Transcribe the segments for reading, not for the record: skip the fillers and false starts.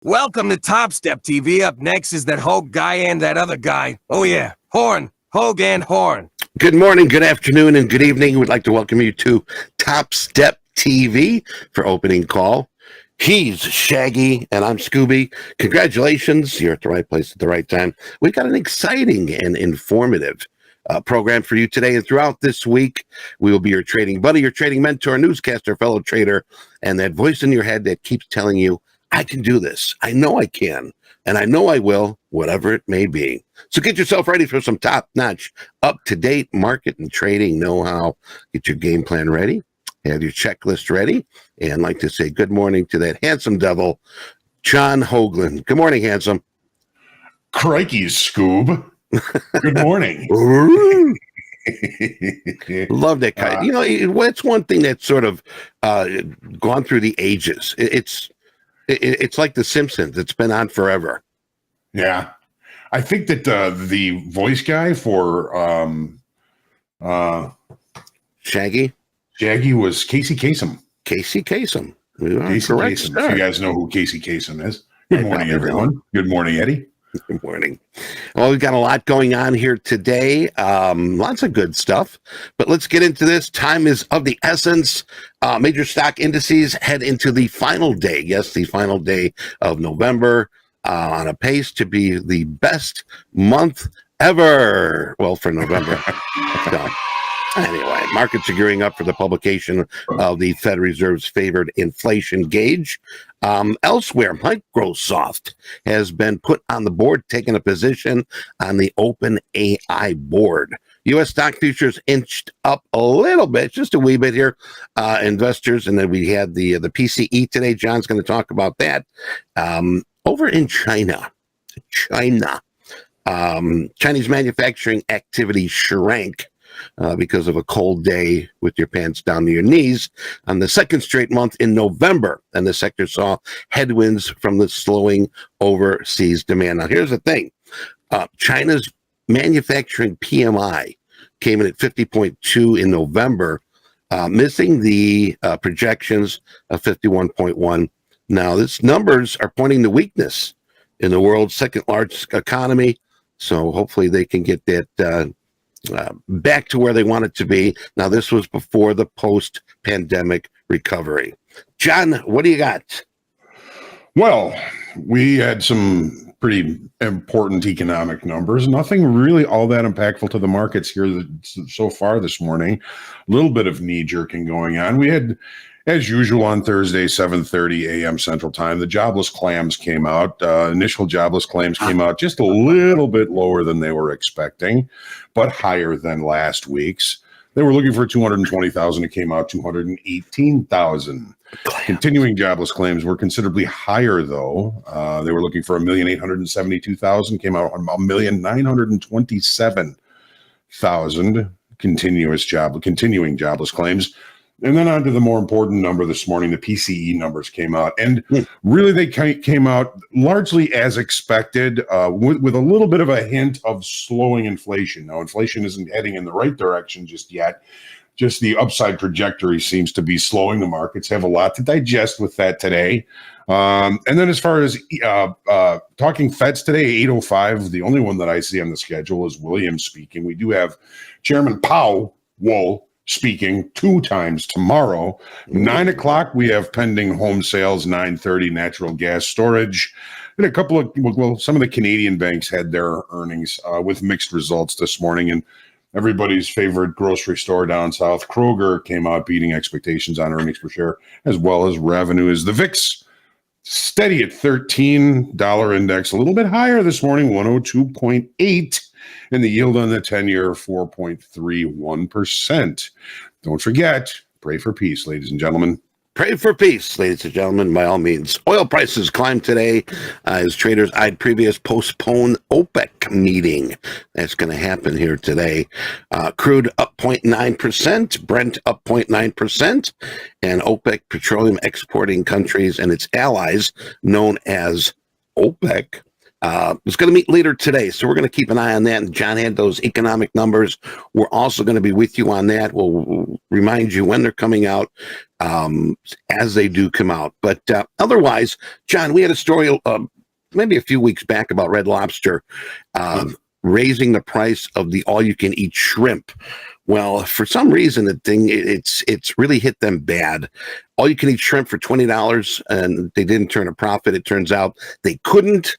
Welcome to Topstep TV. Up next is that Hoag guy and that other guy. Oh yeah, Horn, Hoag and Horn. Good morning, good afternoon, and good evening. We'd like to welcome you to Topstep TV for opening call. He's Shaggy, and I'm Scooby. Congratulations, you're at the right place at the right time. We've got an exciting and informative program for you today, and throughout this week, we will be your trading buddy, your trading mentor, newscaster, fellow trader, and that voice in your head that keeps telling you, I can do this. I know I can, and I know I will, whatever it may be. So get yourself ready for some top-notch, up-to-date market and trading know-how. Get your game plan ready, have your checklist ready, and I'd like to say good morning to that handsome devil, John Hoagland. Good morning, handsome. Crikey, Scoob. Good morning. Love that guy. It's one thing that's sort of gone through the ages. It's like The Simpsons. It's been on forever. Yeah. I think that the voice guy for Shaggy was Casey Kasem. Casey Kasem. Casey Kasem. If you guys know who Casey Kasem is. Good morning, everyone. Good morning, Eddie. Good morning. Well, we've got a lot going on here today. Lots of good stuff. But let's get into this. Time is of the essence. Major stock indices head into the final day. Yes, the final day of November. On a pace to be the best month ever. Well, for November. So, anyway, markets are gearing up for the publication of the Fed Reserve's favored inflation gauge. Elsewhere, Microsoft has been put on the board, taking a position on the OpenAI board. U.S. stock futures inched up a little bit, just a wee bit here, investors. And then we had the PCE today. John's going to talk about that. Over in China, Chinese manufacturing activity shrank because of a cold day with your pants down to your knees on the second straight month in November. And the sector saw headwinds from the slowing overseas demand. Now, here's the thing. China's manufacturing PMI came in at 50.2 in November, missing the projections of 51.1. Now, these numbers are pointing to weakness in the world's second largest economy. So hopefully they can get that back to where they want it to be. Now, this was before the post-pandemic recovery. John, what do you got? Well, we had some pretty important economic numbers. Nothing really all that impactful to the markets here so far this morning. A little bit of knee-jerking going on. We had, as usual, on Thursday, 7:30 a.m. Central Time, the jobless claims came out. Initial jobless claims came out just a little bit lower than they were expecting, but higher than last week's. They were looking for 220,000. It came out 218,000. Continuing jobless claims were considerably higher, though. They were looking for 1,872,000. Came out 1,927,000 continuing jobless claims. And then on to the more important number this morning, the PCE numbers came out. And really, they came out largely as expected, with a little bit of a hint of slowing inflation. Now, inflation isn't heading in the right direction just yet. Just the upside trajectory seems to be slowing. The markets have a lot to digest with that today. And then as far as talking Feds today, 8:05, the only one that I see on the schedule is Williams speaking. We do have Chairman Powell speaking 2 times tomorrow. 9 o'clock, we have pending home sales, 9:30 natural gas storage. And a couple of, some of the Canadian banks had their earnings with mixed results this morning. And everybody's favorite grocery store down south, Kroger, came out beating expectations on earnings per share, as well as revenue. As the VIX steady at $13 index, a little bit higher this morning, 102.8. And the yield on the 10-year, 4.31%. Don't forget, pray for peace, ladies and gentlemen. Pray for peace, ladies and gentlemen, by all means. Oil prices climbed today as traders eyed previous postponed OPEC meeting. That's going to happen here today. Crude up 0.9%, Brent up 0.9%, and OPEC petroleum exporting countries and its allies, known as OPEC, is going to meet later today, so we're going to keep an eye on that. And John had those economic numbers. We're also going to be with you on that. We'll remind you when they're coming out. as they do come out. But otherwise, John, we had a story maybe a few weeks back about Red Lobster raising the price of the all-you-can-eat shrimp. Well, for some reason, it's really hit them bad. All-you-can-eat shrimp for $20, and they didn't turn a profit. It turns out they couldn't.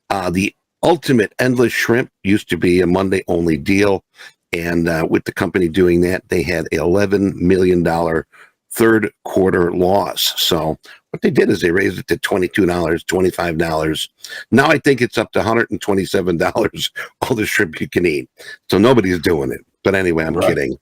The ultimate endless shrimp used to be a Monday-only deal, and with the company doing that, they had an $11 million third quarter loss. So what they did is they raised it to $22, $25. Now I think it's up to $127, all the shrimp you can eat. So nobody's doing it. But anyway, I'm kidding.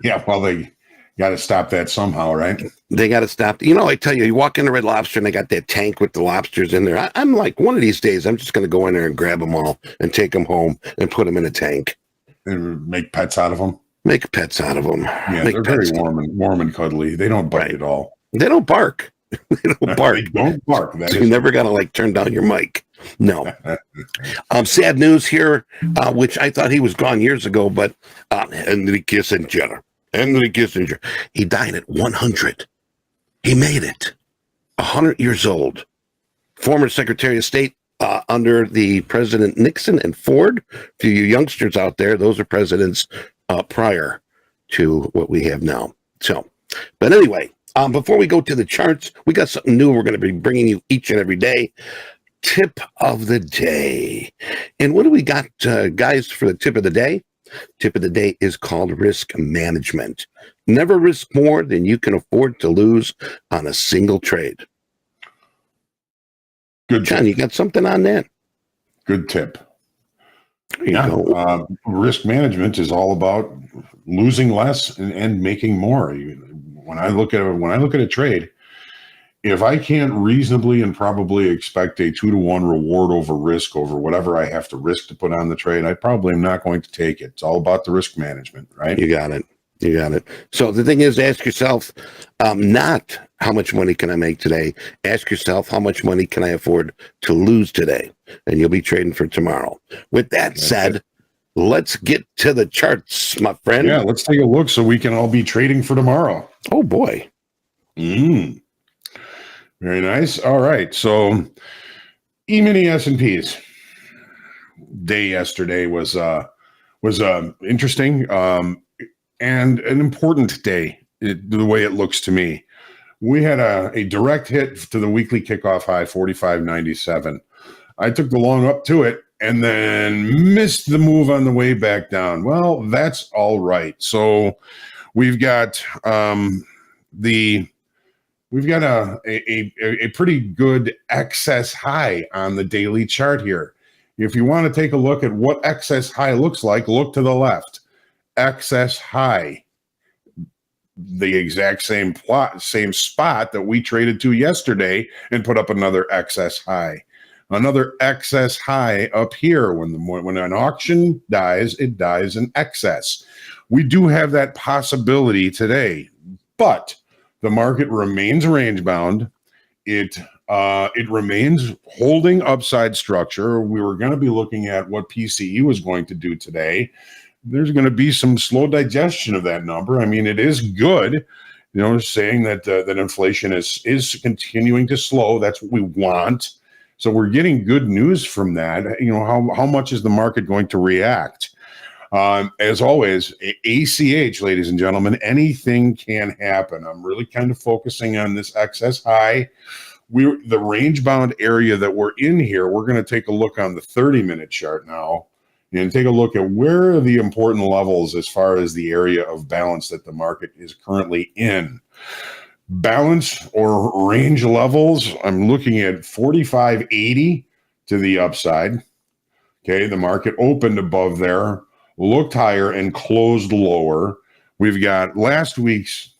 Yeah, well, they got to stop that somehow, right? They got to stop. You know, I tell you, you walk into Red Lobster and they got that tank with the lobsters in there. I'm like, one of these days, I'm just going to go in there and grab them all and take them home and put them in a tank. And make pets out of them. Make pets out of them. Yeah, they're very warm and cuddly. They don't bite at all. They don't bark. They don't bark. They don't bark. So you never got to turn down your mic. No. Sad news here, which I thought he was gone years ago, but Henry Kissinger, he died at 100. He made it. 100 years old. Former Secretary of State under the President Nixon and Ford. For you youngsters out there, those are presidents prior to what we have now. So, but anyway, before we go to the charts, we got something new we're going to be bringing you each and every day. Tip of the day. And what do we got, guys, for the tip of the day? Tip of the day is called risk management. Never risk more than you can afford to lose on a single trade. Good, John, you got something on that? Good tip. There you go. Risk management is all about losing less and making more. When I look at a trade, if I can't reasonably and probably expect a 2-to-1 reward over risk over whatever I have to risk to put on the trade, I probably am not going to take it. It's all about the risk management, right? You got it. You got it. So the thing is, ask yourself, not how much money can I make today? Ask yourself, how much money can I afford to lose today? And you'll be trading for tomorrow. With that said, let's get to the charts, my friend. Yeah, let's take a look so we can all be trading for tomorrow. Oh, boy. Very nice. All right. So E-mini S&Ps day yesterday was interesting and an important day, the way it looks to me. We had a direct hit to the weekly kickoff high, 45.97. I took the long up to it and then missed the move on the way back down. Well, that's all right. So we've got we've got a pretty good excess high on the daily chart here. If you want to take a look at what excess high looks like, look to the left. Excess high, the exact same spot that we traded to yesterday and put up another excess high. Another excess high up here. When an auction dies, it dies in excess. We do have that possibility today, but the market remains range bound. It remains holding upside structure. We were going to be looking at what PCE was going to do today. There's going to be some slow digestion of that number. I mean, it is good, saying that that inflation is continuing to slow. That's what we want. So we're getting good news from that. How much is the market going to react? As always, ACH, ladies and gentlemen, anything can happen. I'm really kind of focusing on this excess high. The range bound area that we're in here, we're going to take a look on the 30-minute chart now and take a look at where are the important levels as far as the area of balance that the market is currently in. Balance or range levels, I'm looking at 45.80 to the upside. Okay, the market opened above there, looked higher and closed lower. We've got last week's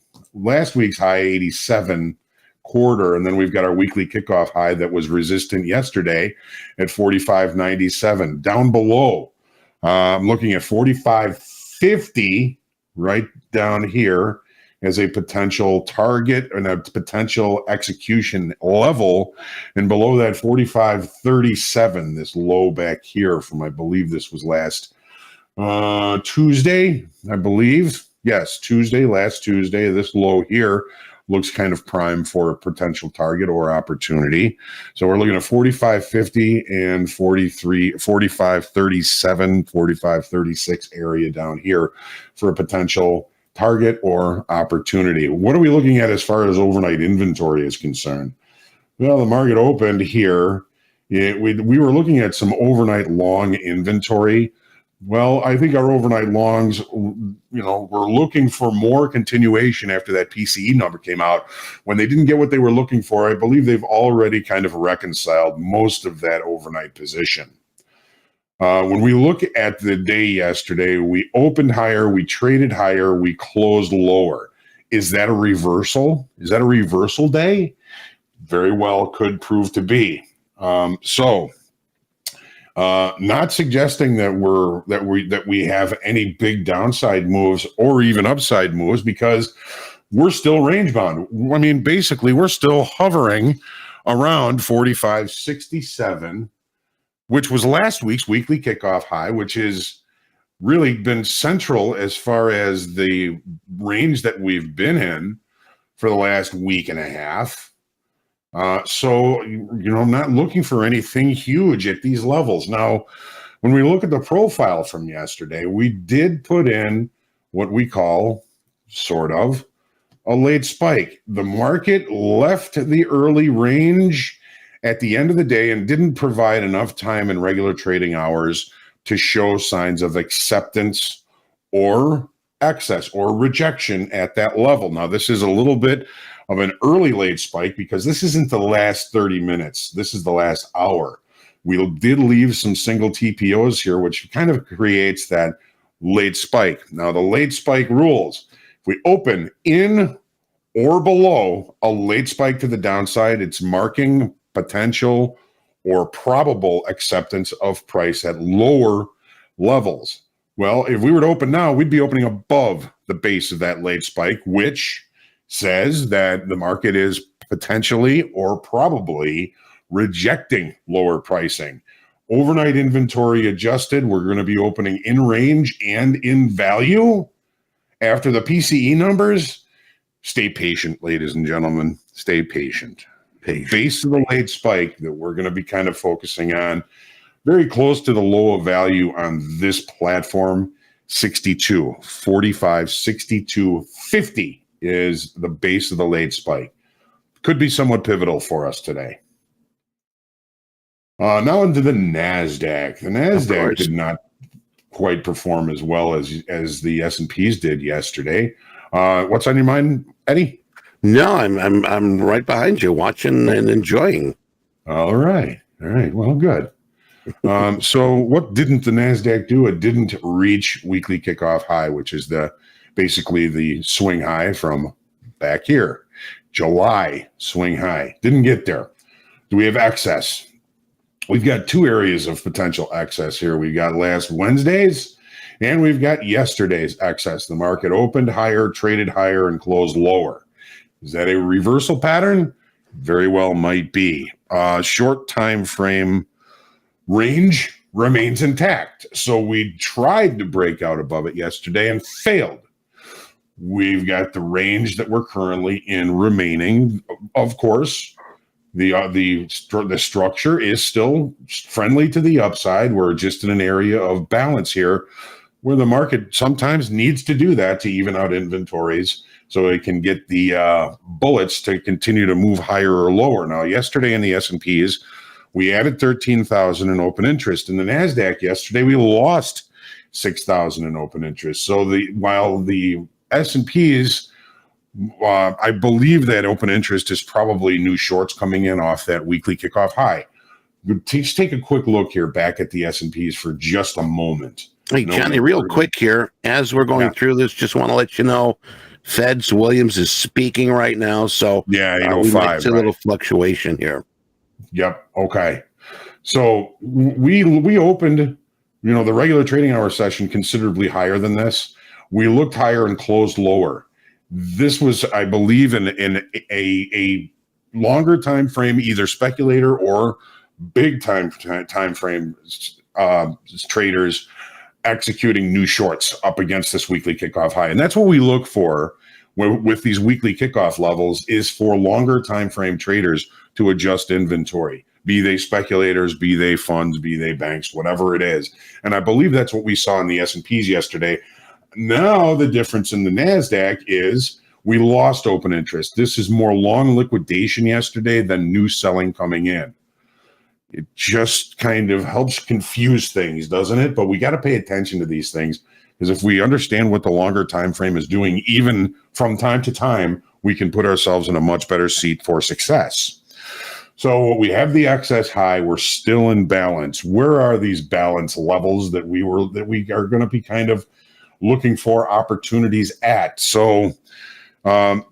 high 87 quarter, and then we've got our weekly kickoff high that was resistant yesterday at 45.97. Down below, I'm looking at 45.50 right down here as a potential target and a potential execution level, and below that 45.37, this low back here from, I believe this was last Tuesday, I believe. Yes, last Tuesday, this low here, looks kind of prime for a potential target or opportunity. So we're looking at 45.50 and 45.37, 45.36 area down here for a potential target or opportunity. What are we looking at as far as overnight inventory is concerned? Well, the market opened here. We were looking at some overnight long inventory. Well, I think our overnight longs, we're looking for more continuation after that PCE number came out. When they didn't get what they were looking for, I believe they've already kind of reconciled most of that overnight position. When we look at the day yesterday, we opened higher, we traded higher, we closed lower. Is that a reversal? Is that a reversal day? Very well could prove to be. Not suggesting that we have any big downside moves or even upside moves, because we're still range bound. I mean, basically, we're still hovering around 45.67, which was last week's weekly kickoff high, which has really been central as far as the range that we've been in for the last week and a half. So I'm not looking for anything huge at these levels. Now, when we look at the profile from yesterday, we did put in what we call sort of a late spike. The market left the early range at the end of the day and didn't provide enough time in regular trading hours to show signs of acceptance or excess or rejection at that level. Now, this is a little bit of an early late spike because this isn't the last 30 minutes. This is the last hour. We did leave some single TPOs here, which kind of creates that late spike. Now, the late spike rules. If we open in or below a late spike to the downside, it's marking potential or probable acceptance of price at lower levels. Well, if we were to open now, we'd be opening above the base of that late spike, which says that the market is potentially or probably rejecting lower pricing. Overnight inventory adjusted, we're going to be opening in range and in value after the PCE numbers. Stay patient, ladies and gentlemen. Stay patient. Base of the late spike that we're going to be kind of focusing on, very close to the low of value on this platform, 62, 45, 62, 50 is the base of the late spike. Could be somewhat pivotal for us today. Now into the NASDAQ. The NASDAQ did not quite perform as well as the S&Ps did yesterday. What's on your mind, Eddie? No, I'm right behind you, watching and enjoying. All right. Well, good. So what didn't the NASDAQ do? It didn't reach weekly kickoff high, which is basically the swing high from back here. July swing high. Didn't get there. Do we have excess? We've got two areas of potential excess here. We've got last Wednesday's and we've got yesterday's excess. The market opened higher, traded higher, and closed lower. Is that a reversal pattern? Very well might be. Short time frame range remains intact. So we tried to break out above it yesterday and failed. We've got the range that we're currently in remaining. Of course, the structure is still friendly to the upside. We're just in an area of balance here where the market sometimes needs to do that to even out inventories so it can get the bullets to continue to move higher or lower. Now, yesterday in the S&Ps, we added 13,000 in open interest. In the NASDAQ yesterday, we lost 6,000 in open interest. So while the S&Ps, I believe that open interest is probably new shorts coming in off that weekly kickoff high. Just take a quick look here back at the S&Ps for just a moment. Hey, Johnny, real quick here, as we're going through this, just want to let you know, Feds Williams is speaking right now, so we might see a little fluctuation here. Yep. Okay. So we opened, the regular trading hour session considerably higher than this. We looked higher and closed lower. This was, I believe, in a longer time frame, either speculator or big time frame traders executing new shorts up against this weekly kickoff high. And that's what we look for with these weekly kickoff levels is for longer time frame traders to adjust inventory, be they speculators, be they funds, be they banks, whatever it is. And I believe that's what we saw in the S&Ps yesterday. Now the difference in the NASDAQ is we lost open interest. This is more long liquidation yesterday than new selling coming in. It just kind of helps confuse things, doesn't it? But we got to pay attention to these things, because if we understand what the longer time frame is doing, even from time to time, we can put ourselves in a much better seat for success. So we have the excess high. We're still in balance. Where are these balance levels that we are going to be kind of looking for opportunities at? So the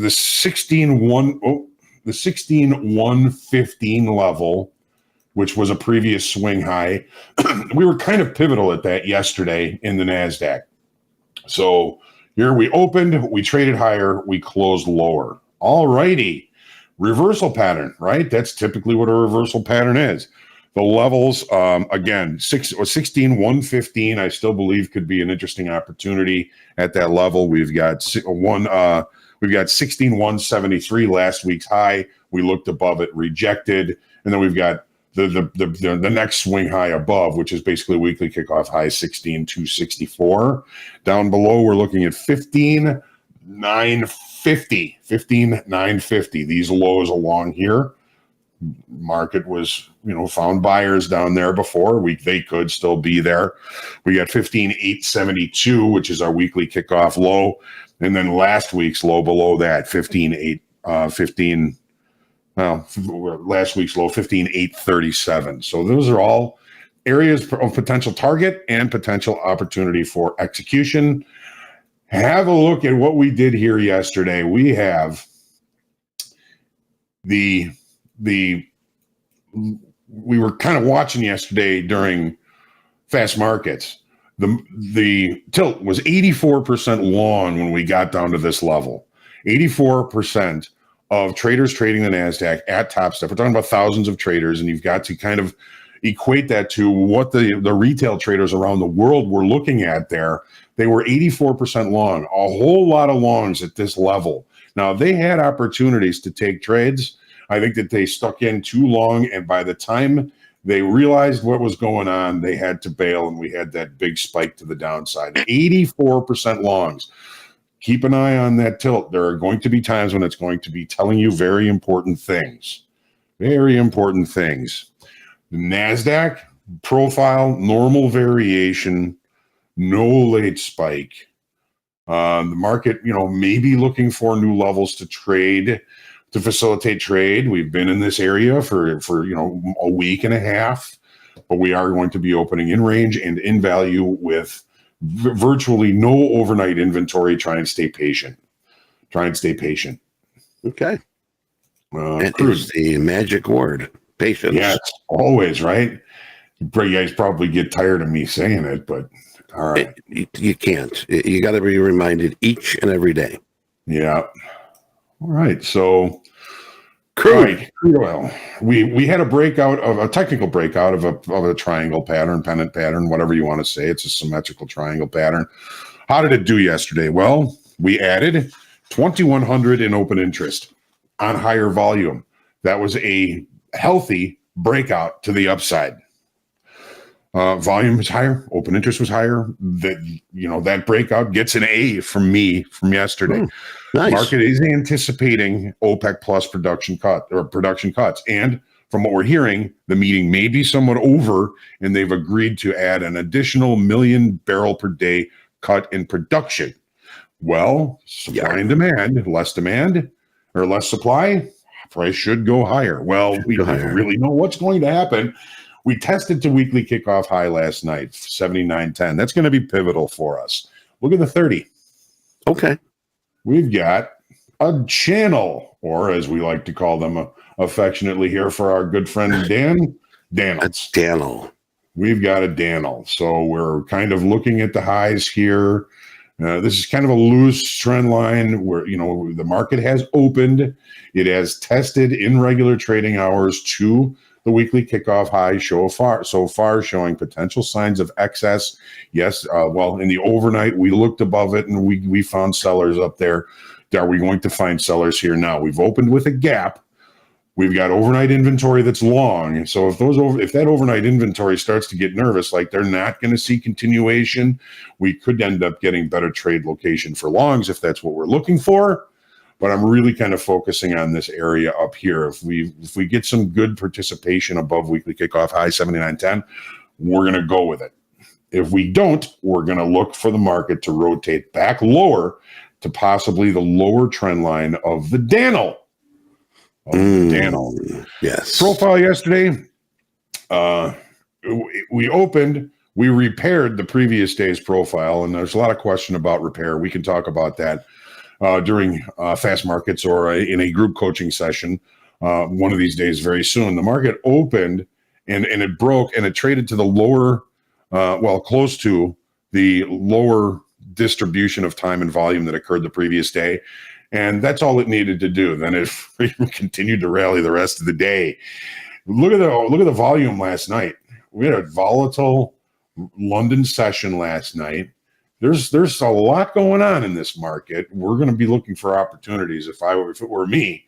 16,115 level, which was a previous swing high, we were kind of pivotal at that yesterday in the NASDAQ. So here we opened, we traded higher, we closed lower. All righty. Reversal pattern, right? That's typically what a reversal pattern is. The levels, again, 16,115, I still believe could be an interesting opportunity at that level. We've got 16,173 last week's high. We looked above it, rejected, and then we've got the next swing high above, which is basically weekly kickoff high, 16,264. Down below, we're looking at 15,950. These lows along here. Market was, found buyers down there before. They could still be there. We got 15,872, which is our weekly kickoff low, and then last week's low below that, last week's low, 15,837. So those are all areas of potential target and potential opportunity for execution. Have a look at what we did here yesterday. We have we were kind of watching yesterday during fast markets. The tilt was 84% long when we got down to this level. 84% of traders trading the NASDAQ at Topstep. We're talking about thousands of traders, and you've got to kind of equate that to what the retail traders around the world were looking at there. They were 84% long, a whole lot of longs at this level. Now, they had opportunities to take trades. I think that they stuck in too long, and by the time they realized what was going on, they had to bail, and we had that big spike to the downside. 84% longs. Keep an eye on that tilt. There are going to be times when it's going to be telling you very important things. Very important things. The NASDAQ profile, normal variation, no late spike. The market, maybe looking for new levels to trade, to facilitate trade. We've been in this area for a week and a half, but we are going to be opening in range and in value with virtually no overnight inventory. Try and stay patient. Okay. That is the magic word, patience. Yes, always, right? You guys probably get tired of me saying it, but all right. You can't. You got to be reminded each and every day. Yeah. All right. So crude oil. We had a technical breakout of a triangle pattern, pennant pattern, whatever you want to say. It's a symmetrical triangle pattern. How did it do yesterday? Well, we added 2,100 in open interest on higher volume. That was a healthy breakout to the upside. Volume was higher, open interest was higher. That breakout gets an A from me from yesterday. Nice. Market is anticipating OPEC plus production cuts. And from what we're hearing, the meeting may be somewhat over, and they've agreed to add an additional 1 million barrel per day cut in production. Well, supply and demand, less demand or less supply, price should go higher. Well, we don't really know what's going to happen. We tested to weekly kickoff high last night, 79.10. That's going to be pivotal for us. Look at the 30. Okay. We've got a channel, or as we like to call them affectionately here for our good friend Dan, Danels. Danel. We've got a Danel. So we're kind of looking at the highs here. This is kind of a loose trend line where, the market has opened. It has tested in regular trading hours to The weekly kickoff high so far showing potential signs of excess. Yes, well, in the overnight, we looked above it and we found sellers up there. Are we going to find sellers here now? We've opened with a gap. We've got overnight inventory that's long. So if that overnight inventory starts to get nervous, like they're not going to see continuation, we could end up getting better trade location for longs if that's what we're looking for. But I'm really kind of focusing on this area up here. If we get some good participation above weekly kickoff high 79.10, we're going to go with it. If we don't, we're going to look for the market to rotate back lower to possibly the lower trend line of the Daniel. Yes. Profile yesterday, we opened, we repaired the previous day's profile, and there's a lot of question about repair. We can talk about that during fast markets or in a group coaching session one of these days very soon. The market opened and it broke and it traded to the lower, close to the lower distribution of time and volume that occurred the previous day. And that's all it needed to do. Then it continued to rally the rest of the day. Look at the volume last night. We had a volatile London session last night. There's a lot going on in this market. We're going to be looking for opportunities. If it were me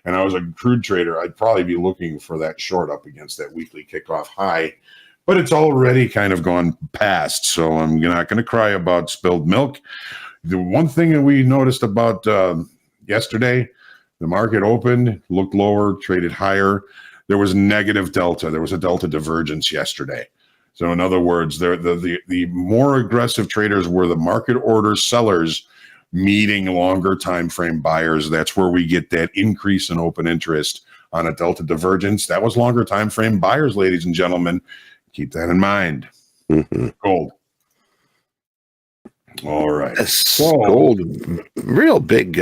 and I was a crude trader, I'd probably be looking for that short up against that weekly kickoff high. But it's already kind of gone past, so I'm not going to cry about spilled milk. The one thing that we noticed about yesterday, the market opened, looked lower, traded higher. There was negative delta. There was a delta divergence yesterday. So in other words, the more aggressive traders were the market order sellers meeting longer time frame buyers. That's where we get that increase in open interest on a delta divergence. That was longer time frame buyers, ladies and gentlemen. Keep that in mind. Mm-hmm. Gold. All right. Gold, real big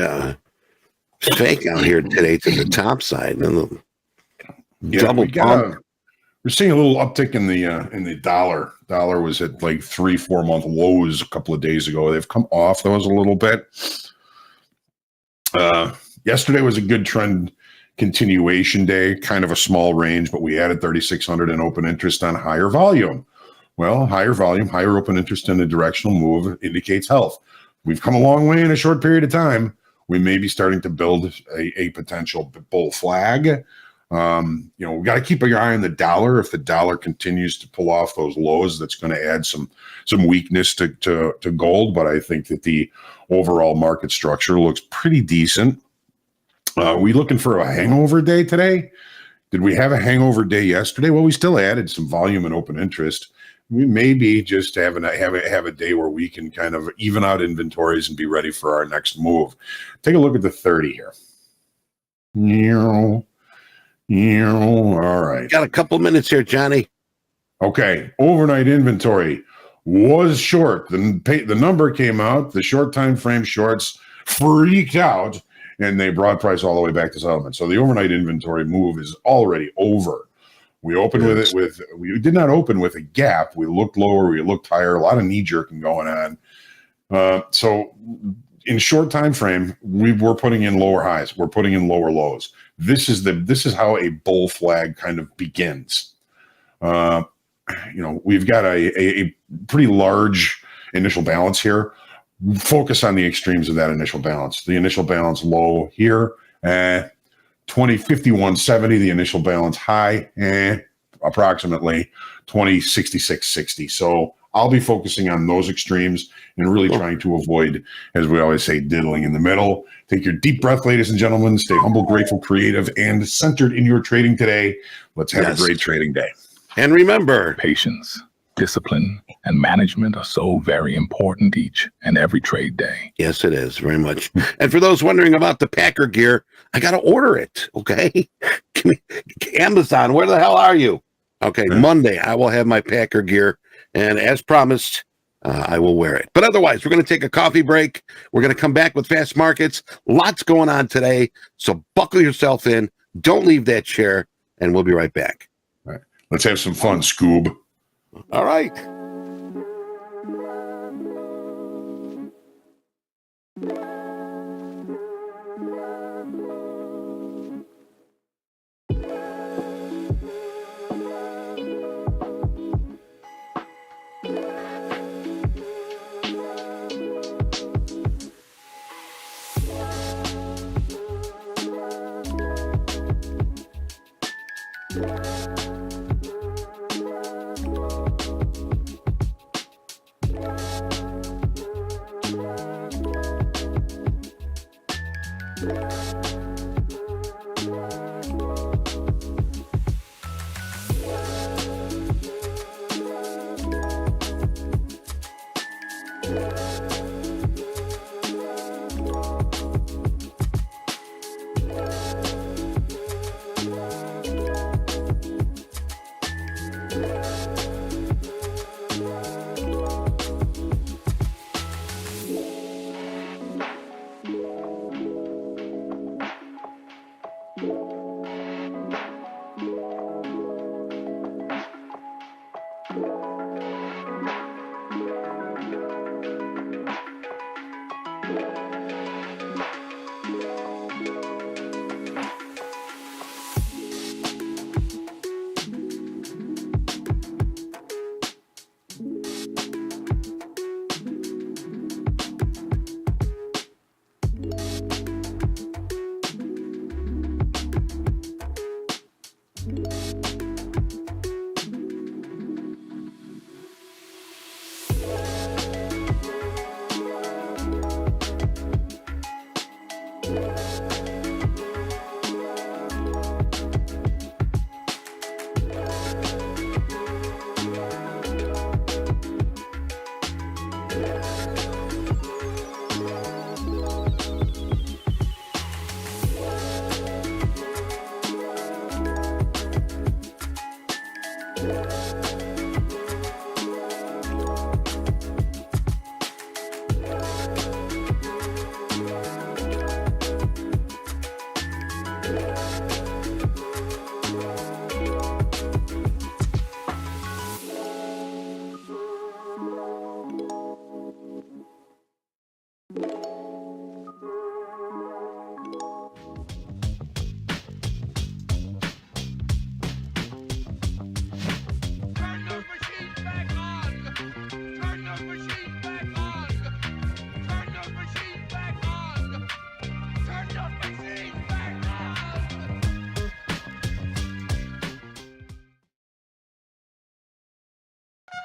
fake out here today to the top side. Double pump. We're seeing a little uptick in the dollar. Dollar was at like 3-4 month lows a couple of days ago. They've come off those a little bit. Yesterday was a good trend continuation day, kind of a small range, but we added 3,600 in open interest on higher volume. Well, higher volume, higher open interest in a directional move indicates health. We've come a long way in a short period of time. We may be starting to build a potential bull flag. We got to keep our eye on the dollar. If the dollar continues to pull off those lows, that's going to add some weakness to gold. But I think that the overall market structure looks pretty decent. We looking for a hangover day today? Did we have a hangover day yesterday? Well, we still added some volume and open interest. We may be just have a day where we can kind of even out inventories and be ready for our next move. Take a look at the 30 here. All right. Got a couple minutes here, Johnny. Okay. Overnight inventory was short. The number came out. The short time frame shorts freaked out, and they brought price all the way back to settlement. So the overnight inventory move is already over. We opened we did not open with a gap. We looked lower, we looked higher, a lot of knee jerking going on. So in short time frame, we're putting in lower highs, we're putting in lower lows. This is how a bull flag kind of begins. We've got a pretty large initial balance here. Focus on the extremes of that initial balance. The initial balance low here, 2051.70, the initial balance high, approximately 2066.60. So I'll be focusing on those extremes and really trying to avoid, as we always say, diddling in the middle. Take your deep breath, ladies and gentlemen. Stay humble, grateful, creative, and centered in your trading today. Let's have a great trading day. And remember, patience, discipline, and management are so very important each and every trade day. Yes, it is very much. And for those wondering about the Packer gear, I got to order it. Okay. Amazon, where the hell are you? Okay. Monday, I will have my Packer gear. And as promised, I will wear it. But otherwise, we're going to take a coffee break. We're going to come back with fast markets. Lots going on today. So buckle yourself in. Don't leave that chair. And we'll be right back. All right. Let's have some fun, Scoob. All right.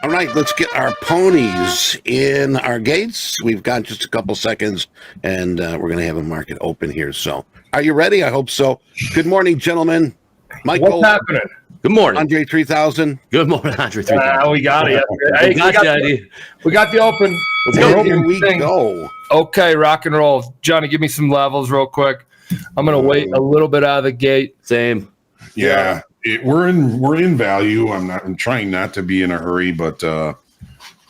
All right, let's get our ponies in our gates. We've got just a couple seconds, and we're going to have a market open here. So, are you ready? I hope so. Good morning, gentlemen. Michael. What's happening? Good morning. Andre 3000. Good morning, Andre 3000. We got it. We got the open. Let's Here go. we go. Okay, rock and roll. Johnny, give me some levels real quick. I'm going to wait a little bit out of the gate. Same. Yeah. We're in value. I'm trying not to be in a hurry, but hang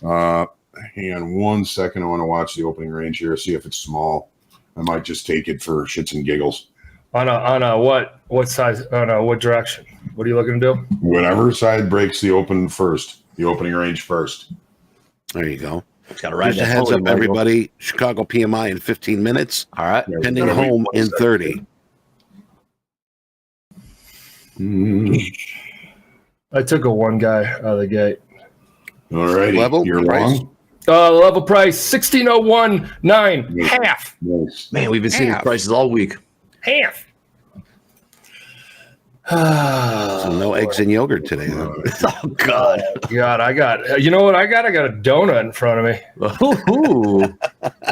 on 1 second. I want to watch the opening range here, see if it's small. I might just take it for shits and giggles. On a what size? On a what direction? What are you looking to do? Whatever side breaks the opening range first. There you go. Just got to ride Just a that heads pony, up, Michael. everybody. Chicago PMI in 15 minutes. All right. Pending home in 30. I took a one guy out of the gate. All righty. Level You're price. long. Level price 1601.9. Half. Nice. Man, we've been seeing these prices all week. Half. So no eggs and yogurt today. Huh? Oh, God. God, I got. You know what I got? I got a donut in front of me. Ooh.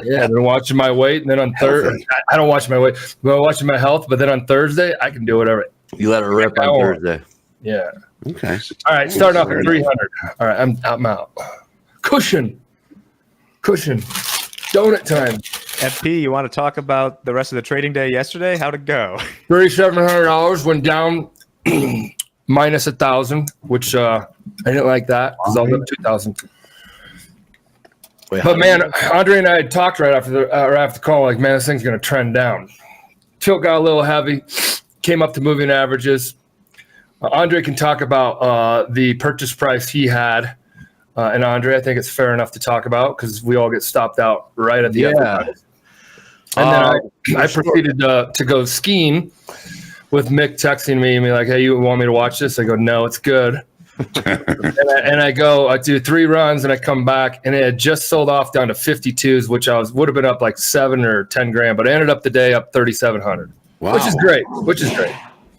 Yeah, I've been watching my weight, and then on Thursday, I don't watch my weight. I'm watching my health, but then on Thursday, I can do whatever. You let it rip on Thursday. Yeah. Okay. All right, starting off at 300. All right, I'm out. Cushion. Donut time. FP, you want to talk about the rest of the trading day yesterday? How'd it go? $3,700 went down minus 1,000, which I didn't like that because I was up 2,000. But man, Andre and I had talked right after the call, like, man, this thing's going to trend down. Tilt got a little heavy, came up to moving averages. Andre can talk about the purchase price he had. And Andre, I think it's fair enough to talk about because we all get stopped out right at the end. And then I proceeded to go skiing with Mick texting me and be like, hey, you want me to watch this? I go, no, it's good. and I do 3 runs and I come back and it had just sold off down to 52s, which would have been up like 7 or 10 grand, but I ended up the day up 3,700, Wow. which is great.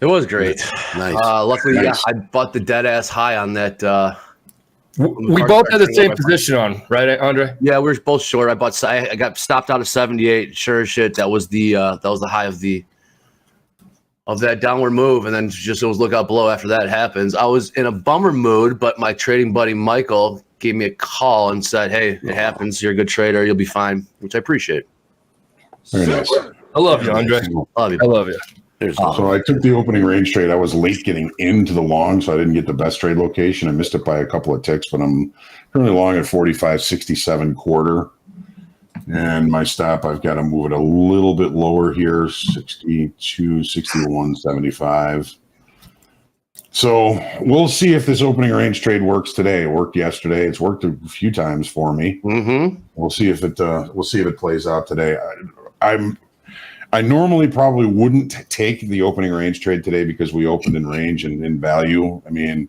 It was great. Nice. Luckily, yeah, Nice. I bought the dead ass high on that. We both had the same position on, right, Andre? Yeah, we were both short. I got stopped out of 78. Sure as shit, that was the high of that downward move, and then just it was look out below after that happens. I was in a bummer mood, but my trading buddy Michael gave me a call and said, "Hey, it happens. You're a good trader. You'll be fine," which I appreciate. Very nice. I love you, Andre. Love you. I love you. So I took the opening range trade. I was late getting into the long, so I didn't get the best trade location. I missed it by a couple of ticks, but I'm currently long at 45.67 quarter. And my stop, I've got to move it a little bit lower here, 62, 61.75. So we'll see if this opening range trade works today. It worked yesterday. It's worked a few times for me. Mm-hmm. We'll see if it plays out today. I normally probably wouldn't take the opening range trade today because we opened in range and in value. I mean,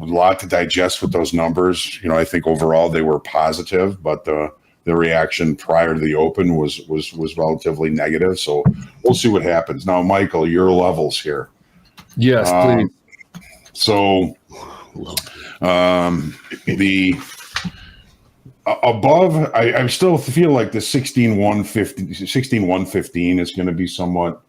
a lot to digest with those numbers. I think overall they were positive, but the reaction prior to the open was relatively negative. So we'll see what happens. Now, Michael, your levels here. Yes, please. So the above, I still feel like the 16,115 is going to be somewhat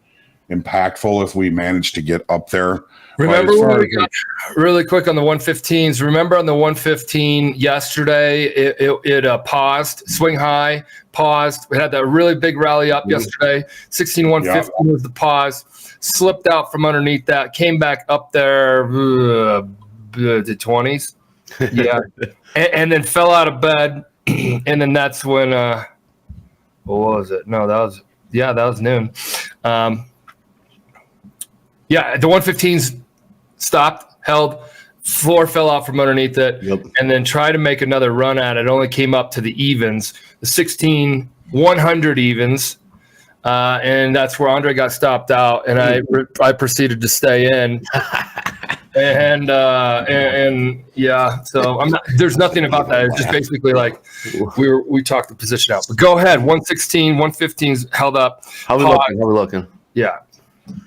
impactful if we manage to get up there. Remember when we got really quick on the 115s? Remember on the 115 yesterday, it paused, swing high, paused. We had that really big rally up yesterday. 16,115 was the pause. Slipped out from underneath that, came back up there the 20s. Yeah. and then fell out of bed. And then that's when, what was it? No, that was noon. Yeah, the 115s stopped, held, floor fell out from underneath it, and then tried to make another run at it. Only came up to the evens, the 16,100 evens, and that's where Andre got stopped out, and I proceeded to stay in. And yeah, so I'm not. There's nothing about that. It's just basically like we talked the position out. But go ahead. 116, 115's held up. How we looking? Yeah.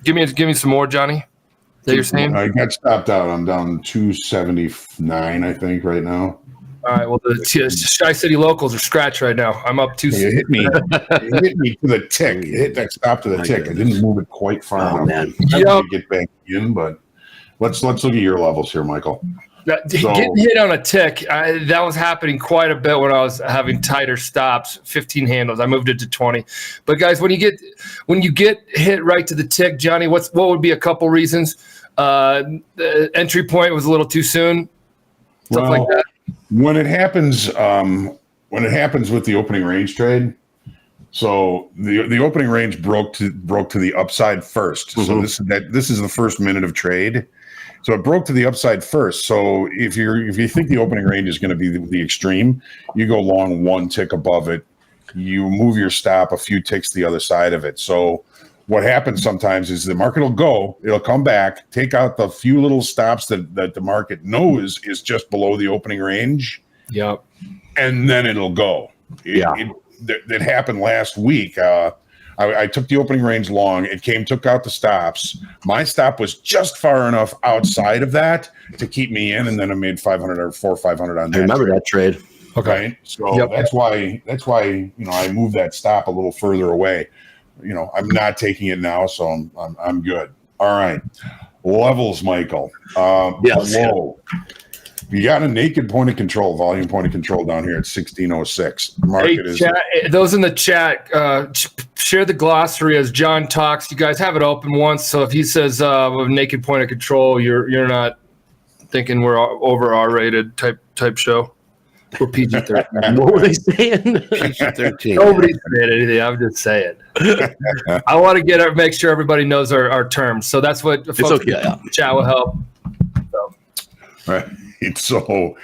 Give me some more, Johnny. Is that you're saying? I got stopped out. I'm down 279, I think, right now. All right. Well, the Sky City locals are scratched right now. I'm up 2. You hit me. You hit me to the tick. You hit that stop to the tick. I didn't move it quite far enough. Man. To get back in, but let's look at your levels here, Michael. Getting hit on a tick, that was happening quite a bit when I was having tighter stops, 15 handles. I moved it to 20. But guys, when you get hit right to the tick, Johnny, what would be a couple reasons? The entry point was a little too soon. Stuff like that. When it happens with the opening range trade, so the opening range broke to the upside first. So this is the first minute of trade. So it broke to the upside first. So if you think the opening range is going to be the extreme, you go long one tick above it. You move your stop a few ticks the other side of it. So what happens sometimes is the market it'll come back, take out the few little stops that the market knows is just below the opening range. Yep. And then it'll go. That happened last week. I took the opening range long. It took out the stops. My stop was just far enough outside of that to keep me in, and then I made 500 or 400 or 500 on that. I remember that trade. Okay, right? So that's why I moved that stop a little further away. I'm not taking it now, so I'm good. All right, levels, Michael. Below. You got a naked point of control, volume point of control down here at 1606. Market is chat, those in the chat, share the glossary as John talks. You guys have it open once, so if he says naked point of control, you're not thinking we're over R-rated type show. We're PG-13. What were they saying? PG-13. Nobody's saying anything. I'm just saying. I want to make sure everybody knows our terms. So that's what folks in the chat will help. So. Right. So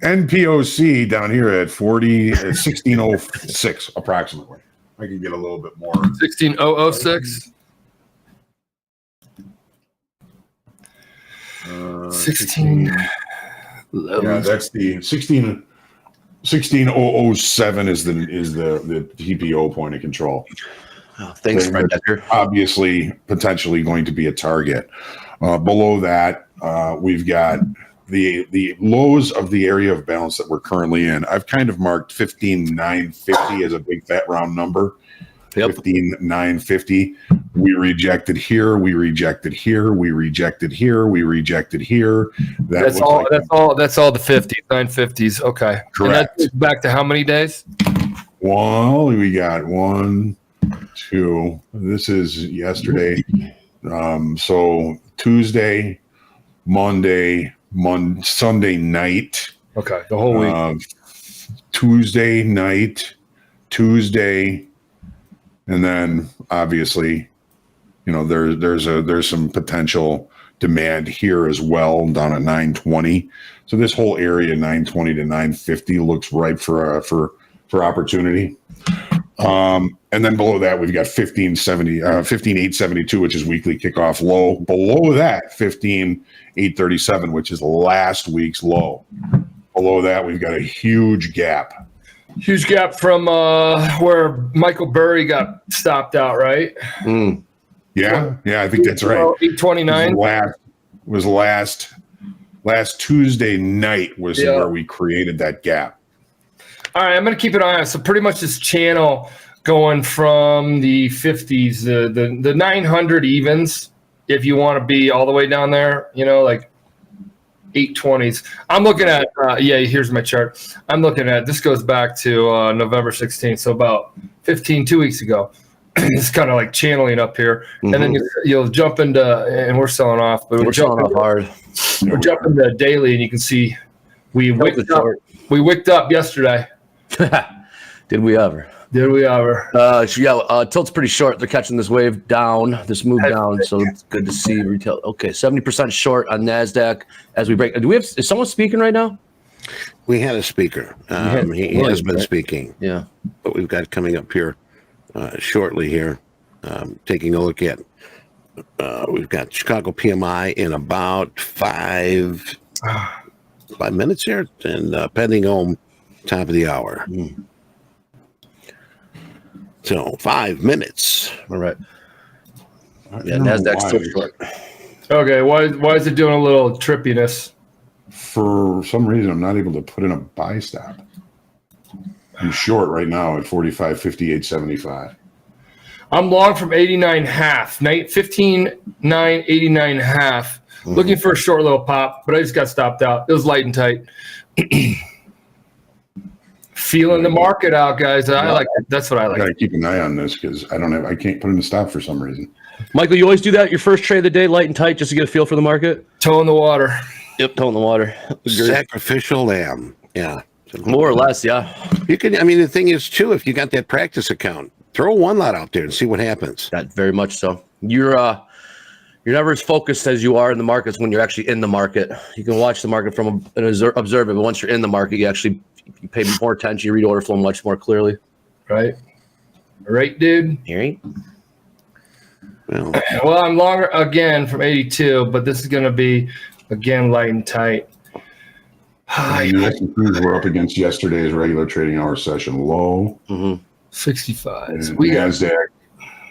NPOC down here at 1606 approximately. I can get a little bit more. 16006. 16. Yeah, that's the 16007 is the TPO point of control. Oh, thanks, Fred Decker. Obviously, potentially going to be a target. Below that, we've got the lows of the area of balance that we're currently in. I've kind of marked 15,950 as a big fat round number. Yep. 15,950. We rejected here. We rejected here. We rejected here. We rejected here. That's all the 50s, 950s. Okay. Correct. And that goes back to how many days? Well, we got 1, 2. This is yesterday. So Tuesday, Monday, Sunday night. Okay, the whole week. Tuesday night, Tuesday, and then obviously, there's some potential demand here as well down at 920. So this whole area 920 to 950 looks ripe for opportunity. And then below that, we've got 15,872, which is weekly kickoff low. Below that, 15,837, which is last week's low. Below that, we've got a huge gap. Huge gap from where Michael Burry got stopped out, right? Yeah, I think that's right. 829 was last Tuesday night was where we created that gap. All right, I'm going to keep an eye on it. So pretty much this channel going from the 50s, the 900 evens, if you want to be all the way down there, like 820s. I'm looking at, here's my chart. I'm looking at, this goes back to November 16th, so about 2 weeks ago. It's kind of like channeling up here. And then you'll jump into, and we're selling off. But we're selling off hard. We're jumping to daily, and you can see we wicked up yesterday. Did we ever? Tilt's pretty short. They're catching this wave down, this move down. So it's good to see retail. Okay, 70% short on NASDAQ as we break. Is someone speaking right now? We had a speaker. He has been speaking. Yeah. But we've got coming up here shortly here. Taking a look at, we've got Chicago PMI in about 5 minutes here, and pending home top of the hour. So 5 minutes. All right. Yeah, NASDAQ's still short. Okay, why is it doing a little trippiness? For some reason, I'm not able to put in a buy stop. I'm short right now at 45.58.75. I'm long from 89.5, 15.989.5. Looking for a short little pop, but I just got stopped out. It was light and tight. Feeling the market out, guys. I like it. That's what I like. I gotta keep an eye on this because I can't put in a stop for some reason. Michael, you always do that your first trade of the day, light and tight, just to get a feel for the market? Toe in the water. Yep, toe in the water. Sacrificial lamb. Yeah. More or less, yeah. You can, the thing is too, if you got that practice account, throw one lot out there and see what happens. That very much so. You're never as focused as you are in the markets when you're actually in the market. You can watch the market from an observer, but once you're in the market, you pay more attention. You read order flow much more clearly. Right, dude. Right. Well, I'm longer again from 82, but this is going to be again light and tight. We're up against yesterday's regular trading hour session low. 65. NASDAQ,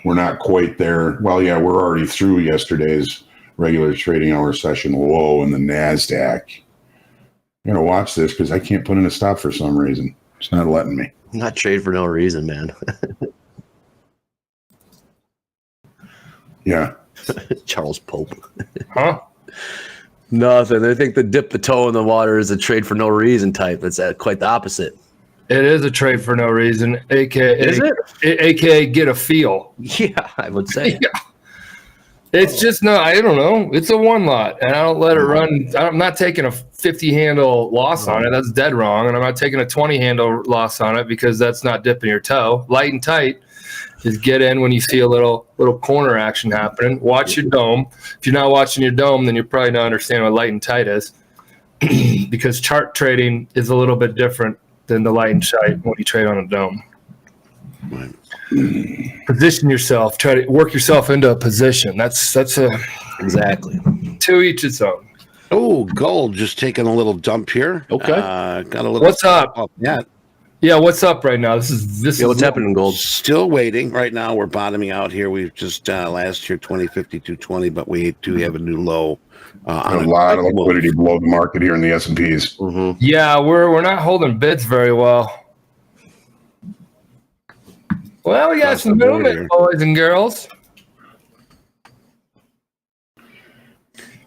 we're not quite there. Well, yeah, we're already through yesterday's regular trading hour session low in the NASDAQ. I'm going to watch this because I can't put in a stop for some reason. It's not letting me. Not trade for no reason, man. Yeah. Charles Pope. Huh? Nothing. They think the dip the toe in the water is a trade for no reason type. It's quite the opposite. It is a trade for no reason, Is it? AKA get a feel. Yeah, I would say. Yeah. It's just I don't know. It's a one lot, and I don't let it run. I'm not taking a 50 handle loss on it. That's dead wrong. And I'm not taking a 20 handle loss on it because that's not dipping your toe. Light and tight is get in when you see a little corner action happening. Watch your dome. If you're not watching your dome, then you're probably not understanding what light and tight is because chart trading is a little bit different than the light and tight when you trade on a dome. Position yourself. Try to work yourself into a position. That's exactly. To each its own. Oh, gold just taking a little dump here. Okay. Got a little. What's up? Yeah. Yeah, what's up right now? This Yeah, what's is happening in gold? Still waiting. Right now, we're bottoming out here. We've just last year 2052.20, but we do have a new low. A lot of liquidity below the market here in the S&Ps. Mm-hmm. Yeah, we're not holding bids very well. Well, we got Across some the board movement, here. boys and girls.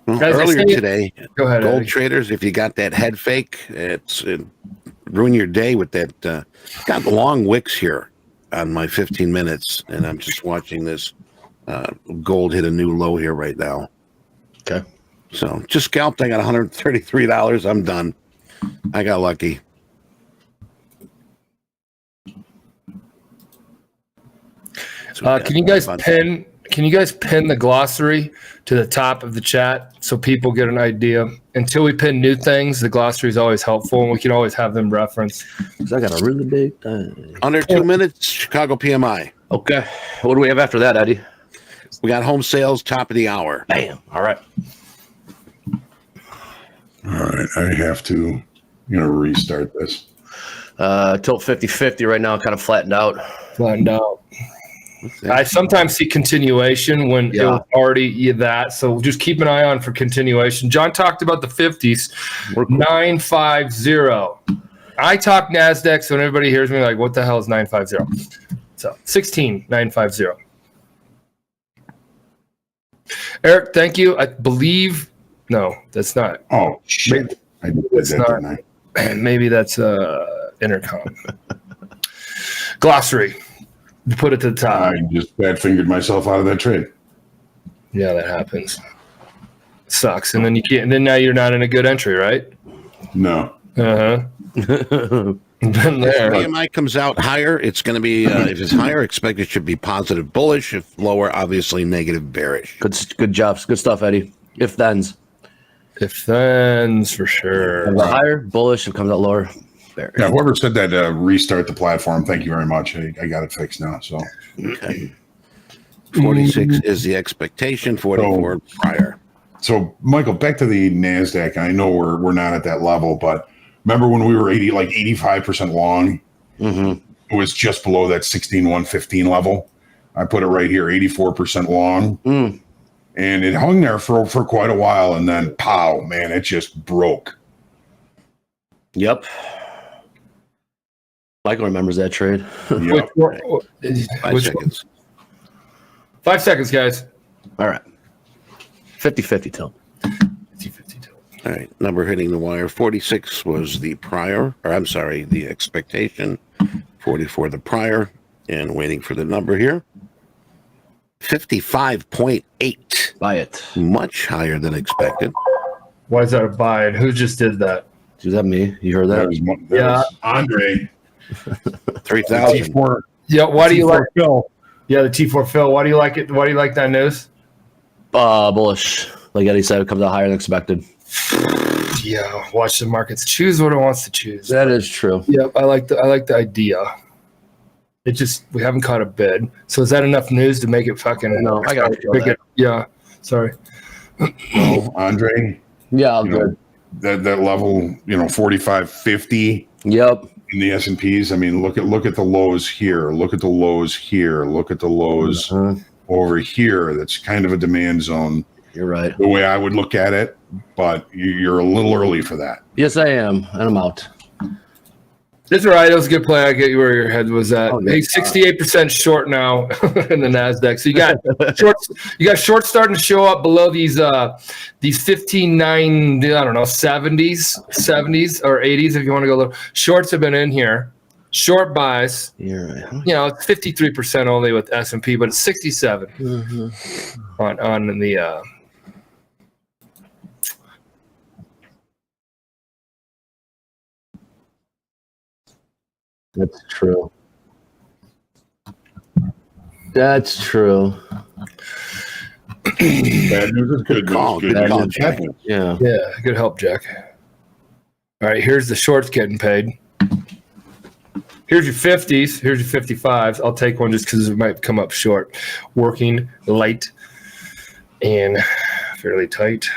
Well, As I earlier say- today, Go ahead, gold Eddie. traders, if you got that head fake, it ruin your day with that. Got long wicks here on my 15 minutes, and I'm just watching this gold hit a new low here right now. Okay. So just scalped. I got $133. I'm done. I got lucky. Can you guys pin the glossary to the top of the chat so people get an idea? Until we pin new things, the glossary is always helpful, and we can always have them reference. Because I got a really big thing. Under 2 minutes, Chicago PMI. Okay. What do we have after that, Eddie? We got home sales, top of the hour. Bam. All right. All right, I have to, restart this. Tilt 50-50 right now, kind of flattened out. Flattened out. I sometimes see continuation when it was already that. So just keep an eye on for continuation. John talked about the 50s. 950. I talk NASDAQ, so when everybody hears me like, what the hell is 950? So 16,950. Eric, thank you. I believe, no, that's not. Oh, shit. I did It's that, not. didn't I? Maybe that's intercom. Glossary. Put it to the top. I just bad-fingered myself out of that trade. Yeah, that happens. Sucks. And then you can't. And then now you're not in a good entry, right? No. Uh huh. Been there. PMI comes out higher. It's going to be if it's higher, expect it should be positive bullish. If lower, obviously negative bearish. Good jobs. Good stuff, Eddie. If thens. If then's for sure. Comes out higher, bullish. If comes out lower, bearish. Yeah, whoever said that, restart the platform. Thank you very much. I got it fixed now. So Okay. 46 is the expectation. 44 prior. So, Michael, back to the NASDAQ. And I know we're not at that level, but remember when we were 85% long? Mm-hmm. It was just below that 16,115 level. I put it right here, 84% long. Mm. And it hung there for quite a while. And then, pow, man, it just broke. Yep. Michael remembers that trade. Yep. Five seconds. 5 seconds, guys. All right. 50-50 tilt. 50-50 tilt. All right. Number hitting the wire. 46 was the prior, or I'm sorry, the expectation. 44 the prior. And waiting for the number here. 55.8. Buy it. Much higher than expected. Why is that a buy? And who just did that? Is that me? You heard that? That was Andre. 3,000. T4. Yeah. Why do you like? Phil. Yeah, the T4 Phil. Why do you like it? Why do you like that news? Bullish. Like Eddie said, it comes out higher than expected. Yeah. Watch the markets choose what it wants to choose. That is true. Yep. I like the idea. It just we haven't caught a bid. So is that enough news to make it fucking? No, I got it. Yeah. Sorry. No, Andre. Yeah, You know, good. that level, 45, 50 Yep. in the S&Ps. I mean, look at the lows here. Look at the lows here. Look at the lows over here. That's kind of a demand zone. You're right. The way I would look at it, but you're a little early for that. Yes, I am, and I'm out. It's all right. It was a good play. I get you where your head was at. Oh, Hey, 68% short now in the Nasdaq. So you got shorts. You got shorts starting to show up below these 15.9. I don't know 70s or 80s if you want to go low. Shorts have been in here. Short buys. You're right. It's 53% only with S&P, but it's 67 on the. That's true. That's true. Bad news is good call. news. Good call, news. Jack. Yeah. Yeah, good help, Jack. All right, here's the shorts getting paid. Here's your 50s. Here's your 55s. I'll take one just because it might come up short. Working light and fairly tight.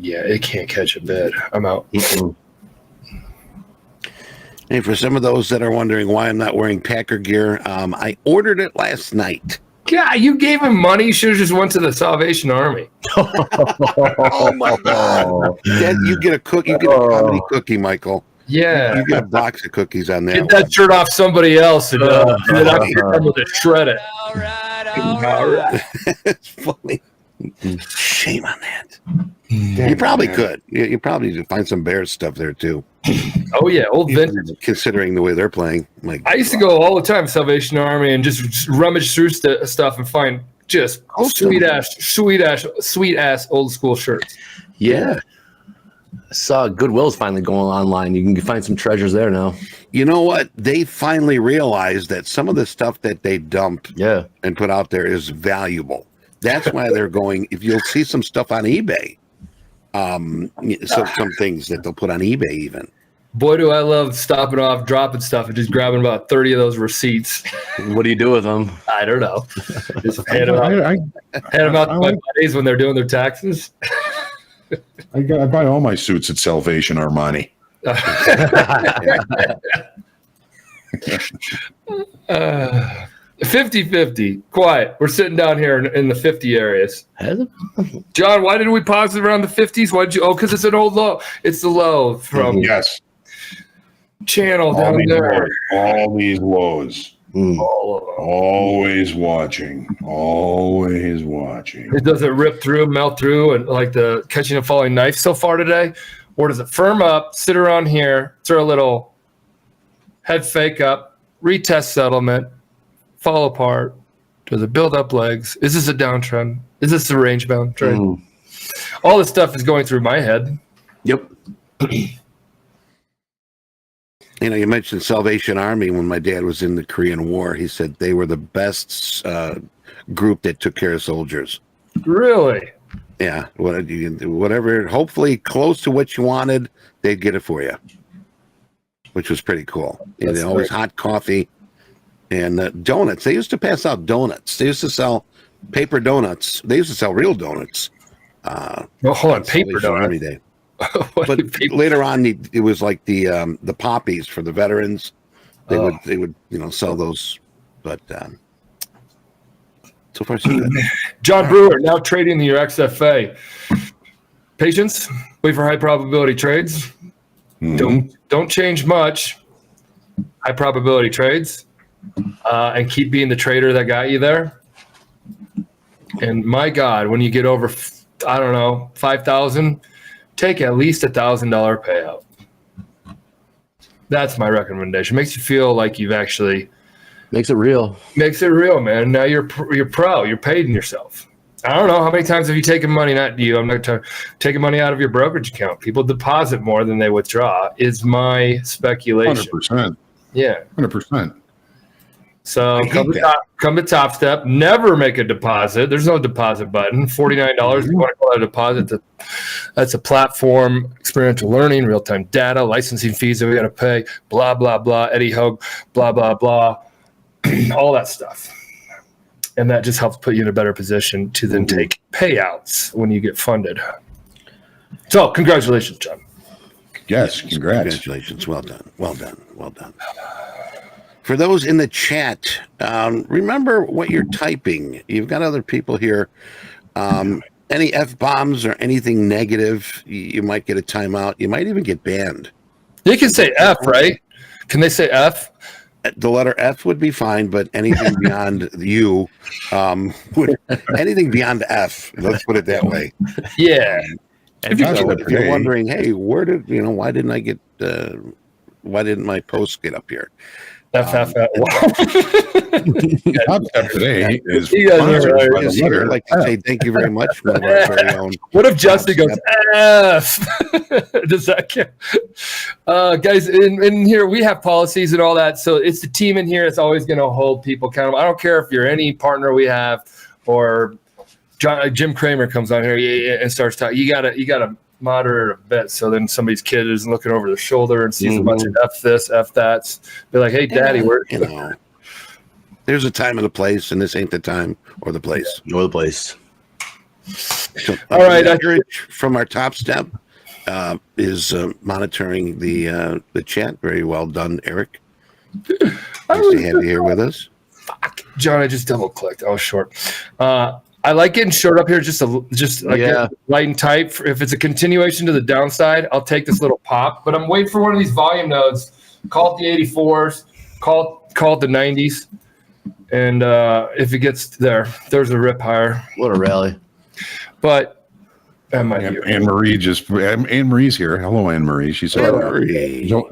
Yeah, it can't catch a bid. I'm out. And for some of those that are wondering why I'm not wearing Packer gear, I ordered it last night. God, you gave him money. You should have just went to the Salvation Army. Oh my God! You get a cookie. You get a comedy cookie, Michael. Yeah, You get a box of cookies on that. get that shirt off somebody else, and then I can come with it, shred it. All right. It's funny. Shame on that. You probably could. You probably could find some Bears stuff there too. Oh yeah, old vintage. Considering the way they're playing, I used to go all the time Salvation Army and just rummage through stuff and find just sweet ass old school shirts. Yeah. I saw Goodwill's finally going online. You can find some treasures there now. You know what? They finally realized that some of the stuff that they dump and put out there is valuable. That's why they're going. If you'll see some stuff on eBay, some things that they'll put on eBay even. Boy, do I love stopping off, dropping stuff, and just grabbing about 30 of those receipts. What do you do with them? I don't know. Just hand them out, to my buddies when they're doing their taxes. I buy all my suits at Salvation Armani. 50-50. Quiet. We're sitting down here in the 50 areas. John, why did we pause it around the 50s? Why did you? Oh, because it's an old low. It's the low from Yes. channel down there. All these lows. All of them. Always watching. Always watching. It doesn't rip through, melt through, and like the catching a falling knife so far today? Or does it firm up, sit around here, throw a little head fake up, retest settlement, fall apart? Does it build up legs? Is this a downtrend? Is this a range bound trend? All this stuff is going through my head. Yep. You know, you mentioned Salvation Army. When my dad was in the Korean War, he said they were the best group that took care of soldiers. Really? Yeah, whatever, hopefully close to what you wanted, they'd get it for you, which was pretty cool. And always hot coffee and donuts. They used to pass out donuts. They used to sell paper donuts. They used to sell real donuts. Hold on, paper donuts every day. But later on, it was like the poppies for the veterans. They would sell those. But so far so good. John Brewer now trading your XFA. Patience. Wait for high probability trades. Don't change much. High probability trades, and keep being the trader that got you there. And my God, when you get over, 5,000. Take at least $1,000 payout. That's my recommendation. Makes you feel like you've actually makes it real. Makes it real, man. Now you're pro. You're paying yourself. I don't know how many times have you taken money. Not you. I'm not taking money out of your brokerage account. People deposit more than they withdraw. Is my speculation. 100%. Yeah, 100%. So come to Topstep. Never make a deposit. There's no deposit button. $49. You want to call that a deposit? That's a platform, experiential learning, real-time data, licensing fees that we got to pay, blah, blah, blah, Eddie Hoag, blah, blah, blah, all that stuff. And that just helps put you in a better position to then take payouts when you get funded. So congratulations, John. Yes, congrats. Congratulations. Well done. Well done. Well done. For those in the chat, remember what you're typing. You've got other people here. Any F-bombs or anything negative, you might get a timeout. You might even get banned. You can say F, right? Can they say F? The letter F would be fine, but anything beyond U, anything beyond F, let's put it that way. Yeah. If you're wondering, hey, why didn't I get, why didn't my post get up here? Topstep today is I'd like to say thank you very much. One of our very own. What if Justin goes F? Does that count? Guys, in here we have policies and all that, so it's the team in here that's always going to hold people accountable. I don't care if you're any partner we have or Jim Cramer comes on here and starts talking. You gotta moderate a bit, so then somebody's kid isn't looking over their shoulder and sees a bunch of F this, F that. Be like, hey, Daddy, where? There's a time and a place, and this ain't the time or the place. Or the place. So, All right, Rich from our Topstep is monitoring the chat. Very well done, Eric. Nice to have you here with us. John, I just double clicked. I was short. I like getting short up here just light and tight. If it's a continuation to the downside, I'll take this little pop. But I'm waiting for one of these volume nodes. Call it the 84s. Call it the 90s. And if it gets there, there's a rip higher. What a rally. But Anne Marie's here. Hello, Anne Marie. She's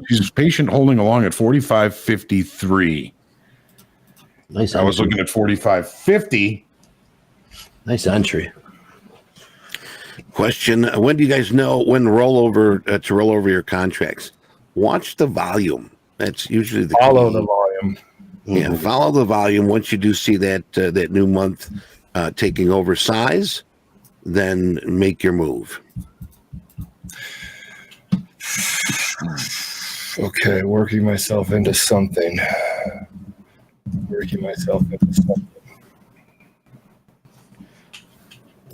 she's patient, holding along at 45.53. Nice. I was looking at 45.50. Nice entry. Question: when do you guys know when to roll over your contracts? Watch the volume. That's usually the follow key. the volume. Yeah, follow the volume. Once you do see that new month taking over size, then make your move. Okay, working myself into something.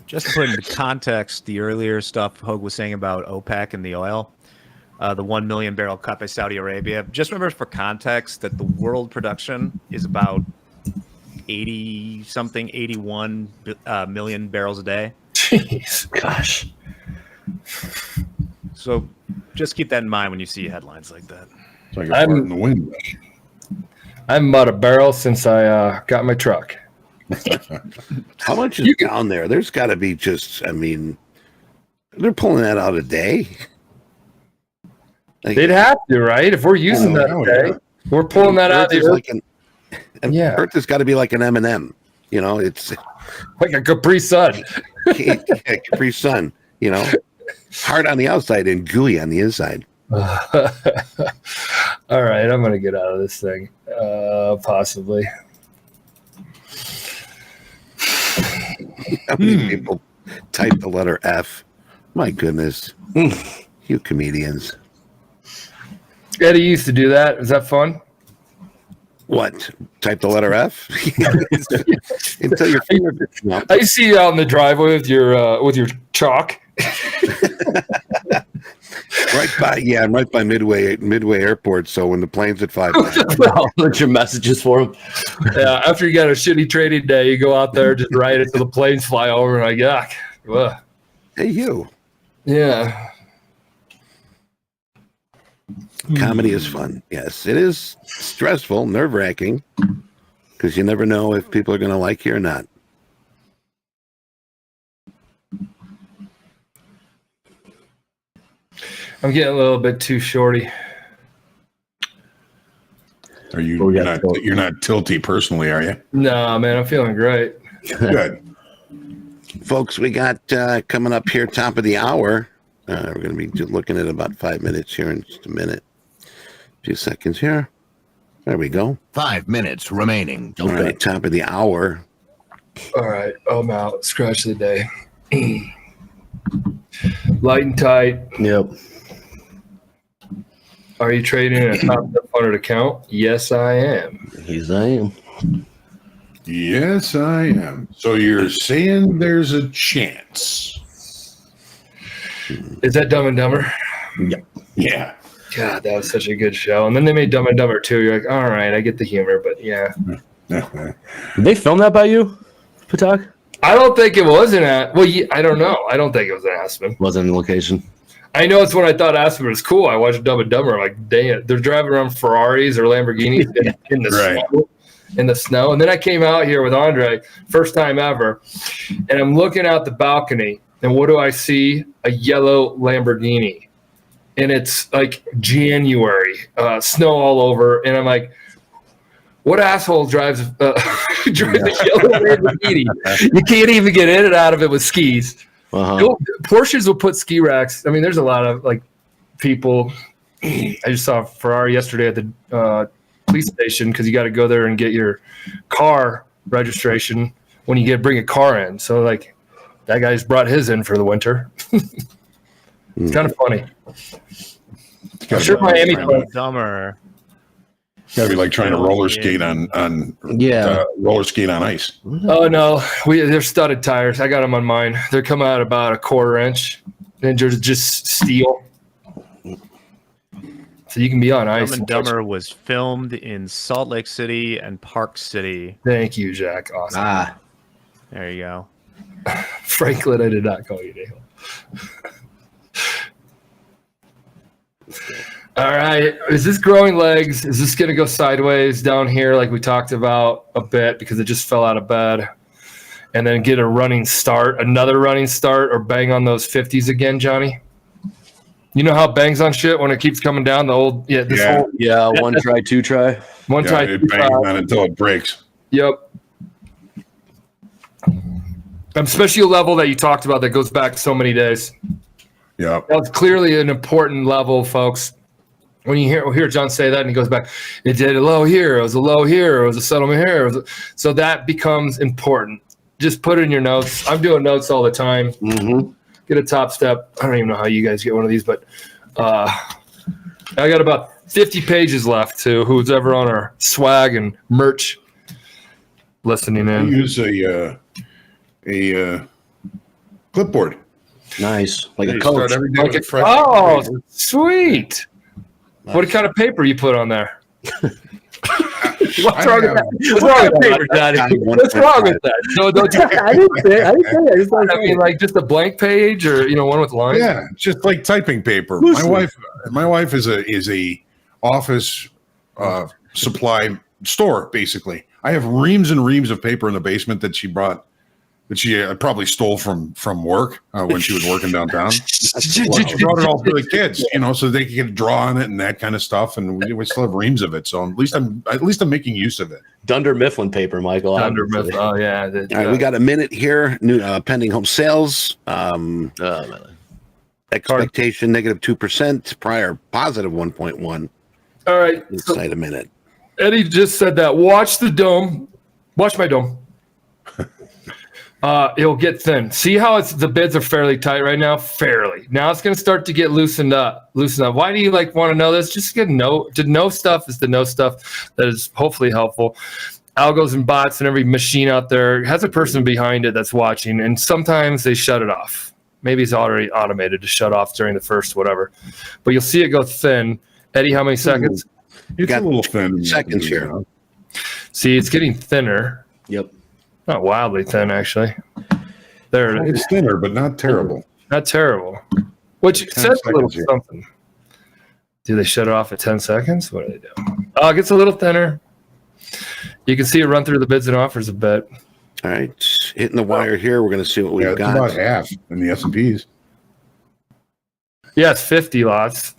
Just to put into context, the earlier stuff Hoag was saying about OPEC and the oil, the 1 million barrel cut by Saudi Arabia. Just remember for context that the world production is about 81 million barrels a day. Jeez. Gosh. So just keep that in mind when you see headlines like that. It's like a fart in the wind. I'm about a barrel since I got my truck. How much is down there? There's got to be they're pulling that out a day. They'd have to, right? If we're using that today, we're pulling that out. Earth has got to be like an M&M. It's like a Capri Sun. Capri Sun. Hard on the outside and gooey on the inside. All right, I'm gonna get out of this thing. Possibly. How many people type the letter F? My goodness. You comedians. Eddie used to do that. Is that fun? What? Type the letter F? Until your fingertips melt. I see you out in the driveway with your chalk. I'm right by Midway Airport. So when the plane's at 5, Put your messages for him. Yeah, after you got a shitty trading day, you go out there, just write it till the planes fly over, and yuck. Ugh. Hey, you. Yeah. Comedy is fun. Yes, it is stressful, nerve-wracking, because you never know if people are going to like you or not. I'm getting a little bit too shorty. Are you? You're not tilty personally, are you? No, man, I'm feeling great. Good. Folks, we got coming up here, top of the hour. We're going to be looking at about 5 minutes here in just a minute. A few seconds here. There we go. 5 minutes remaining. All right, top of the hour. All right, I'm out. Scratch of the day. Light and tight. Yep. Are you trading a top 100 account? Yes, I am. Yes, I am. Yes, I am. So you're saying there's a chance? Is that Dumb and Dumber? Yeah. God, that was such a good show. And then they made Dumb and Dumber 2. You're like, all right, I get the humor, but yeah. Did they film that by you, Patak? I don't think it was I don't know. I don't think it was in Aspen. Wasn't in location. I know it's when I thought Aspen was cool. I watched Dumb and Dumber. I'm like, dang it. They're driving around Ferraris or Lamborghinis in the snow. In the snow. And then I came out here with Andre, first time ever, and I'm looking out the balcony, and what do I see? A yellow Lamborghini. And it's like January, snow all over, and I'm like, what asshole drives a yellow Lamborghini? You can't even get in and out of it with skis. Porsches will put ski racks. I mean, there's a lot of like people. I just saw a Ferrari yesterday at the police station because you got to go there and get your car registration when you bring a car in. So like that guy's brought his in for the winter. It's kind of funny. I'm sure Miami Dumber. Gotta be like trying to roller skate on roller skate on ice. Oh no, they're studded tires. I got them on mine. They're coming out about a 1/4 inch, and they're just steel. So you can be on ice. Dumb and Dumber was filmed in Salt Lake City and Park City. Thank you, Jack. Awesome. There you go. Franklin, I did not call you Dale. All right. Is this growing legs? Is this going to go sideways down here like we talked about a bit because it just fell out of bed? And then get a running start, another running start, or bang on those 50s again, Johnny? You know how it bangs on shit when it keeps coming down? The old, one try, two try. One try, it two bangs try. on until it breaks. Yep. Especially a level that you talked about that goes back so many days. Yeah. That's clearly an important level, folks. When you hear John say that and he goes back, it did a low here, it was a low here, it was a settlement here. So that becomes important. Just put it in your notes. I'm doing notes all the time. Mm-hmm. Get a top step. I don't even know how you guys get one of these, but I got about 50 pages left to who's ever on our swag and merch listening I in. use a clipboard. Nice. Like a You coach. start every day with a fresh Oh, paper. sweet. What kind of paper you put on there? What's I wrong with have- that? What's wrong with paper, Daddy? What's wrong with that? No, don't you? I didn't say it. I mean, like just a blank page, or one with lines. Yeah, just like typing paper. My wife is a office supply store basically. I have reams and reams of paper in the basement that she brought. That she probably stole from work when she was working downtown. She brought it all for the kids, so they could draw on it and that kind of stuff. And we still have reams of it. So at least I'm making use of it. Dunder Mifflin paper, Michael. Dunder Mifflin. Oh yeah. All right, we got a minute here. New pending home sales. Expectation -2%. Prior positive 1.1. All right. Inside a minute. Eddie just said that. Watch the dome. Watch my dome. It'll get thin. See how the bids are fairly tight right now? Fairly. Now it's going to start to get loosened up. Why do you want to know this? Just to know stuff is to know stuff that is hopefully helpful. Algos and bots and every machine out there has a person behind it that's watching, and sometimes they shut it off. Maybe it's already automated to shut off during the first whatever. But you'll see it go thin. Eddie, how many seconds? It's a little thin. Seconds here. See, it's getting thinner. Yep. Not wildly thin, actually. There it is. It's thinner, but not terrible. Not terrible. Which says a little seconds here. something. Do they shut it off at 10 seconds? What do they do? Oh, it gets a little thinner. You can see it run through the bids and offers a bit. All right, hitting the wire here. We're going to see what we've It's got. about half in the S&Ps. Yeah, it's 50 lots.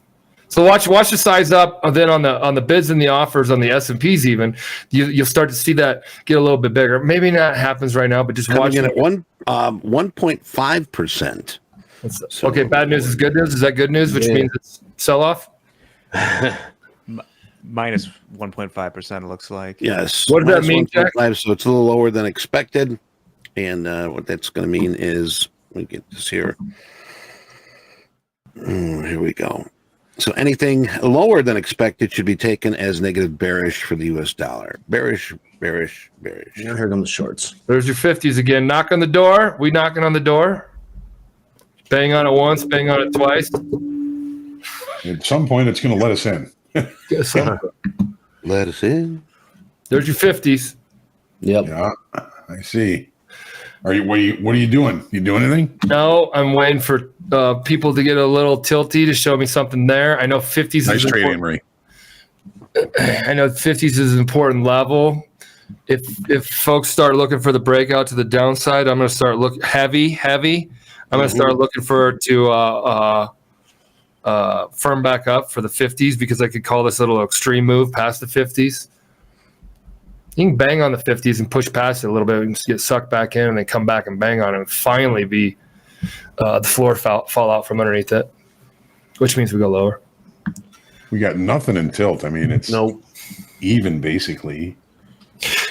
So watch the size up, and then on the bids and the offers on the S&Ps even, you'll start to see that get a little bit bigger. Maybe not happens right now, but just watch Coming in it. at 1.5%. Okay, bad news is good news. Is that good news, which means it's sell off? Minus 1.5%, it looks like. Yes. What does that mean, Jack? 1.5, so it's a little lower than expected. And what that's going to mean is, let me get this here. Here we go. So anything lower than expected should be taken as negative bearish for the U.S. dollar. Bearish, bearish, bearish. Now here come the shorts. There's your 50s again. Knock on the door. We knocking on the door. Bang on it once, bang on it twice. At some point, it's going to let us in. Let us in. There's your 50s. Yep. Yeah, I see. What are you doing? You doing anything? No, I'm waiting for people to get a little tilty to show me something there. I know 50s Nice is trade, important. Emery. I know 50s is an important level. If folks start looking for the breakout to the downside, I'm going to start looking heavy. I'm going to start looking for it to firm back up for the 50s because I could call this a little extreme move past the 50s. You can bang on the 50s and push past it a little bit and just get sucked back in and then come back and bang on it and finally be the floor fall out from underneath it, which means we go lower. We got nothing in tilt. I mean, it's Nope. even basically.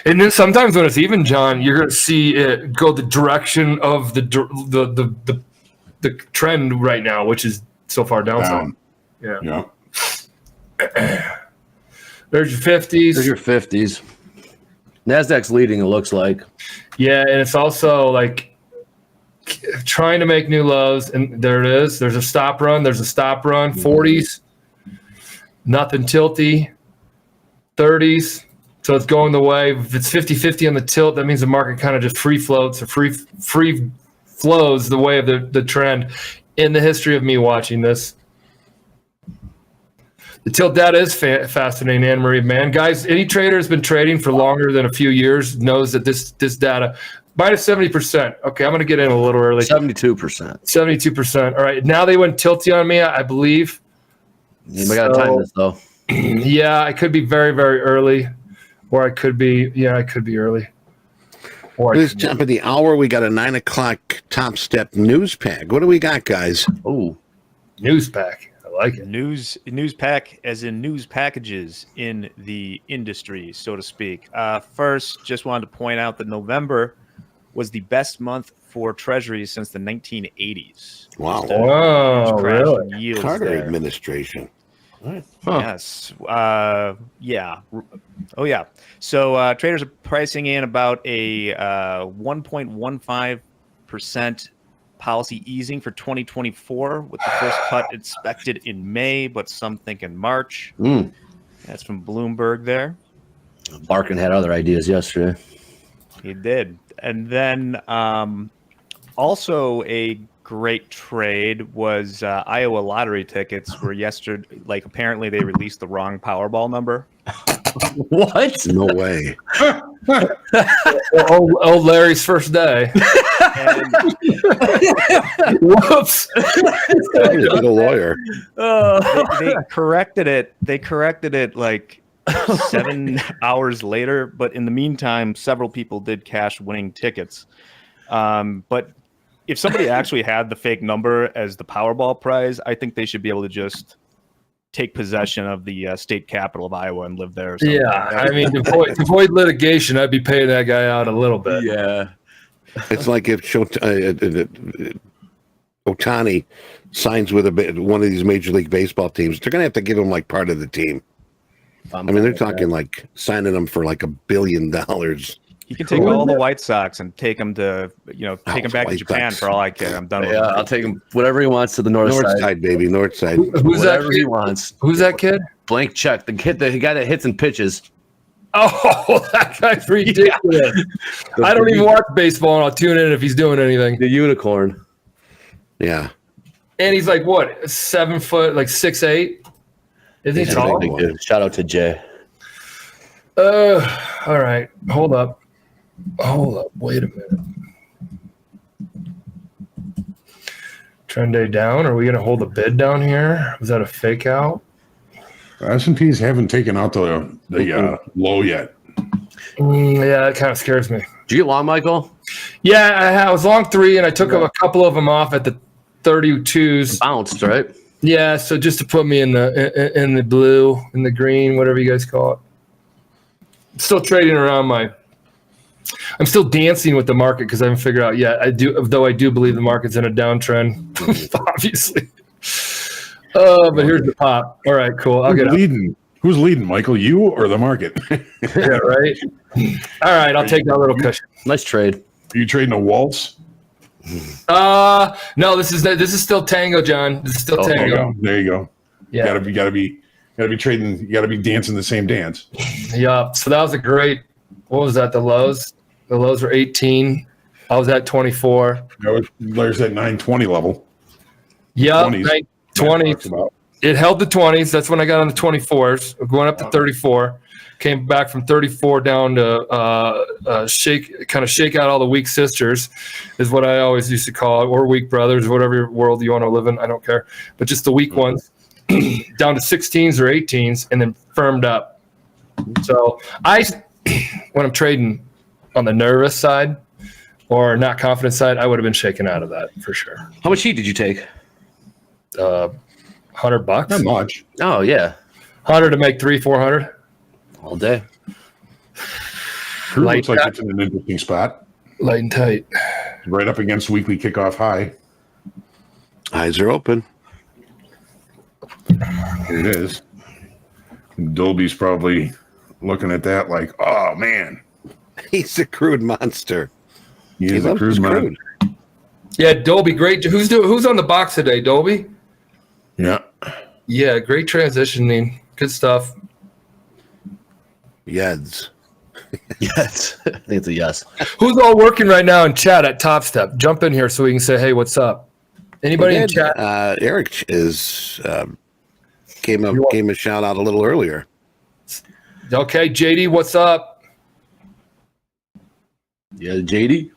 And then sometimes when it's even, John, you're going to see it go the direction of the trend right now, which is so far downside. Down. Yeah. Yeah. There's your 50s. There's your 50s. NASDAQ's leading, it looks like. Yeah, and it's also like trying to make new lows, and there it is. There's a stop run. 40s, nothing tilty. 30s, so it's going the way. If it's 50-50 on the tilt, that means the market kind of just free floats or free flows the way of the trend. In the history of me watching this, the tilt data is fascinating, Anne Marie, man. Guys, any trader who's been trading for longer than a few years knows that this data, minus 70%. Okay, I'm going to get in a little early. 72%. 72%. All right, now they went tilty on me, I believe. We got to time this, though. Yeah, I could be very, very early, or I could be early. This top of the hour, we got a 9 o'clock Top Step news pack. What do we got, guys? Oh, news pack. I like it. News pack, as in news packages in the industry, so to speak. First, just wanted to point out that November was the best month for treasuries since the 1980s. Wow. Wow, really? Yields Carter there. administration. huh. Yes. Yeah. Oh, yeah. So traders are pricing in about a 1.15% policy easing for 2024, with the first cut expected in May, but some think in March. That's from Bloomberg there. Barkin had other ideas yesterday. He did. And then also a great trade was Iowa lottery tickets were yesterday. Like, apparently they released the wrong Powerball number. What? No way. Old Larry's first day. And Whoops. He's a lawyer. they corrected it. They corrected it like 7 hours later. But in the meantime, several people did cash winning tickets. But if somebody actually had the fake number as the Powerball prize, I think they should be able to just take possession of the state capital of Iowa and live there. Or something. Yeah, I mean, to avoid litigation, I'd be paying that guy out a little bit. Yeah. It's like if Ohtani signs with one of these Major League Baseball teams, they're going to have to give him like part of the team. I mean, they're talking like signing them for like $1 billion. You can take all the White Sox and take them to, take them back to White Japan Sox. for all I care. I'm done with Yeah, it. I'll take him whatever he wants to the north side. Baby, north side. Who's that Whatever he kid? wants. Who's that kid? Blank check. The guy that hits and pitches. Oh, that guy's ridiculous. I don't even watch baseball, and I'll tune in if he's doing anything. The unicorn. Yeah. And he's like, what, 7 foot, like 6'8"? Isn't he He's a tall? big boy. Shout out to Jay. All right. Hold up. Wait a minute. Trend day down. Are we going to hold a bid down here? Was that a fake out? S&Ps haven't taken out the low yet. Yeah, that kind of scares me. Did you get long, Michael? Yeah, I was long 3, and I took a couple of them off at the 32s. Bounced, right? Yeah, so just to put me in the blue, in the green, whatever you guys call it. Still trading around I'm still dancing with the market because I haven't figured out yet. I do believe the market's in a downtrend, obviously. But here's the pop. All right, cool. I'll get up. Who's leading, Michael? You or the market? Yeah, right. All right, I'll take that little cushion. Nice trade. Are you trading a waltz? No, this is still tango, John. This is still tango. There you go. Yeah. You gotta be trading. You gotta be dancing the same dance. Yeah. So that was a great. What was that? The lows were 18. I was at 24. There's that 920 level. Yeah, 20s. 20. It held the 20s. That's when I got on the 24s. Going up to 34. Came back from 34 down to shake out all the weak sisters, is what I always used to call it, or weak brothers, whatever world you want to live in. I don't care, but just the weak ones. Down to 16s or 18s, and then firmed up. So when I'm trading on the nervous side or not confident side, I would have been shaken out of that for sure. How much heat did you take? $100. Not much. Oh, yeah. 100 to make 300-400 All day. Crude Light looks like tap. it's in an interesting spot. light and tight. Right up against weekly kickoff high. Eyes are open. Here it is. Dolby's probably looking at that like, oh man, He's a crude monster. he He is a loves crude his man. Yeah, Dolby, great. Who's on the box today, Dolby? Yeah. Yeah, great transitioning. Good stuff. Yeds. Yes, I think it's a yes. Who's all working right now in chat at Topstep? Jump in here so we can say, hey, what's up? Anybody in chat? Eric is gave a shout out a little earlier. Okay, JD, what's up? Yeah, JD.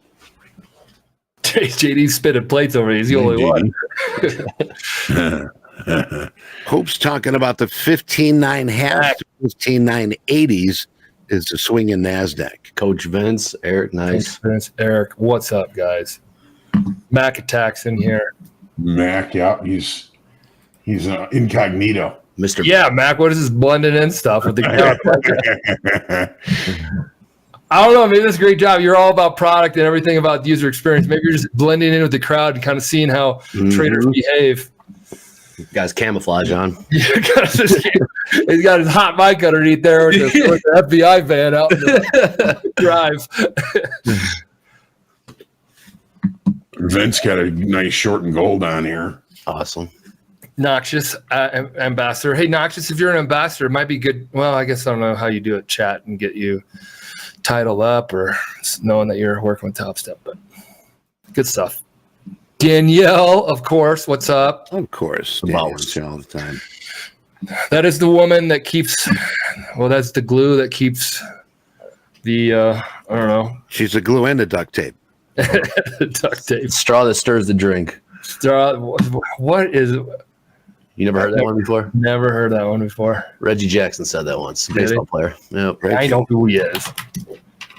JD's spinning plates over here. He's the only one. Hope's talking about the 15.9 half to 15.9 80s is the swing in NASDAQ. Coach Vince, Eric, nice. Eric, what's up, guys? Mac Attack's in here. Mac, yeah, he's incognito. Mr. Yeah, Mac, what is this blending in stuff with the I don't know, maybe that's a great job. You're all about product and everything about the user experience. Maybe you're just blending in with the crowd and kind of seeing how traders behave. Guys, camouflage on. He's got his hot mic underneath there with the FBI van out in the drive. Vince got a nice short and gold on here. Awesome. Noxious ambassador. Hey, Noxious, if you're an ambassador, it might be good. Well, I guess I don't know how you do it, chat, and get you titled up or knowing that you're working with Topstep, but good stuff. Danielle, of course. What's up? Of course. All the time. That is the woman that keeps, well, that's the glue that keeps the, I don't know. She's the glue and the duct tape. Duct tape. Straw that stirs the drink. What is it? You never heard that one before? Never heard that one before. Reggie Jackson said that once. Baseball player. Yep. I know who he is.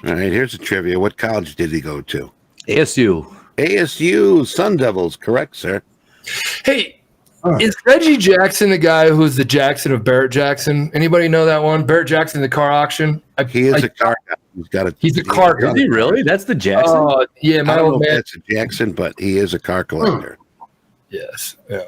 All right, here's a trivia. What college did he go to? ASU. ASU Sun Devils, correct, sir? Hey, is Reggie Jackson the guy who's the Jackson of Barrett Jackson? Anybody know that one? Barrett Jackson, the car auction? He is a car guy. He's a car guy. Is he really? That's the Jackson? Yeah, I my don't know old if man. that's a Jackson, but he is a car collector. Yes. Yeah.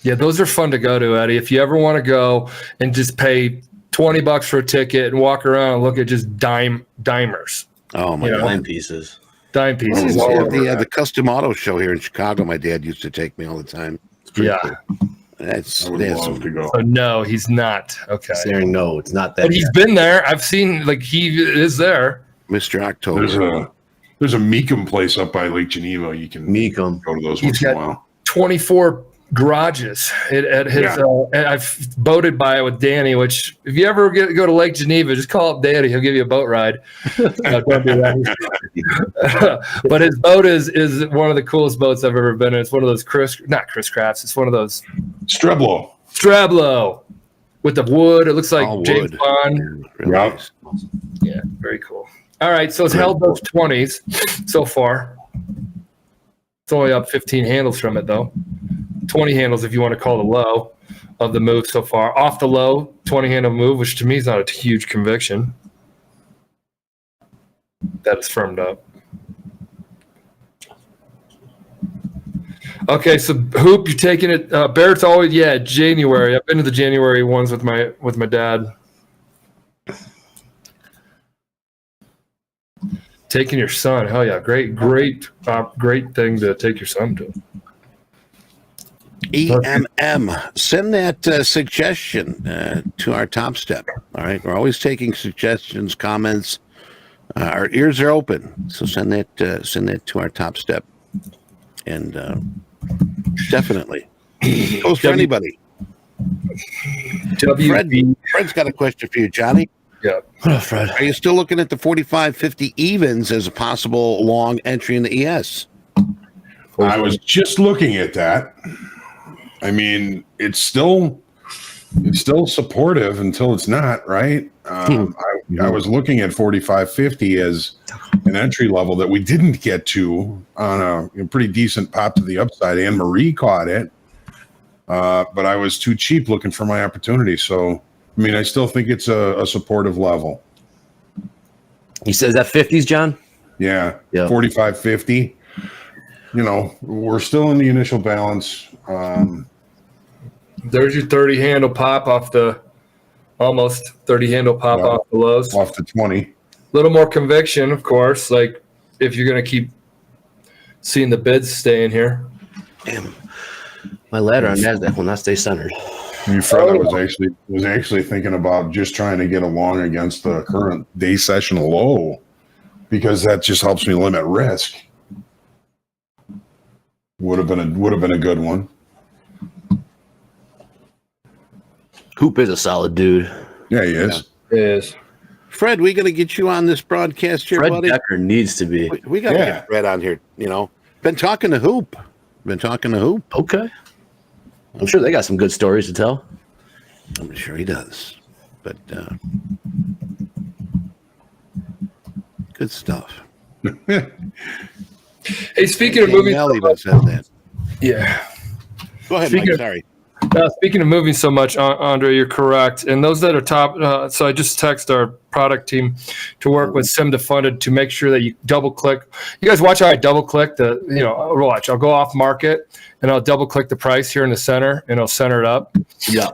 Yeah, those are fun to go to, Eddie. If you ever want to go and just pay $20 for a ticket and walk around and look at just dimers. Oh, my God. Dime pieces. Dime pieces. The custom auto show here in Chicago, my dad used to take me all the time. Yeah. Cool. That's I would love to go. So no, he's not. Okay. Saying no, it's not that. But he's been there. I've seen, like, he is there. Mr. October. There's a Meekum place up by Lake Geneva. You can Meekum. go to those He's once in a got while. 24 garages at his and I've boated by it with Danny, which if you ever go to Lake Geneva, just call up Danny, he'll give you a boat ride. Don't do that. But his boat is one of the coolest boats I've ever been in. It's one of those not Chris Crafts, it's one of those Strablo with the wood. It looks like All James wood. Bond. Really Yeah. nice. Yeah, very cool. All right, so it's held those 20s so far. It's only up 15 handles from it, though. 20 handles if you want to call the low of the move so far. Off the low, 20 handle move, which to me is not a huge conviction. That is firmed up. Okay, so Hoop, you're taking it. Barrett's always, January. I've been to the January ones with my dad. Taking your son, hell yeah, great thing to take your son to. EMM, send that suggestion to our Top Step. All right, we're always taking suggestions, comments. Our ears are open, so send that to our Top Step, and definitely goes for anybody. Fred's got a question for you, Johnny. Yeah. Oh, Fred. Are you still looking at the 45-50 evens as a possible long entry in the ES? I was just looking at that. I mean, it's still supportive until it's not, right? I was looking at 45-50 as an entry level that we didn't get to on a pretty decent pop to the upside. Anne Marie caught it, but I was too cheap looking for my opportunity. So, I mean, I still think it's a supportive level. He says that 50s, John? Yeah. Yeah. 45-50. You know, we're still in the initial balance. There's your 30 handle pop off the almost 30 handle pop off the lows. Off the 20. A little more conviction, of course. Like if you're going to keep seeing the bids stay in here. Damn. My ladder on NASDAQ will not stay centered. Fred, I was actually thinking about just trying to get along against the current day session low because that just helps me limit risk. Would have been a good one. Hoop is a solid dude. Yeah, he is. It is. Fred, we gonna get you on this broadcast here, Fred buddy. Decker needs to be. We gotta get Fred on here. Been talking to Hoop. Okay. I'm sure they got some good stories to tell. I'm sure he does. But good stuff. Hey, speaking of moving, Nelly does have that. yeah. Go ahead, Speaking Mike. of- Sorry. Speaking of moving so much, Andre, you're correct. And those that are top, so I just text our product team to work with Sim to Funded to make sure that you double click. You guys watch how I double click watch. I'll go off market and I'll double click the price here in the center and I'll center it up. Yeah.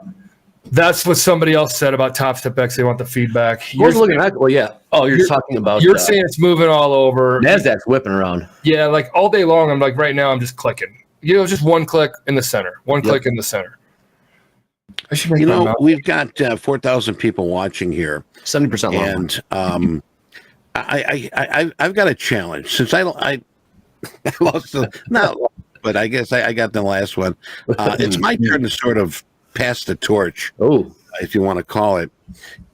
That's what somebody else said about Topstep X. They want the feedback. You're looking at, well, yeah. Oh, you're talking about. You're saying it's moving all over. NASDAQ's whipping around. Yeah, like all day long. I'm like, right now, I'm just clicking. Just one click in the center. One click in the center. I should make that we've got 4,000 people watching here, 70% and I've got a challenge since I lost but I guess I got the last one. It's my turn to sort of pass the torch, if you want to call it,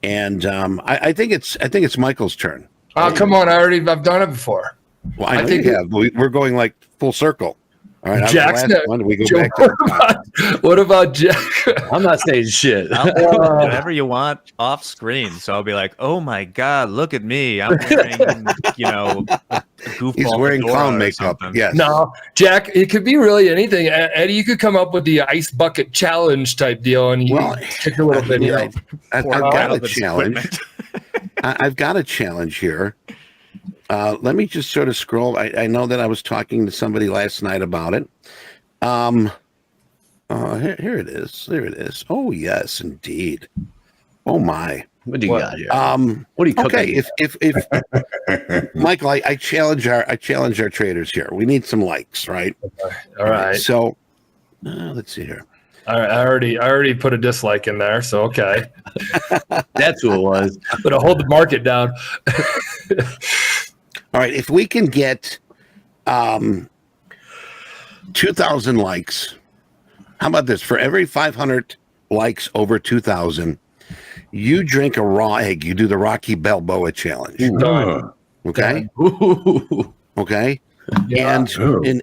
and I think it's Michael's turn. Oh, come on! I've done it before. Well, I think you have. We're going like full circle. All right, Jackson. We go back to what about Jack? I'm not saying shit. I'll do whatever you want off screen. So I'll be like, "Oh my god, look at me! I'm wearing, a goofball." He's wearing clown makeup. Yes. No, Jack. It could be really anything. Eddie, you could come up with the ice bucket challenge type deal, and you take a little video. I've got a challenge. I've got a challenge here. Let me just sort of scroll. I know that I was talking to somebody last night about it. Here it is. There it is. Oh yes, indeed. Oh my. What do you got here? What are you cooking? Okay, if Michael, I challenge our traders here. We need some likes, right? All right. So let's see here. I already put a dislike in there, so okay. That's who it was. But I'll hold the market down. All right, if we can get 2,000 likes, how about this? For every 500 likes over 2,000, you drink a raw egg. You do the Rocky Balboa challenge. Okay? Okay? Yeah. And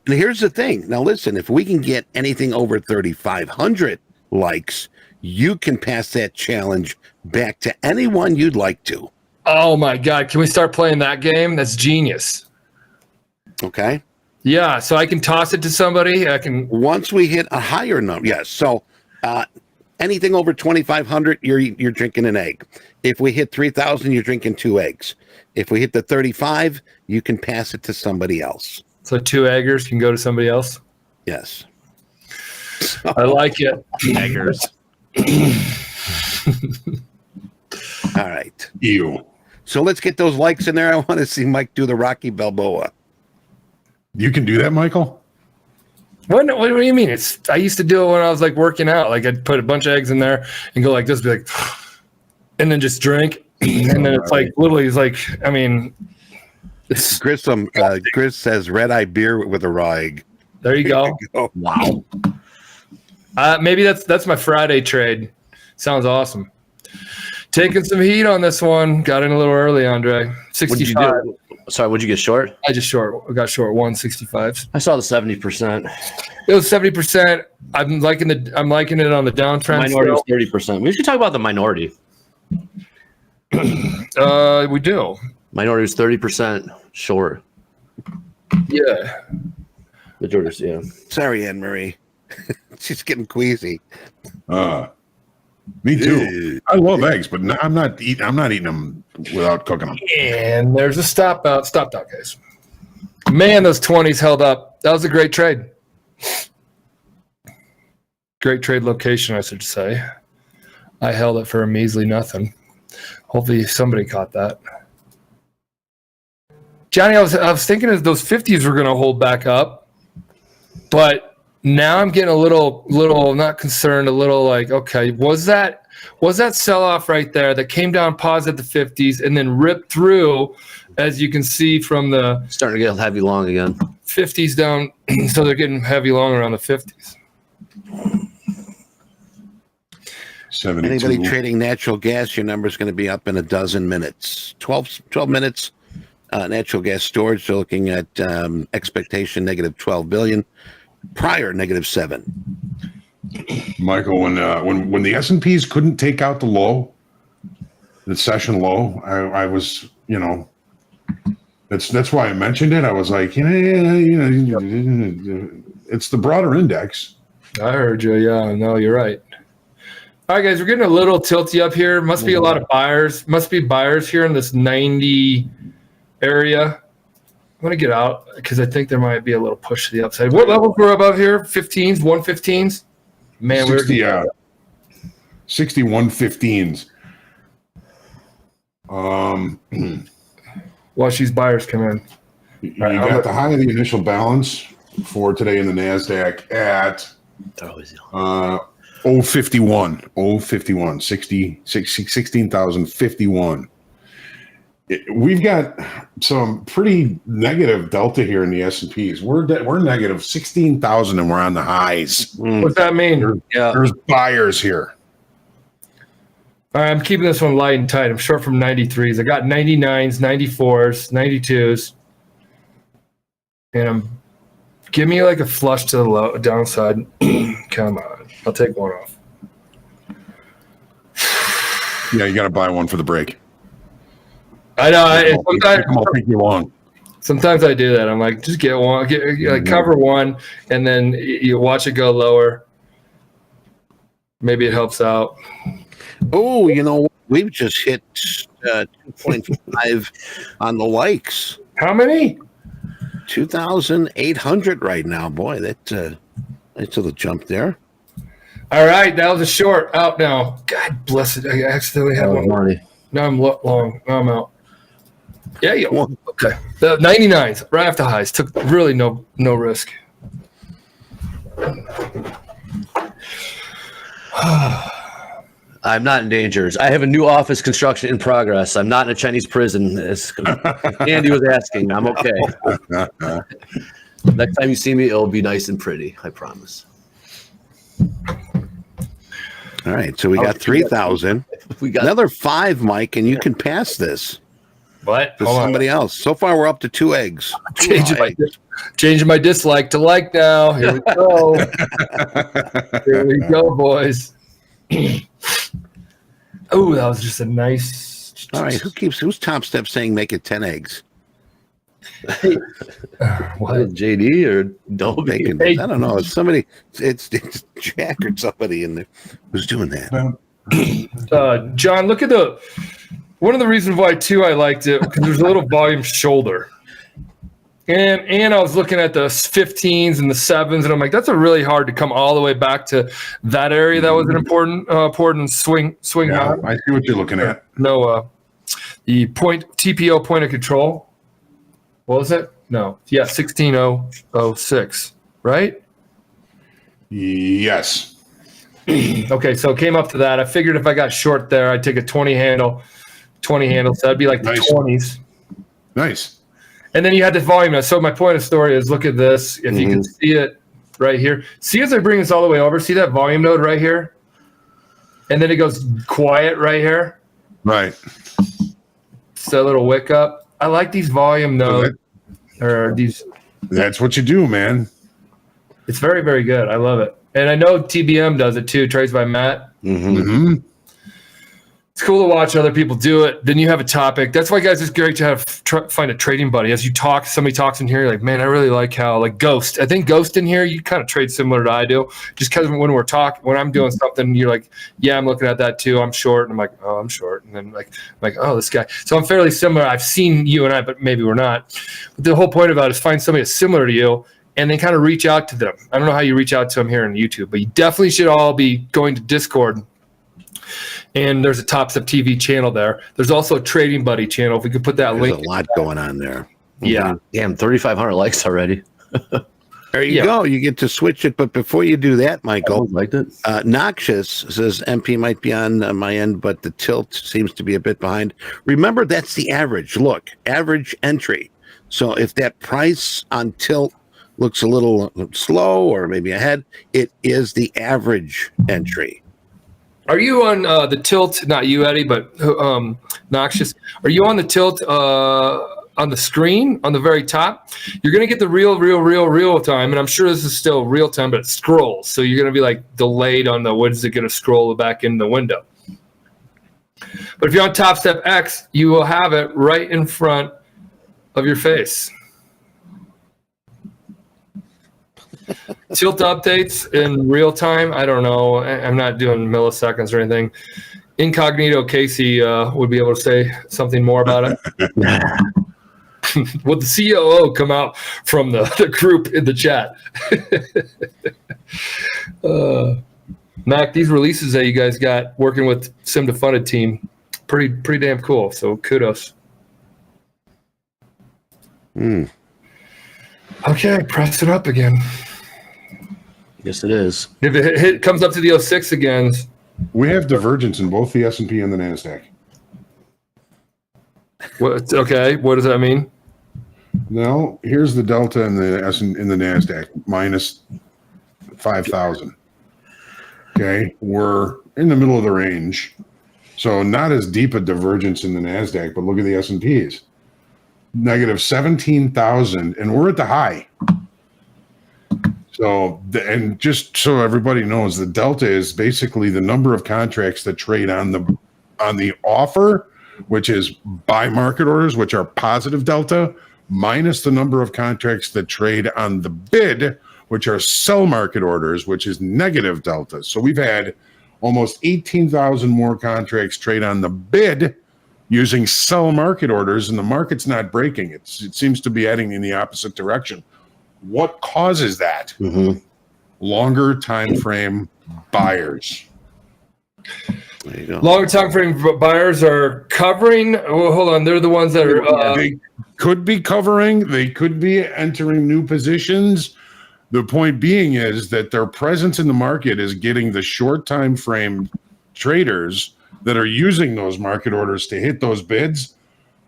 here's the thing. Now, listen, if we can get anything over 3,500 likes, you can pass that challenge back to anyone you'd like to. Oh my God! Can we start playing that game? That's genius. Okay. Yeah, so I can toss it to somebody. I can once we hit a higher number. Yes. So anything over 2,500, you're drinking an egg. If we hit 3,000, you're drinking 2 eggs. If we hit the 35, you can pass it to somebody else. So 2 eggers can go to somebody else. Yes. I like it. Eggers. All right. Ew. So let's get those likes in there. I want to see Mike do the Rocky Balboa. You can do that, Michael? What do you mean? I used to do it when I was like working out. Like I'd put a bunch of eggs in there and go like this, be like, and then just drink. And then it's like literally, it's like, I mean, it's Grissom. Chris says red eye beer with a raw egg. There you go. Wow. Maybe that's my Friday trade. Sounds awesome. Taking some heat on this one. Got in a little early, Andre. 65. Sorry, what'd you get short? I got short 165. I saw the 70%. It was 70%. I'm liking it on the downtrend. Minority was 30%. We should talk about the minority. We do. Minority was 30% short. Yeah. Majority, yeah. Sorry, Anne Marie. She's getting queasy. Me too. I love eggs, but I'm not eating them without cooking them. And there's a stop out, guys. Man, those 20s held up. That was a great trade. Great trade location, I should say. I held it for a measly nothing. Hopefully somebody caught that. Johnny, I was thinking that those 50s were going to hold back up, but now I'm getting a little not concerned, a little like, okay, was that sell-off right there that came down, paused at the 50s, and then ripped through, as you can see from the Starting to get heavy long again. 50s down, so they're getting heavy long around the 50s. 72. Anybody trading natural gas, your number is going to be up in a dozen minutes. 12 minutes. Natural gas storage, they're looking at expectation negative 12 billion, prior negative 7. Michael, when the S&Ps couldn't take out the low, the session low, I was, that's why I mentioned it. I was like, it's the broader index. I heard you. Yeah, no, you're right. All right, guys, we're getting a little tilty up here. Must be a lot of buyers. Must be buyers here in this 90 area. I'm going to get out because I think there might be a little push to the upside. What levels we're above here? 15s, 115s? Man, 60, 6115s. Watch these buyers come in. You got the high of the initial balance for today in the NASDAQ at 051, 16,051. We've got some pretty negative delta here in the S&Ps. We're negative 16,000 and we're on the highs. What's that mean? There's buyers here. All right, I'm keeping this one light and tight. I'm short from 93s. I got 99s, 94s, 92s. And give me like a flush to the downside. Come on. I'll take one off. Yeah, you got to buy one for the break. I know. I'll take you long. Sometimes I do that. I'm like, just get one, cover one, and then you watch it go lower. Maybe it helps out. Oh, we've just hit 2.5 on the likes. How many? 2,800 right now. Boy, that's a jump there. All right, that was a short. Out now. God bless it. I accidentally had one. Money. Now I'm long. Now I'm out. Yeah, yeah. Okay. The 99s, right after highs. Took really no risk. I'm not in danger. I have a new office construction in progress. I'm not in a Chinese prison, as Andy was asking. I'm okay. Next time you see me, it'll be nice and pretty. I promise. All right, so we got 3,000. We got another 5, Mike, and you can pass this. What? To somebody else. So far, we're up to 2 eggs. Changing my dislike to like now. Here we go. Here we go, boys. Oh, that was just a nice. All right, who's Topstep saying make it 10 eggs? What, JD or Dolby? I don't know. It's somebody. It's Jack or somebody in there who's doing that. John, look at one of the reasons why too I liked it because there's a little volume shoulder, and I was looking at the 15s and the 7s, and I'm like, that's a really hard to come all the way back to that area. That was an important swing. Yeah, I see what you're looking at. No, the TPO point of control. What was it? No. Yeah, 16,006, right? Yes. Okay, so it came up to that. I figured if I got short there, I'd take a 20 handle. So that'd be like the 20s. Nice. And then you had the volume. So my point of story is look at this. If you can see it right here. See as I bring this all the way over, see that volume node right here? And then it goes quiet right here. Right. It's a little wick up. I like these volume nodes. That's what you do, man. It's very, very good. I love it. And I know TBM does it too, Trades by Matt. Mm-hmm. It's cool to watch other people do it. Then you have a topic. That's why, guys, it's great to find a trading buddy. As you talk, somebody talks in here, you're like, man, I really like how, like Ghost. I think Ghost in here, you kind of trade similar to I do. Just because when I'm doing something, you're like, yeah, I'm looking at that too. I'm short. And I'm like, oh, I'm short. And then like, oh, this guy. So I'm fairly similar. I've seen you and I, but maybe we're not. But the whole point about it is find somebody that's similar to you and then kind of reach out to them. I don't know how you reach out to them here on YouTube, but you definitely should all be going to Discord. And there's a Topstep TV channel there. There's also a Trading Buddy channel. If we could put that There's link. a lot going on there. Yeah. Damn, 3,500 likes already. There you go. You get to switch it. But before you do that, Michael, Liked it. Noxious says MP might be on my end, but the tilt seems to be a bit behind. Remember, that's the average. Look, average entry. So if that price on tilt looks a little slow or maybe ahead, it is the average entry. Are you on the tilt? Not you, Eddie, but Noxious. Are you on the tilt on the screen on the very top? You're going to get the real time, and I'm sure this is still real time, but it scrolls. So you're going to be like delayed on the what is it going to scroll back in the window. But if you're on Topstep X, you will have it right in front of your face. Tilt updates in real time. I don't know. I'm not doing milliseconds or anything. Incognito Casey would be able to say something more about it. Would the COO come out from the group in the chat? Mac, these releases that you guys got working with Sim to Funded team, pretty damn cool. So kudos. Okay, press it up again. Yes, it is. If it comes up to the 06 again. We have divergence in both the S&P and the NASDAQ. Okay, what does that mean? Now, here's the delta in the in the NASDAQ, minus 5,000. Okay, we're in the middle of the range. So not as deep a divergence in the NASDAQ, but look at the S&Ps. Negative 17,000, and we're at the high. So, and just so everybody knows, the delta is basically the number of contracts that trade on the offer, which is buy market orders, which are positive delta, minus the number of contracts that trade on the bid, which are sell market orders, which is negative delta. So we've had almost 18,000 more contracts trade on the bid using sell market orders, and the market's not breaking. It seems to be heading in the opposite direction. What causes that? Longer time frame buyers. There you go. Longer time frame buyers are covering. Well, hold on. They're the ones that are. They could be covering. They could be entering new positions. The point being is that their presence in the market is getting the short time frame traders that are using those market orders to hit those bids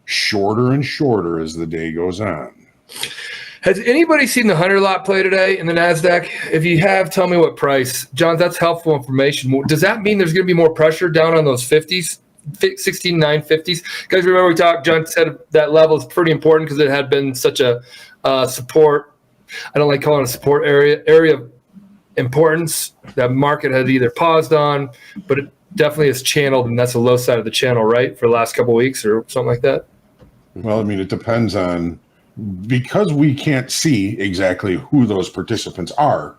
shorter and shorter as the day goes on. Has anybody seen the 100 lot play today in the NASDAQ? If you have, tell me what price. John, that's helpful information. Does that mean there's going to be more pressure down on those 50s, 16,950s? Guys, remember we talked, John said that level is pretty important because it had been such a support. I don't like calling it a support area of importance. That market had either paused on, but it definitely is channeled, and that's the low side of the channel, right, for the last couple of weeks or something like that? Well, I mean, it depends on, because we can't see exactly who those participants are.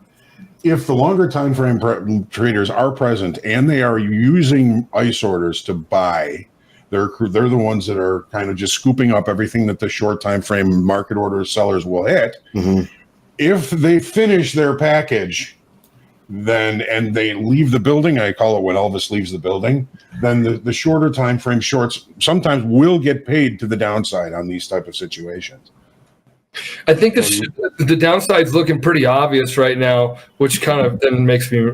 If the longer time frame traders are present and they are using ICE orders to buy, they're the ones that are kind of just scooping up everything that the short time frame market order sellers will hit. If they finish their package, then and they leave the building, I call it when Elvis leaves the building, then the shorter time frame shorts sometimes will get paid to the downside on these type of situations. I think the downside's looking pretty obvious right now, which kind of then makes me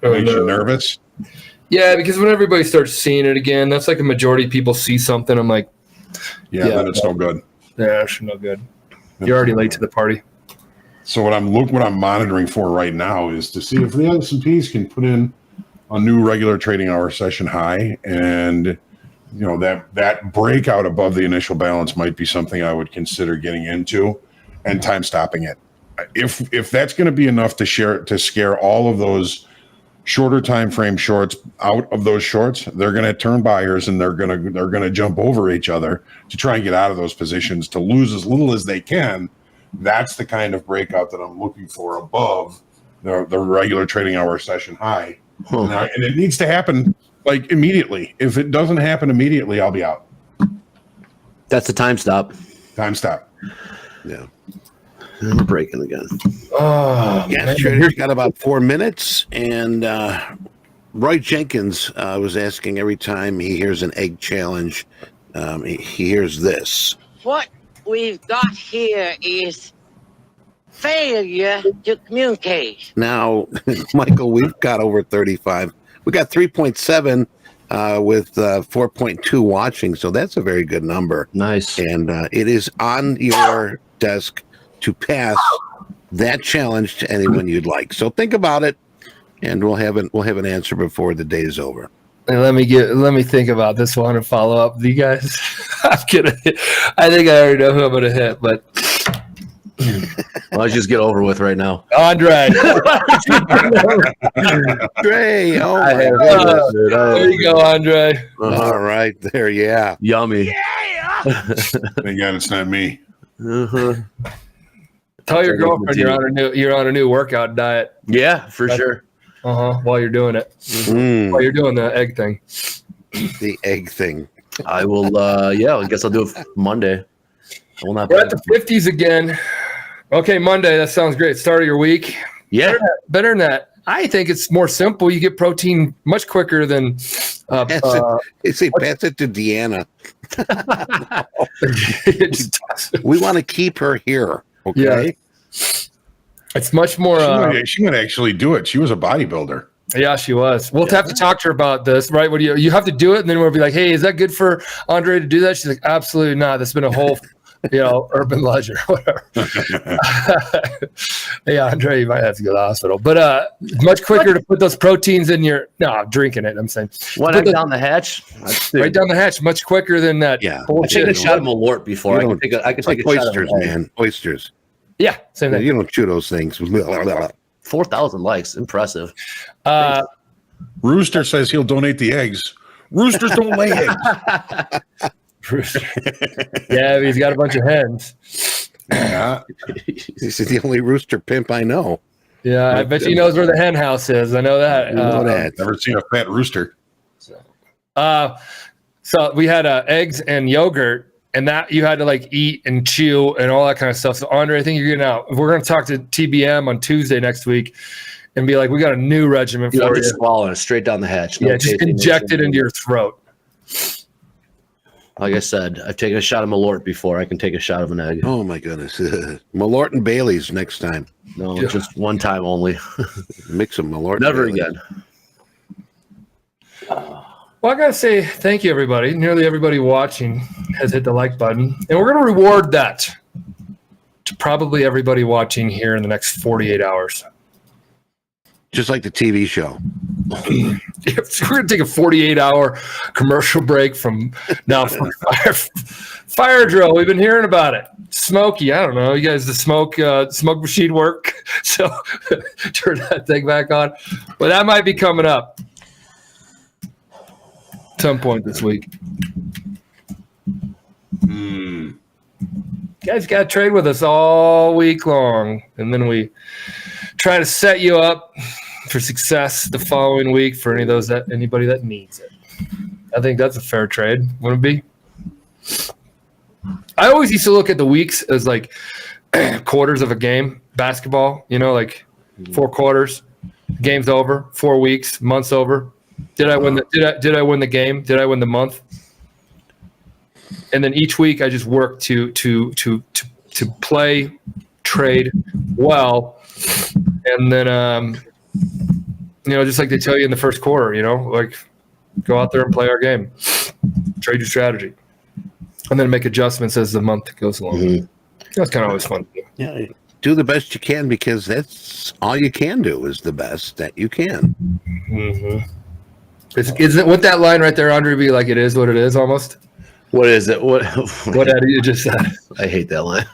Makes you nervous? Yeah, because when everybody starts seeing it again, that's like a majority of people see something. I'm like, Yeah, then it's no good. yeah, it's no good. You're already late to the party. So what I'm monitoring for right now is to see if the S&Ps can put in a new regular trading hour session high, and you know that breakout above the initial balance might be something I would consider getting into and time stopping it. If that's going to be enough to scare all of those shorter time frame shorts out of those shorts, they're going to turn buyers and they're going to jump over each other to try and get out of those positions to lose as little as they can. That's the kind of breakout that I'm looking for above the regular trading hour session high. And it needs to happen like immediately. If it doesn't happen immediately, I'll be out. That's the time stop. Time stop. Yeah. And we're breaking again. Oh, Yeah, Trader's got about 4 minutes, and Roy Jenkins was asking every time he hears an egg challenge, he hears this. What we've got here is failure to communicate. Now, Michael, we've got over 35. We got 3.7 with 4.2 watching, so that's a very good number. Nice. And it is on your desk to pass that challenge to anyone you'd like. So think about it, and we'll have an answer before the day is over. And let me think about this one and follow up with you guys. I'm kidding. I think I already know who I'm gonna hit, but Let's just get over with right now. Andre. Trey, oh my goodness. Dude, There you go, Andre. All right, there, yeah. Yummy. Thank God it's not me. Tell your girlfriend you're on a new workout diet. Yeah, for sure. While you're doing it. While you're doing the egg thing. The egg thing. I will. Yeah, I guess I'll do it Monday. I will not. We're at the 50s again. Okay, Monday. That sounds great. Start of your week. Yeah. Better than that. I think it's more simple. You get protein much quicker than. Pass it to Deanna. We want to keep her here. Okay. Yeah. It's much more. She might actually do it. She was a bodybuilder. Yeah, she was. We'll have to talk to her about this, right? What do you have to do it, and then we'll be like, "Hey, is that good for Andre to do that?" She's like, "Absolutely not. That's been a whole, urban legend, whatever." Yeah, Andre, you might have to go to the hospital, but much quicker to put those proteins in your. No, I'm drinking it. I'm saying, down the hatch, right down the hatch, much quicker than that. Yeah, I take a shot of Malort before. I can take a oysters, shot of man. Oysters. Yeah, same thing. You don't chew those things. 4,000 likes, impressive. Rooster says he'll donate the eggs. Roosters don't lay eggs. Yeah, he's got a bunch of hens. Yeah. This is the only rooster pimp I know. Yeah, I bet he knows where the hen house is. I know that. Never seen a fat rooster. So we had eggs and yogurt. And that you had to eat and chew and all that kind of stuff. So Andre, I think you're getting out. We're going to talk to TBM on Tuesday next week and be like, we got a new regimen for you. Swallowing it straight down the hatch. No just inject it into your throat. Like I said, I've taken a shot of Malort before. I can take a shot of an egg. Oh my goodness. Malort and Bailey's next time. No, just one time only. Mix them, Malort. Never again. Well, I got to say thank you, everybody. Nearly everybody watching has hit the like button. And we're going to reward that to probably everybody watching here in the next 48 hours. Just like the TV show. We're going to take a 48-hour commercial break from now. Fire drill. We've been hearing about it. Smoky. I don't know. You guys, the smoke machine work. So turn that thing back on. But that might be coming up some point this week. Guys got to trade with us all week long, and then we try to set you up for success the following week for anybody that needs it. I think that's a fair trade, wouldn't it be? I always used to look at the weeks as like quarters of a game, basketball. 4 quarters, game's over, 4 weeks, month's over. Did I win the game? Did I win the month? And then each week I just work to play, trade well, and then just like they tell you in the first quarter, go out there and play our game, trade your strategy, and then make adjustments as the month goes along. That's kind of always fun. Yeah, do the best you can because that's all you can do is the best that you can. Mm-hmm. Isn't it what that line right there, Andre, be like? It is what it is, almost. What is it? What you just said? I hate that line.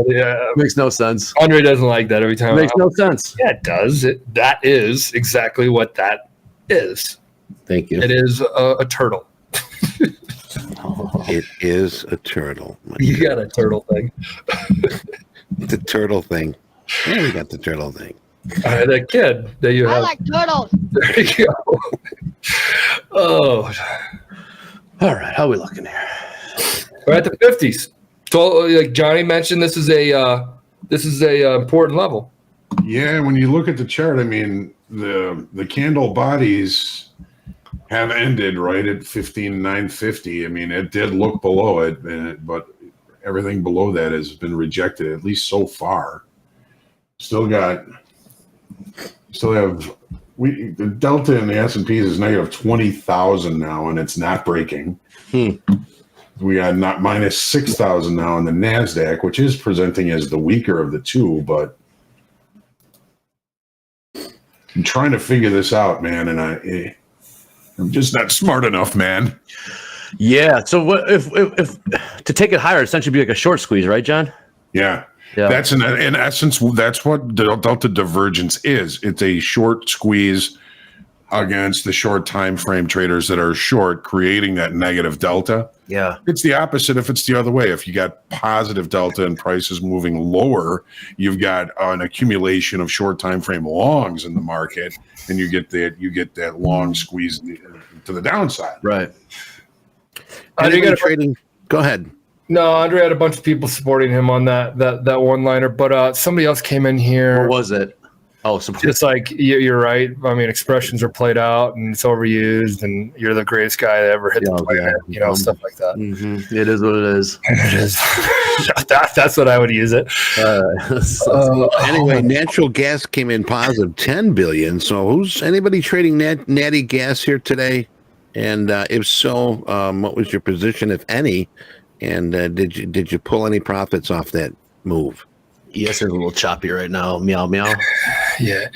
Yeah, makes no sense. Andre doesn't like that every time. It makes no sense. Yeah, it does. That is exactly what that is. Thank you. It is a turtle. It is a turtle. You got a turtle thing. The turtle thing. Yeah, we got the turtle thing. That kid that you have. I like turtles. There you go. Oh. All right. How are we looking here? We're at the 50s. So, like Johnny mentioned, this is this is a important level. Yeah, when you look at the chart, I mean, the candle bodies have ended right at 15,950. I mean, it did look below it, but everything below that has been rejected, at least so far. The delta in the S&Ps is negative 20,000 now, and it's not breaking. We got not minus 6,000 now in the NASDAQ, which is presenting as the weaker of the two, but I'm trying to figure this out, man, and I'm just not smart enough, man. Yeah. So what if to take it higher, essentially be like a short squeeze, right, John? Yeah. Yeah. That's in essence, that's what delta divergence is. It's a short squeeze against the short time frame traders that are short, creating that negative delta. Yeah. It's the opposite if it's the other way. If you got positive delta and prices moving lower, you've got an accumulation of short time frame longs in the market, and you get that long squeeze to the downside. Right. Anybody trading? Go ahead. No, Andre had a bunch of people supporting him on that one-liner, but somebody else came in here. What was it? Oh, just like you're right. I mean, expressions are played out and it's overused, and you're the greatest guy that ever hit the planet. You know, stuff like that. Mm-hmm. It is what it is. It is. That's what I would use it. Anyway, natural gas came in positive 10 billion. So, who's anybody trading natty gas here today? And if so, what was your position, if any? And did you pull any profits off that move? Yes, it's a little choppy right now. Meow meow. Yeah.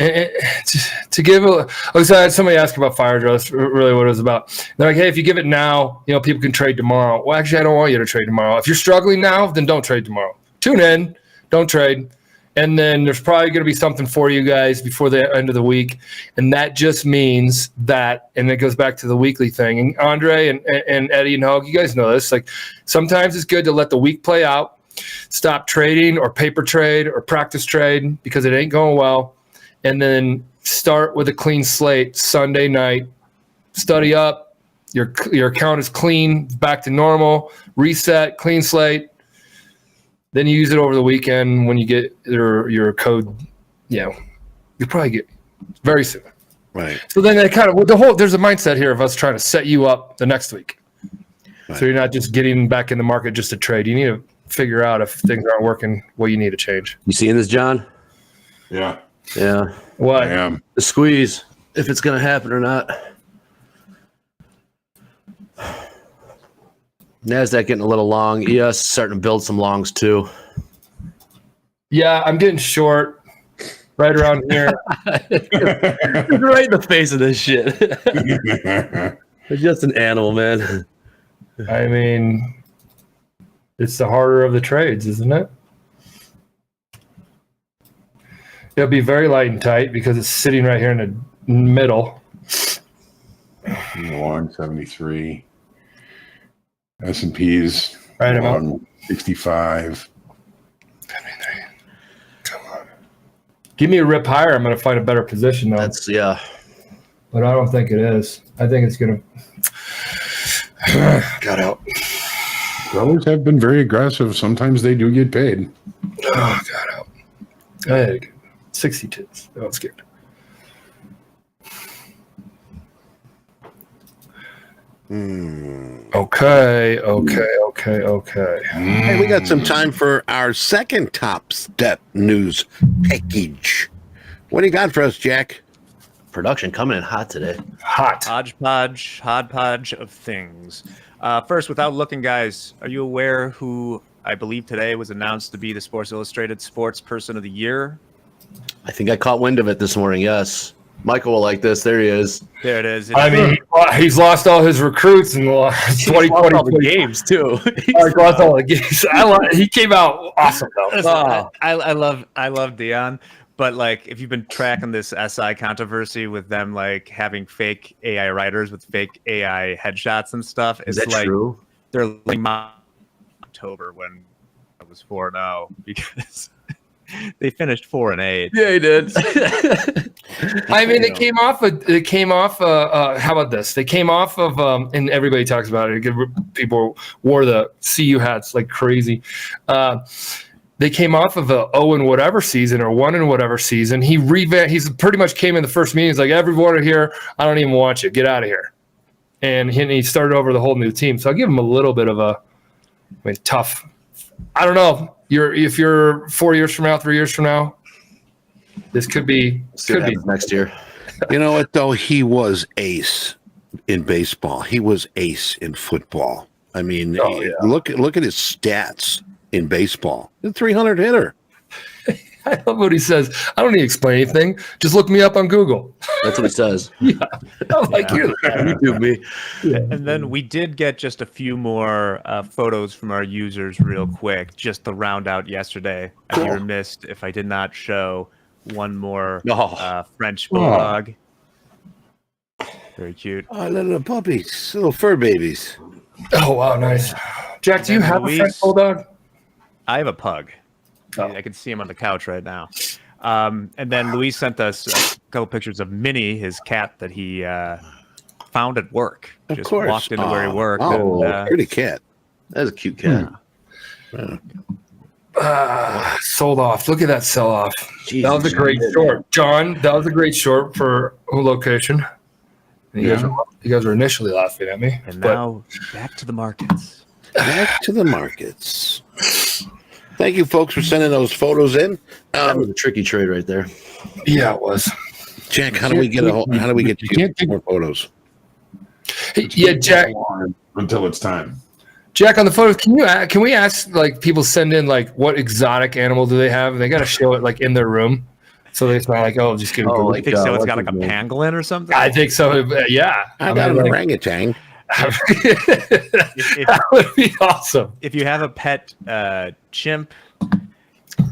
To give I had somebody ask about fire drill. That's really what it was about. They're like, hey, if you give it now, people can trade tomorrow. Well, actually, I don't want you to trade tomorrow. If you're struggling now, then don't trade tomorrow. Tune in, don't trade. And then there's probably going to be something for you guys before the end of the week. And that just means that, and it goes back to the weekly thing. And Andre and Eddie and Hoag, you guys know this. Like, sometimes it's good to let the week play out. Stop trading or paper trade or practice trade because it ain't going well. And then start with a clean slate Sunday night. Study up. Your account is clean, back to normal. Reset, clean slate. Then you use it over the weekend when you get your code. You'll probably get very soon. Right. So then they kind of there's a mindset here of us trying to set you up the next week. Right. So you're not just getting back in the market just to trade. You need to figure out if things aren't working, what you need to change. You seeing this, John? Yeah. Yeah. What? I am. The squeeze, if it's going to happen or not. NASDAQ getting a little long. ES starting to build some longs too. Yeah, I'm getting short right around here. Right in the face of this shit. It's just an animal, man. I mean, it's the harder of the trades, isn't it? It'll be very light and tight because it's sitting right here in the middle. Long 73. S&Ps right about 65. Come on. Give me a rip higher. I'm going to find a better position, though. But I don't think it is. I think it's going to. Got out. Growers have been very aggressive. Sometimes they do get paid. Oh, got out. I had 62. That was good. Okay. Hey, we got some time for our second Top Step news package. What do you got for us, Jack? Production coming in hot today. Hot. Hodgepodge of things. First, without looking, guys, are you aware who I believe today was announced to be the Sports Illustrated Sports Person of the Year? I think I caught wind of it this morning, yes. Michael will like this. There he is. There it is. I mean, he's lost all his recruits in the last 2020 games, too. He's lost all the games. He came out awesome, though. Listen, I love Dion. But like, if you've been tracking this SI controversy with them like having fake AI writers with fake AI headshots and stuff, is it's that like true? They're like October when I was 4-0 because they finished 4-8. Yeah, he did. I mean, they came off. How about this? They came off of, and everybody talks about it. People wore the CU hats like crazy. They came off of a 0 and whatever season or 1 and whatever season. He revamped. He's pretty much came in the first meeting. He's like, everyone here, I don't even want you. Get out of here. And he started over the whole new team. So I'll give him a little bit of tough. I don't know. If you're 4 years from now, 3 years from now, this could be next year. You know what, though? He was ace in baseball. He was ace in football. I mean, look at his stats in baseball. The 300 hitter. I love what he says. I don't need to explain anything. Just look me up on Google. That's what he says. Yeah. I'm like, YouTube me. And then we did get just a few more photos from our users real quick, just to round out yesterday. I'd be remiss if I did not show one more French bulldog. Very cute. Oh, little puppies, little fur babies. Oh, wow, nice. Jack, do you have a French bulldog? I have a pug. I can see him on the couch right now. And then Luis sent us a couple pictures of Minnie, his cat that he found at work. Of Just course. walked into where he worked. Oh, and, pretty cat. That's a cute cat. Sold off. Look at that sell off. Jesus, that was a great short. John, that was a great short for a location. You guys were initially laughing at me. And now back to the markets. Back to the markets. Thank you, folks, for sending those photos in. That was a tricky trade right there. Yeah, it was. Jack, how do we get more photos? Yeah, Jack. Until it's time. Jack, on the photos, can we ask like people send in like what exotic animal do they have? They got to show it like in their room, so it's not like just give. I think so. It's got like a pangolin or something. I think so. Yeah, I got an orangutan. That would be awesome. If you have a pet chimp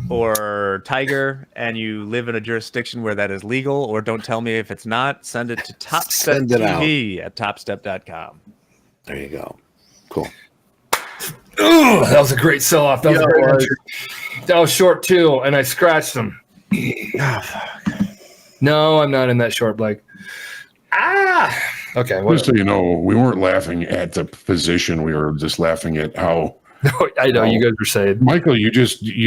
or tiger and you live in a jurisdiction where that is legal, or don't tell me if it's not, send it to TopstepTV at topstep.com. There you go. Cool. Ooh, that was a great sell-off. That was short too, and I scratched them. No, I'm not in that short, Blake. Okay. Just so you know, we weren't laughing at the position. We were just laughing at how. No, I know you guys were saying, Michael, you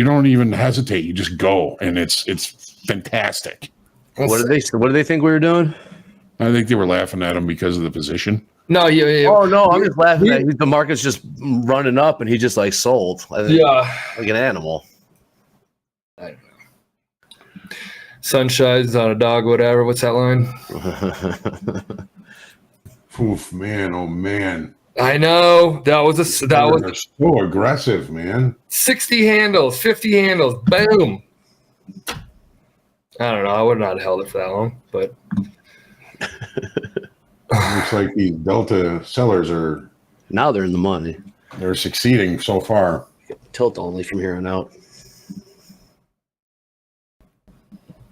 don't even hesitate. You just go, and it's fantastic. What did they think we were doing? I think they were laughing at him because of the position. No, Oh no, I'm just laughing at the market's just running up, and he just like sold. Like an animal. Sun shines on a dog, whatever. What's that line? Oof, man, oh man. I know that was so aggressive, man. 60 handles, 50 handles, boom. I don't know. I would not have held it for that long, but looks like these Delta sellers are now they're in the money. They're succeeding so far. Tilt only from here on out.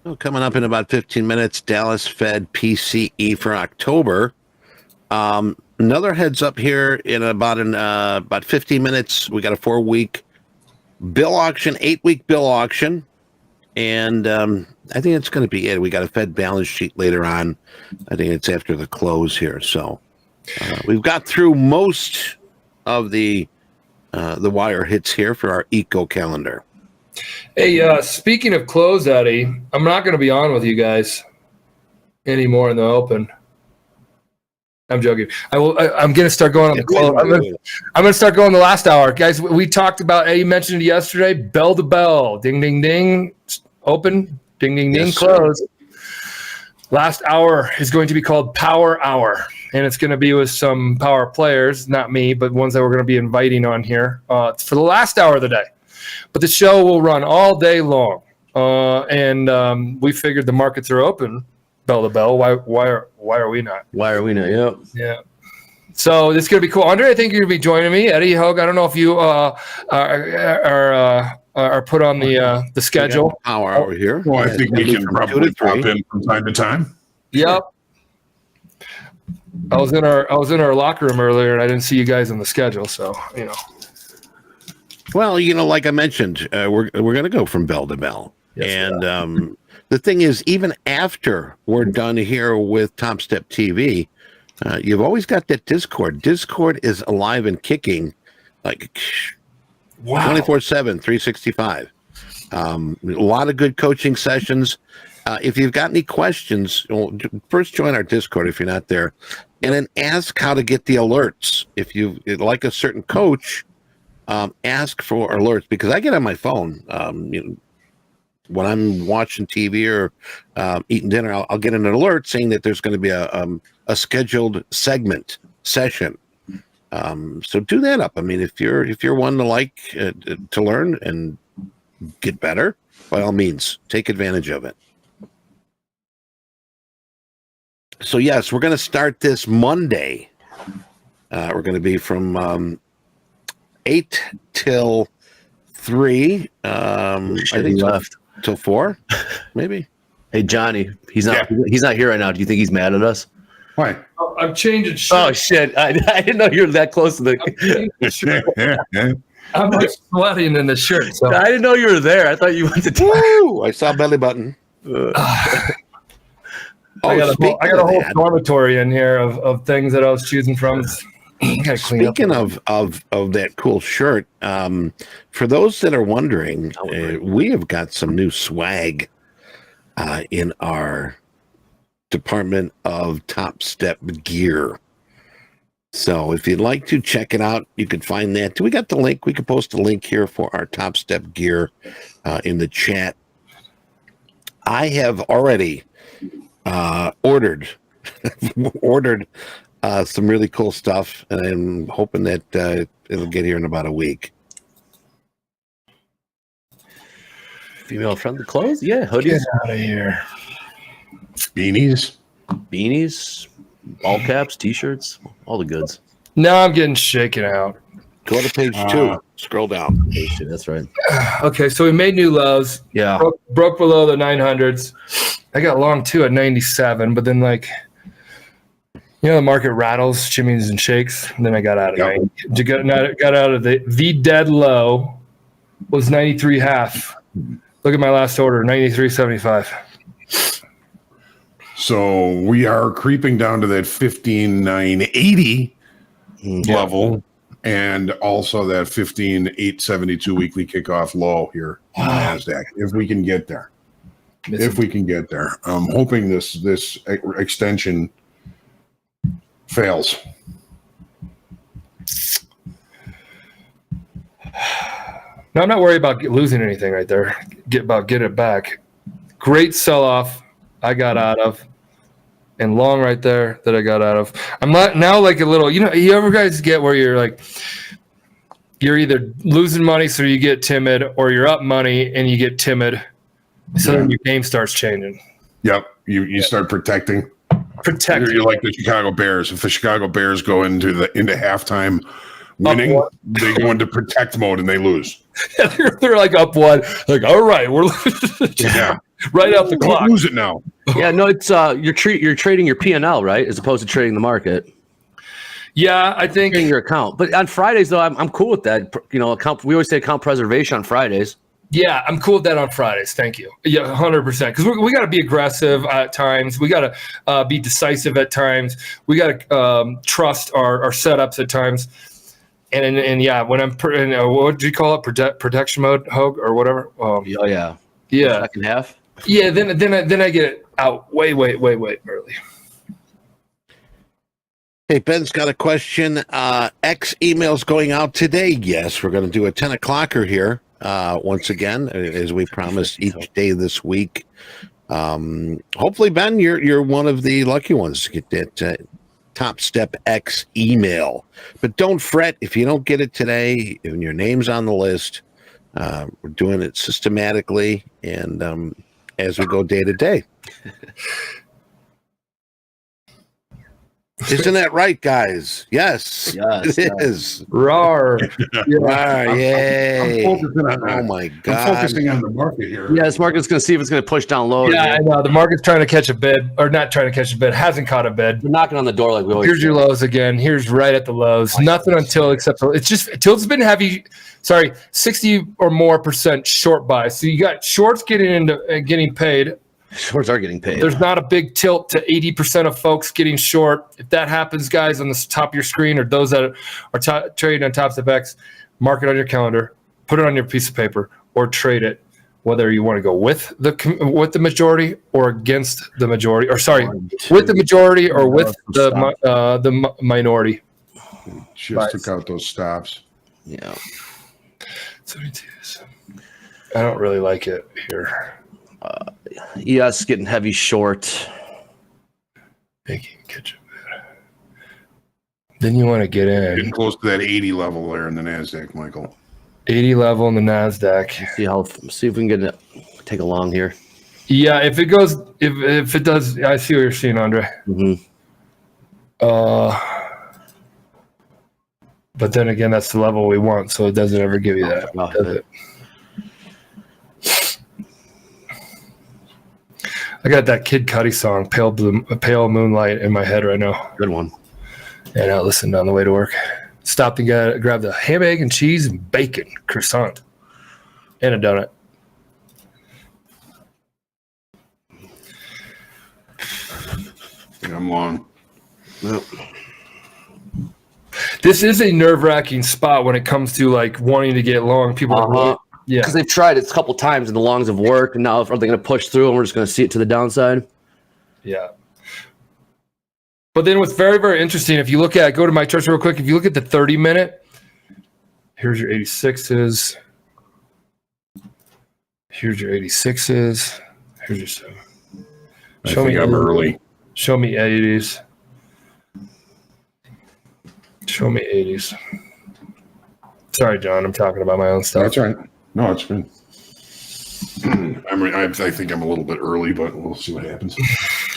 Well, coming up in about 15 minutes, Dallas Fed PCE for October. Another heads up here in about 15 minutes. We got a 4-week bill auction, 8-week bill auction. And I think it's going to be it. We got a Fed balance sheet later on. I think it's after the close here. So we've got through most of the wire hits here for our eco calendar. hey, speaking of close, Eddie, I'm not going to be on with you guys anymore in the open. I'm joking. I'm going to start going on the close. I'm going to start going the last hour, guys. We talked about. Eddie mentioned it yesterday. Bell to bell, ding ding ding, open, ding ding ding, close. Last hour is going to be called Power Hour, and it's going to be with some power players, not me, but ones that we're going to be inviting on here for the last hour of the day. But the show will run all day long, and we figured the markets are open, bell to bell. Why are we not? Why are we not? Yep. Yeah. So this is going to be cool. Andre, I think you're going to be joining me. Eddie, Hoag, I don't know if you are put on the schedule. Power hour here. Well, I think we can probably pop in from time to time. Yep. I was in our locker room earlier, and I didn't see you guys on the schedule. So Well, like I mentioned, we're going to go from bell to bell, and the thing is, even after we're done here with Topstep TV, you've always got that Discord. Discord is alive and kicking, like 24/7, 365. A lot of good coaching sessions. If you've got any questions, first join our Discord if you're not there, and then ask how to get the alerts. If you like a certain coach, ask for alerts, because I get on my phone. When I'm watching TV or eating dinner, I'll get an alert saying that there's going to be a scheduled session. So do that up. I mean, if you're one to like to learn and get better, by all means, take advantage of it. So yes, we're going to start this Monday. We're going to be from 8 till 3. I think left till 4, maybe. Hey Johnny, he's not here right now. Do you think he's mad at us? Why? I'm changing shit. Oh shit! I didn't know you were that close to the. I'm like sweating in the shirt. So. I didn't know you were there. I thought you went to. Woo! I saw belly button. I got a whole dormitory in here of things that I was choosing from. Speaking of that cool shirt, for those that are wondering, we have got some new swag in our department of Topstep gear. So if you'd like to check it out, you can find that. Do we got the link? We can post a link here for our Topstep gear in the chat. I have already ordered some really cool stuff, and I'm hoping that it'll get here in about a week. Female friendly clothes? Yeah, hoodies. Get out of here. Beanies. Ball caps, t-shirts, all the goods. Now I'm getting shaken out. Go to page 2. Scroll down. Page 2, that's right. Okay, so we made new lows. Yeah. Broke below the 900s. I got long too at 97, but then the market rattles, shimmies and shakes. And then I got out of it. Got out of the dead low was 93.5. Look at my last order, 93.75. So we are creeping down to that 15,980 level, and also that 15,872 weekly kickoff low here in NASDAQ. If we can get there. I'm hoping this extension fails. No, I'm not worried about losing anything right there. Get it back. Great sell-off I got out of, and long right there that I got out of. I'm not now like a little, you ever guys get where you're either losing money so you get timid, or you're up money and you get timid. So then your game starts changing. Yep. You start protecting. You're like the Chicago Bears. If the Chicago Bears go into halftime winning, they go into protect mode and they lose. They're like up one. Like, all right, we're right out the clock. Lose it now. Yeah, no, it's you're trading your P&L, right, as opposed to trading the market. Yeah, I think trading your account. But on Fridays, though, I'm cool with that. We always say account preservation on Fridays. Yeah, I'm cool with that on Fridays. Thank you. Yeah, 100%. Because we got to be aggressive at times. We got to be decisive at times. We got to trust our setups at times. And yeah, when I'm what do you call it? Protection mode, Hoag, or whatever. Yeah. Second half. Yeah. Then I get out way early. Hey, Ben's got a question. X emails going out today. Yes, we're going to do a 10 o'clocker here. Once again, as we promised, each day this week. Hopefully, Ben, you're one of the lucky ones to get that Topstep X email. But don't fret if you don't get it today. When your name's on the list, we're doing it systematically and as we go day to day. Isn't that right, guys? Yes, it is. Rawr. Yay. Oh, my God. I'm focusing on the market here. Yeah, this market's going to see if it's going to push down low. Yeah, I know. The market's trying to catch a bid, or not trying to catch a bid, hasn't caught a bid. We're knocking on the door like we always Here's your lows again. Here's right at the lows. Nothing until it's been heavy. 60 or more % short buy. So you got shorts getting paid. Shorts are getting paid. There's not a big tilt to 80% of folks getting short. If that happens, guys, on the top of your screen, or those that are trading on Topstep X, mark it on your calendar, put it on your piece of paper, or trade it. whether you want to go with the majority or against the majority, or sorry, with the majority or with the minority. Just took out those stops. Yeah. 72s. I don't really like it here. ES getting heavy short. Then you want to get in. Getting close to that 80 level there in the NASDAQ, Michael. 80 level in the NASDAQ. See if we can get it. Take a long here. Yeah, if it goes, if it does, I see what you're seeing, Andre. Mm-hmm. But then again, that's the level we want, so it doesn't ever give you that, does it? I got that Kid Cudi song, Pale Moonlight, in my head right now. Good one. And I listened on the way to work. Stopped and grabbed a ham, egg, and cheese and bacon croissant and a donut. Yeah, I'm long. Yep. This is a nerve-wracking spot when it comes to like wanting to get long. People are yeah, because they've tried it a couple times and the longs have worked, and now are they going to push through and we're just going to see it to the downside? Yeah. But then what's very, very interesting, if you look at, go to my charts real quick, if you look at the 30-minute, here's your 86s. Here's your 86s. Here's your 7. I think I'm early. Show me 80s. Show me 80s. Sorry, John, I'm talking about my own stuff. That's right. No, it's good. I think I'm a little bit early, but we'll see what happens.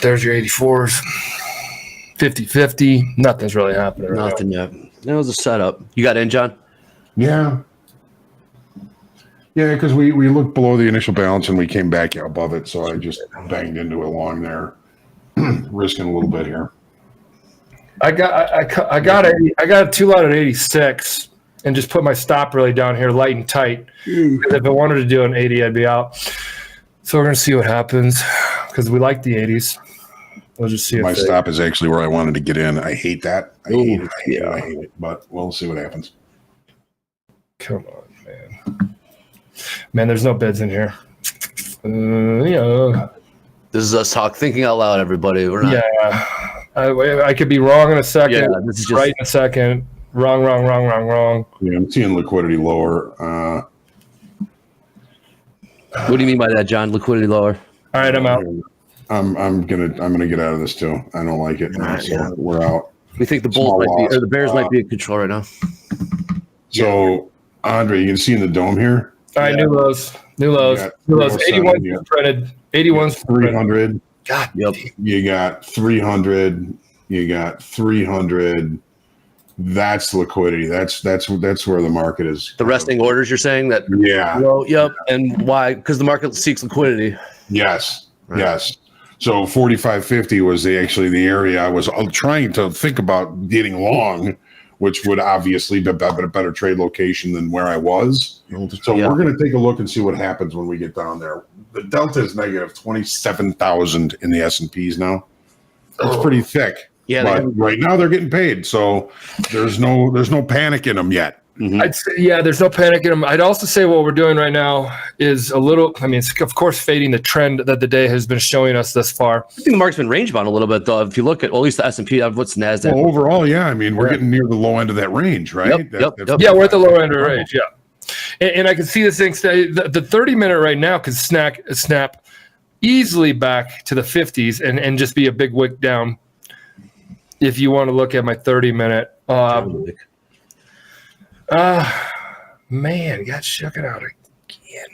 There's your 84s. 50-50. Nothing's really happening. Nothing yet. That was a setup. You got in, John? Yeah. Yeah, because we looked below the initial balance and we came back above it, so I just banged into it along there, risking a little bit here. I got a 2 lot at 86 and just put my stop really down here light and tight. If I wanted to do an 80, I'd be out. So we're going to see what happens because we like the 80s. We'll just see. My stop is actually where I wanted to get in. I hate that. I hate it. But we'll see what happens. Come on, man. Man, there's no bids in here. Yeah. This is us thinking out loud, everybody. We're not. Yeah. I could be wrong in a second. Yeah, this is just right in a second. Wrong. Yeah, I'm seeing liquidity lower. What do you mean by that, John? Liquidity lower. All right, I'm out. I'm gonna get out of this too. I don't like it. Right, so yeah. We're out. We think the Bulls might be, or the Bears might be in control right now. So, Andre, you can see in the dome here. All right, new lows. 81 printed. 81's 300. God. Yep. You got 300. You got 300. That's liquidity. That's where the market is. The resting orders, you're saying that? Yeah. Well, yep. And why? Because the market seeks liquidity. Yes. Right. Yes. So 45.50 was the area I was trying to think about getting long, which would obviously be a better trade location than where I was. So we're going to take a look and see what happens when we get down there. The delta is negative 27,000 in the S&Ps now. That's pretty thick. Yeah, but right now they're getting paid, so there's no panic in them yet. Mm-hmm. I'd say, yeah, there's no panic in them. I'd also say what we're doing right now is a little, I mean, it's of course fading the trend that the day has been showing us thus far. I think the market's been range bound a little bit, though. If you look at, well, at least the S&P, what's NASDAQ? Well, overall, yeah. I mean, we're getting near the low end of that range, right? Yep. Yeah, we're at the lower end of the range, yeah. And I can see this thing, the 30-minute right now could snap easily back to the 50s and just be a big wick down. If you want to look at my 30-minute. Man, got shook it out again.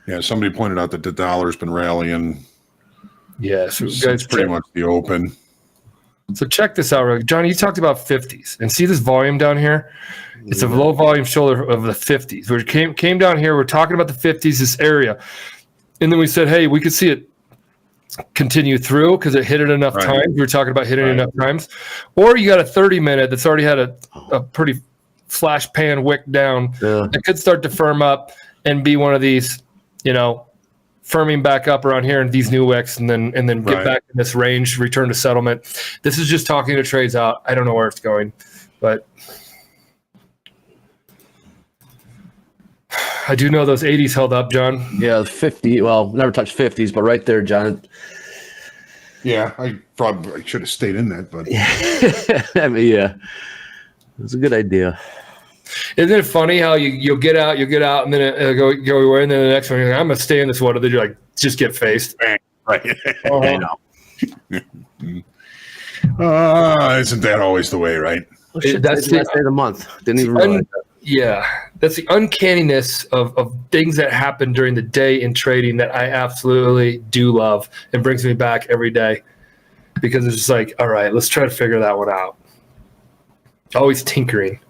Yeah, somebody pointed out that the dollar's been rallying. Yeah, so It's pretty much the open. So check this out, Johnny. You talked about 50s, and see this volume down here. It's a low volume shoulder of the 50s. We came down here. We're talking about the 50s, this area, and then we said, hey, we could see it continue through because it hit it enough times. We were talking about hitting it enough times, or you got a 30-minute that's already had a pretty flash pan wick down. It could start to firm up and be one of these, firming back up around here in these new wicks, and then get back in this range, return to settlement. This is just talking to trades out. I don't know where it's going, but I do know those 80s held up, John. Yeah, 50. Well, never touched 50s, but right there, John. Yeah, I probably should have stayed in that, but I mean, yeah, it's a good idea. Isn't it funny how you'll get out, and then it'll go away, and then the next one, you're like, I'm going to stay in this water. Then you're like, just get faced. right. I know. Isn't that always the way, right? That's the last day of the month. Didn't even realize that. Yeah, that's the uncanniness of things that happen during the day in trading that I absolutely do love and brings me back every day, because it's just like, all right, let's try to figure that one out. Always tinkering.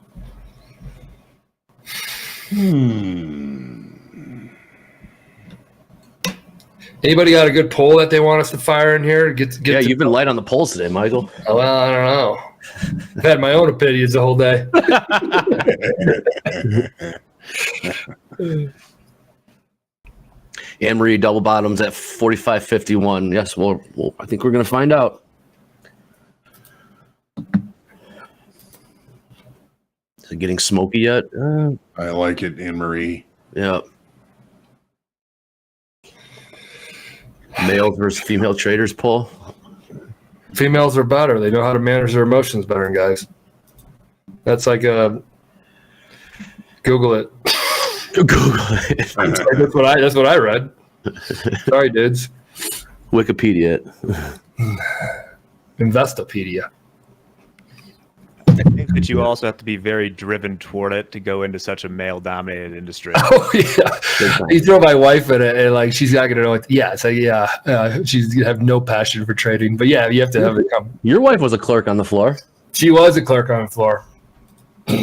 Anybody got a good poll that they want us to fire in here? Yeah, you've been light on the polls today, Michael. Oh, well, I don't know. I've had my own opinions the whole day. Anne-Marie double bottoms at 45.51. Yes, well, I think we're going to find out. Is it getting smoky yet? I like it, Anne-Marie. Yeah. Male versus female traders poll. Females are better. They know how to manage their emotions better than guys. That's like a Google it. Google it. That's what I read. Sorry, dudes. Wikipedia. Investopedia. I think that you also have to be very driven toward it to go into such a male-dominated industry. Oh yeah, you throw my wife in it, and like she's not gonna know what. Yeah, it's like she's gonna have no passion for trading. But yeah, you have to have it come. Your wife was a clerk on the floor. She was a clerk on the floor.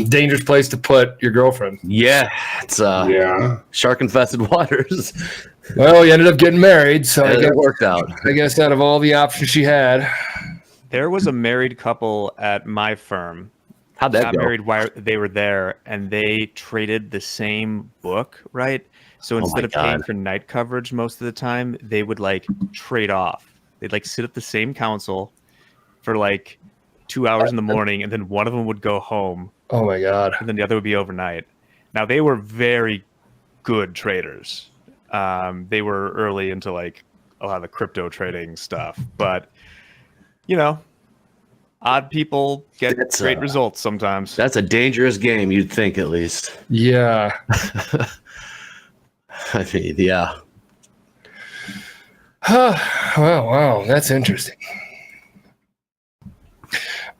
Dangerous place to put your girlfriend. Yeah, it's shark-infested waters. Well, you ended up getting married, so I guess it worked out. I guess out of all the options she had. There was a married couple at my firm. How'd that go? Married while they were there, and they traded the same book, right? So instead of paying for night coverage most of the time, they would like trade off. They'd like sit at the same console for like 2 hours in the morning, and then one of them would go home. Oh my God. And then the other would be overnight. Now they were very good traders. They were early into like a lot of the crypto trading stuff, but you know, odd people get great results sometimes. That's a dangerous game, you'd think, at least. Yeah. I mean, yeah. Well, wow, that's interesting.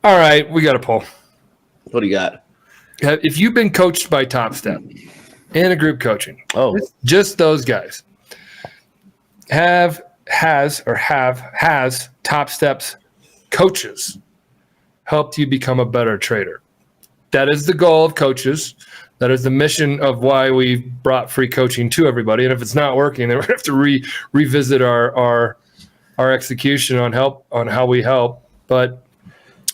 All right, we got a poll. What do you got? If you've been coached by Topstep in a group coaching, just those guys, has Topstep's coaches helped you become a better trader? That is the goal of coaches. That is the mission of why we brought free coaching to everybody. And if it's not working, then we're going to have to revisit our execution on how we help. But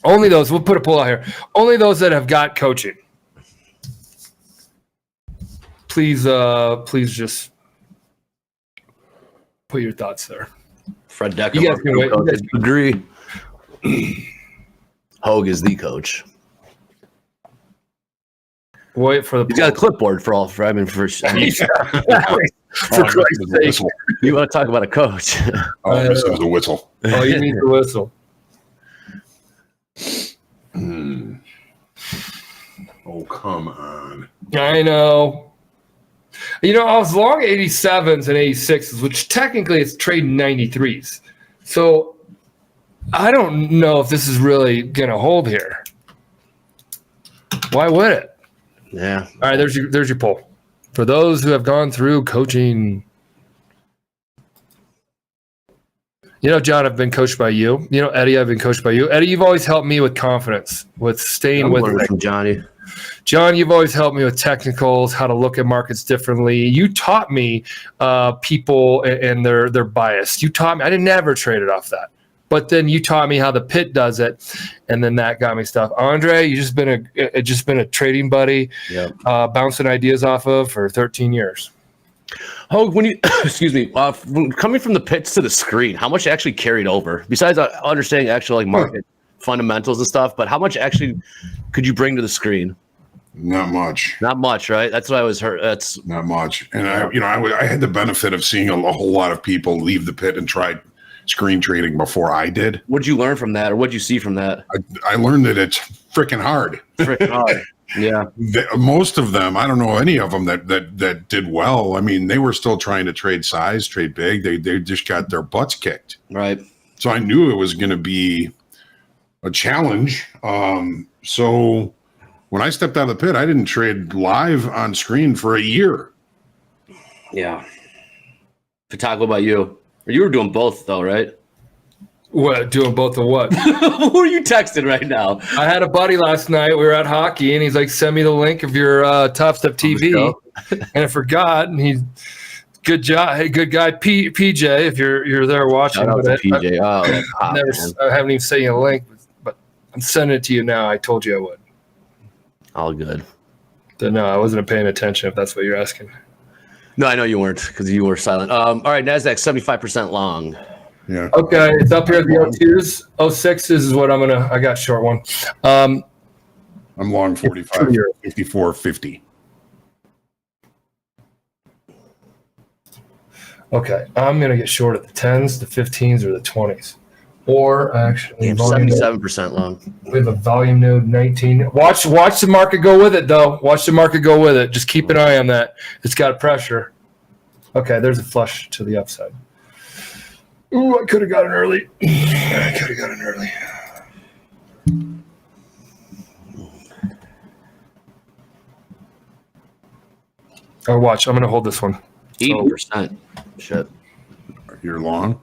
only those, we'll put a poll out here, only those that have got coaching. Please just put your thoughts there. Fred Decker. You guys can wait. Agree. Hoag is the coach. Wait for the. He's got a clipboard for Christ's sake. You want to talk about a coach? This is the whistle. Oh, you need the whistle. Oh, come on. I know. You know, I was long 87s and 86s, which technically it's trading 93s. So I don't know if this is really going to hold here. Why would it? Yeah. All right, there's your poll. For those who have gone through coaching. You know, John, I've been coached by you. You know, Eddie, I've been coached by you. Eddie, you've always helped me with confidence, with staying with it. From Johnny. John, you've always helped me with technicals, how to look at markets differently. You taught me people and their bias. You taught me. I didn't ever trade it off that. But then you taught me how the pit does it, and then that got me stuff. Andre, you just been a trading buddy, bouncing ideas off of for 13 years. Oh, when you excuse me, coming from the pits to the screen, how much actually carried over? Besides understanding actual like market fundamentals and stuff, but how much actually could you bring to the screen? Not much. Not much, right? That's what I was heard. That's Not much. And I had the benefit of seeing a whole lot of people leave the pit and try screen trading before I did. What'd you learn from that, or what'd you see from that? I learned that it's freaking hard. Freaking hard. Yeah. Most of them, I don't know any of them that did well. I mean, they were still trying to trade size, trade big. They just got their butts kicked. Right. So I knew it was going to be a challenge. So when I stepped out of the pit, I didn't trade live on screen for a year. Yeah. Patak, what about you? You were doing both, though, right? What, doing both of what? Who are you texting right now? I had a buddy last night. We were at hockey, and he's like, "Send me the link of your Topstep TV." And I forgot. And he's good job. Hey, good guy, PJ. If you're there watching, Shout out to PJ. I haven't even sent you a link, but I'm sending it to you now. I told you I would. All good. So, no, I wasn't paying attention. If that's what you're asking. No, I know you weren't because you were silent. All right, Nasdaq 75% long. Yeah. Okay, it's up here at the O2s. 06s is what I got short one. I'm long 45, 54, 50. Okay, I'm going to get short at the 10s, the 15s, or the 20s. Or actually, 77% long. We have a volume node 19. Watch the market go with it, though. Watch the market go with it. Just keep an eye on that. It's got pressure. Okay, there's a flush to the upside. Ooh, I could have got it early. Oh, watch. I'm going to hold this one. 80%. Shit. You're long?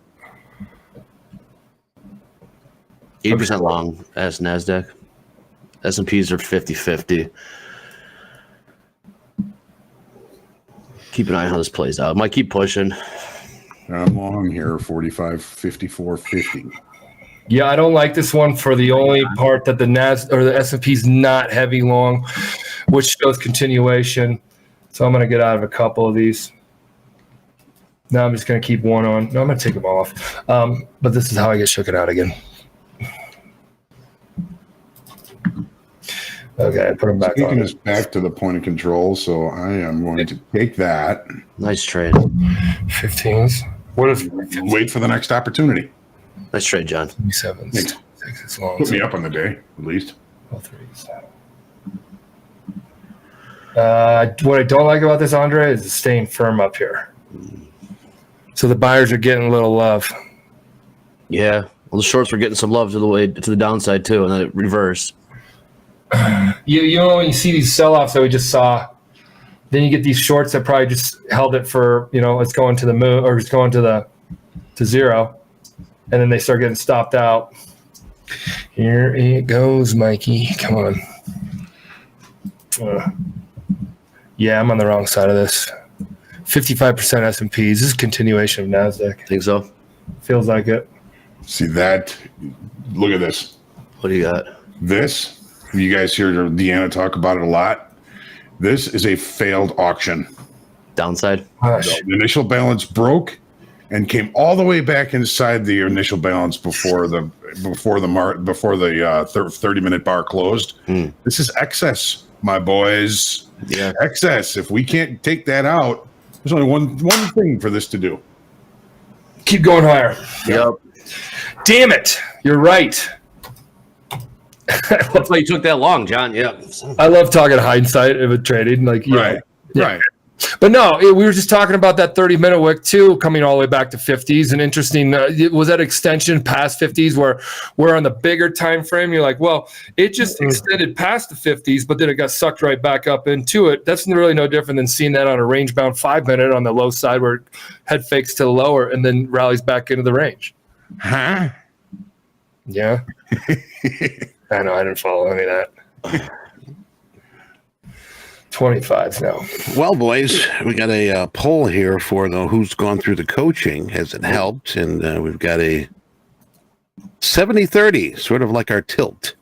80% long as Nasdaq. S&Ps are 50-50. Keep an eye on how this plays out. Might keep pushing. I'm long here, 45, 54, 50. Yeah, I don't like this one for the only part that the S&P's not heavy long, which shows continuation. So I'm going to get out of a couple of these. Now I'm just going to keep one on. No, I'm going to take them off. But this is how I get shooken out again. Okay, I put them back Taking on. us back to the point of control, so I am going to take that. Nice trade. 15s. What if Wait for the next opportunity. Nice trade, John. 27s? Thanks. 6 long. Put me up on the day, at least. All 3s. What I don't like about this, Andre, is staying firm up here. So the buyers are getting a little love. Yeah. Well, the shorts were getting some love to the downside too, and then it reversed. You know, when you see these sell-offs that we just saw, then you get these shorts that probably just held it for, it's going to the moon or it's going to zero, and then they start getting stopped out. Here it goes, Mikey. Come on. Yeah, I'm on the wrong side of this. 55% S&Ps. This is continuation of NASDAQ. Think so? Feels like it. See that? Look at this. What do you got? This, you guys hear Deanna talk about it a lot. This is a failed auction. Downside? The initial balance broke and came all the way back inside the initial balance before the 30-minute bar closed. This is excess, my boys. Yeah. Excess. If we can't take that out, there's only one thing for this to do. Keep going higher. Yep. Damn it. You're right. That's why you took that long, John. Yeah. I love talking hindsight with trading. Right. But no, we were just talking about that 30-minute wick too, coming all the way back to 50s. And interesting, was that extension past 50s where we're on the bigger time frame? You're like, well, it just extended past the 50s, but then it got sucked right back up into it. That's really no different than seeing that on a range-bound 5-minute on the low side where head fakes to the lower and then rallies back into the range. Huh? Yeah. I know, I didn't follow any of that. 25s now. Well, boys, we got a poll here for who's gone through the coaching. Has it helped? And we've got a 70-30, sort of like our tilt.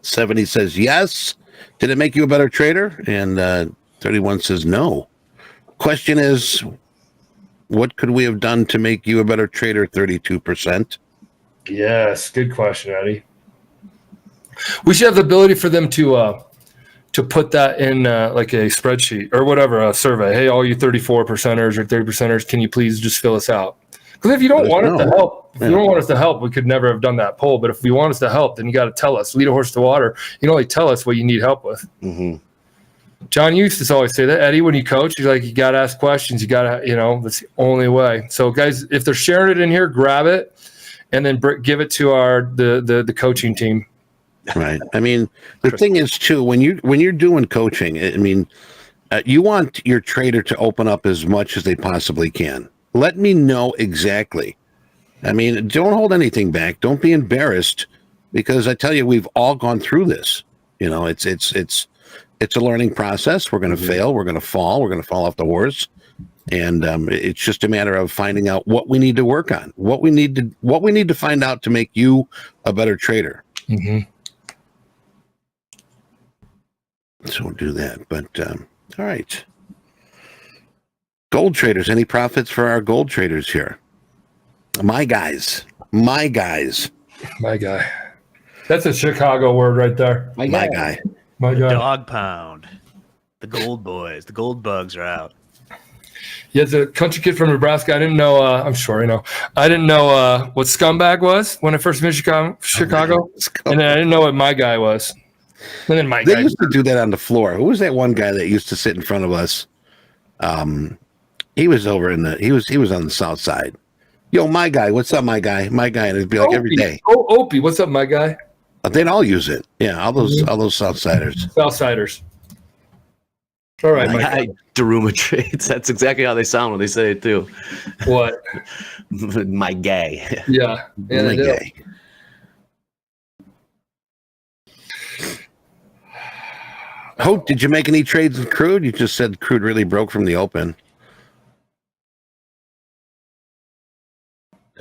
70 says yes. Did it make you a better trader? And 31 says no. Question is, what could we have done to make you a better trader? 32%. Yes, good question, Eddie. We should have the ability for them to to put that in like a spreadsheet or whatever, a survey. Hey, all you 34 percenters or 30 percenters, can you please just fill us out? Because if you don't want us to help, if you don't want us to help, we could never have done that poll. But if you want us to help, then you got to tell us. Lead a horse to water. You can only tell us what you need help with. Mm-hmm. John used to always say that. Eddie, when you coach, he's like, you got to ask questions. You got to, that's the only way. So, guys, if they're sharing it in here, grab it and then give it to the coaching team. Right. I mean, the thing is too, when you're doing coaching, I mean, you want your trader to open up as much as they possibly can. Let me know exactly. I mean, don't hold anything back. Don't be embarrassed, because I tell you, we've all gone through this. It's a learning process. We're going to fail. We're going to fall. We're going to fall off the horse. And it's just a matter of finding out what we need to work on, what we need to find out to make you a better trader. Mm-hmm. So we'll do that. But all right. Gold traders, any profits for our gold traders here? My guys. My guy. That's a Chicago word right there. My guy. My guy. Dog pound. The gold boys. The gold bugs are out. Yeah, it's a country kid from Nebraska. I didn't know. I'm sure you know. I didn't know what scumbag was when I first moved to Chicago, and then I didn't know what my guy was. And then they used to do that on the floor. Who was that one guy that used to sit in front of us? He was over he was on the south side. Yo, my guy, what's up, my guy? My guy, and it'd be like Opie. every day. Oh, Opie, what's up, my guy? They'd all use it. Yeah, all those Southsiders. Southsiders. All right, my guy. Daruma trades. That's exactly how they sound when they say it too. What? My guy. Yeah. My guy. Hope, did you make any trades in crude? You just said crude really broke from the open.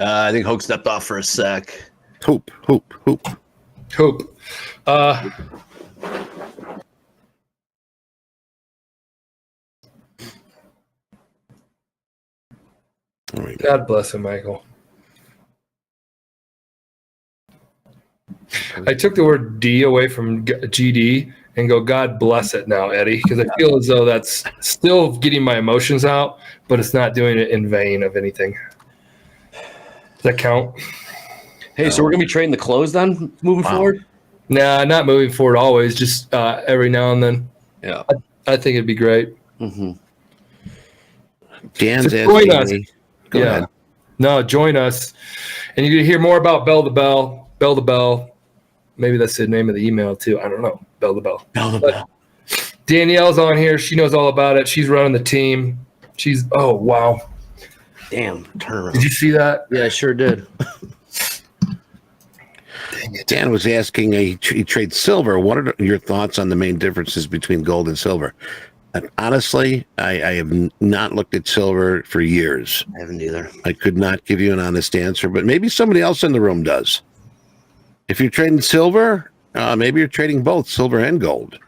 I think Hoag stepped off for a sec. Hoop. God bless him, Michael. I took the word D away from GD and go, God bless it now, Eddie, because I feel as though that's still getting my emotions out, but it's not doing it in vain of anything. Does that count? Hey, so we're going to be trading the close then moving forward? Nah, not moving forward always, just every now and then. Yeah. I think it'd be great. Mm-hmm. Jan's join us. Go ahead. No, join us. And you can hear more about Bell the Bell. Bell the Bell. Maybe that's the name of the email too. I don't know. Bell the Bell. Bell. Danielle's on here. She knows all about it. She's running the team. Oh, wow. Damn, turnaround. Did you see that? Yeah, I sure did. Dan was asking, he trades silver. What are your thoughts on the main differences between gold and silver? And honestly, I have not looked at silver for years. I haven't either. I could not give you an honest answer, but maybe somebody else in the room does. If you're trading silver, maybe you're trading both silver and gold.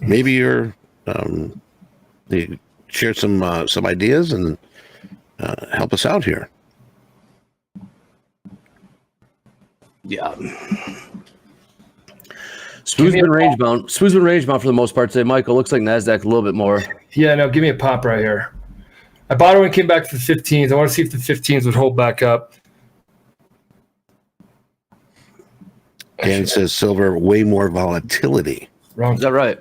Maybe you share some ideas and help us out here. Yeah. Smooth's been range bound. Smooth's been range bound for the most part today. Michael, looks like NASDAQ a little bit more. Yeah, no, give me a pop right here. I bought it when it came back to the 15s. I want to see if the 15s would hold back up. Dan says silver, way more volatility. Wrong. Is that right?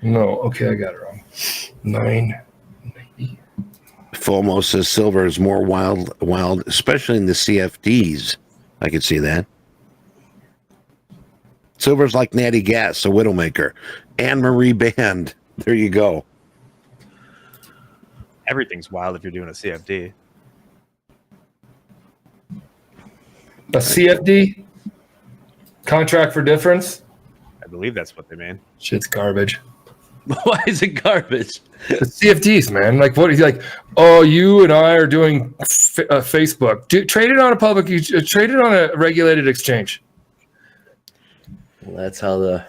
No, okay, I got it wrong. 9. FOMO says silver is more wild, especially in the CFDs. I can see that. Silver's like Natty Gas, a Widowmaker. Anne-Marie Band. There you go. Everything's wild if you're doing a CFD. A CFD? Contract for difference? I believe that's what they mean. Shit's garbage. Why is it garbage? The CFDs, man. Like, what is like? Oh, you and I are doing Facebook. Trade it on a public. Trade it on a regulated exchange. Well, that's how the.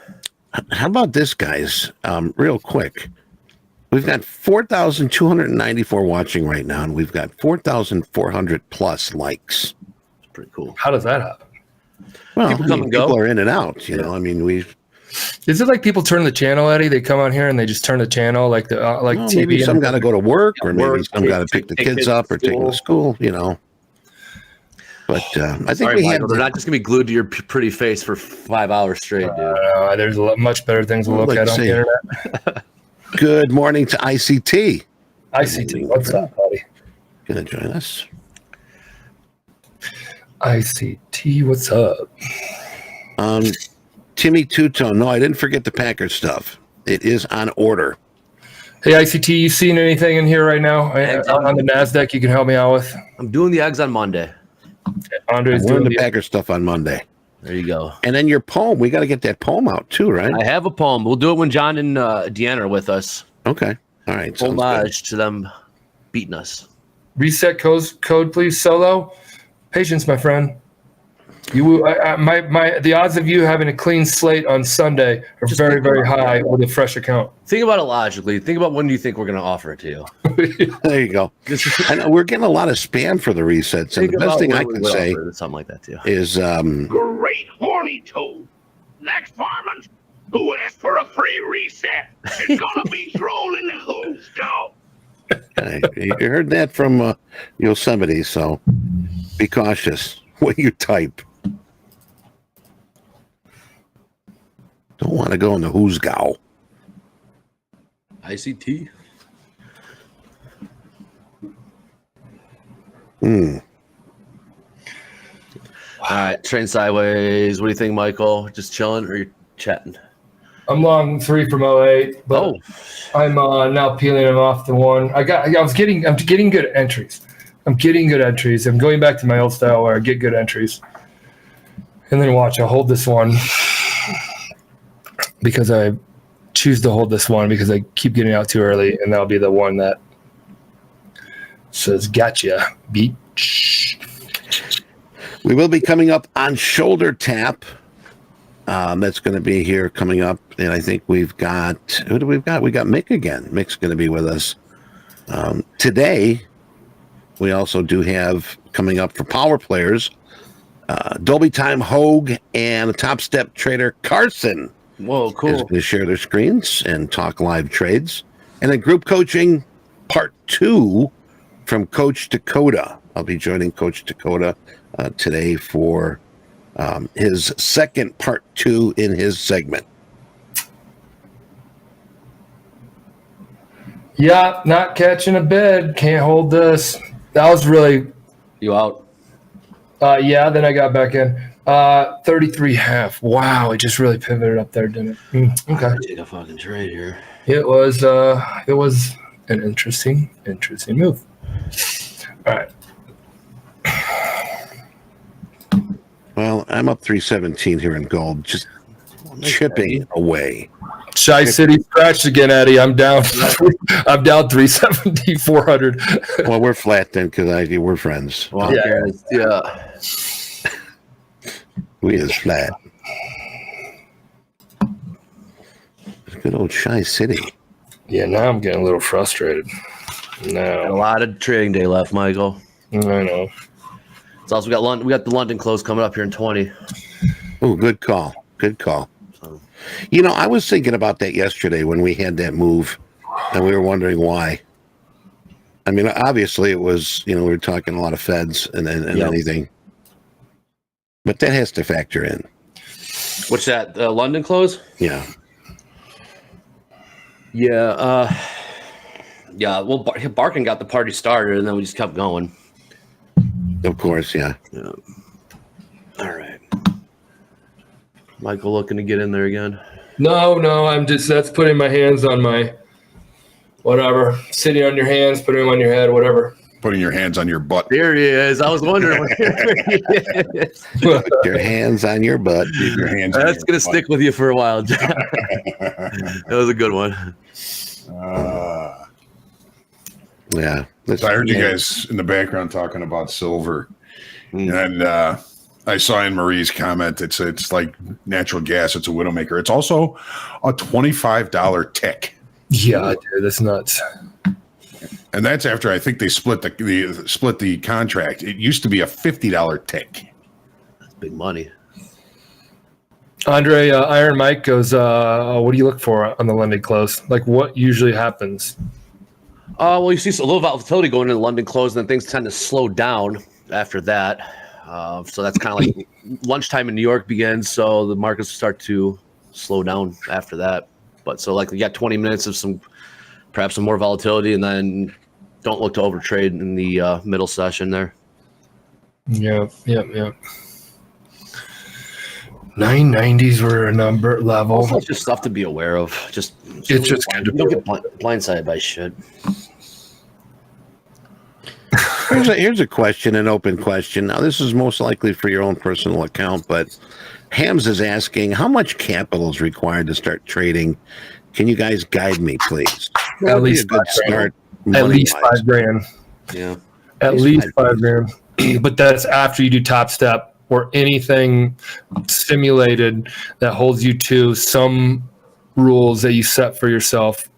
How about this, guys? Real quick. We've got 4,294 watching right now, and we've got 4,400 plus likes. It's pretty cool. How does that happen? Well, People come and go. People are in and out. You know, I mean, Is it like people turn the channel, Eddie? They come on here and they just turn the channel like the like Well, TV. maybe some got to go to work, or maybe work, some got to pick the kids up or take them to school. But I think Sorry, we Michael, they're have. not just gonna be glued to your pretty face for 5 hours straight, dude. There's much better things to look Let's at on see. the internet. Good morning to ICT. ICT, what's up, buddy? Gonna join us. ICT, what's up? Timmy Two-Tone. No, I didn't forget the Packers stuff. It is on order. Hey, ICT, you seen anything in here right now on the NASDAQ you can help me out with? I'm doing the eggs on Monday. Andre's We're doing the Packers stuff on Monday. There you go. And then your poem. We got to get that poem out too, right? I have a poem. We'll do it when John and Deanna are with us. Okay. All right. Sounds good. Homage to them beating us. Reset code, please, Solo. Patience, my friend. The odds of you having a clean slate on Sunday are very, very high with a fresh account. Think about it logically. Think about when do you think we're going to offer it to you. There you go. I know we're getting a lot of spam for the resets, and the best thing I can say something like that too is Great horny toad. Next varmint who asked for a free reset is gonna be thrown in the hose dog. you heard that from Yosemite, so be cautious what you type. Don't want to go in the who's gal. ICT. All right, train sideways. What do you think, Michael? Just chilling or you chatting? I'm long 3 from 08, but I'm now peeling them off the one. I'm getting good entries. I'm going back to my old style where I get good entries. And then watch, I'll hold this one because I choose to hold this one because I keep getting out too early, and that'll be the one that says gotcha, beach. We will be coming up on Shoulder Tap. That's going to be here coming up, and I think we've got who do we've got? We got Mick again. Mick's going to be with us today. We also do have coming up for power players, Dolby Time Hoag and Topstep trader Carson. Whoa, cool. Is going to share their screens and talk live trades, and then group coaching part 2 from Coach Dakota. I'll be joining Coach Dakota today for his second part 2 in his segment. Yeah, not catching a bid. Can't hold this. That was really. You out? Yeah, then I got back in. 33.5. Wow, it just really pivoted up there, didn't it? Okay. Take a fucking trade here. It was an interesting move. All right. Well, I'm up 317 here in gold, just chipping away. Shy City scratched again, Eddie. I'm down. I'm down 370, 400. Well, we're flat then because we're friends. Well, yeah. We is flat. Good old Shy City. Yeah, now I'm getting a little frustrated. Got a lot of trading day left, Michael. I know. It's also we got the London close coming up here in 20. Oh, good call. Good call. You know, I was thinking about that yesterday when we had that move, and we were wondering why. I mean, obviously it was, we were talking a lot of feds and anything. But that has to factor in. What's that? London close? Yeah. Yeah. Well, Barkin got the party started, and then we just kept going. Of course, yeah. All right. Michael looking to get in there again. No, that's putting my hands on my whatever. Sitting on your hands, putting them on your head, whatever. Putting your hands on your butt. There he is. I was wondering where he is. Your hands on your butt. Your hands. That's going to stick with you for a while, John. That was a good one. Yeah. So I heard you guys in the background talking about silver. And I saw in Marie's comment, it's like natural gas. It's a widowmaker. It's also a $25 tick. Yeah, dude, that's nuts. And that's after I think they split the contract. It used to be a $50 tick. That's big money. Andre, Iron Mike goes, what do you look for on the London close? Like, what usually happens? Well, you see a little volatility going into London close, and then things tend to slow down after that. So that's kind of like lunchtime in New York begins, so the markets start to slow down after that. But so like you got 20 minutes of perhaps some more volatility, and then don't look to overtrade in the middle session there. Yeah. 990s were a number level. Also, it's just stuff to be aware of. It's just good to don't get blindsided by shit. Here's a question, an open question. Now, this is most likely for your own personal account, but Hams is asking, how much capital is required to start trading? Can you guys guide me, please? At least a good start. At least $5,000. Yeah. At least $5,000. But that's after you do Top Step or anything simulated that holds you to some rules that you set for yourself.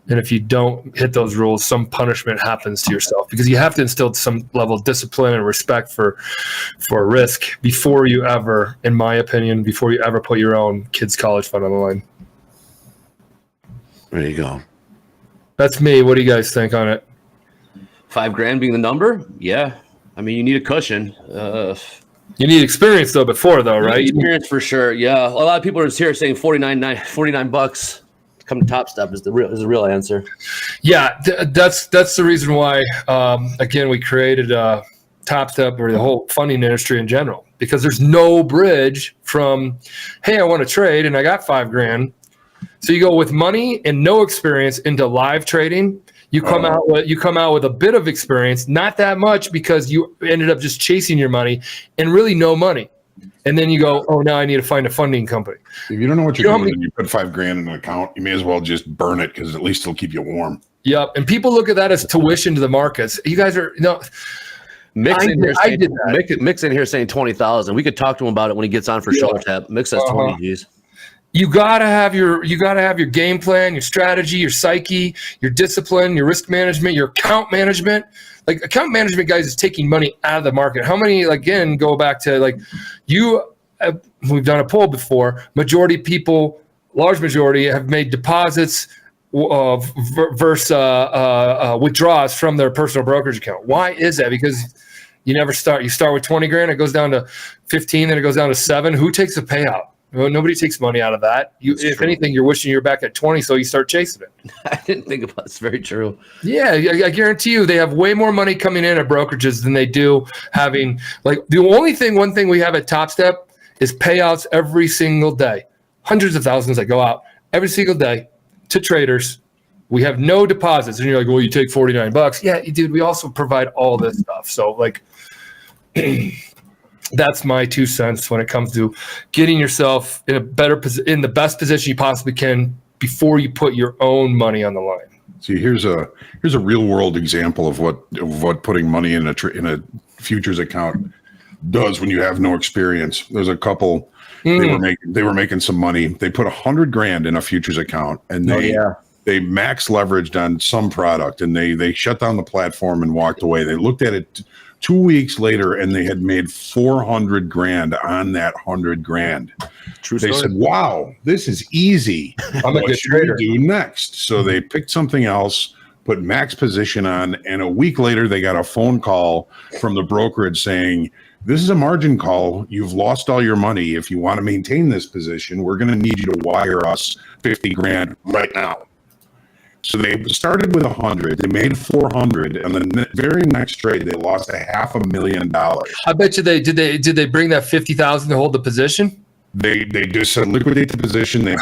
And if you don't hit those rules, some punishment happens to yourself, because you have to instill some level of discipline and respect for risk before you ever, in my opinion, before you ever put your own kid's college fund on the line. There you go. That's me. What do you guys think on it? $5,000 being the number? Yeah. I mean, you need a cushion. You need experience though before though, right? Experience for sure. Yeah. A lot of people are here saying $49 come to Top Step is the real answer. Yeah, that's the reason why. Again, we created Top Step, or the whole funding industry in general, because there's no bridge from, hey, I want to trade and I got $5,000. So you go with money and no experience into live trading. You come out with a bit of experience, not that much, because you ended up just chasing your money and really no money. And then you go, oh, now I need to find a funding company. If you don't know what you're doing and you put $5,000 in an account, you may as well just burn it, because at least it'll keep you warm. Yep. And people look at that as tuition to the markets. You guys are Mix in here saying 20,000. We could talk to him about it when he gets on for shoulder tap. Mix says 20 G's. You gotta have your game plan, your strategy, your psyche, your discipline, your risk management, your account management. Like, account management, guys, is taking money out of the market. How many, again, go back to like we've done a poll before. Majority people, large majority, have made deposits versus withdrawals from their personal brokerage account. Why is that? Because you never start. You start with $20,000, it goes down to 15, then it goes down to 7. Who takes a payout? Well, nobody takes money out of that. If anything, you're wishing you're back at 20, so you start chasing it. I didn't think about it. It's very true. Yeah, I guarantee you they have way more money coming in at brokerages than they do having, like, one thing we have at Top Step is payouts every single day. Hundreds of thousands that go out every single day to traders. We have no deposits. And you're like, well, you take $49. Yeah, dude, we also provide all this stuff. So, like, that's my 2 cents when it comes to getting yourself in the best position you possibly can before you put your own money on the line. See, here's a real world example of what putting money in a futures account does when you have no experience. There's a couple, they were making some money. They put $100,000 in a futures account, and they max leveraged on some product, and they shut down the platform and walked away. They looked at it 2 weeks later, and they had made $400,000 on that $100,000. True they story. said, "Wow, this is easy. What should we do next?" So they picked something else, put max position on, and a week later, they got a phone call from the brokerage saying, "This is a margin call. You've lost all your money. If you want to maintain this position, we're going to need you to wire us $50,000 right now." So they started with 100, they made 400, and then the very next trade they lost $500,000. I bet you did they bring that 50,000 to hold the position? They just said liquidate the position. They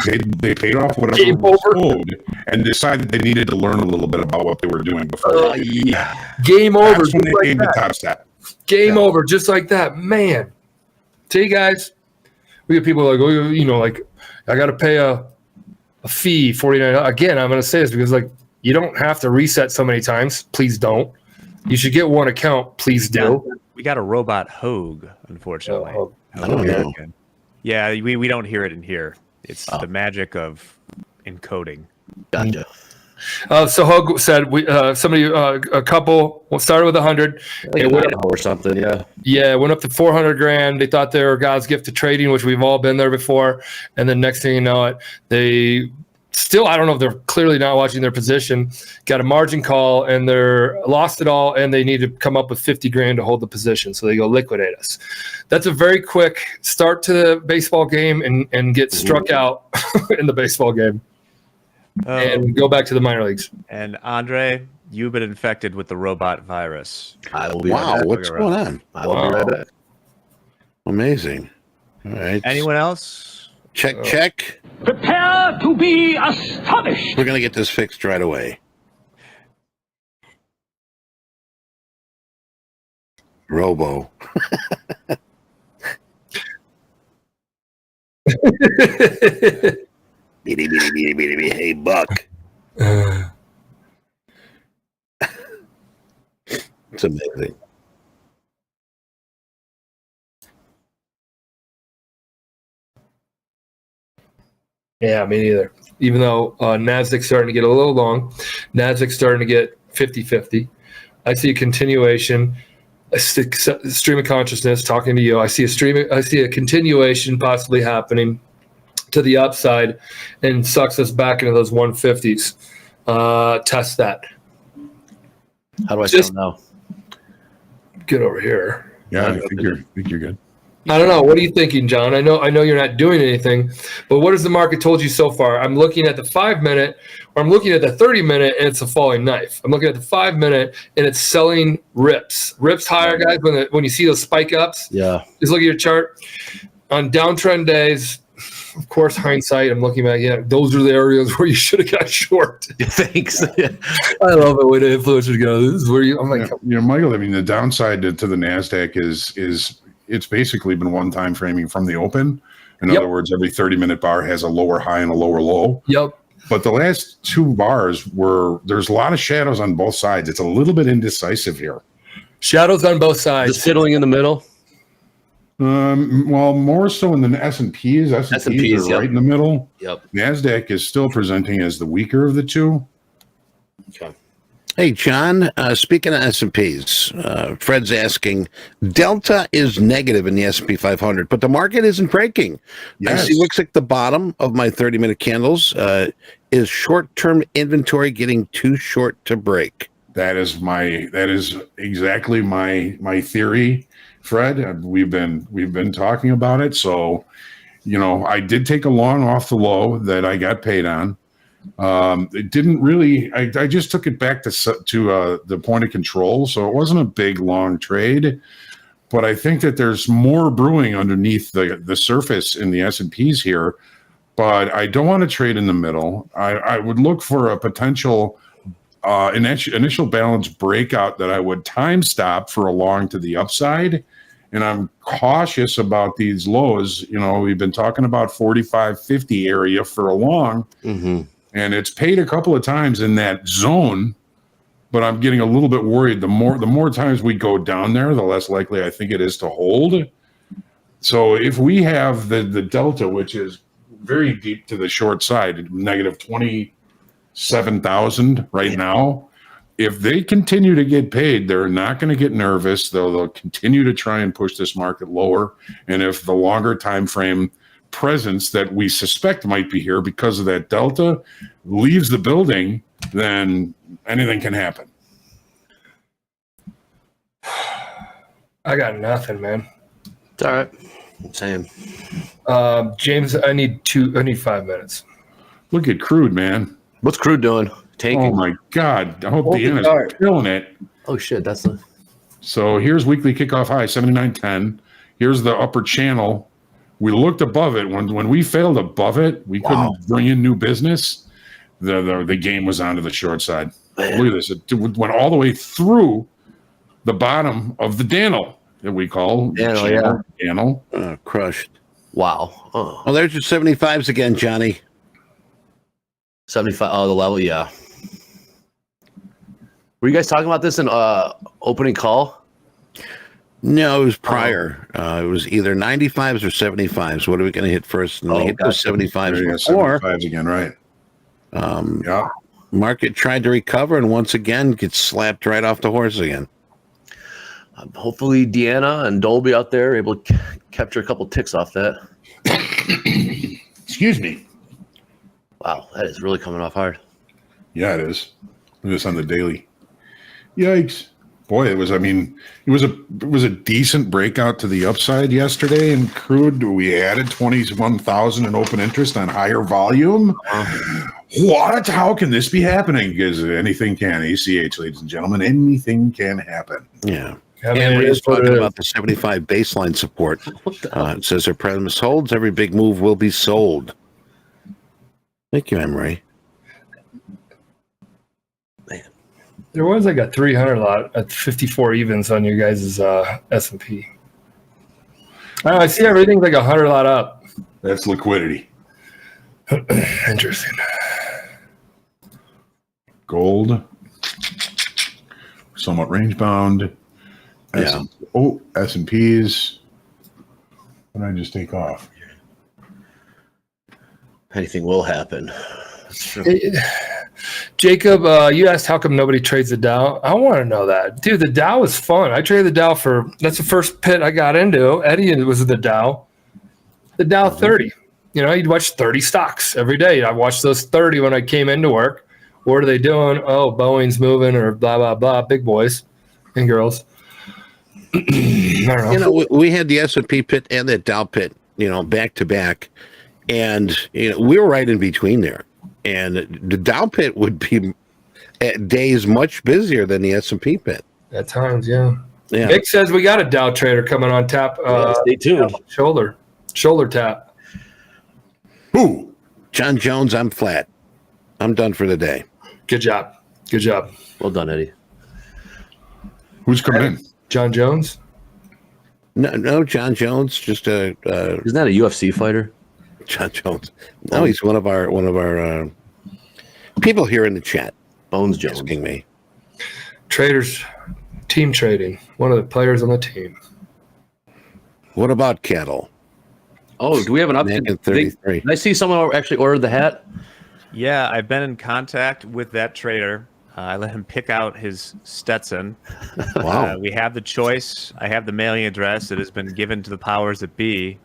paid off whatever was owed, and decided they needed to learn a little bit about what they were doing before. Game over. That's when they came to Top Step. Game over, just like that, man. Tell you guys, we get people like, oh, like I got to pay a fee, $49. Again, I'm going to say this because, like, you don't have to reset so many times. Please don't. You should get one account. Please do. We got a robot Hoag, unfortunately. I don't know. Yeah, we don't hear it in here. It's the magic of encoding. Gotcha. So Hoag said a couple started with 100. It went up, or something. Yeah. yeah, it went up to 400 grand. They thought they were God's gift to trading, which we've all been there before. And then next thing you know it, they still, I don't know if they're clearly not watching their position, got a margin call and they're lost it all. And they need to come up with 50 grand to hold the position. So they go liquidate us. That's a very quick start to the baseball game and get struck out in the baseball game. And go back to the minor leagues. And Andre, you've been infected with the robot virus. I will be Wow, right back. what's going on? I will be right back. Amazing. All right. Anyone else? Check. Prepare to be astonished. We're going to get this fixed right away. Robo. Hey, Buck. It's amazing. Yeah, me neither. Even though Nasdaq's starting to get a little long, Nasdaq's starting to get 50-50. I see a continuation, a stream of consciousness talking to you. I see a continuation possibly happening to the upside and sucks us back into those 150s. Test that. How do I sound now? Get over here. Yeah, I think you're good. I don't know. What are you thinking, John? I know you're not doing anything, but what has the market told you so far? I'm looking at the 5-minute, or I'm looking at the 30-minute, and it's a falling knife. I'm looking at the 5-minute, and it's selling rips higher, guys. When you see those spike ups, Yeah. just look at your chart on downtrend days. Of course, hindsight, I'm looking at, yeah, those are the areas where you should have got short. Thanks. I love it when the influencers go, this is where I'm like, Michael, I mean, the downside to the NASDAQ is it's basically been one time framing from the open. In other words, every 30-minute bar has a lower high and a lower low. Yep. But the last two bars there's a lot of shadows on both sides. It's a little bit indecisive here. Shadows on both sides. Just fiddling in the middle. Well, more so in the S&Ps. S&Ps are right in the middle. Yep. NASDAQ is still presenting as the weaker of the two. Okay. Hey, John, speaking of S&Ps, Fred's asking, Delta is negative in the S&P 500, but the market isn't breaking. Yes. I see looks like the bottom of my 30-minute candles is short-term inventory getting too short to break. That is exactly my theory, Fred. We've been talking about it. So, I did take a long off the low that I got paid on. It didn't really. I just took it back to the point of control, so it wasn't a big long trade. But I think that there's more brewing underneath the surface in the S&Ps here. But I don't want to trade in the middle. I would look for a potential initial balance breakout that I would time stop for a long to the upside. And I'm cautious about these lows. We've been talking about 45-50 area for a long. Mm-hmm. And it's paid a couple of times in that zone, but I'm getting a little bit worried. The more times we go down there, the less likely I think it is to hold. So if we have the delta, which is very deep to the short side, negative 27,000 right now, if they continue to get paid, they're not going to get nervous. They'll continue to try and push this market lower. And if the longer time frame presence that we suspect might be here because of that delta leaves the building, then anything can happen. I got nothing, man. It's all right. Same. James, I need 5 minutes. Look at crude, man. What's crude doing? Tanking. Oh my God. I hope Holy Deanna's God. killing it. Oh shit, that's the. So here's weekly kickoff high, 79.10. Here's the upper channel. We looked above it. When we failed above it, we couldn't bring in new business. The game was onto the short side. Man. Look at this. It went all the way through the bottom of the Daniel that we call Daniel. Crushed. Wow. Oh, there's your 75s again, Johnny. 75. Oh, the level. Yeah. Were you guys talking about this in opening call? No, it was prior. It was either 95s or 75s. What are we going to hit first? And we hit those 75s before. 75s again, right? Yeah. Market tried to recover and once again gets slapped right off the horse again. Hopefully Deanna and Dolby out there are able to capture a couple ticks off that. Excuse me. Wow, that is really coming off hard. Yeah, it is. Look at this on the daily. Yikes. Boy, it was a decent breakout to the upside yesterday in crude. We added 21,000 in open interest on higher volume. What? How can this be happening? Because anything can. ACH, ladies and gentlemen, anything can happen. Yeah. I mean, And it we're is just what it talking is. about the 75 baseline support. It says our premise holds. Every big move will be sold. Thank you, Emery. There was like a 300 lot at 54 evens on your guys' S&P. I see everything's like 100 lot up. That's liquidity. Interesting. Gold. Somewhat range bound. Yeah. S&Ps. What did I just take off? Anything will happen. Jacob, you asked how come nobody trades the Dow. I want to know that. Dude, the Dow is fun. I traded the Dow that's the first pit I got into. Eddie was the Dow. The Dow 30. You know, you'd watch 30 stocks every day. I watched those 30 when I came into work. What are they doing? Oh, Boeing's moving or blah, blah, blah. Big boys and girls. I don't know. You know, we had the S&P pit and the Dow pit, back to back. And, we were right in between there. And the Dow pit would be at days much busier than the S&P pit. At times, yeah. Yeah. Mick says we got a Dow trader coming on tap. Stay tuned. Shoulder tap. Who? John Jones, I'm flat. I'm done for the day. Good job. Good job. Well done, Eddie. Who's coming in? John Jones? No, John Jones, just Isn't that a UFC fighter? John Jones. No, he's one of our people here in the chat. Bones Jones. Asking me. Traders, team trading. One of the players on the team. What about cattle? Oh, do we have an update? 33. Did I see someone actually ordered the hat? Yeah, I've been in contact with that trader. I let him pick out his Stetson. Wow. We have the choice. I have the mailing address. It has been given to the powers that be.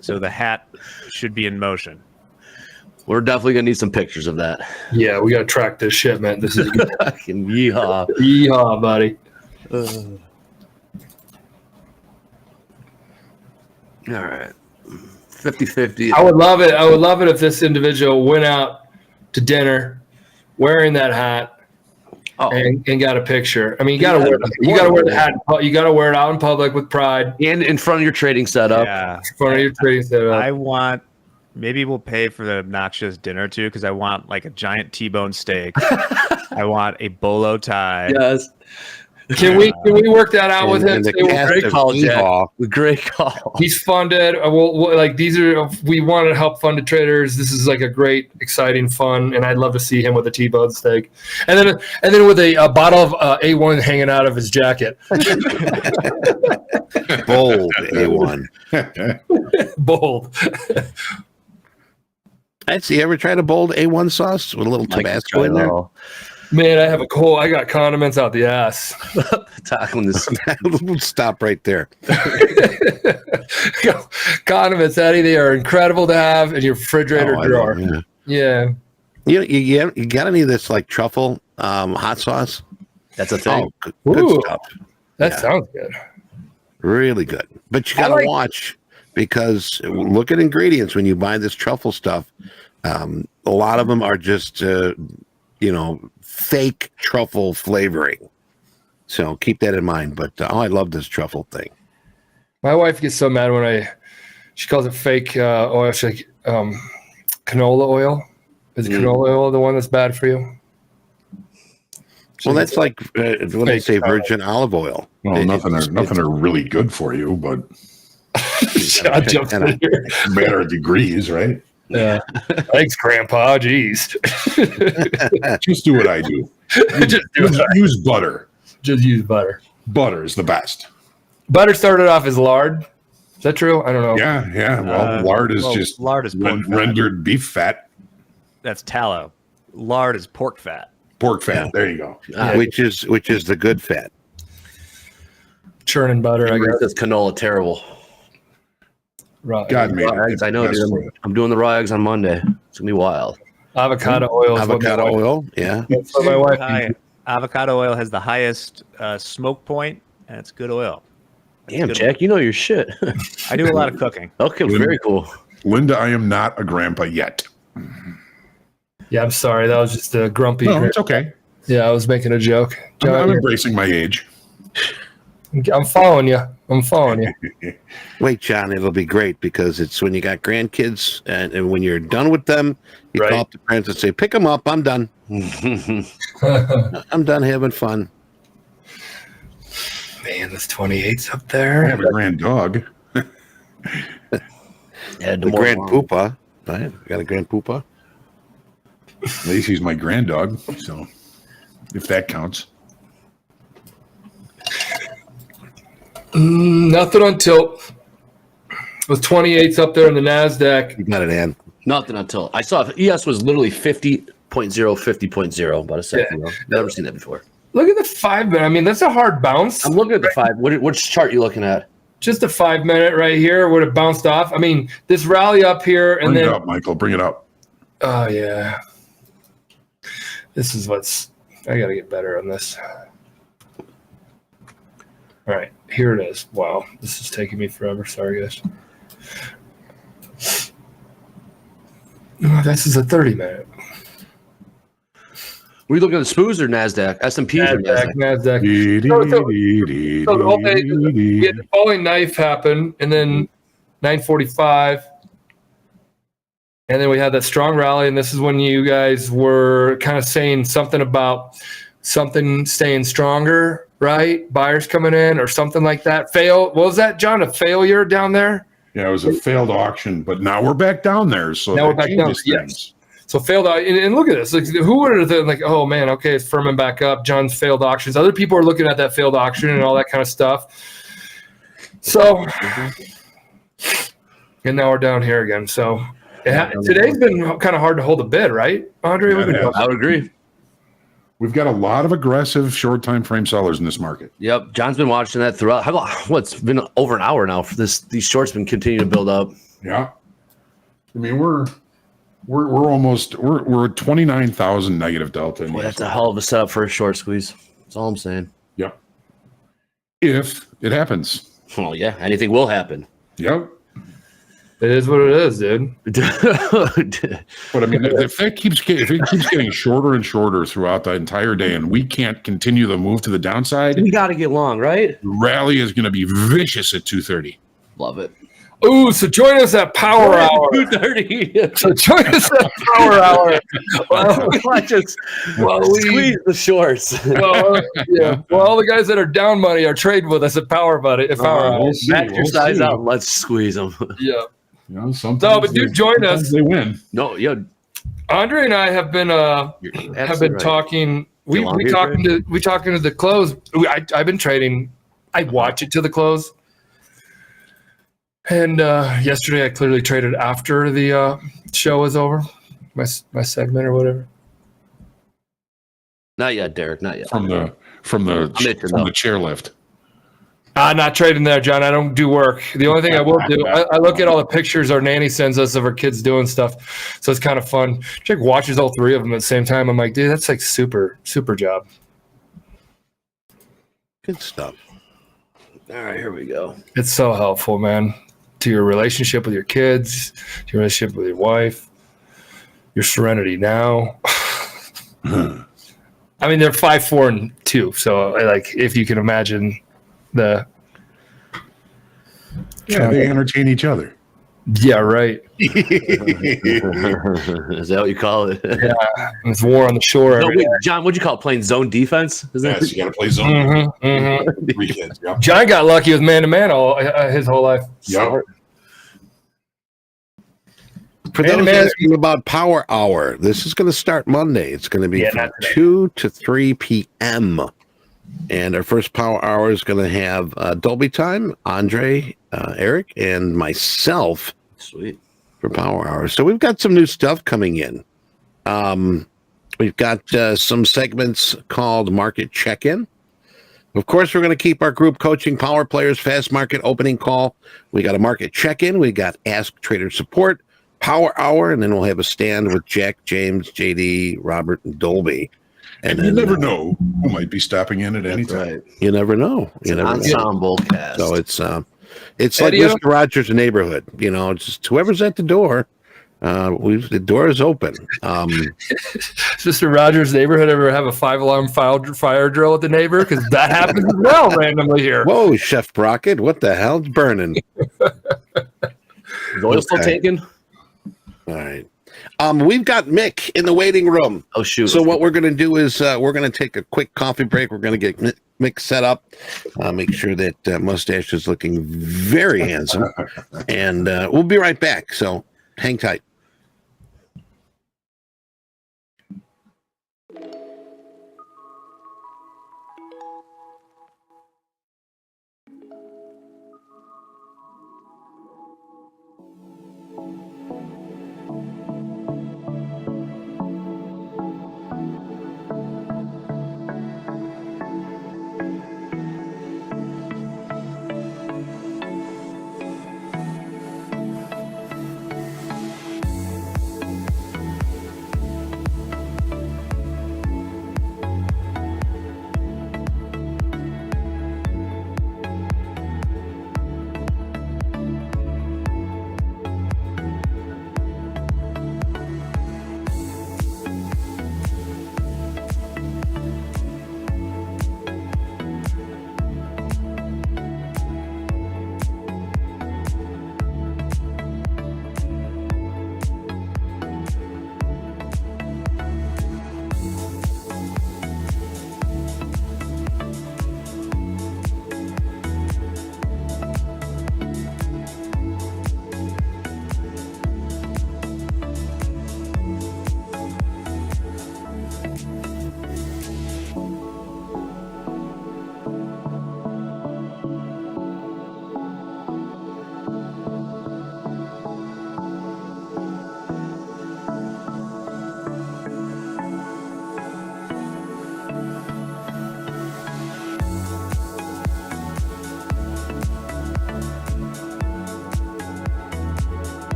So the hat should be in motion. We're definitely going to need some pictures of that. Yeah, we got to track this shipment. This is Fucking yeehaw. yeehaw, buddy. All right. 50-50. I would love it. I would love it if this individual went out to dinner wearing that hat and got a picture. I mean, you got to wear the hat. You got to wear it out in public with pride. And in front of your trading setup. Yeah. In front of your trading setup. Maybe we'll pay for the obnoxious dinner too, because I want like a giant T-bone steak. I want a bolo tie. Yes. Can we work that out with him? Great call, Jack. Great call. He's funded. We want to help funded traders. This is like a great, exciting, fun, and I'd love to see him with a T-bone steak, and then with a bottle of A1 hanging out of his jacket. Bold A1. Bold. You ever tried a bold A1 sauce with a little Tabasco in there? Man, I got condiments out the ass. Tackling this. We'll stop right there. Condiments, Eddie, they are incredible to have in your refrigerator drawer. Yeah. You got any of this like truffle hot sauce? That's a thing. Oh, good stuff. That sounds good. Really good. But you got to watch, because look at ingredients when you buy this truffle stuff. A lot of them are just, fake truffle flavoring. So keep that in mind. But I love this truffle thing. My wife gets so mad when she calls it fake oil. She's like, canola oil. Is canola oil the one that's bad for you? Well, that's like when they say virgin olive oil. Well, nothing are really good for you, but matter of degrees, right? Yeah. Thanks, Grandpa. Jeez. Just do what I do. Use butter. Just use butter. Butter is the best. Butter started off as lard. Is that true? I don't know. Yeah. Well, lard is rendered beef fat. That's tallow. lard is pork fat. Pork fat. There you go. Which is the good fat. Churning butter, I guess. That's canola terrible. Raw God made Raw it. eggs, I know, Best dude. for you. I'm doing the raw eggs on Monday. It's gonna be wild. avocado oil. Is Avocado oil, yeah. That's what my wife High, uses. avocado oil has the highest smoke point, and it's good oil. Damn, good. Jack, you know your shit. I do a lot of cooking. Okay, very cool. Linda, I am not a grandpa yet. Yeah, I'm sorry. That was just a grumpy. No, it's okay. Yeah, I was making a joke. I'm embracing my age. I'm following you. I'm following you. Wait, John, it'll be great because it's when you got grandkids and when you're done with them, you Right. call up the parents and say, pick them up. I'm done. I'm done having fun. Man, this 28's up I there. have a grand dog. Yeah, The grand poopa. Right? You got a grand poopa? Lacey's my grand dog, so if that counts. Nothing on tilt. With 28's up there in the NASDAQ. You got it, Ann. Nothing until I saw ES was literally 50.0, 50.0 about a second ago. Never seen that before. Look at the 5 minute. I mean, that's a hard bounce. I'm looking at the 5. Which chart you looking at? Just a 5 minute right here would have bounced off. I mean, this rally up here and Bring it then. up, Michael. Bring it up. Oh, yeah. This is what's. I got to get better on this. All right. Here it is. Wow. This is taking me forever. Sorry, guys. Oh, this is a 30 minute. Were you looking at the SPOOs or NASDAQ? S&Ps or NASDAQ? NASDAQ. We had the falling knife happen, and then 9:45, and then we had that strong rally. And this is when you guys were kind of saying something about something staying stronger, right? Buyers coming in or something like that. What was that, John? A failure down there? Yeah, it was a failed auction, but now we're back down there. So Now we're that back down. changes Yes. things. So failed, and look at this. Like, who would have thought, like, oh man, okay, it's firming back up. John's failed auctions. Other people are looking at that failed auction and all that kind of stuff. So, and now we're down here again. So today's been kind of hard to hold a bid, right, Andre? Yeah, I would agree. We've got a lot of aggressive short time frame sellers in this market. Yep, John's been watching that throughout. How about what's been over an hour now? For these shorts been continuing to build up. Yeah, I mean we're almost we're at 29,000 negative delta. Boy, that's a hell of a setup for a short squeeze. That's all I'm saying. Yep. If it happens. Well, yeah, anything will happen. Yep. It is what it is, dude. But I mean, if it keeps getting shorter and shorter throughout the entire day, and we can't continue the move to the downside, we got to get long, right? the rally is going to be vicious at 2:30. Love it. Ooh, so join us at Power Hour. 2:30. So join us at Power Hour. Well, we squeeze the shorts. Well, yeah. Well, all the guys that are down money are trading with us at Power Buddy. At Power Hour. Back your size out. And let's squeeze them. Yeah. You know, sometimes No, but dude, join us. They win. No, yo, Andre and I have been right. talking. We Get along talking here, to the close. I've been trading. I watch it to the close. And yesterday I clearly traded after the show was over, my segment or whatever. Not yet, Derek. Not yet. From the chairlift. I'm not trading there, John. I don't do work. The only thing I will do, I look at all the pictures our nanny sends us of our kids doing stuff. So it's kind of fun. Chick watches all three of them at the same time. I'm like, dude, that's like super job. Good stuff. All right, here we go. It's so helpful, man, to your relationship with your kids, to your relationship with your wife, your serenity now. I mean, they're 5, 4, and 2. So like, if you can imagine the. Yeah, they entertain each other. Yeah, right. Is that what you call it? Yeah, it's war on the shore. No, wait, John, what'd you call it? Playing zone defense? Isn't Yes, you got to play zone. Three kids. Yep. John got lucky with man-to-man all his whole life. Yep. For those asking about Power Hour, this is going to start Monday. It's going to be from 2 to 3 p.m. And our first Power Hour is going to have Dolby Time, Andre, Eric, and myself. Sweet. For Power Hour. So we've got some new stuff coming in. We've got some segments called Market Check-In. Of course, we're going to keep our group coaching power players, fast market opening call. We got a market check-in. We got Ask Trader Support, Power Hour, and then we'll have a stand with Jack, James, JD, Robert, and Dolby. And you never know who might be stopping in at any time. Right. You never know. You never Ensemble know. cast. So it's like Mr. Rogers' Neighborhood. You know, it's just whoever's at the door. The door is open. Mr. Rogers' Neighborhood ever have a 5-alarm fire drill at the neighbor? Because that happens as well randomly here. Whoa, Chef Brockett, what the hell? It's burning. Is oil still taken? All right. We've got Mick in the waiting room. Oh, shoot. So what we're going to do is we're going to take a quick coffee break. We're going to get Mick set up, make sure that Mustache is looking very handsome. And we'll be right back. So hang tight.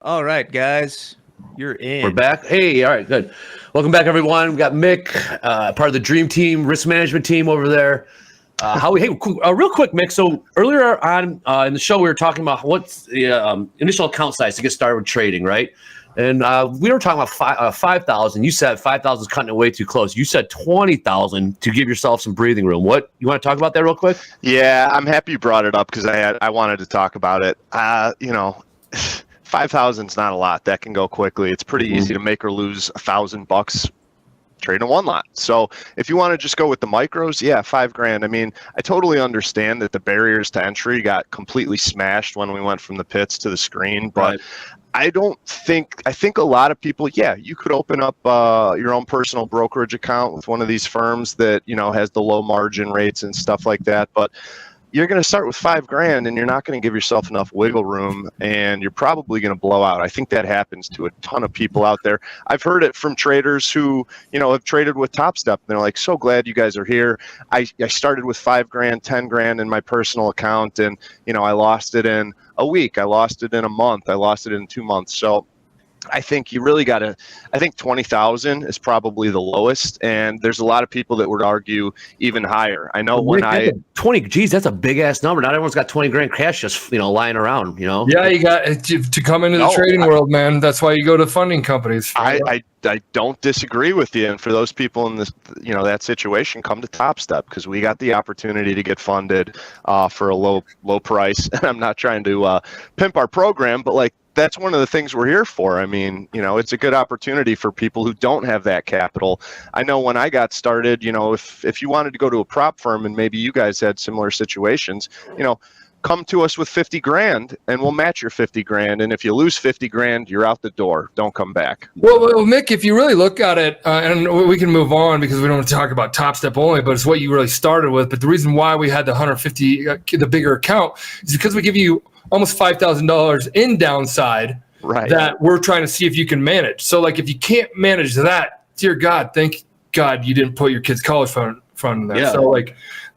All right, guys, you're in. We're back. Hey, all right, good. Welcome back, everyone. We got Mick, part of the Dream Team, risk management team over there. Real quick, Mick. So earlier on in the show, we were talking about what's the initial account size to get started with trading, right? And we were talking about 5,000. You said 5,000 is cutting it way too close. You said 20,000 to give yourself some breathing room. What you want to talk about that real quick? Yeah, I'm happy you brought it up because I wanted to talk about it. 5,000 is not a lot. That can go quickly. It's pretty easy to make or lose $1,000 trading one lot. So if you want to just go with the micros, yeah, $5,000. I mean, I totally understand that the barriers to entry got completely smashed when we went from the pits to the screen, but I think a lot of people, yeah, you could open up your own personal brokerage account with one of these firms that, has the low margin rates and stuff like that. But you're going to start with $5,000 and you're not going to give yourself enough wiggle room, and you're probably going to blow out. I think that happens to a ton of people out there. I've heard it from traders who, have traded with Topstep, and they're like, so glad you guys are here. I started with $5,000, $10,000 in my personal account, and, I lost it in a week. I lost it in a month. I lost it in 2 months. So I think you really got to, I think 20,000 is probably the lowest. And there's a lot of people that would argue even higher. I know when geez, that's a big ass number. Not everyone's got 20 grand cash just, lying around, Yeah, you got to come into the trading world, man. That's why you go to funding companies. I don't disagree with you. And for those people in this, that situation, come to Topstep because we got the opportunity to get funded for a low price. And I'm not trying to pimp our program, but that's one of the things we're here for. I mean, it's a good opportunity for people who don't have that capital. I know when I got started, if you wanted to go to a prop firm, and maybe you guys had similar situations, come to us with 50 grand and we'll match your 50 grand. And if you lose 50 grand, you're out the door. Don't come back. Well, Mick, if you really look at it, and we can move on because we don't want to talk about Topstep only, but it's what you really started with. But the reason why we had the 150, the bigger account, is because we give you almost $5,000 in downside that we're trying to see if you can manage. So if you can't manage that, dear God, thank God you didn't put your kid's college fund in there. Yeah. So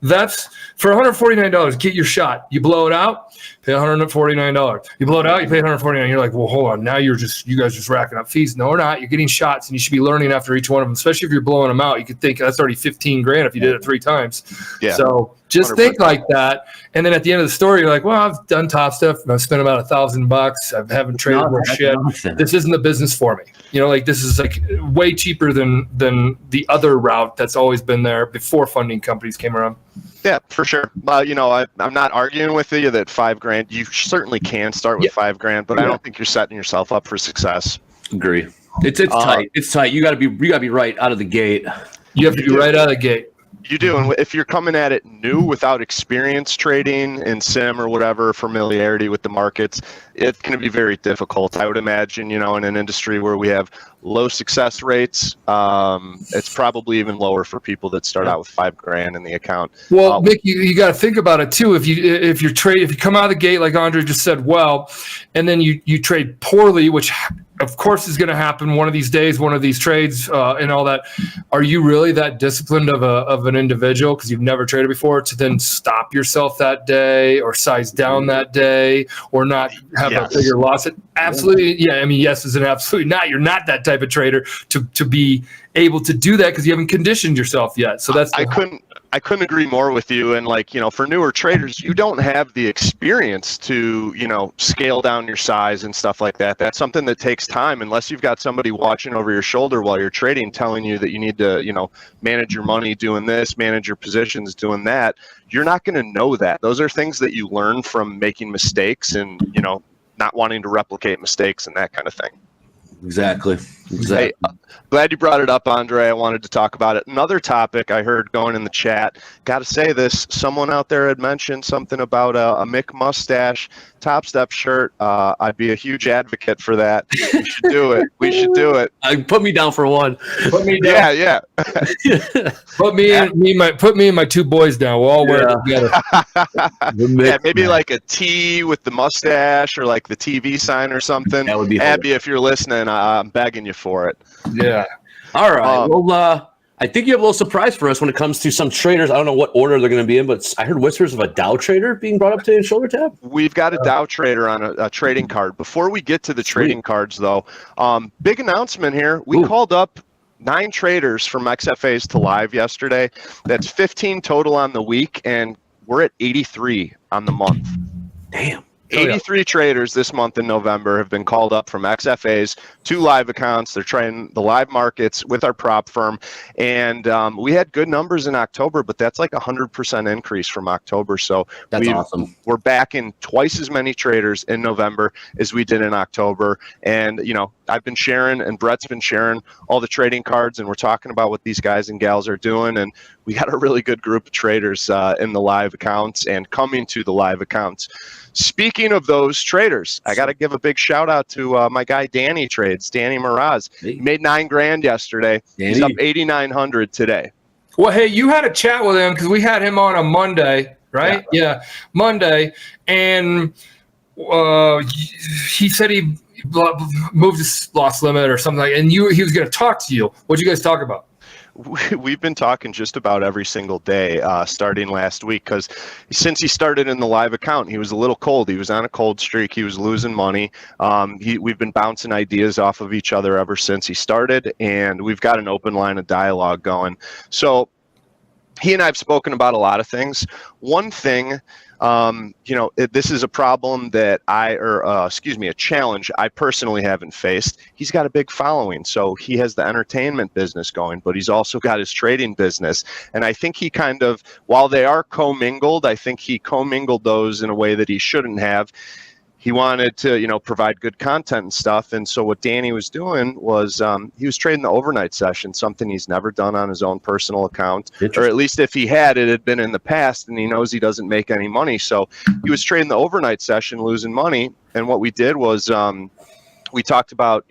that's for $149, get your shot. You blow it out, pay $149. You blow it out, you pay $149. You're like, well, hold on. Now you guys just racking up fees. No, we're not. You're getting shots, and you should be learning after each one of them, especially if you're blowing them out. You could think that's already 15 grand if you did it 3 times. Yeah. So just 100%. Think like that. And then at the end of the story, you're like, well, I've done Topstep. I've spent about $1,000. I haven't traded more shit. This isn't the business for me. This is way cheaper than the other route that's always been there before funding companies came around. Yeah, for sure. I'm not arguing with you that $5,000. You certainly can start with $5,000, but I don't think you're setting yourself up for success. Agree. It's tight. It's tight. You gotta be right out of the gate. You have to be right out of the gate. You do, and if you're coming at it new without experience trading in sim or whatever, familiarity with the markets, it's going to be very difficult. I would imagine, in an industry where we have low success rates, it's probably even lower for people that start out with $5,000 in the account. Well, Mick, you got to think about it too. If you come out of the gate like Andre just said, and then you trade poorly, which of course is going to happen one of these days, one of these trades, and all that. Are you really that disciplined of an individual because you've never traded before to then stop yourself that day or size down that day or not have a bigger loss? Absolutely. Yeah. I mean, yes is an absolutely not. You're not that type of trader to be able to do that because you haven't conditioned yourself yet. So that's I couldn't agree more with you. And for newer traders, you don't have the experience to, scale down your size and stuff like that. That's something that takes time unless you've got somebody watching over your shoulder while you're trading, telling you that you need to, manage your money doing this, manage your positions doing that. You're not going to know that. Those are things that you learn from making mistakes and, not wanting to replicate mistakes and that kind of thing. Exactly. Hey, glad you brought it up, Andre. I wanted to talk about it. Another topic I heard going in the chat. Got to say this. Someone out there had mentioned something about a Mick mustache Topstep shirt. I'd be a huge advocate for that. We should do it. We should do it. Put me down for one. Put me down. Yeah. Put me and my 2 boys down. We'll all wear it together. Yeah, maybe like a T with the mustache or like the TV sign or something. That would be Abby, if you're listening, I'm begging you for it. Yeah. All right. I think you have a little surprise for us when it comes to some traders. I don't know what order they're going to be in, but I heard whispers of a Dow trader being brought up to shoulder tab. We've got a Dow trader on a trading card. Before we get to the trading cards, though, big announcement here. We called up 9 traders from XFAs to live yesterday. That's 15 total on the week, and we're at 83 on the month. Damn. 83 traders this month in November have been called up from XFAs to live accounts. They're trying the live markets with our prop firm. And we had good numbers in October, but that's like 100% increase from October. So That's awesome. We're back in twice as many traders in November as we did in October. And, you know, I've been sharing and Brett's been sharing all the trading cards, and we're talking about what these guys and gals are doing. And we got a really good group of traders in the live accounts and coming to the live accounts. Speaking of those traders, I got to give a big shout out to my guy Danny Trades, Danny Miraz. He made $9 grand yesterday. He's up 8,900 today. Well, hey, you had a chat with him because we had him on a Monday, right? Yeah, Monday, and he said he moved his loss limit or something like, and he was going to talk to you. What'd you guys talk about? We've been talking just about every single day starting last week, because since he started in the live account, he was a little cold. He was on a cold streak. He was losing money. We've been bouncing ideas off of each other ever since he started, and we've got an open line of dialogue going. So he and I have spoken about a lot of things. One thing, this is a problem that a challenge I personally haven't faced. He's got a big following, so he has the entertainment business going, but he's also got his trading business. And I think he kind of, while they are commingled, I think he commingled those in a way that he shouldn't have. He wanted to, provide good content and stuff. And so what Danny was doing was he was trading the overnight session, something he's never done on his own personal account, or at least if he had, it had been in the past, and he knows he doesn't make any money. So he was trading the overnight session, losing money. And what we did was we talked about,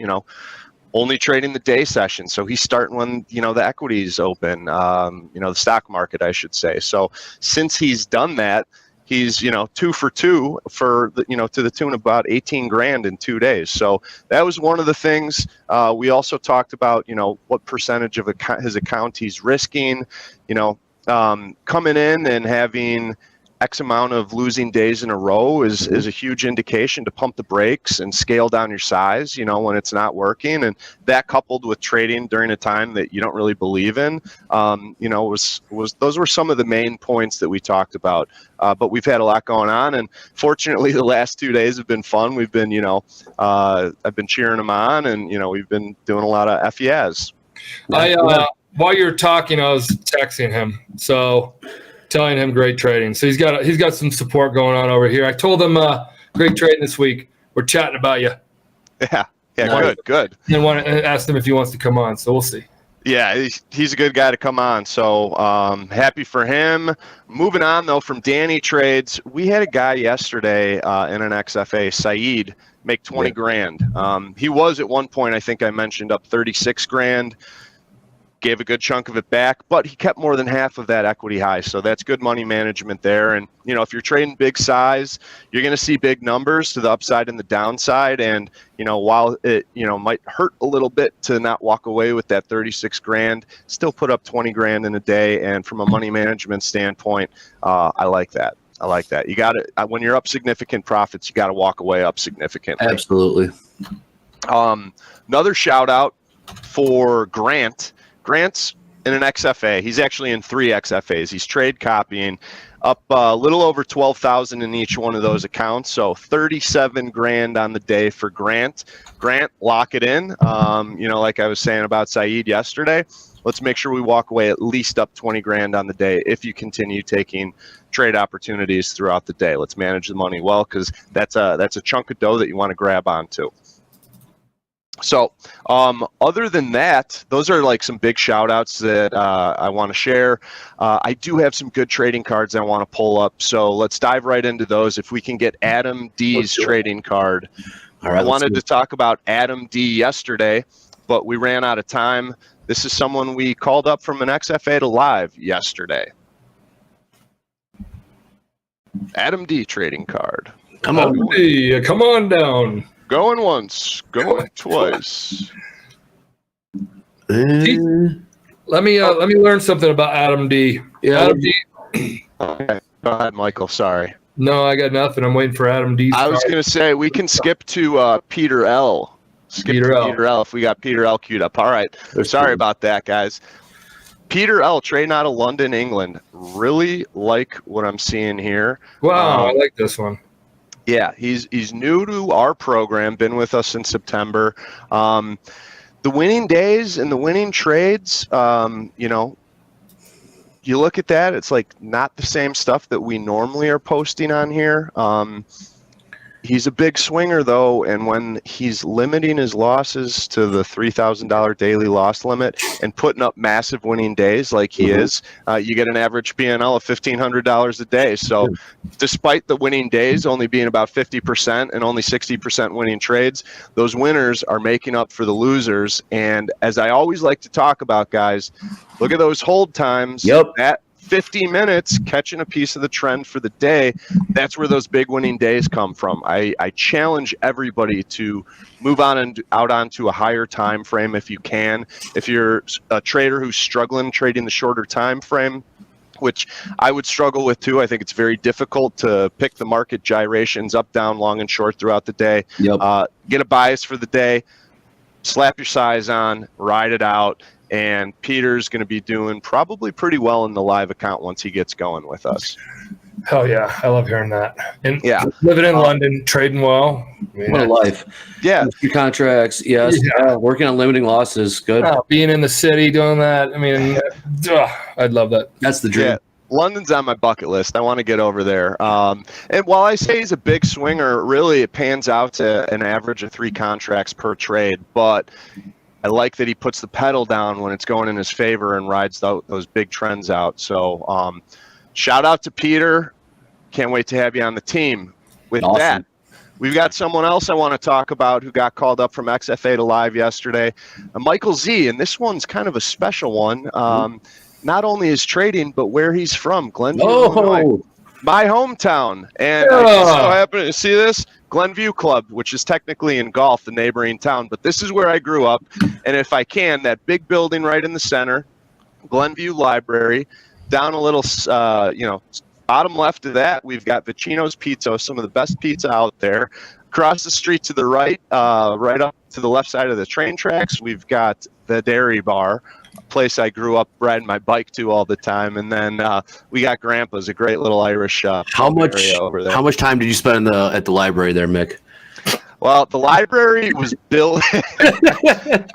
only trading the day session. So he's starting when, the equities open, the stock market, I should say. So since he's done that, he's, 2 for 2 for the, to the tune of about 18 grand in 2 days. So that was one of the things. We also talked about, what percentage of his account he's risking, coming in and having X amount of losing days in a row is a huge indication to pump the brakes and scale down your size, when it's not working. And that, coupled with trading during a time that you don't really believe in, was those were some of the main points that we talked about. But we've had a lot going on, and fortunately the last 2 days have been fun. We've been, I've been cheering him on, and, we've been doing a lot of FES. While you were talking, I was texting him. So telling him great trading. So he's got some support going on over here. I told him great trading this week. We're chatting about you. Yeah, good. And asked him if he wants to come on. So we'll see. Yeah, he's a good guy to come on. So happy for him. Moving on though from Danny Trades, we had a guy yesterday in an XFA, Saeed, make 20 grand. He was at one point, I think I mentioned, up 36 grand. Gave a good chunk of it back, but he kept more than half of that equity high. So that's good money management there. And, if you're trading big size, you're going to see big numbers to the upside and the downside. And, while it, might hurt a little bit to not walk away with that 36 grand, still put up 20 grand in a day. And from a money management standpoint, I like that. You got to, when you're up significant profits, you got to walk away up significantly. Absolutely. Another shout out for Grant. Grant's in an XFA. He's actually in 3 XFAs. He's trade copying, up a little over 12,000 in each one of those accounts. So 37 grand on the day for Grant. Grant, lock it in. Like I was saying about Saeed yesterday, let's make sure we walk away at least up 20 grand on the day if you continue taking trade opportunities throughout the day. Let's manage the money well, because that's a chunk of dough that you want to grab onto. So other than that, those are like some big shout outs that I want to share. I do have some good trading cards I want to pull up. So let's dive right into those. If we can get Adam D's trading card. All right, I wanted to talk about Adam D yesterday, but we ran out of time. This is someone we called up from an XFA to live yesterday. Adam D trading card. Come on down. Going once, going twice. Let me learn something about Adam D. Yeah. Adam D. Okay. Go ahead, Michael. Sorry. No, I got nothing. I'm waiting for Adam D. I was going to say we can skip to Peter L. Peter L. If we got Peter L. queued up. All right. Sorry about that, guys. Peter L. trading out of London, England. Really like what I'm seeing here. Wow, I like this one. Yeah, he's new to our program, been with us since September. The winning days and the winning trades, you know, you look at that, it's like not the same stuff that we normally are posting on here. He's a big swinger, though, and when he's limiting his losses to the $3,000 daily loss limit and putting up massive winning days like he is, you get an average P&L of $1,500 a day. So despite the winning days only being about 50% and only 60% winning trades, those winners are making up for the losers. And as I always like to talk about, guys, look at those hold times. Yep. That 50 minutes catching a piece of the trend for the day, that's where those big winning days come from. I challenge everybody to move on and out onto a higher time frame if you can. If you're a trader who's struggling trading the shorter time frame, which I would struggle with too, I think it's very difficult to pick the market gyrations up, down, long, and short throughout the day. Get a bias for the day, slap your size on, ride it out. And Peter's going to be doing probably pretty well in the live account once he gets going with us. Hell yeah, I love hearing that. And yeah, living in London, trading well. What a life. Yeah. 3 contracts. Yes. Yeah. Working on limiting losses. Good. Being in the city, doing that. I mean, I'd love that. That's the dream. Yeah. London's on my bucket list. I want to get over there. And while I say he's a big swinger, really it pans out to an average of 3 contracts per trade. But I like that he puts the pedal down when it's going in his favor and rides those big trends out. So shout out to Peter. Can't wait to have you on the team. With that, we've got someone else I want to talk about who got called up from XFA to live yesterday, Michael Z. And this one's kind of a special one. Not only his trading, but where he's from, Glenview, Illinois, my hometown. And I just so happen to see this. Glenview Club, which is technically in Gulf, the neighboring town, but this is where I grew up. And if I can, that big building right in the center, Glenview Library, down a little, bottom left of that, we've got Vicino's Pizza, some of the best pizza out there. Across the street to the right, right up to the left side of the train tracks, we've got the Dairy Bar, a place I grew up riding my bike to all the time. And then we got Grandpa's, a great little Irish how much time did you spend at the library there, Mick? Well, the library was built.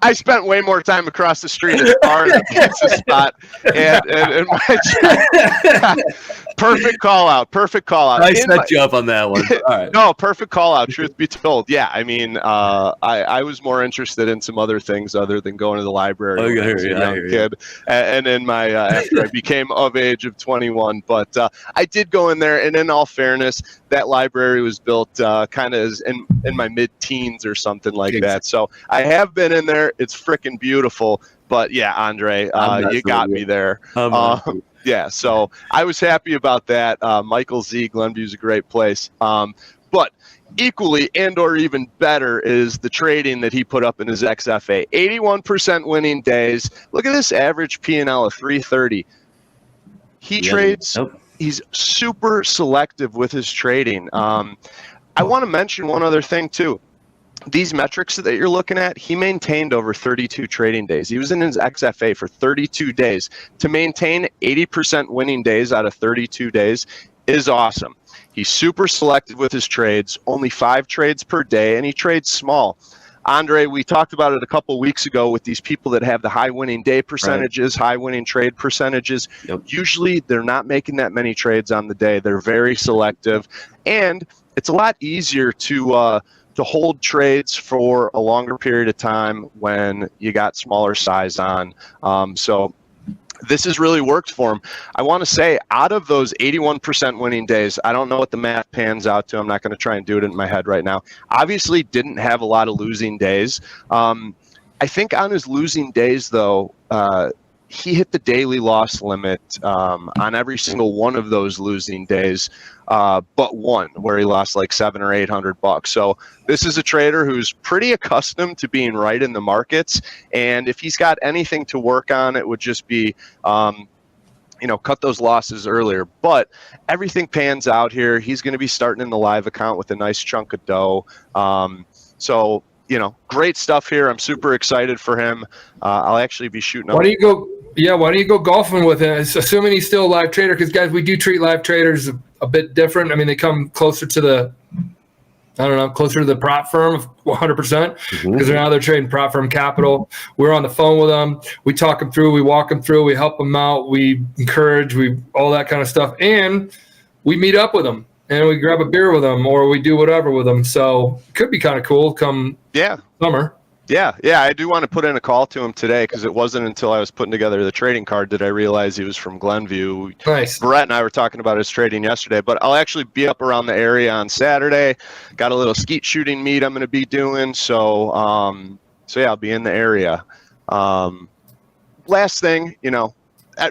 I spent way more time across the street at the bar than the pizza spot. And my perfect call out. I set you up on that one. All right. No, perfect call out. Truth be told, yeah. I mean, I was more interested in some other things other than going to the library when I was a young kid. And in my after I became of age of 21, but I did go in there. And in all fairness, that library was built kind of in my mid-teens or something like that. So I have been in there. It's freaking beautiful. But yeah, Andre, you got me there. Yeah, so I was happy about that. Michael Z, Glenview's a great place. But equally and or even better is the trading that he put up in his XFA. 81% winning days. Look at this average P&L of 330. He trades. He's super selective with his trading. I want to mention one other thing too. These metrics that you're looking at, he maintained over 32 trading days. He was in his XFA for 32 days. To maintain 80% winning days out of 32 days is awesome. He's super selective with his trades, only 5 trades per day, and he trades small. Andre, we talked about it a couple weeks ago with these people that have the high winning day percentages, high winning trade percentages. Usually they're not making that many trades on the day. They're very selective, and it's a lot easier to hold trades for a longer period of time when you got smaller size on. So this has really worked for him. I want to say out of those 81% winning days, I don't know what the math pans out to. I'm not going to try and do it in my head right now. Obviously didn't have a lot of losing days. I think on his losing days, though, he hit the daily loss limit on every single one of those losing days, but one where he lost like $700 or $800. So this is a trader who's pretty accustomed to being right in the markets, and if he's got anything to work on, it would just be cut those losses earlier. But everything pans out here. He's going to be starting in the live account with a nice chunk of dough. So great stuff here. I'm super excited for him. I'll actually be shooting. Why don't you go golfing with him? Assuming he's still a live trader, because guys, we do treat live traders a bit different. I mean, they come closer to the I don't know, closer to the prop firm of 100% because now they're trading prop firm capital. We're on the phone with them. We talk them through. We walk them through. We help them out. We encourage. We all that kind of stuff. And we meet up with them and we grab a beer with them or we do whatever with them. So it could be kind of cool come summer. Yeah, I do want to put in a call to him today because it wasn't until I was putting together the trading card did I realize he was from Glenview. Nice. Brett and I were talking about his trading yesterday, but I'll actually be up around the area on Saturday. Got a little skeet shooting meet I'm going to be doing, so yeah, I'll be in the area. Last thing,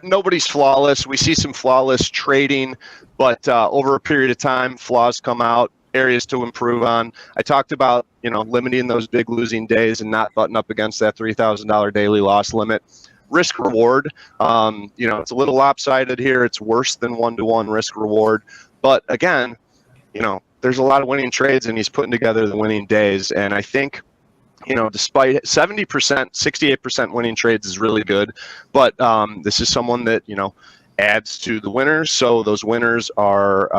nobody's flawless. We see some flawless trading, but over a period of time, flaws come out. Areas to improve on. I talked about, limiting those big losing days and not button up against that $3,000 daily loss limit. Risk reward, it's a little lopsided here. It's worse than 1-to-1 risk reward. But again, there's a lot of winning trades and he's putting together the winning days. And I think, despite 70%, 68% winning trades is really good. But this is someone that, adds to the winners. So those winners are,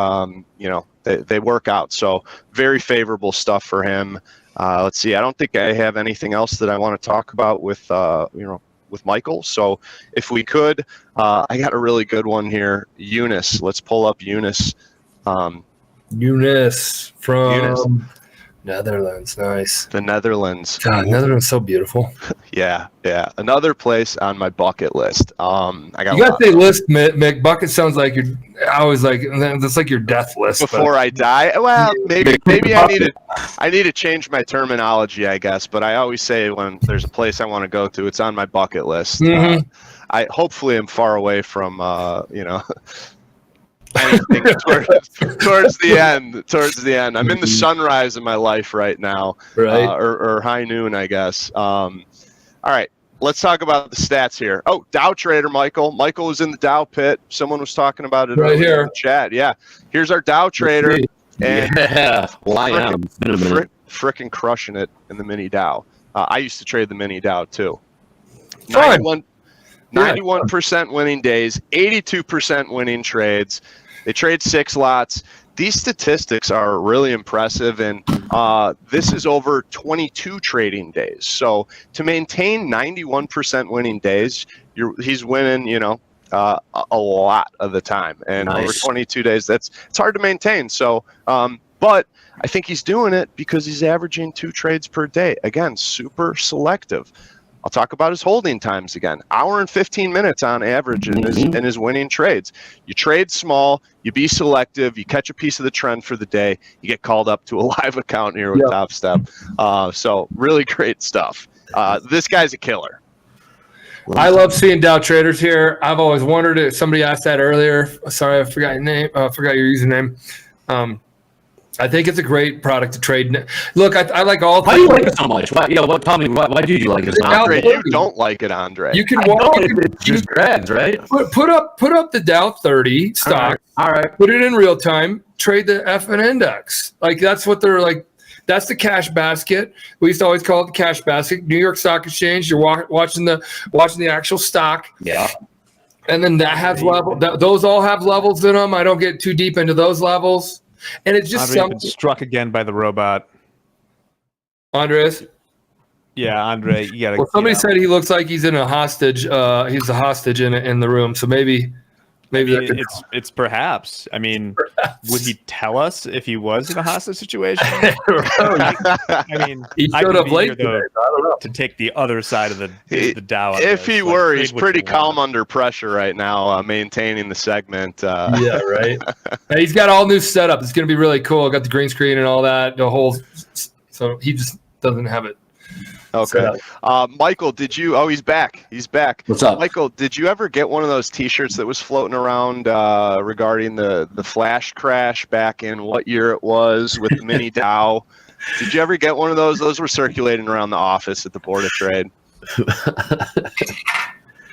they work out. So very favorable stuff for him. Let's see. I don't think I have anything else that I want to talk about with Michael. So if we could, I got a really good one here. Eunice. Let's pull up Eunice. Eunice from Netherlands. Nice. The Netherlands. God, Netherlands is so beautiful. Yeah. Another place on my bucket list. You got to say list, Mick. Bucket sounds like I was like, that's like your death list. Before I die. Well, maybe I need to change my terminology, I guess. But I always say when there's a place I want to go to, it's on my bucket list. I hopefully am far away from anything towards the end. I'm in the sunrise of my life right now, right? Or high noon, I guess. All right, let's talk about the stats here. Oh, Dow trader Michael was in the Dow pit. Someone was talking about it right here in the chat. Yeah, here's our Dow trader, and frickin' crushing it in the mini Dow. I used to trade the mini Dow too. 91% winning days, 82% winning trades. They trade 6 lots. These statistics are really impressive, and this is over 22 trading days. So to maintain 91% winning days, he's winning, a lot of the time. And over 22 days, it's hard to maintain. So, but I think he's doing it because he's averaging 2 trades per day. Again, super selective. I'll talk about his holding times again. Hour and 15 minutes on average in his winning trades. You trade small, you be selective, you catch a piece of the trend for the day, you get called up to a live account here with Topstep. So really great stuff. This guy's a killer. I love seeing Dow traders here. I've always wondered if somebody asked that earlier. Sorry, I forgot your name. Forgot your username. I think it's a great product to trade. Look, I like all. Why do you like it so much? Why do you like it? Andre, you don't like it, Andre. You can walk. It's just grads, right? Put up the Dow 30 stock. All right. Put it in real time. Trade the FN index. Like that's what they're like. That's the cash basket. We used to always call it the cash basket. New York Stock Exchange. You're watching the actual stock. Yeah. And then that has level. Those all have levels in them. I don't get too deep into those levels. And it's just Andre been struck again by the robot. Andres? Yeah, Andre, you gotta. Well, somebody said he looks like he's in a hostage. He's a hostage in the room. So maybe it's perhaps. I mean, would he tell us if he was in a hostage situation? I mean, he showed up late today, I don't know. To take the other side of the Dow. If he were, he's pretty calm under pressure right now, maintaining the segment. Yeah, right. And he's got all new setup. It's going to be really cool. Got the green screen and all that. The whole. So he just doesn't have it. Okay. Michael, did you? Oh, he's back. He's back. What's up? Michael, did you ever get one of those T-shirts that was floating around regarding the flash crash back in what year it was with the mini Dow? Did you ever get one of those? Those were circulating around the office at the Board of Trade.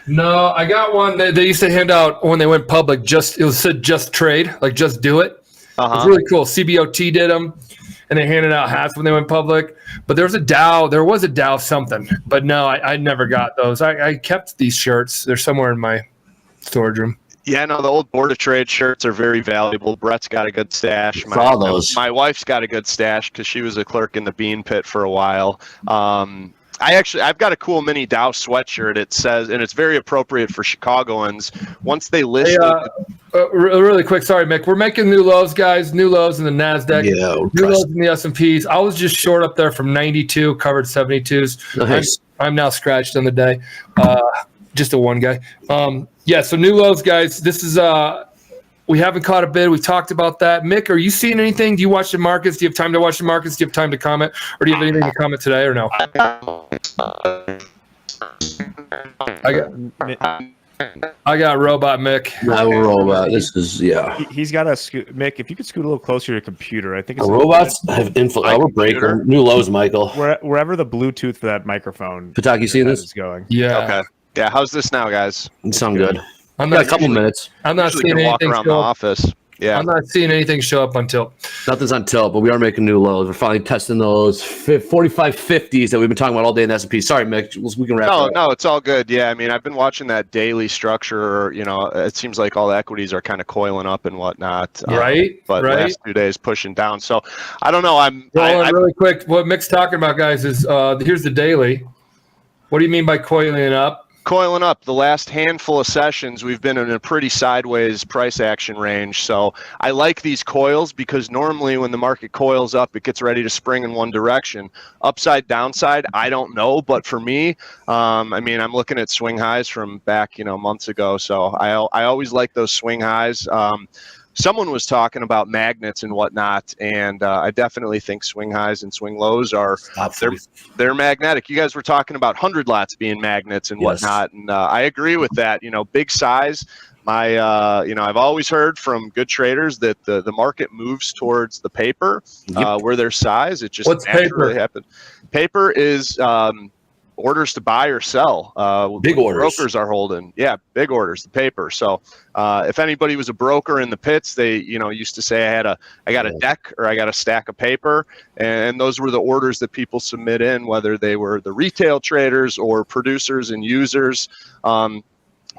No, I got one that they used to hand out when they went public. It said just trade, like just do it. It was really cool. CBOT did them. And they handed out hats when they went public. But there was a Dow something. But no, I never got those. I kept these shirts. They're somewhere in my storage room. Yeah, no, the old Board of Trade shirts are very valuable. Brett's got a good stash. Saw those. My wife's got a good stash because she was a clerk in the bean pit for a while. I've got a cool mini Dow sweatshirt. It says, and it's very appropriate for Chicagoans. Once they list really quick, sorry, Mick. We're making new lows, guys. New lows in the Nasdaq. Yeah, new lows in the S&Ps. I was just short up there from 92, covered 72s. Nice. I'm now scratched on the day. Just a one guy. Yeah, so new lows, guys. This is we haven't caught a bid. We've talked about that. Mick, are you seeing anything? Do you watch the markets? Do you have time to watch the markets? Do you have time to comment? Or do you have anything to comment today or no? I got robot Mick. Robot. This is He's got a scoot. Mick, if you could scoot a little closer to your computer, I think it's robots have breaker. New lows, Michael. Wherever the Bluetooth for that microphone. Patak, you seeing this? Is going. Yeah. Okay. Yeah. How's this now, guys? You sound good. I'm Got not a couple minutes. I'm not Usually seeing can walk anything around the show up. office. Yeah. I'm not seeing anything show up on tilt. Nothing's on tilt, but we are making new lows. We're finally testing those 4550s that we've been talking about all day in the S&P. Sorry, Mick. We can wrap it up. No, it's all good. Yeah, I mean, I've been watching that daily structure. You know, it seems like all the equities are kind of coiling up and whatnot. Right. But last 2 days pushing down. So I don't know. Really quick. What Mick's talking about, guys, is here's the daily. What do you mean by coiling up? Coiling up. The last handful of sessions, we've been in a pretty sideways price action range. So I like these coils because normally when the market coils up, it gets ready to spring in one direction. Upside, downside, I don't know. But for me, I mean, I'm looking at swing highs from back, months ago. So I always like those swing highs. Someone was talking about magnets and whatnot, and I definitely think swing highs and swing lows they're magnetic. You guys were talking about 100 lots being magnets and whatnot, and I agree with that. Big size. I've always heard from good traders that the market moves towards the paper where there's size. It just naturally happens. Paper is orders to buy or sell. Big orders. Brokers are holding. Yeah, big orders, the paper. So if anybody was a broker in the pits, they used to say I got a deck or I got a stack of paper, and those were the orders that people submit in, whether they were the retail traders or producers and users.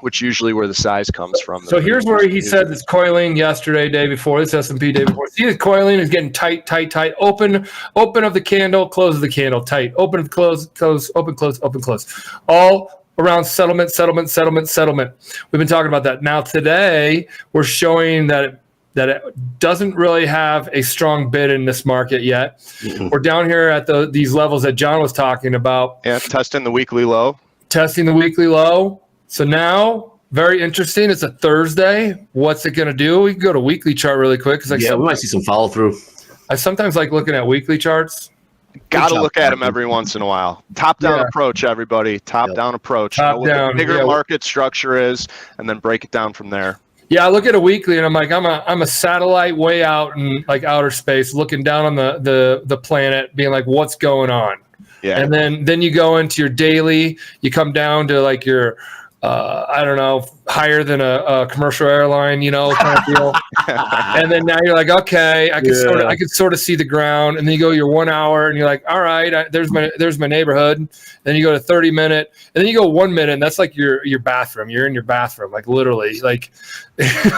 Which usually where the size comes from. So here's where he said this coiling yesterday, day before, this S&P day before. See, the coiling is getting tight. Open of the candle, close of the candle, tight. Open of the close, open, close. All around settlement. We've been talking about that. Now today, we're showing that it doesn't really have a strong bid in this market yet. Mm-hmm. We're down here at these levels that John was talking about. Yeah, testing the weekly low. So now, very interesting. It's a Thursday. What's it going to do? We can go to weekly chart really quick. We might see some follow through. I sometimes like looking at weekly charts. Got to look at them every once in a while. Top-down approach, everybody. Top-down approach. Know what the bigger market structure is, and then break it down from there. Yeah, I look at a weekly, and I'm like, I'm a satellite way out in like outer space, looking down on the planet, being like, what's going on? Yeah. And then you go into your daily. You come down to like your I don't know, higher than a commercial airline, kind of deal. And then now you're like, okay, I can sort of see the ground. And then you go your 1 hour, and you're like, all right, there's my neighborhood. Then you go to 30 minute, and then you go 1 minute, and that's like your bathroom. You're in your bathroom, like literally, like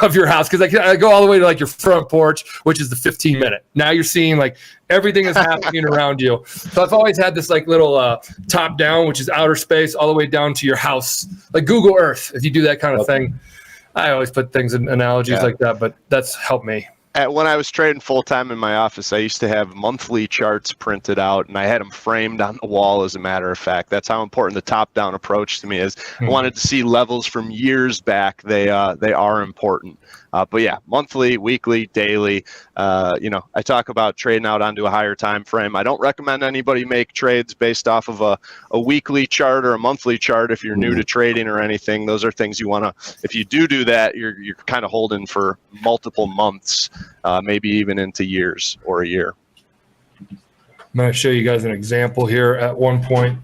of your house, because I go all the way to like your front porch, which is the 15 minute. Now you're seeing like everything is happening around you. So I've always had this like little top down, which is outer space, all the way down to your house, like Google Earth. If you do that kind of thing, I always put things in analogies like that, but that's helped me. When I was trading full-time in my office, I used to have monthly charts printed out, and I had them framed on the wall, as a matter of fact. That's how important the top-down approach to me is. I wanted to see levels from years back. They are important. But yeah, monthly, weekly, daily. I talk about trading out onto a higher time frame. I don't recommend anybody make trades based off of a weekly chart or a monthly chart if you're new to trading or anything. Those are things you want to. If you do that, you're kind of holding for multiple months, maybe even into years or a year. I'm going to show you guys an example here at one point.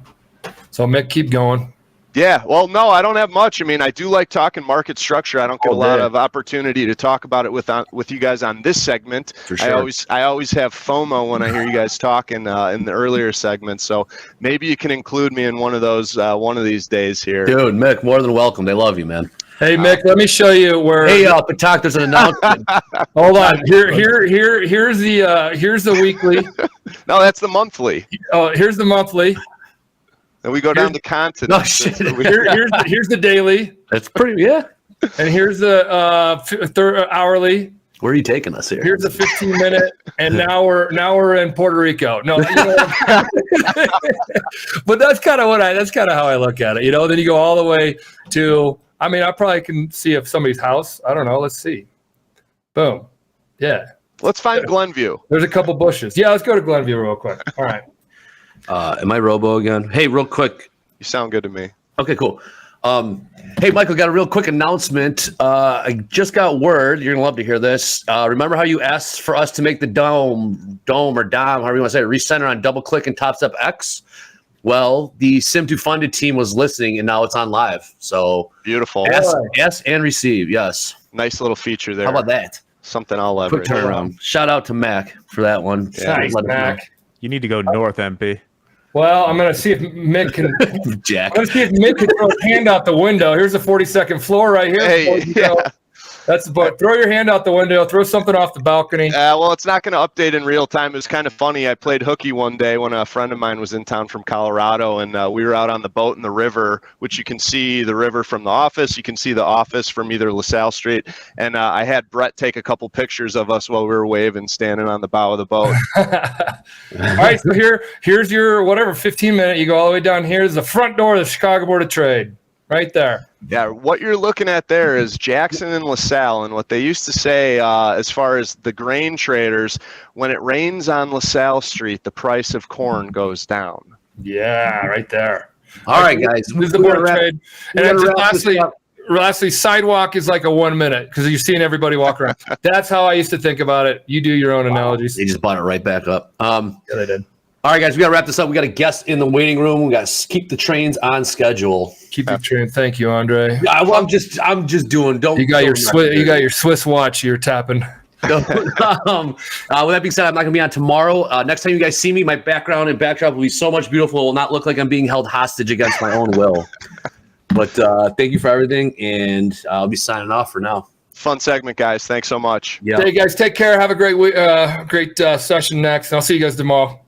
So Mick, keep going. Yeah, well, no, I don't have much. I mean, I do like talking market structure. I don't get a lot of opportunity to talk about it with you guys on this segment. For sure. I always have FOMO when I hear you guys talking in the earlier segments. So maybe you can include me in one of those one of these days here. Dude, Mick, more than welcome. They love you, man. Hey Mick, let me show you where. Hey, Patak, there's an announcement. Hold on. Here's the weekly. No, that's the monthly. Oh, here's the monthly. And we go down to continents. No shit. Here's the daily. That's pretty. Yeah. And here's the hourly. Where are you taking us here? Here's the 15-minute, and now we're in Puerto Rico. No, you know, but that's kind of how I look at it. You know, then you go all the way to. I mean, I probably can see if somebody's house. I don't know. Let's see. Boom. Yeah. Let's find Glenview. There's a couple bushes. Yeah, let's go to Glenview real quick. All right. Am I Robo again? Hey, real quick. You sound good to me. Okay, cool. Hey, Michael, got a real quick announcement. I just got word. You're gonna love to hear this. Remember how you asked for us to make the dome or dom, however you want to say it, recenter on double click in Topstep X? Well, the Sim2 Funded team was listening, and now it's on live. So beautiful. Ask and receive. Yes. Nice little feature there. How about that? Something I'll leverage. Quick turnaround. Shout out to Mac for that one. Yeah. Nice, Mac. You need to go north, MP. Well, I'm gonna see if Mick can. Jack. I'm gonna see if Mick can throw his hand out the window. Here's the 42nd floor right here. Hey, yeah. That's but throw your hand out the window. Throw something off the balcony. Well, it's not going to update in real time. It was kind of funny. I played hooky one day when a friend of mine was in town from Colorado, and we were out on the boat in the river, which you can see the river from the office. You can see the office from either LaSalle Street. And I had Brett take a couple pictures of us while we were waving, standing on the bow of the boat. All right, so here's your whatever 15-minute. You go all the way down here. There's the front door of the Chicago Board of Trade, right there. Yeah, what you're looking at there is Jackson and LaSalle, and what they used to say as far as the grain traders, when it rains on LaSalle Street, the price of corn goes down. Yeah, right there. All right, guys. This is the Board of Trade. And then lastly, sidewalk is like a 1 minute because you're seeing everybody walk around. That's how I used to think about it. You do your own analogies. They just brought it right back up. Yeah, they did. All right, guys, we got to wrap this up. We got a guest in the waiting room. We got to keep the trains on schedule. Keep the train. Thank you, Andre. Well, I'm just doing. Don't. You got your Swiss watch. You're tapping. With that being said, I'm not going to be on tomorrow. Next time you guys see me, my background and backdrop will be so much beautiful. It will not look like I'm being held hostage against my own will. But thank you for everything, and I'll be signing off for now. Fun segment, guys. Thanks so much. Yeah. Hey, guys, take care. Have a great session next. And I'll see you guys tomorrow.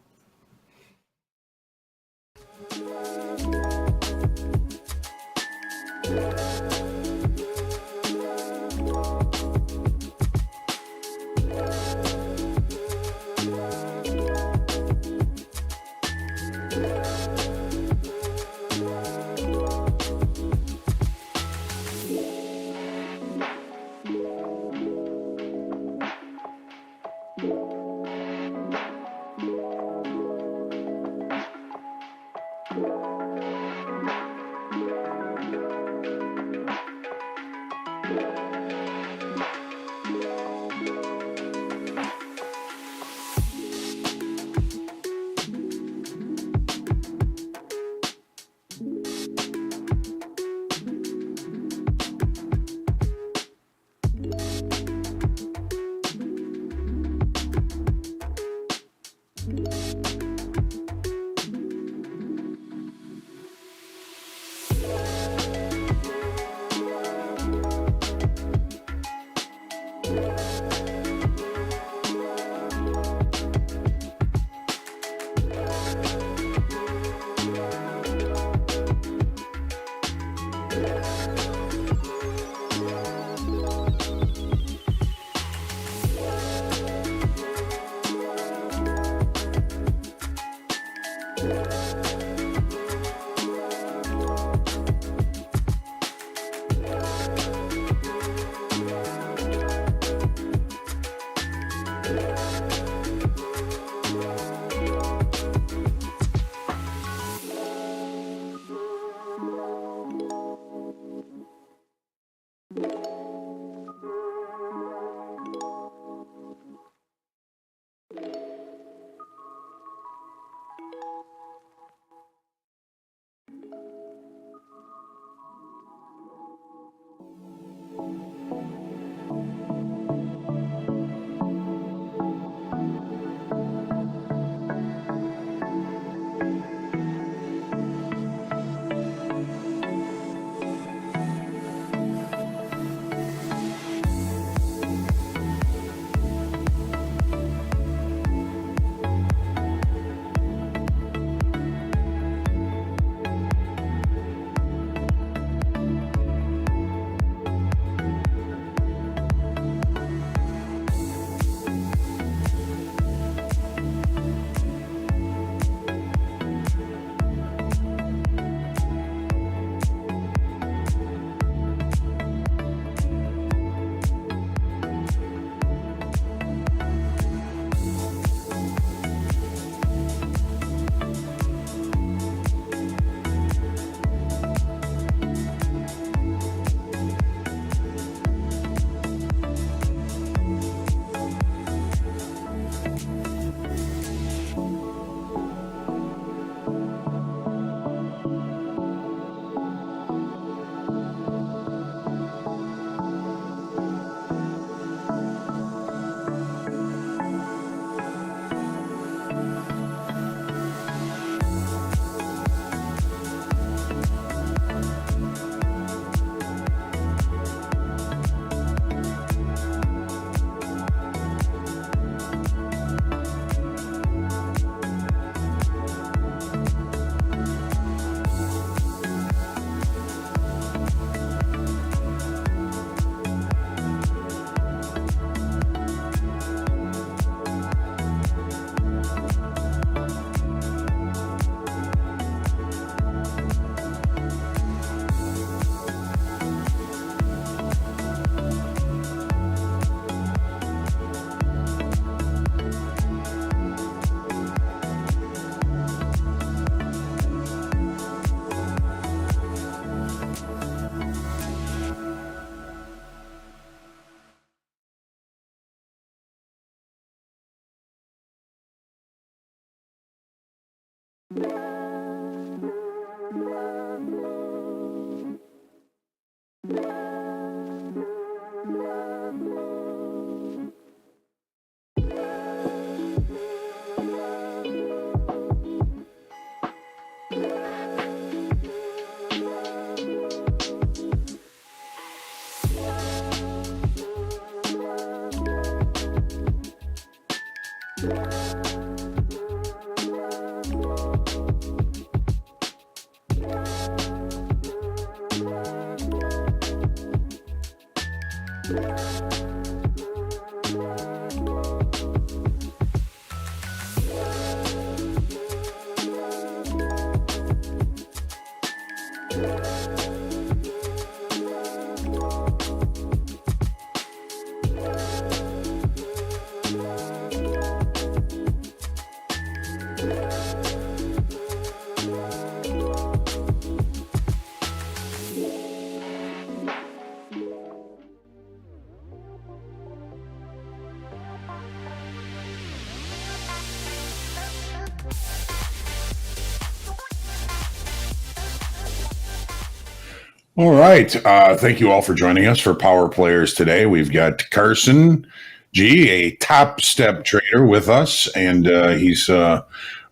All right. Thank you all for joining us for Power Players today. We've got Carson G, a Topstep trader, with us, and he's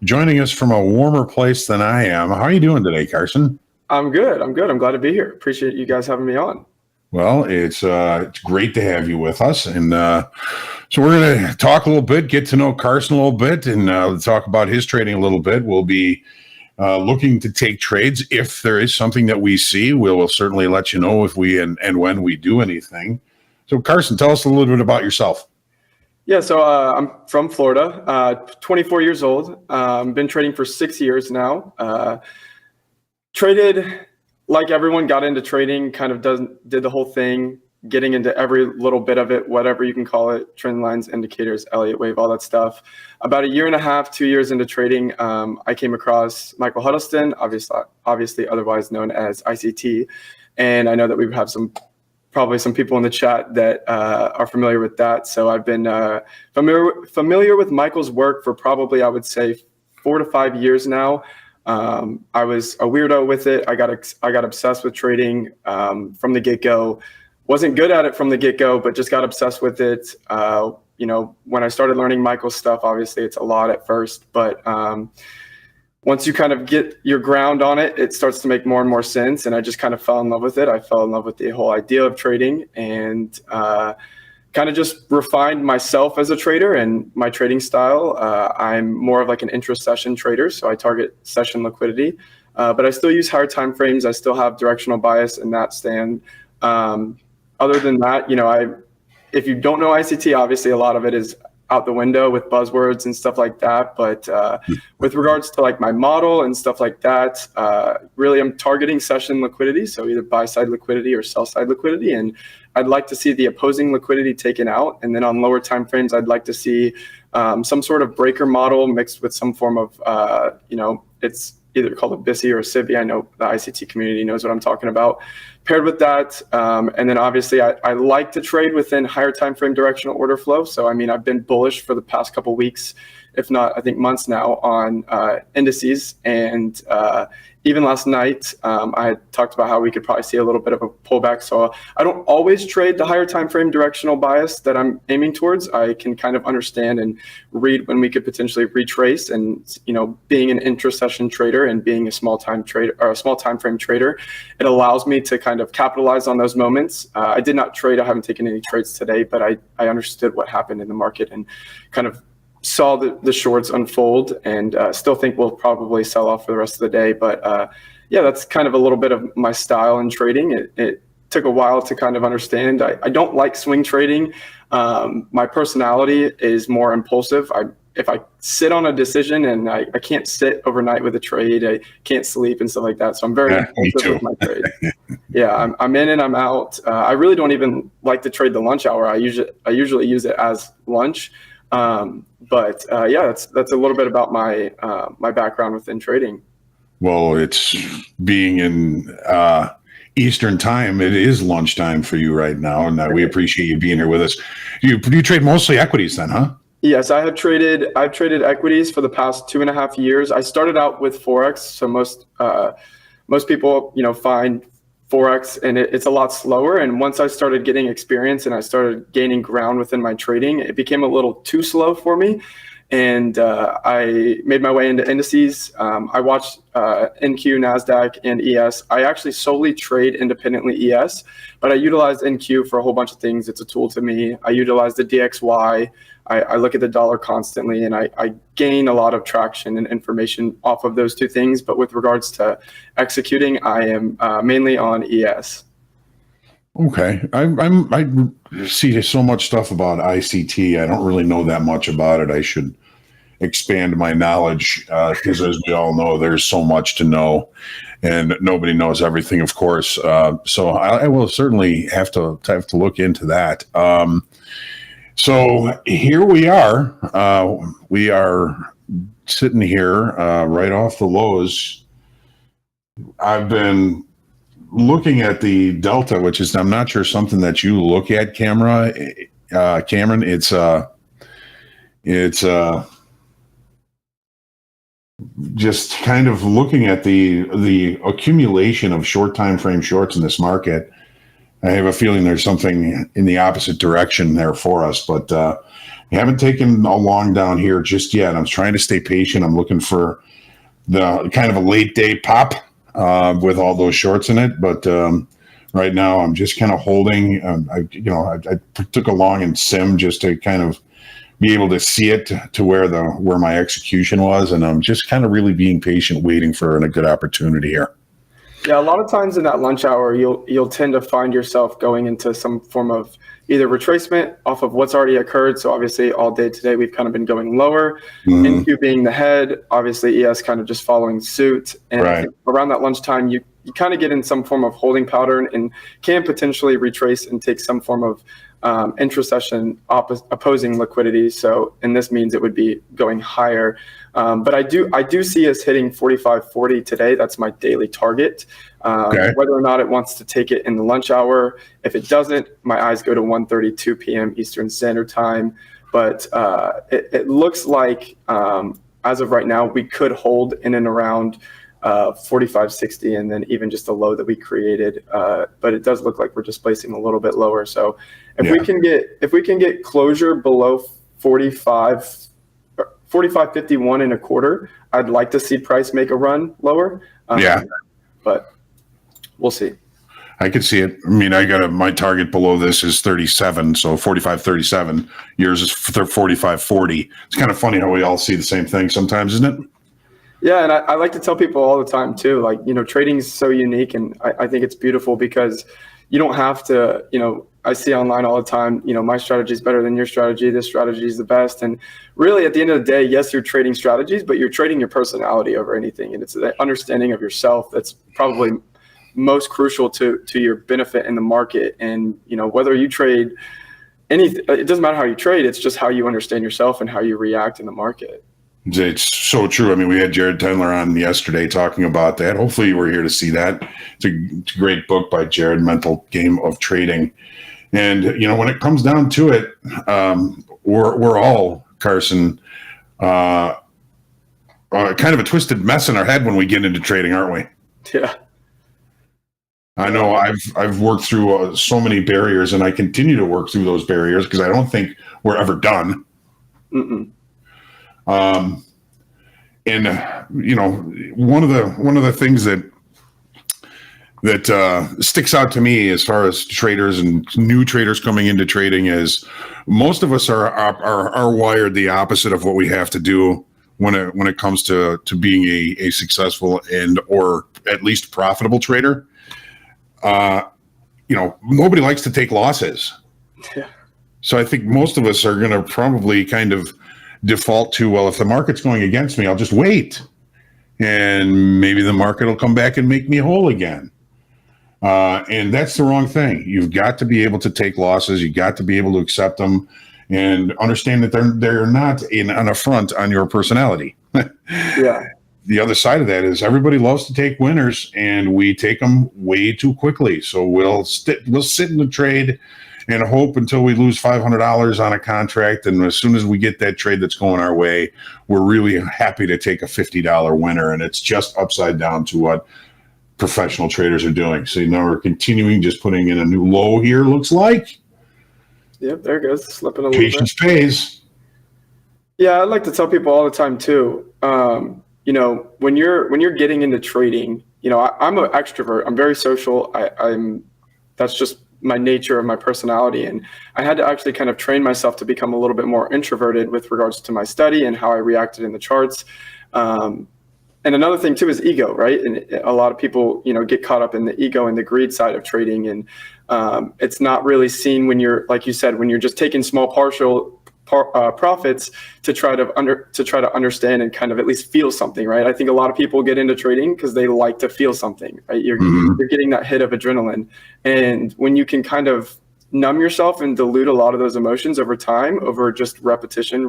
joining us from a warmer place than I am. How are you doing today, Carson? I'm good. I'm glad to be here. Appreciate you guys having me on. Well, it's great to have you with us, and so we're going to talk a little bit, get to know Carson a little bit, and talk about his trading a little bit. We'll be looking to take trades. If there is something that we see, we'll certainly let you know if we and when we do anything. So, Carson, tell us a little bit about yourself. Yeah, so I'm from Florida, 24 years old. Been trading for 6 years now. Traded like everyone, got into trading, kind of did the whole thing, getting into every little bit of it, whatever you can call it, trend lines, indicators, Elliott wave, all that stuff. About a year and a half, 2 years into trading, I came across Michael Huddleston, obviously otherwise known as ICT. And I know that we have probably some people in the chat that are familiar with that. So I've been familiar with Michael's work for probably, I would say, 4 to 5 years now. I was a weirdo with it. I got obsessed with trading from the get-go. Wasn't good at it from the get-go, but just got obsessed with it. When I started learning Michael's stuff, obviously it's a lot at first, but once you kind of get your ground on it, it starts to make more and more sense. And I just kind of fell in love with it. I fell in love with the whole idea of trading, and kind of just refined myself as a trader and my trading style. I'm more of like an intra-session trader, so I target session liquidity, but I still use higher time frames. I still have directional bias in that stand. Other than that, if you don't know ICT, obviously a lot of it is out the window with buzzwords and stuff like that. But with regards to like my model and stuff like that, really I'm targeting session liquidity. So either buy side liquidity or sell side liquidity. And I'd like to see the opposing liquidity taken out. And then on lower time frames, I'd like to see some sort of breaker model mixed with some form of, it's either called a BISI or a CIBI. I know the ICT community knows what I'm talking about. Paired with that, and then obviously I like to trade within higher time frame directional order flow. So I mean, I've been bullish for the past couple weeks, if not I think months now, on indices. And even last night, I had talked about how we could probably see a little bit of a pullback. So I don't always trade the higher time frame directional bias that I'm aiming towards. I can kind of understand and read when we could potentially retrace. And being an intra-session trader and being a small time trader or a small time frame trader, it allows me to kind of capitalize on those moments. I did not trade. I haven't taken any trades today, but I understood what happened in the market and kind of saw the shorts unfold, and still think we'll probably sell off for the rest of the day. But yeah, that's kind of a little bit of my style in trading. It took a while to kind of understand. I don't like swing trading. My personality is more impulsive. If I sit on a decision and I can't sit overnight with a trade, I can't sleep and stuff like that. So I'm very impulsive with my trade. Yeah, I'm in and I'm out. I really don't even like to trade the lunch hour. I usually use it as lunch. But yeah, that's a little bit about my background within trading. Well, it's being in Eastern time. It is lunchtime for you right now, and we appreciate you being here with us. You trade mostly equities then, huh? Yes, I've traded equities for the past 2.5 years. I started out with Forex. So most people, find Forex and it's a lot slower. And once I started getting experience and I started gaining ground within my trading, it became a little too slow for me. And I made my way into indices. I watched NQ, NASDAQ, and ES. I actually solely trade independently ES, but I utilize NQ for a whole bunch of things. It's a tool to me. I utilize the DXY. I look at the dollar constantly, and I gain a lot of traction and information off of those two things. But with regards to executing, I am mainly on ES. Okay. I see so much stuff about ICT. I don't really know that much about it. I should expand my knowledge because as we all know, there's so much to know and nobody knows everything, of course. So I will certainly have to look into that. So here we are. We are sitting here right off the lows. I've been looking at the delta, which is, I'm not sure, something that you look at, Cameron. It's just kind of looking at the accumulation of short time frame shorts in this market. I have a feeling there's something in the opposite direction there for us, but we haven't taken a long down here just yet. I'm trying to stay patient. I'm looking for the kind of a late day pop with all those shorts in it, but right now I'm just kind of holding. I took a long in sim just to kind of be able to see it to where my execution was, and I'm just kind of really being patient, waiting for a good opportunity here. Yeah, a lot of times in that lunch hour, you'll tend to find yourself going into some form of either retracement off of what's already occurred. So obviously all day today, we've kind of been going lower. NQ being the head, obviously ES kind of just following suit. And I think around that lunchtime, you kind of get in some form of holding pattern and can potentially retrace and take some form of intra-session opposing liquidity. So, and this means it would be going higher. But I do see us hitting 45.40 today. That's my daily target. Whether or not it wants to take it in the lunch hour. If it doesn't, my eyes go to 1:32 p.m. Eastern Standard Time. But it looks like as of right now, we could hold in and around 45.60 and then even just a low that we created. But it does look like we're displacing a little bit lower. So if we can get closure below 45.51 and a quarter, I'd like to see price make a run lower. But we'll see. I could see it. I mean, my target below this is 37, so 45.37. Yours is 45.40. It's kind of funny how we all see the same thing sometimes, isn't it? Yeah, and I like to tell people all the time too, like, trading is so unique, and I think it's beautiful because you don't have to, I see online all the time, my strategy is better than your strategy. This strategy is the best. And really at the end of the day, yes, you're trading strategies, but you're trading your personality over anything. And it's the understanding of yourself that's probably most crucial to your benefit in the market. And, whether you trade anything, it doesn't matter how you trade. It's just how you understand yourself and how you react in the market. It's so true. I mean, we had Jared Tendler on yesterday talking about that. Hopefully you were here to see that. It's a great book by Jared, Mental Game of Trading. And, when it comes down to it, we're all, Carson, kind of a twisted mess in our head when we get into trading, aren't we? Yeah. I know I've worked through so many barriers, and I continue to work through those barriers because I don't think we're ever done. And one of the things that sticks out to me as far as traders and new traders coming into trading is most of us are wired the opposite of what we have to do when it comes to being a successful and or at least profitable trader. Nobody likes to take losses. Yeah. So I think most of us are going to probably kind of default to, well, if the market's going against me, I'll just wait. And maybe the market will come back and make me whole again. And that's the wrong thing. You've got to be able to take losses. You got to be able to accept them and understand that they're not an affront on your personality. Yeah. the other side of that is everybody loves to take winners, and we take them way too quickly. So we'll sit in the trade and hope until we lose $500 on a contract. And as soon as we get that trade that's going our way, we're really happy to take a $50 winner. And it's just upside down to what professional traders are doing. So now we're continuing, just putting in a new low here, looks like. Yep, there it goes, slipping a little Patience bit. pays. Yeah, I like to tell people all the time too. You know, when you're getting into trading, you know, I'm an extrovert. I'm very social. That's just my nature of my personality, and I had to actually kind of train myself to become a little bit more introverted with regards to my study and how I reacted in the charts. And another thing too is ego, right? And a lot of people, you know, get caught up in the ego and the greed side of trading, and it's not really seen when you're, like you said, when you're just taking small partial profits to try to understand and kind of at least feel something, right? I think a lot of people get into trading because they like to feel something, right? You're getting that hit of adrenaline, and when you can kind of numb yourself and dilute a lot of those emotions over time, over just repetition,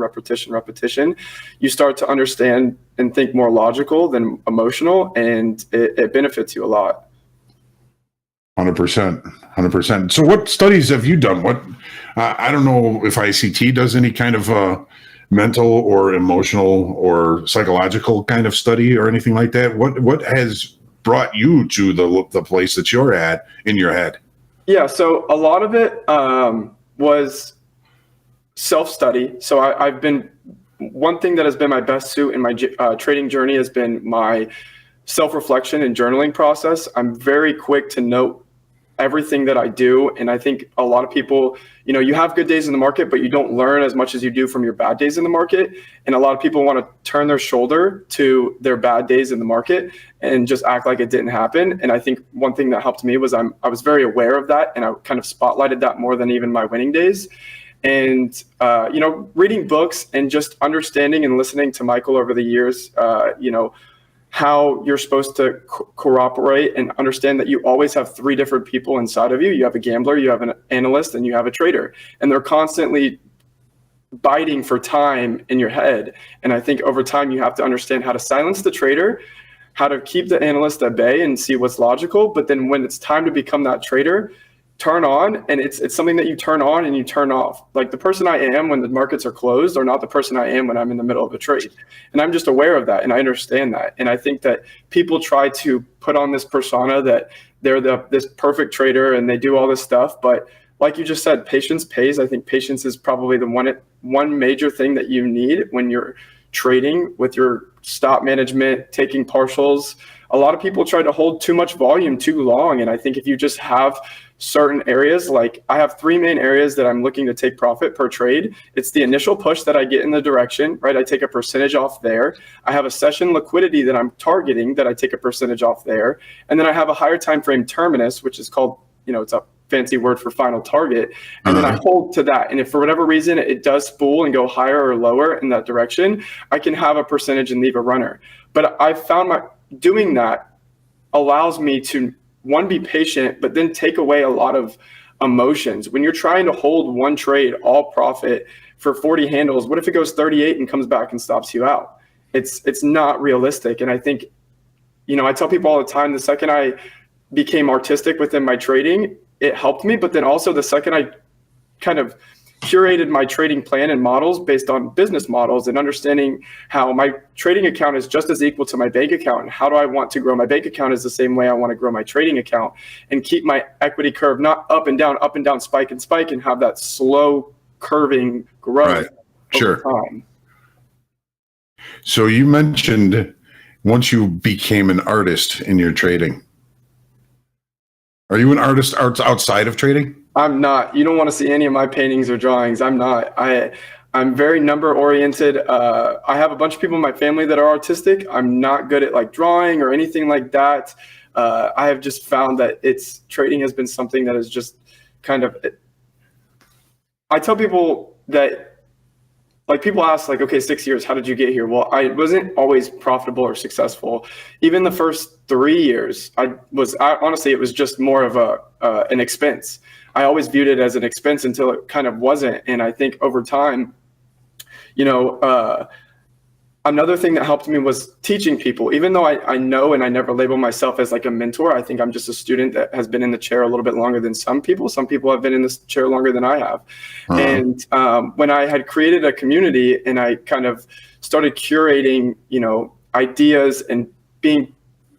you start to understand and think more logical than emotional, and it benefits you a lot. 100%. So what studies have you done? What, I don't know if ICT does any kind of mental or emotional or psychological kind of study or anything like that. What has brought you to the place that you're at in your head? Yeah, so a lot of it was self-study. So I've been, one thing that has been my best suit in my trading journey has been my self-reflection and journaling process. I'm very quick to note everything that I do. And I think a lot of people, you know, you have good days in the market, but you don't learn as much as you do from your bad days in the market. And a lot of people want to turn their shoulder to their bad days in the market and just act like it didn't happen. And I think one thing that helped me was I was very aware of that, and I kind of spotlighted that more than even my winning days. And, you know, reading books and just understanding and listening to Michael over the years, you know, how you're supposed to cooperate and understand that you always have three different people inside of you. You have a gambler, you have an analyst, and you have a trader. And they're constantly biting for time in your head. And I think over time, you have to understand how to silence the trader, how to keep the analyst at bay and see what's logical. But then when it's time to become that trader, turn on, and it's something that you turn on and you turn off. Like the person I am when the markets are closed or not the person I am when I'm in the middle of a trade. And I'm just aware of that, and I understand that. And I think that people try to put on this persona that they're this perfect trader and they do all this stuff. But like you just said, patience pays. I think patience is probably the one major thing that you need when you're trading with your stop management, taking partials. A lot of people try to hold too much volume too long. And I think if you just have certain areas, like I have three main areas that I'm looking to take profit per trade. It's the initial push that I get in the direction, right? I take a percentage off there. I have a session liquidity that I'm targeting that I take a percentage off there. And then I have a higher time frame terminus, which is called, you know, it's a fancy word for final target. And then I hold to that. And if for whatever reason it does spool and go higher or lower in that direction, I can have a percentage and leave a runner. But I found doing that allows me to, one, be patient, but then take away a lot of emotions. When you're trying to hold one trade, all profit for 40 handles, what if it goes 38 and comes back and stops you out? It's not realistic. And I think, you know, I tell people all the time, the second I became artistic within my trading, it helped me. But then also the second I kind of curated my trading plan and models based on business models and understanding how my trading account is just as equal to my bank account, and how do I want to grow my bank account is the same way I want to grow my trading account, and keep my equity curve not up and down, spike, and have that slow curving growth over time. So you mentioned once you became an artist in your trading. Are you an artist outside of trading? I'm not. You don't want to see any of my paintings or drawings. I'm not. I'm very number oriented. I have a bunch of people in my family that are artistic. I'm not good at like drawing or anything like that. I have just found that trading has been something that is just kind of, I tell people that, like, people ask, like, okay, 6 years, how did you get here? Well, I wasn't always profitable or successful. Even the first 3 years, honestly, it was just more of an expense. I always viewed it as an expense until it kind of wasn't. And I think over time, you know, another thing that helped me was teaching people. Even though I know and I never label myself as like a mentor, I think I'm just a student that has been in the chair a little bit longer than some people. Some people have been in this chair longer than I have. And when I had created a community and I kind of started curating, ideas and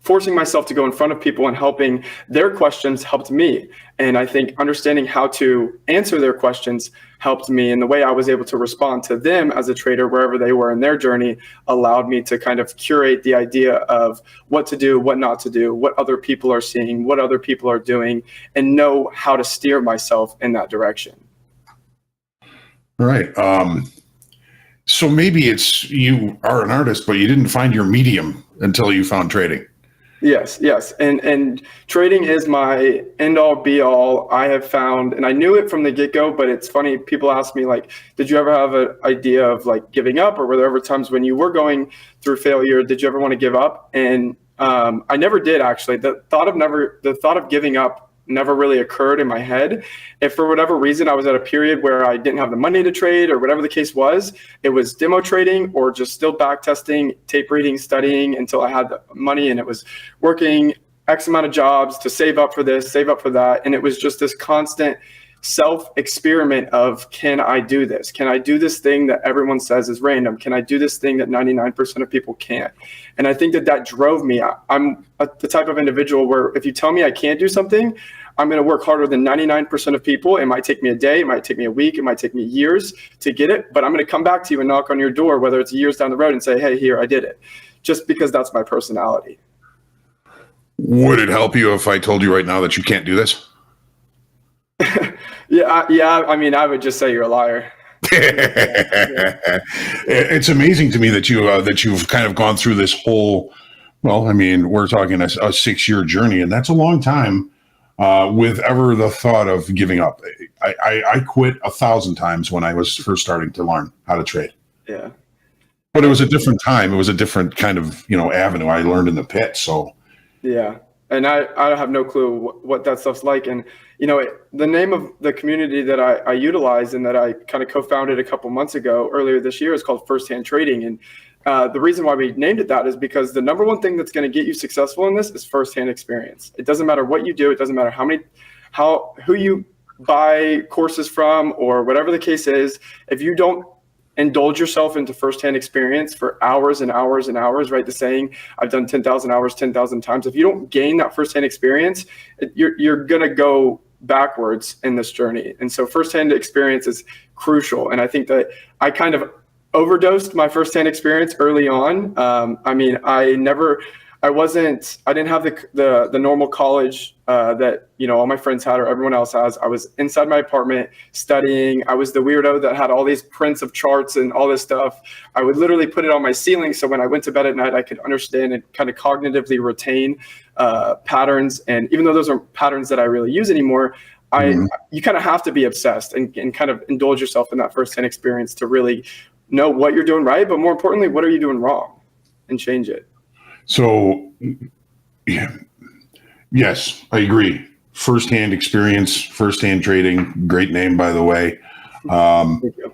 forcing myself to go in front of people and helping their questions helped me. And I think understanding how to answer their questions helped me. And the way I was able to respond to them as a trader, wherever they were in their journey, allowed me to kind of curate the idea of what to do, what not to do, what other people are seeing, what other people are doing, and know how to steer myself in that direction. All right. So maybe it's you are an artist, but you didn't find your medium until you found trading. Yes. And trading is my end all be all. I have found, and I knew it from the get-go, but it's funny, people ask me like, did you ever have an idea of like giving up, or were there ever times when you were going through failure, did you ever want to give up? And I never did, actually. The thought of giving up never really occurred in my head. If for whatever reason I was at a period where I didn't have the money to trade or whatever the case was, it was demo trading or just still back testing, tape reading, studying until I had the money, and it was working X amount of jobs to save up for this, save up for that. And it was just this constant self-experiment of, can I do this? Can I do this thing that everyone says is random? Can I do this thing that 99% of people can't? And I think that drove me. I'm the type of individual where if you tell me I can't do something, I'm going to work harder than 99% of people. It might take me a day, it might take me a week, it might take me years to get it, but I'm going to come back to you and knock on your door, whether it's years down the road, and say, hey, here, I did it. Just because that's my personality. Would it help you if I told you right now that you can't do this? Yeah. I mean, I would just say you're a liar. It's amazing to me that you've kind of gone through this whole. Well, I mean, we're talking a 6-year journey, and that's a long time. With ever the thought of giving up, I quit 1,000 times when I was first starting to learn how to trade. Yeah, but it was a different time. It was a different kind of avenue. I learned in the pit. So yeah. And I have no clue what that stuff's like. And, the name of the community that I utilize and that I kind of co-founded a couple months ago, earlier this year, is called Firsthand Trading. And the reason why we named it that is because the number one thing that's going to get you successful in this is firsthand experience. It doesn't matter what you do. It doesn't matter who you buy courses from or whatever the case is. If you don't indulge yourself into firsthand experience for hours and hours and hours, right? The saying, I've done 10,000 hours 10,000 times. If you don't gain that firsthand experience, you're going to go backwards in this journey. And so firsthand experience is crucial. And I think that I kind of overdosed my firsthand experience early on. I mean, I didn't have the normal college that, all my friends had or everyone else has. I was inside my apartment studying. I was the weirdo that had all these prints of charts and all this stuff. I would literally put it on my ceiling. So when I went to bed at night, I could understand and kind of cognitively retain patterns. And even though those aren't patterns that I really use anymore, you kind of have to be obsessed and kind of indulge yourself in that firsthand experience to really know what you're doing right. But more importantly, what are you doing wrong, and change it. So, yes, I agree. Firsthand experience, firsthand trading, great name, by the way, Thank you.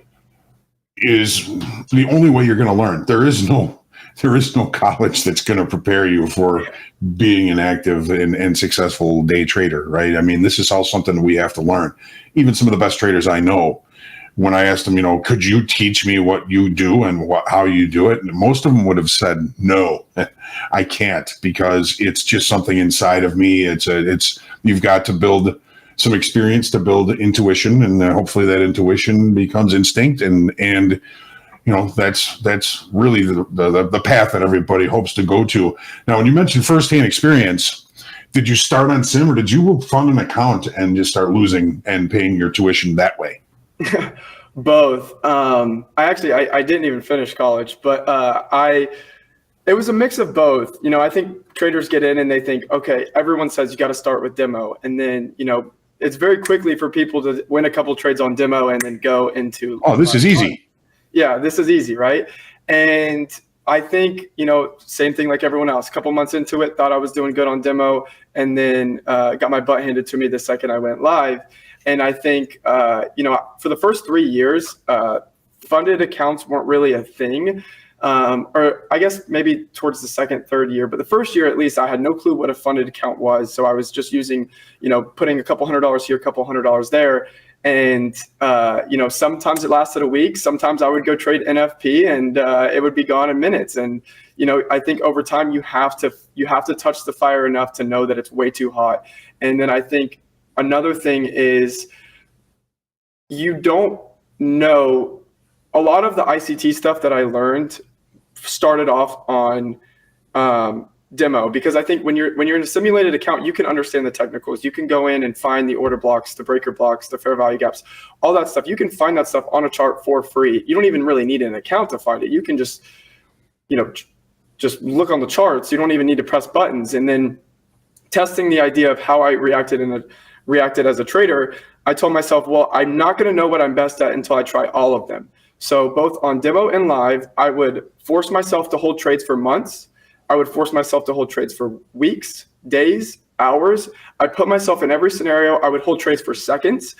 is the only way you're going to learn. There is no college that's going to prepare you for being an active and successful day trader, right? I mean, this is all something we have to learn. Even some of the best traders I know, when I asked them, could you teach me what you do and how you do it? And most of them would have said, no, I can't, because it's just something inside of me. You've got to build some experience to build intuition, and hopefully that intuition becomes instinct. And that's really the path that everybody hopes to go to. Now, when you mentioned firsthand experience, did you start on sim, or did you fund an account and just start losing and paying your tuition that way? Both. I didn't even finish college, but it was a mix of both. I think traders get in and they think, okay, everyone says you got to start with demo, and then it's very quickly for people to win a couple trades on demo and then go into this is easy. Yeah, this is easy, right? And I think same thing like everyone else. A couple months into it, thought I was doing good on demo, and then got my butt handed to me the second I went live. And I think, for the first 3 years, funded accounts weren't really a thing. or I guess maybe towards the second, third year. But the first year, at least, I had no clue what a funded account was. So I was just using, putting a couple $100 here, a couple $100 there. And, sometimes it lasted a week. Sometimes I would go trade NFP and it would be gone in minutes. And, I think over time you have to touch the fire enough to know that it's way too hot. And then I think another thing is you don't know, a lot of the ICT stuff that I learned started off on demo, because I think when you're in a simulated account, you can understand the technicals. You can go in and find the order blocks, the breaker blocks, the fair value gaps, all that stuff. You can find that stuff on a chart for free. You don't even really need an account to find it. You can just look on the charts. You don't even need to press buttons. And then testing the idea of how I reacted as a trader, I told myself, well, I'm not going to know what I'm best at until I try all of them. So both on demo and live, I would force myself to hold trades for months. I would force myself to hold trades for weeks, days, hours. I put myself in every scenario. I would hold trades for seconds.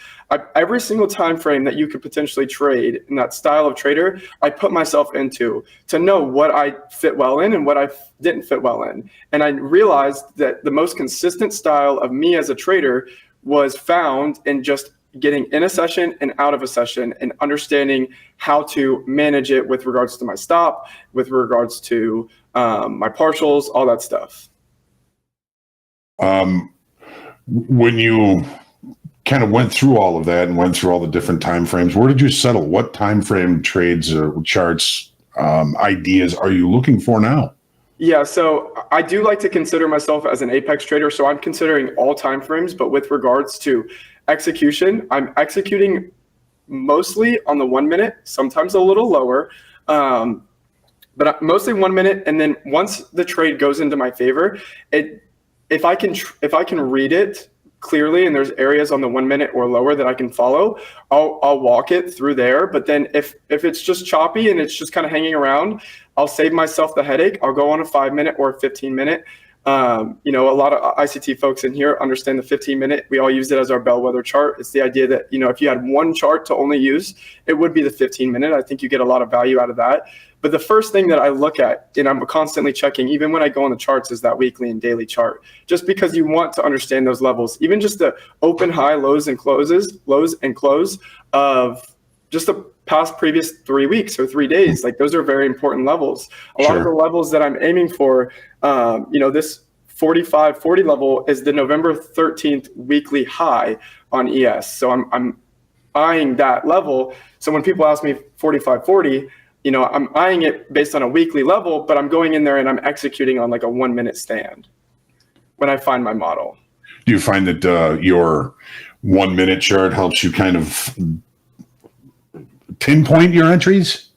Every single time frame that you could potentially trade in that style of trader, I put myself into to know what I fit well in and what I didn't fit well in. And I realized that the most consistent style of me as a trader was found in just getting in a session and out of a session and understanding how to manage it with regards to my stop, with regards to my partials, all that stuff. When you kind of went through all of that and went through all the different time frames, where did you settle? What time frame trades or charts ideas are you looking for now? Yeah, so I do like to consider myself as an apex trader, so I'm considering all time frames, but with regards to execution, I'm executing mostly on the 1 minute, sometimes a little lower, but mostly 1 minute. And then once the trade goes into my favor, if I can read it clearly and there's areas on the 1 minute or lower that I can follow, I'll walk it through there. But then if it's just choppy and it's just kind of hanging around, I'll save myself the headache. I'll go on a 5 minute or a 15 minute. A lot of ICT folks in here understand the 15 minute. We all use it as our bellwether chart. It's the idea that, if you had one chart to only use, it would be the 15 minute. I think you get a lot of value out of that. But the first thing that I look at, and I'm constantly checking, even when I go on the charts, is that weekly and daily chart, just because you want to understand those levels, even just the open, high, lows and close of just the past previous 3 weeks or 3 days. Like, those are very important levels. A lot of the levels that I'm aiming for, this 45-40 level is the November 13th weekly high on ES. So I'm eyeing that level. So when people ask me 45-40, I'm eyeing it based on a weekly level, but I'm going in there and I'm executing on like a 1 minute stand when I find my model. Do you find that your 1 minute chart helps you kind of pinpoint your entries?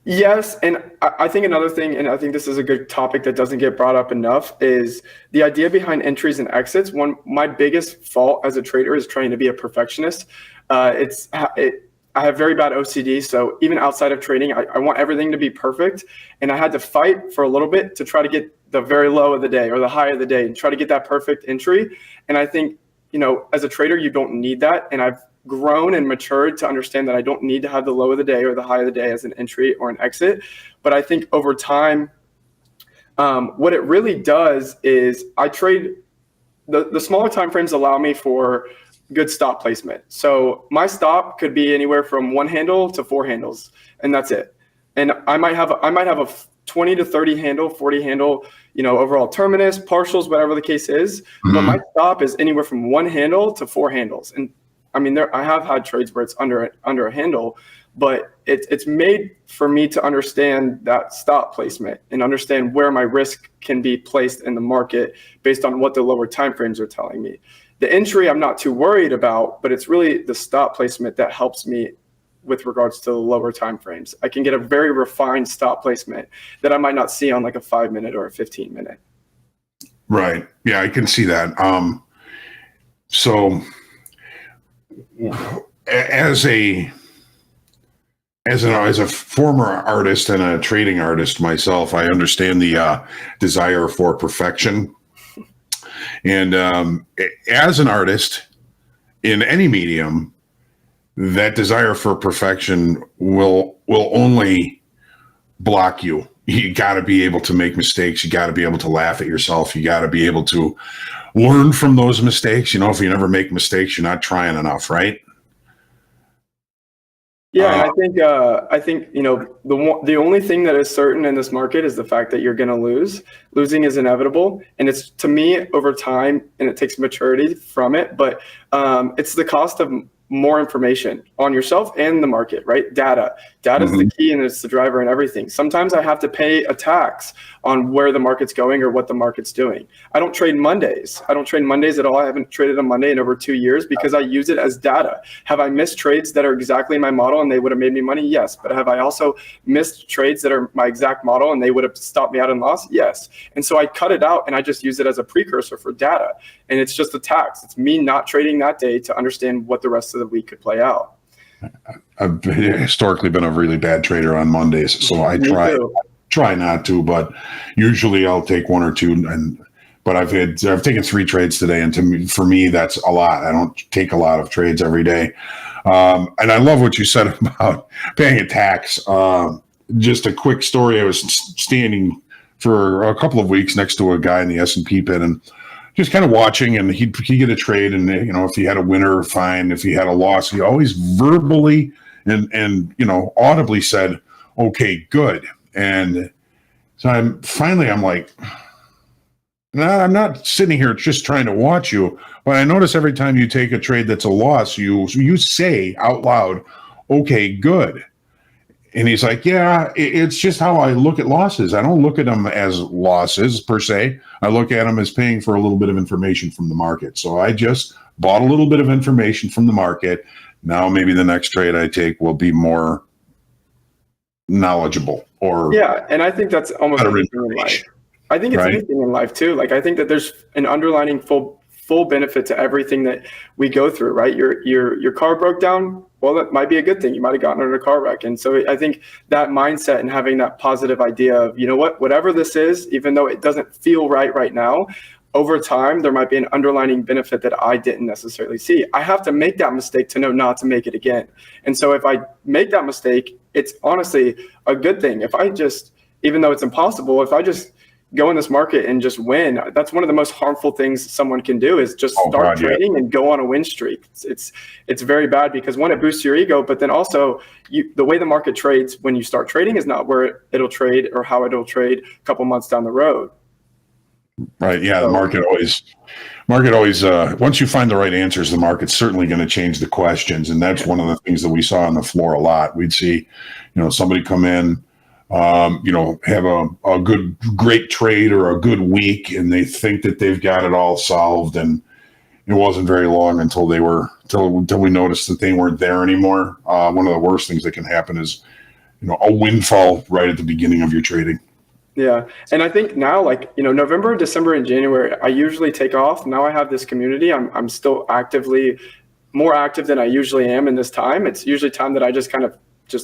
Yes, and I think another thing, and I think this is a good topic that doesn't get brought up enough, is the idea behind entries and exits. My biggest fault as a trader is trying to be a perfectionist. I have very bad OCD, so even outside of trading, I want everything to be perfect, and I had to fight for a little bit to try to get the very low of the day or the high of the day and try to get that perfect entry. And I think, as a trader, you don't need that, and I've grown and matured to understand that I don't need to have the low of the day or the high of the day as an entry or an exit. But I think over time, what it really does is I trade the smaller time frames allow me for good stop placement. So my stop could be anywhere from 1 handle to 4 handles, and that's it. And I might have a 20 to 30 handle, 40 handle, overall terminus, partials, whatever the case is. Mm-hmm. But my stop is anywhere from 1 handle to 4 handles. And I mean, I have had trades where it's under a handle, but it's made for me to understand that stop placement and understand where my risk can be placed in the market based on what the lower timeframes are telling me. The entry I'm not too worried about, but it's really the stop placement that helps me with regards to the lower timeframes. I can get a very refined stop placement that I might not see on like a 5 minute or a 15 minute. Right. Yeah, I can see that. So as a former artist and a trading artist myself, I understand the desire for perfection. And as an artist in any medium, that desire for perfection will only block you. You got to be able to make mistakes. You got to be able to laugh at yourself. You got to be able to learn from those mistakes. If you never make mistakes, you're not trying enough, right? Yeah, and I think the only thing that is certain in this market is the fact that you're going to lose. Losing is inevitable, and it's, to me, over time, and it takes maturity from it. But it's the cost of more information on yourself and the market, right? Data is the key, and it's the driver and everything. Sometimes I have to pay a tax on where the market's going or what the market's doing. I don't trade Mondays. I don't trade Mondays at all. I haven't traded a Monday in over 2 years because I use it as data. Have I missed trades that are exactly my model and they would have made me money? Yes. But have I also missed trades that are my exact model and they would have stopped me out in loss? Yes. And so I cut it out and I just use it as a precursor for data. And it's just a tax. It's me not trading that day to understand what the rest of the week could play out. I've historically been a really bad trader on Mondays, so I try not to, but usually I'll take one or two. But I've taken 3 trades today, and for me, that's a lot. I don't take a lot of trades every day. And I love what you said about paying a tax. Just a quick story. I was standing for a couple of weeks next to a guy in the S&P pit, and just kind of watching, and he'd get a trade, and if he had a winner, fine. If he had a loss, he always verbally and audibly said, "Okay, good." And so I'm like, nah, I'm not sitting here just trying to watch you, but I notice every time you take a trade that's a loss, you say out loud, "Okay, good." And he's like, yeah, it's just how I look at losses. I don't look at them as losses per se. I look at them as paying for a little bit of information from the market. So I just bought a little bit of information from the market. Now maybe the next trade I take will be more knowledgeable or and I think that's almost anything in life. I think it's anything in life too. Like I think that there's an underlining full benefit to everything that we go through, right? Your car broke down. Well, that might be a good thing. You might have gotten in a car wreck. And so I think that mindset and having that positive idea of, whatever this is, even though it doesn't feel right now, over time, there might be an underlining benefit that I didn't necessarily see. I have to make that mistake to know not to make it again. And so if I make that mistake, it's honestly a good thing. If I just, even though it's impossible, if I just go in this market and just win, that's one of the most harmful things someone can do is just start trading and go on a win streak. It's very bad because one, it boosts your ego, but then also the way the market trades when you start trading is not where it'll trade or how it'll trade a couple months down the road. Right. Yeah. The market always, once you find the right answers, the market's certainly going to change the questions. And that's one of the things that we saw on the floor a lot. We'd see, somebody come in, have a great trade or a good week, and they think that they've got it all solved. And it wasn't very long until we noticed that they weren't there anymore. One of the worst things that can happen is, a windfall right at the beginning of your trading. Yeah. And I think now, November, December, and January, I usually take off. Now I have this community. I'm still more active than I usually am in this time. It's usually time that I just kind of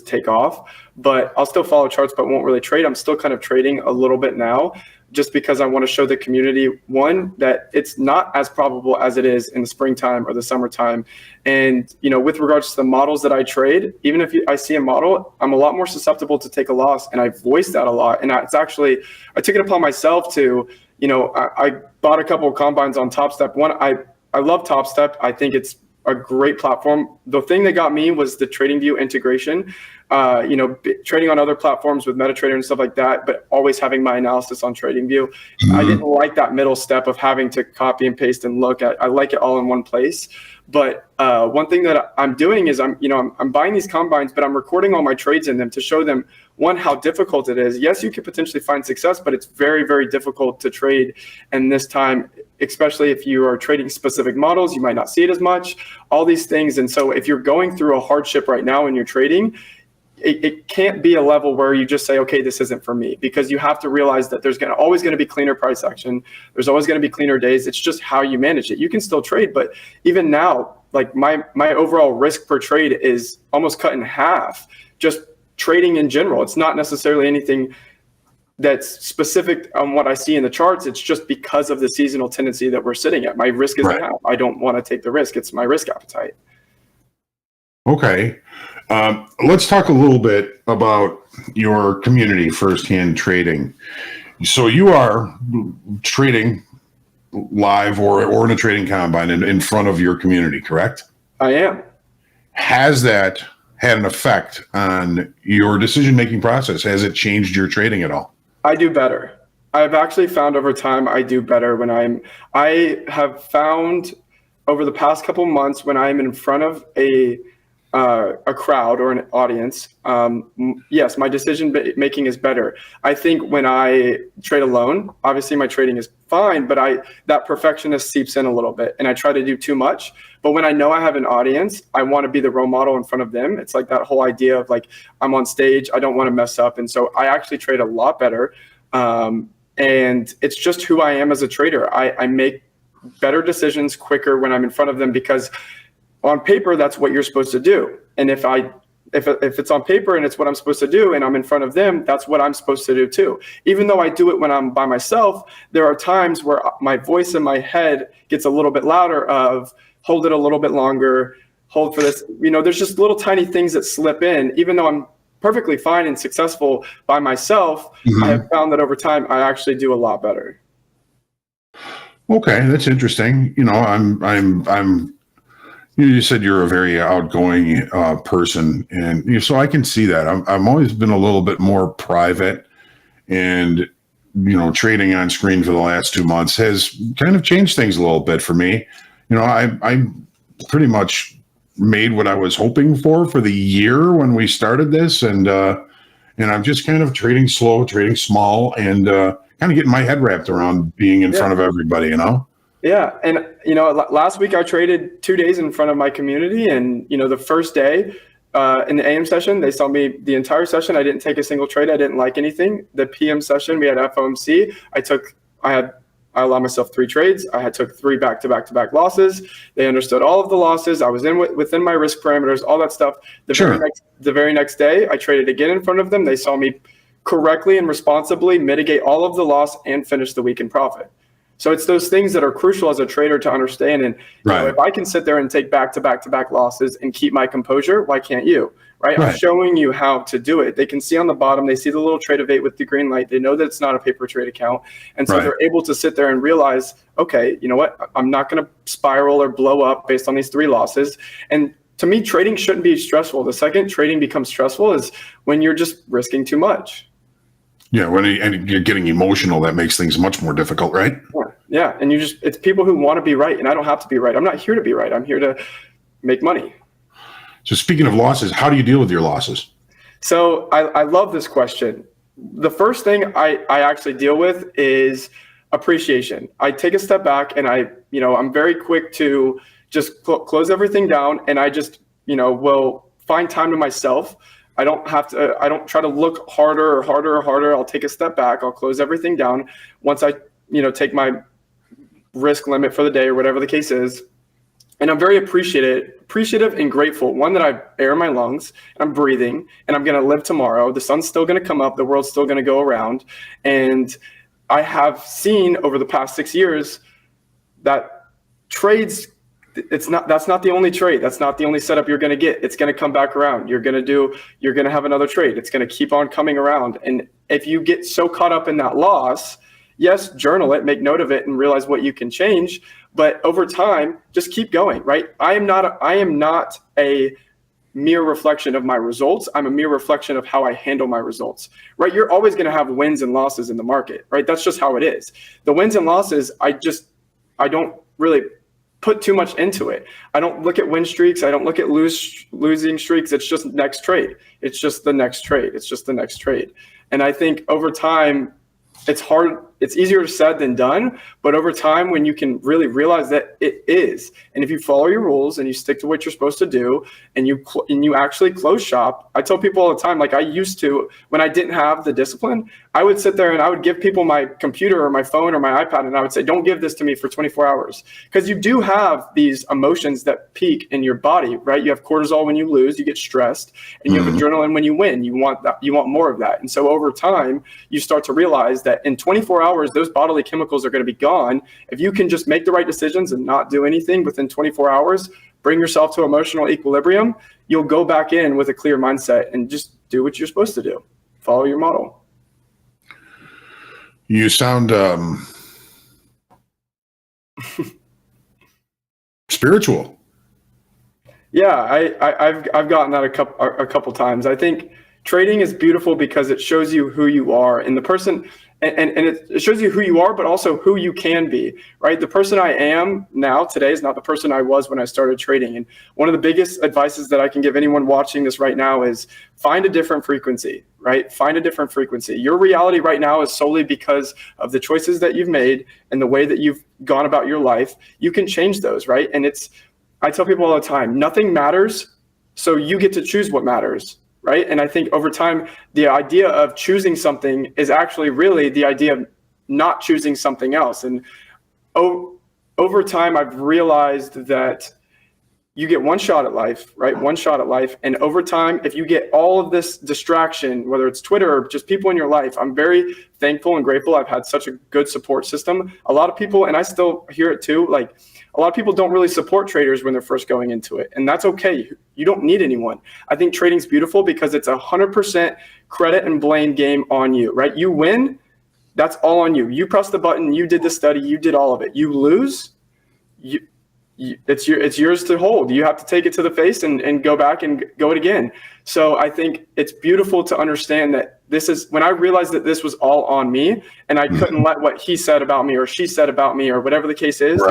take off, but I'll still follow charts, but won't really trade. I'm still kind of trading a little bit now just because I want to show the community, one, that it's not as probable as it is in the springtime or the summertime. And, with regards to the models that I trade, even if I see a model, I'm a lot more susceptible to take a loss. And I voice that a lot. And I took it upon myself to, I bought a couple of combines on Topstep. One, I love Topstep. I think it's a great platform. The thing that got me was the TradingView integration, trading on other platforms with MetaTrader and stuff like that, but always having my analysis on TradingView. Mm-hmm. I didn't like that middle step of having to copy and paste and look at. I like it all in one place. But one thing that I'm doing is I'm buying these combines, but I'm recording all my trades in them to show them, one, how difficult it is. Yes, you could potentially find success, but it's very, very difficult to trade. And this time, especially if you are trading specific models, you might not see it as much, all these things. And so if you're going through a hardship right now in your trading, it can't be a level where you just say, okay, this isn't for me, because you have to realize that there's always going to be cleaner price action. There's always going to be cleaner days. It's just how you manage it. You can still trade, but even now, like my overall risk per trade is almost cut in half, just trading in general. It's not necessarily anything that's specific on what I see in the charts. It's just because of the seasonal tendency that we're sitting at. My risk is half. I don't want to take the risk. It's my risk appetite. Okay. Let's talk a little bit about your community, firsthand trading. So you are trading live or in a trading combine in front of your community, correct? I am. Has that had an effect on your decision-making process? Has it changed your trading at all? I do better. I've actually found over time I do better when I have found over the past couple months when I'm in front of a crowd or an audience, yes, my decision making is better. I think when I trade alone, obviously my trading is fine, but that perfectionist seeps in a little bit and I try to do too much. But when I know I have an audience, I want to be the role model in front of them. It's like that whole idea of like, I'm on stage, I don't want to mess up. And so I actually trade a lot better. And it's just who I am as a trader. I make better decisions quicker when I'm in front of them because on paper, that's what you're supposed to do. And if it's on paper and it's what I'm supposed to do and I'm in front of them, that's what I'm supposed to do too. Even though I do it when I'm by myself, there are times where my voice in my head gets a little bit louder of hold it a little bit longer, hold for this. There's just little tiny things that slip in, even though I'm perfectly fine and successful by myself. I have found that over time, I actually do a lot better. Okay, that's interesting. You said you're a very outgoing person, and so I can see that. I've always been a little bit more private, and trading on screen for the last 2 months has kind of changed things a little bit for me. I pretty much made what I was hoping for the year when we started this, and I'm just kind of trading slow, trading small, and kind of getting my head wrapped around being in front of everybody. Yeah. And, last week I traded 2 days in front of my community. And, the first day in the AM session, they saw me the entire session. I didn't take a single trade. I didn't like anything. The PM session, we had FOMC. I allowed myself 3 trades. I took 3 back-to-back losses. They understood all of the losses. I was within my risk parameters, all that stuff. The very next day, I traded again in front of them. They saw me correctly and responsibly mitigate all of the loss and finish the week in profit. So it's those things that are crucial as a trader to understand. And if I can sit there and take back-to-back losses and keep my composure, why can't you? Right? I'm showing you how to do it. They can see on the bottom, they see the little trade of 8 with the green light. They know that it's not a paper trade account. And so they're able to sit there and realize, okay, you know what? I'm not going to spiral or blow up based on these 3 losses. And to me, trading shouldn't be stressful. The second trading becomes stressful is when you're just risking too much. Yeah, when you're getting emotional, that makes things much more difficult, right? Yeah, and it's people who want to be right, and I don't have to be right. I'm not here to be right. I'm here to make money. So speaking of losses, how do you deal with your losses? So I love this question. The first thing I actually deal with is appreciation. I take a step back and I'm very quick to just close everything down, and I just, will find time to myself. I don't try to look harder. I'll take a step back. I'll close everything down. Once I, take my risk limit for the day or whatever the case is. And I'm very appreciative and grateful. One, that I have air in my lungs, I'm breathing, and I'm going to live tomorrow. The sun's still going to come up. The world's still going to go around. And I have seen over the past 6 years that trades, that's not the only trade. That's not the only setup you're going to get. It's going to come back around. You're going to have another trade. It's going to keep on coming around. And if you get so caught up in that loss, yes, journal it, make note of it, and realize what you can change. But over time, just keep going, right? I am not a mere reflection of my results. I'm a mere reflection of how I handle my results, right? You're always going to have wins and losses in the market, right? That's just how it is. The wins and losses, I don't really put too much into it. I don't look at win streaks. I don't look at losing streaks. It's just next trade. It's just the next trade. It's just the next trade. And I think over time, it's hard. It's easier said than done, but over time, when you can really realize that it is, and if you follow your rules and you stick to what you're supposed to do, and you actually close shop. I tell people all the time, like I used to, when I didn't have the discipline, I would sit there and I would give people my computer or my phone or my iPad, and I would say, don't give this to me for 24 hours. Because you do have these emotions that peak in your body, right? You have cortisol when you lose, you get stressed, and you have adrenaline when you win. You want that, you want more of that. And so over time, you start to realize that in 24 hours, those bodily chemicals are going to be gone. If you can just make the right decisions and not do anything within 24 hours, bring yourself to emotional equilibrium, you'll go back in with a clear mindset and just do what you're supposed to do. Follow your model. You sound spiritual. Yeah, I've gotten that a couple times. I think trading is beautiful because it shows you who you are and the person, and it shows you who you are, but also who you can be, right? The person I am now today is not the person I was when I started trading. And one of the biggest advices that I can give anyone watching this right now is find a different frequency, right? Find a different frequency. Your reality right now is solely because of the choices that you've made and the way that you've gone about your life. You can change those, right? And I tell people all the time, nothing matters, so you get to choose what matters, right? And I think over time, the idea of choosing something is actually really the idea of not choosing something else. And over time, I've realized that you get one shot at life, right? One shot at life. And over time, if you get all of this distraction, whether it's Twitter or just people in your life, I'm very thankful and grateful. I've had such a good support system. A lot of people, and I still hear it too, like a lot of people don't really support traders when they're first going into it. And that's okay. You don't need anyone. I think trading's beautiful because it's 100% credit and blame game on you, right? You win, that's all on you. You press the button, you did the study, you did all of it. You lose, it's yours to hold. You have to take it to the face and go back and go it again. So I think it's beautiful to understand that this is, when I realized that this was all on me and I couldn't let what he said about me or she said about me or whatever the case is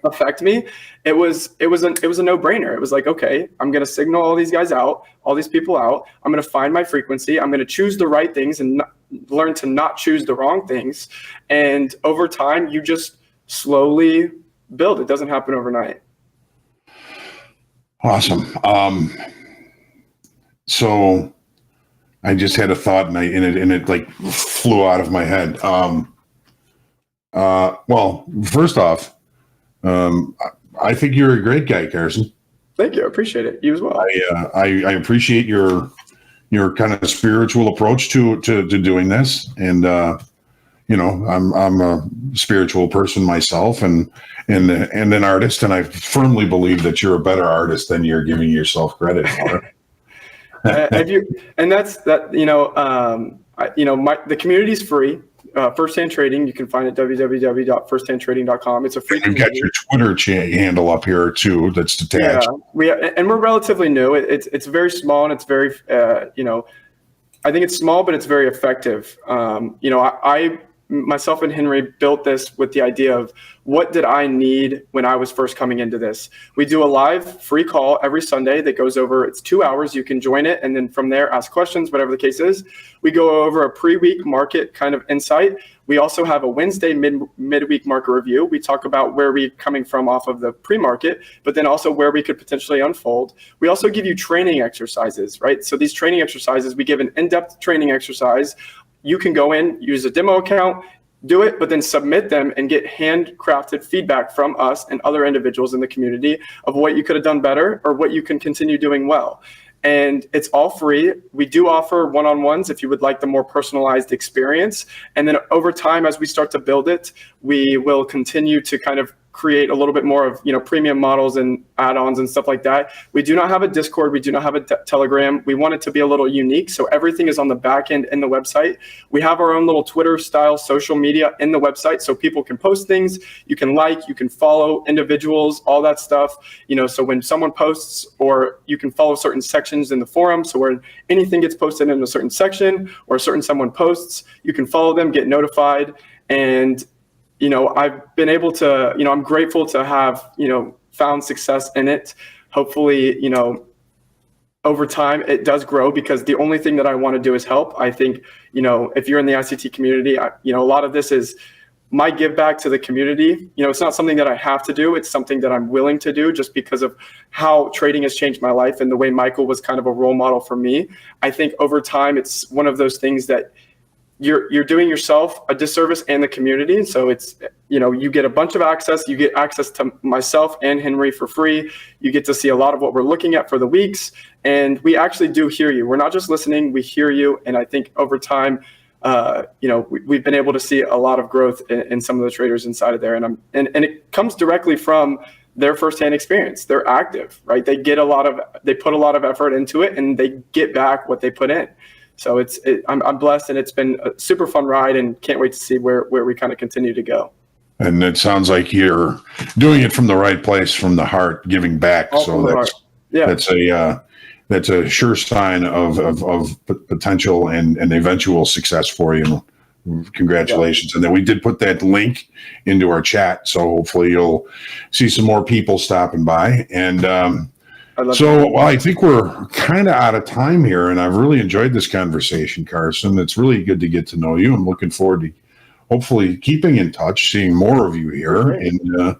affect me, it was a no-brainer. It was like, okay, I'm going to signal all these guys out, all these people out. I'm going to find my frequency. I'm going to choose the right things and learn to not choose the wrong things. And over time, you just slowly build. It doesn't happen overnight. Awesome. So I just had a thought and it like flew out of my head. Well, first off, I think you're a great guy, Carson. Thank you. I appreciate it. You as well. I appreciate your kind of spiritual approach to doing this. And, I'm a spiritual person myself and an artist. And I firmly believe that you're a better artist than you're giving yourself credit for. The community's free. First-hand trading, you can find it at www.firsthandtrading.com. It's a free community. You've got your Twitter handle up here too that's attached. Yeah, we're relatively new. It's very small and it's very I think it's small, but it's very effective. I myself and Henry built this with the idea of what did I need when I was first coming into this. We do a live free call every Sunday that goes over, it's 2 hours. You can join it. And then from there, ask questions, whatever the case is. We go over a pre-week market kind of insight. We also have a Wednesday midweek market review. We talk about where we're coming from off of the pre-market, but then also where we could potentially unfold. We also give you training exercises, right? So these training exercises, we give an in-depth training exercise. You can go in, use a demo account, do it, but then submit them and get handcrafted feedback from us and other individuals in the community of what you could have done better or what you can continue doing well. And it's all free. We do offer one-on-ones if you would like the more personalized experience. And then over time, as we start to build it, we will continue to kind of create a little bit more of premium models and add-ons and stuff like that. We do not have a Discord. We do not have a Telegram. We want it to be a little unique. So everything is on the back end in the website. We have our own little Twitter style social media in the website so people can post things. You can like, you can follow individuals, all that stuff. So when someone posts, or you can follow certain sections in the forum. So where anything gets posted in a certain section or a certain someone posts, you can follow them, get notified. And I've been able to, I'm grateful to have, found success in it. Hopefully, over time it does grow because the only thing that I want to do is help. I think, if you're in the ICT community, a lot of this is my give back to the community. It's not something that I have to do. It's something that I'm willing to do just because of how trading has changed my life and the way Michael was kind of a role model for me. I think over time, it's one of those things that you're doing yourself a disservice and the community. And so it's, you get a bunch of access. You get access to myself and Henry for free. You get to see a lot of what we're looking at for the weeks. And we actually do hear you. We're not just listening, we hear you. And I think over time, we've been able to see a lot of growth in some of the traders inside of there. And it comes directly from their firsthand experience. They're active, right? They put a lot of effort into it, and they get back what they put in. So I'm blessed, and it's been a super fun ride, and can't wait to see where we kind of continue to go. And it sounds like you're doing it from the right place, from the heart, giving back. That's a sure sign of potential and eventual success for you. Congratulations. And then we did put that link into our chat, so hopefully you'll see some more people stopping by. And I think we're kind of out of time here, and I've really enjoyed this conversation, Carson. It's really good to get to know you. I'm looking forward to hopefully keeping in touch, seeing more of you here, and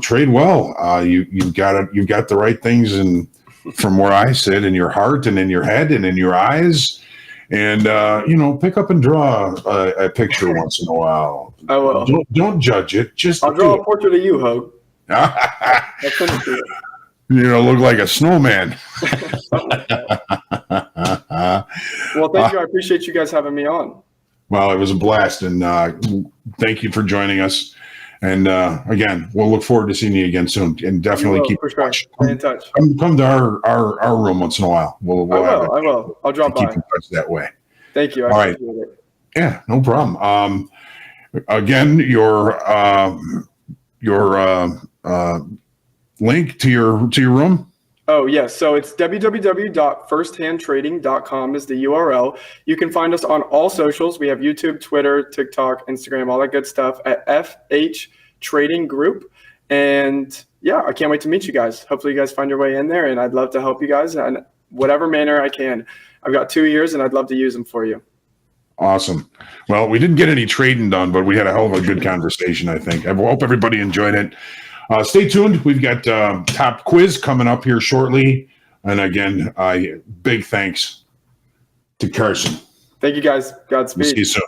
trade well. You've got the right things in from where I sit, in your heart and in your head and in your eyes. And, pick up and draw a picture once in a while. I will. Don't judge it. I'll draw a portrait of you, Hoag. I'll send it to you. Look like a snowman. Well, thank you. I appreciate you guys having me on. Well, it was a blast. And thank you for joining us. And again, we'll look forward to seeing you again soon. And definitely keep in touch. Stay in touch. Come to our room once in a while. I will. I'll drop by. Keep in touch that way. Thank you. I appreciate it. Yeah, no problem. Again, your link to your room. Oh, yes. So it's www.firsthandtrading.com is the URL. You can find us on all socials. We have YouTube, Twitter, TikTok, Instagram, all that good stuff at FH Trading Group. And yeah, I can't wait to meet you guys. Hopefully you guys find your way in there, and I'd love to help you guys in whatever manner I can. I've got 2 years, and I'd love to use them for you. Awesome. Well, we didn't get any trading done, but we had a hell of a good conversation, I think. I hope everybody enjoyed it. Stay tuned. We've got top quiz coming up here shortly. And again, big thanks to Carson. Thank you, guys. Godspeed. We'll see you soon.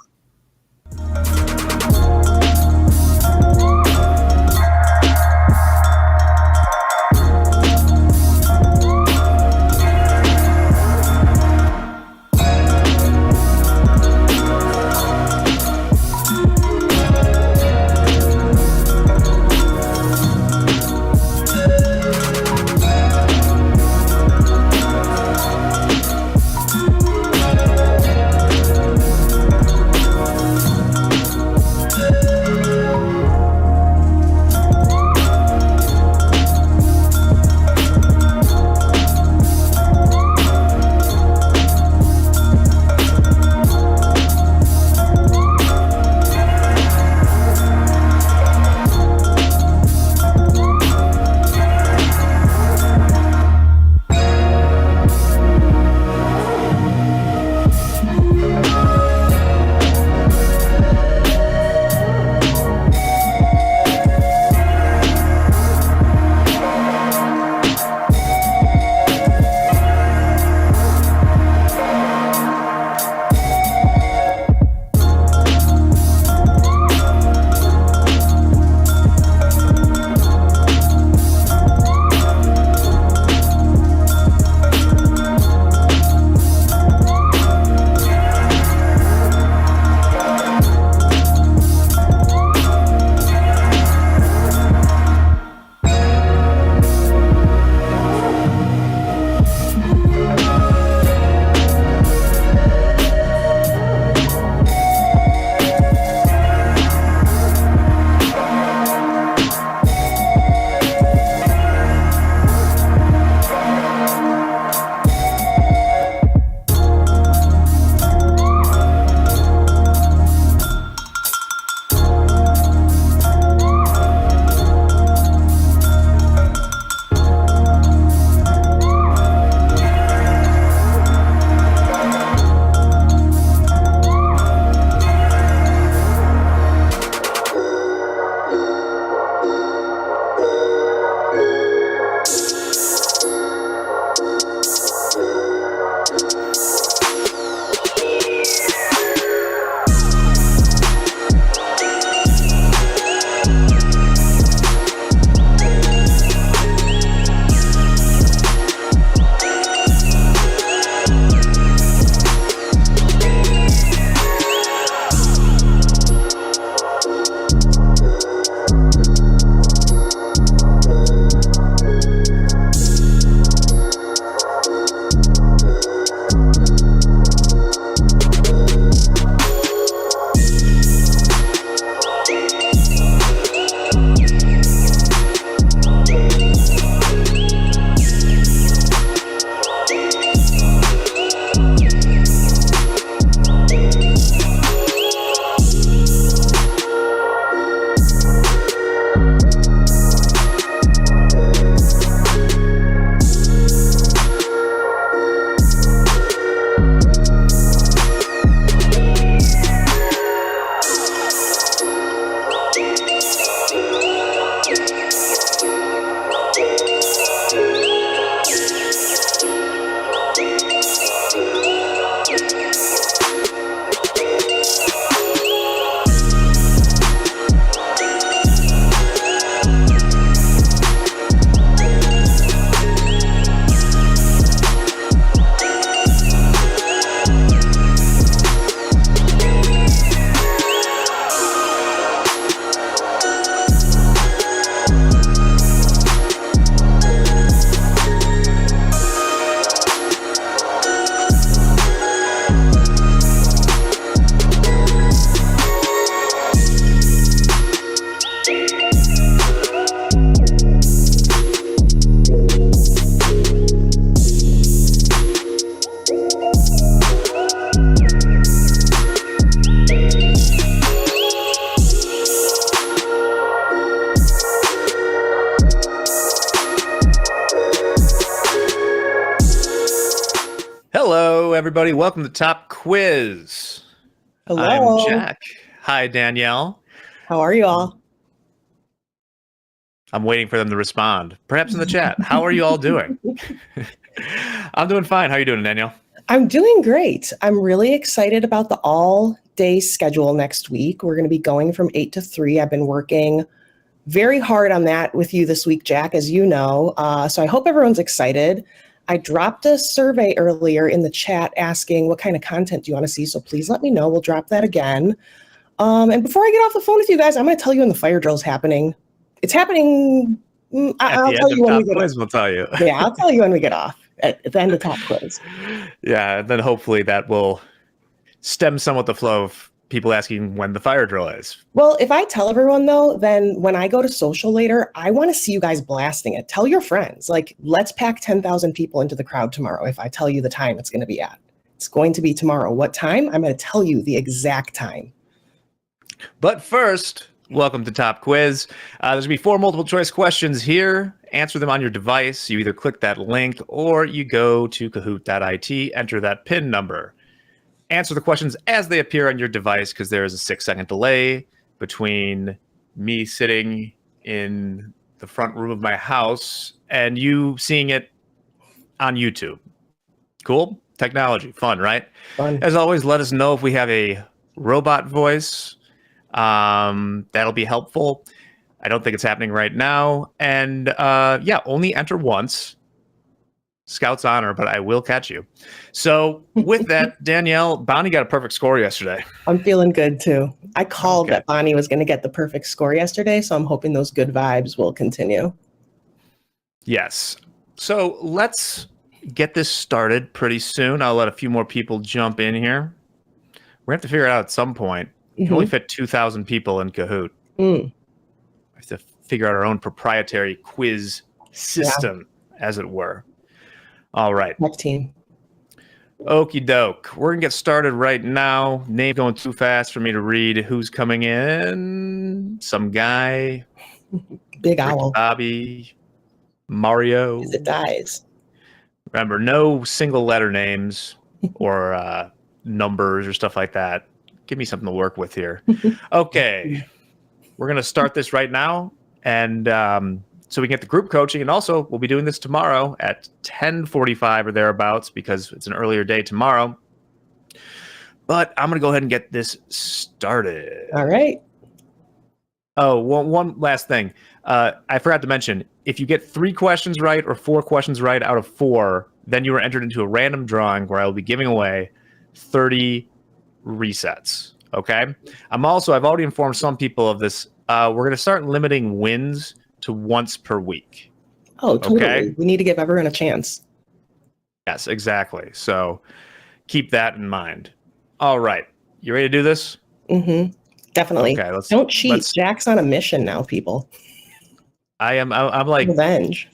Hello, everybody. Welcome to Top Quiz. Hello. I'm Jack. Hi, Danielle. How are you all? I'm waiting for them to respond, perhaps in the chat. How are you all doing? I'm doing fine. How are you doing, Danielle? I'm doing great. I'm really excited about the all-day schedule next week. We're going to be going from 8 to 3. I've been working very hard on that with you this week, Jack, as you know. So I hope everyone's excited. I dropped a survey earlier in the chat asking what kind of content do you want to see. So please let me know. We'll drop that again. And before I get off the phone with you guys, I'm going to tell you when the fire drill is happening. It's happening. I'll tell you when we get off. We'll tell you. Yeah, I'll tell you when we get off at the end of Top Quiz. Yeah, and then hopefully that will stem somewhat the flow of people asking when the fire drill is. Well, if I tell everyone, though, then when I go to social later, I want to see you guys blasting it. Tell your friends. Like, let's pack 10,000 people into the crowd tomorrow if I tell you the time it's going to be at. It's going to be tomorrow. What time? I'm going to tell you the exact time. But first, welcome to Top Quiz. There's going to be 4 multiple choice questions here. Answer them on your device. You either click that link or you go to kahoot.it, enter that PIN number. Answer the questions as they appear on your device because there is a 6-second delay between me sitting in the front room of my house and you seeing it on YouTube. Cool? Technology. Fun, right? Fun. As always, let us know if we have a robot voice. That'll be helpful. I don't think it's happening right now. And yeah, only enter once. Scout's honor, but I will catch you. So with that, Danielle, Bonnie got a perfect score yesterday. I'm feeling good too. I called that Bonnie was going to get the perfect score yesterday, so I'm hoping those good vibes will continue. Yes. So let's get this started pretty soon. I'll let a few more people jump in here. We're going to have to figure it out at some point. You can only fit 2,000 people in Kahoot. We have to figure out our own proprietary quiz system, as it were. All right. Next team. Okie doke. We're going to get started right now. Name going too fast for me to read. Who's coming in? Some guy. Big Owl. Bobby. Mario. As it dies. Remember, no single letter names or numbers or stuff like that. Give me something to work with here. Okay. We're going to start this right now. And so we can get the group coaching. And also, we'll be doing this tomorrow at 10:45 or thereabouts because it's an earlier day tomorrow. But I'm going to go ahead and get this started. All right. Oh, one last thing. I forgot to mention, if you get 3 questions right or 4 questions right out of 4, then you are entered into a random drawing where I will be giving away 30 resets. Okay. I've already informed some people of this. We're going to start limiting wins to once per week. Oh, totally. Okay? We need to give everyone a chance. Yes, exactly. So keep that in mind. All right. You ready to do this? Mm-hmm. Definitely. Okay, don't cheat. Jack's on a mission now, people. I'm like revenge.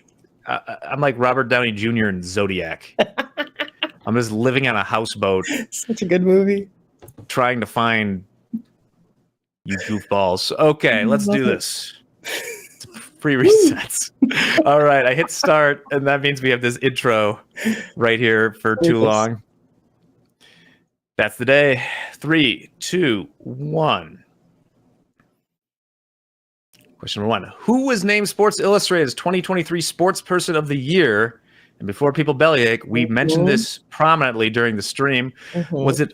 I'm like Robert Downey Jr. in Zodiac. I'm just living on a houseboat. Such a good movie. Trying to find you goofballs. Okay, let's do this. Free resets. All right, I hit start, and that means we have this intro right here for too long. That's the day. 3, 2, 1. Question number 1. Who was named Sports Illustrated's 2023 Sports Person of the Year? And before people bellyache, we mentioned this prominently during the stream. Was it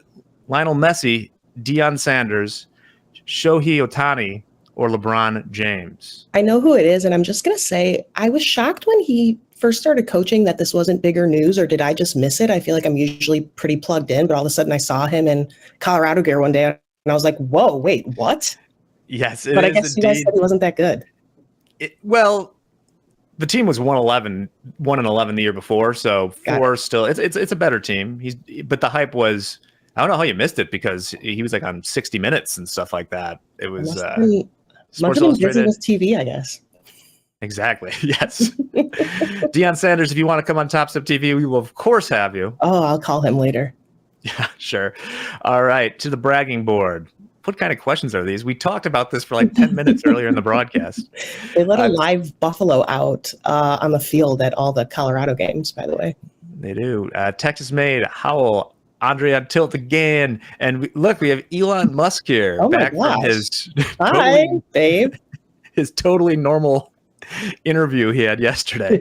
Lionel Messi, Deion Sanders, Shohei Ohtani, or LeBron James? I know who it is, and I'm just going to say, I was shocked when he first started coaching that this wasn't bigger news, or did I just miss it? I feel like I'm usually pretty plugged in, but all of a sudden I saw him in Colorado gear one day, and I was like, whoa, wait, what? Yes, but I guess you guys said he wasn't that good. Well, the team was 1-11 the year before, so 4 still. It's a better team. But the hype was, I don't know how you missed it because he was like on 60 Minutes and stuff like that. It was Sports Illustrated. Business TV, I guess. Exactly. Yes. Deion Sanders, if you want to come on TopstepTV, we will of course have you. Oh, I'll call him later. Yeah, sure. All right, to the bragging board. What kind of questions are these? We talked about this for like 10 minutes earlier in the broadcast. They let a live buffalo out on the field at all the Colorado games, by the way. They do. Texas made Howell, Andre on tilt again, and look, we have Elon Musk here, Oh my back from gosh. his Hi, babe. his totally normal interview he had yesterday.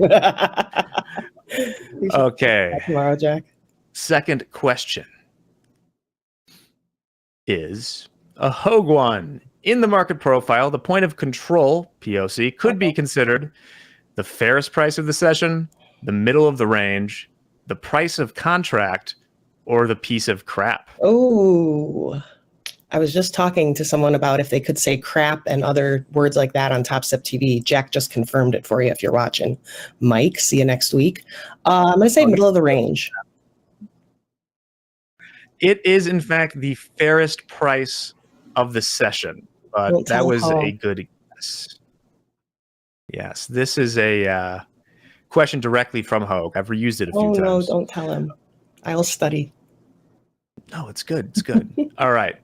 Okay. Tomorrow, Jack. Second question is a Hoag one. In the market profile, the point of control, POC, could be considered the fairest price of the session, the middle of the range, the price of contract, or the piece of crap. Oh, I was just talking to someone about if they could say crap and other words like that on Topstep TV. Jack just confirmed it for you if you're watching. Mike, see you next week. I'm going to say middle of the range. It is, in fact, the fairest price of the session, but that was a good guess. Yes, this is a question directly from Hoag. I've reused it a few times. No, don't tell him. I'll study. No, it's good. It's good. All right.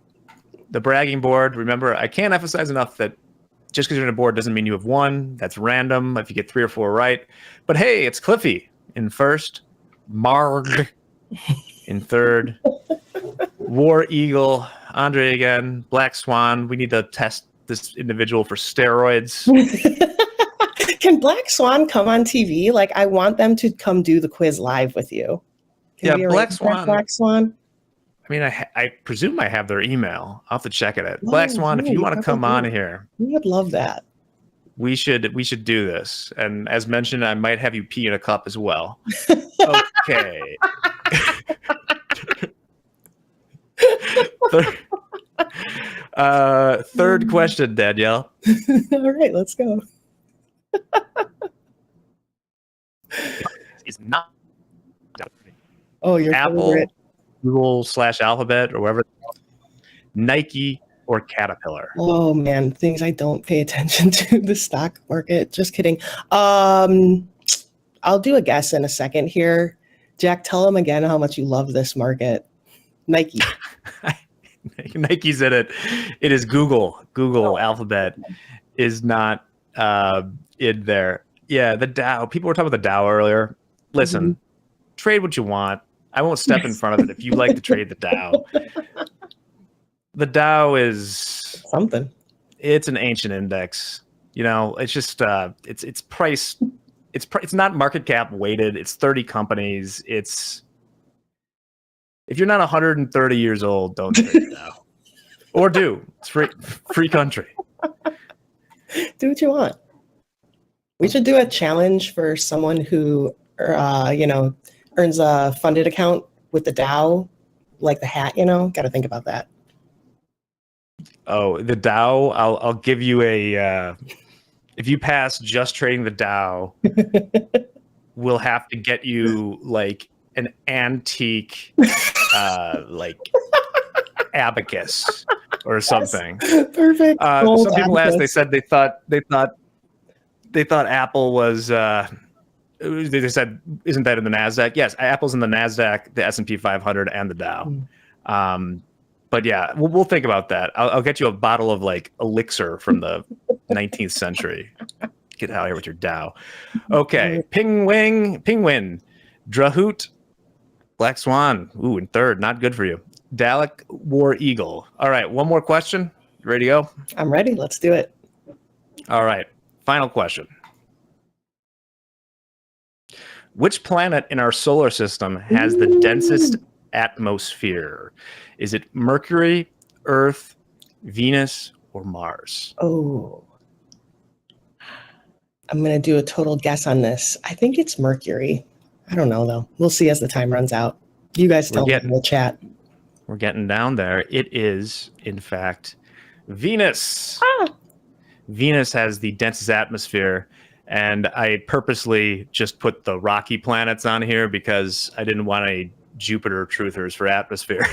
The bragging board. Remember, I can't emphasize enough that just because you're on a board doesn't mean you have won. That's random if you get 3 or 4 right. But hey, it's Cliffy in first, Marg in third, War Eagle, Andre again, Black Swan. We need to test this individual for steroids. Can Black Swan come on TV? Like, I want them to come do the quiz live with you. Can Black Swan. Black Swan. I mean, I presume I have their email. I'll have to check it. Black Swan, if you want to come on here, we would love that. We should do this. And as mentioned, I might have you pee in a cup as well. Okay. Third question, Danielle. All right, let's go. It's not. Oh, your Apple, favorite. Google / Alphabet, or wherever. Nike or Caterpillar. Oh man, things I don't pay attention to. The stock market. Just kidding. I'll do a guess in a second here. Jack, tell them again how much you love this market. Nike. Nike's in it. It is Google. Alphabet is not in there. Yeah, the Dow. People were talking about the Dow earlier. Listen, trade what you want. I won't step in front of it if you like to trade the Dow. The Dow is something. It's an ancient index. You know, it's just it's priced. It's not market cap weighted. It's 30 companies. It's if you're not 130 years old, don't trade the Dow. Or do. It's free country. Do what you want. We should do a challenge for someone who earns a funded account with the Dow, like the hat, got to think about that. Oh, the Dow, I'll give you a, if you pass just trading the Dow, we'll have to get you like an antique, like abacus or something. Yes. Perfect. Some people asked, they said they thought Apple was, they said, isn't that in the NASDAQ? Yes, Apple's in the NASDAQ, the S&P 500, and the Dow. But yeah, we'll think about that. I'll get you a bottle of like elixir from the 19th century. Get out of here with your Dow. Okay, Penguin, Drahoot, Black Swan. Ooh, in third, not good for you. Dalek, War Eagle. All right, one more question. You ready to go? I'm ready. Let's do it. All right, final question. Which planet in our solar system has the densest atmosphere? Is it Mercury, Earth, Venus, or Mars? Oh, I'm going to do a total guess on this. I think it's Mercury. I don't know, though. We'll see as the time runs out. You guys tell me in the chat. We're getting down there. It is, in fact, Venus. Venus has the densest atmosphere. And I purposely just put the rocky planets on here because I didn't want any Jupiter truthers for atmosphere.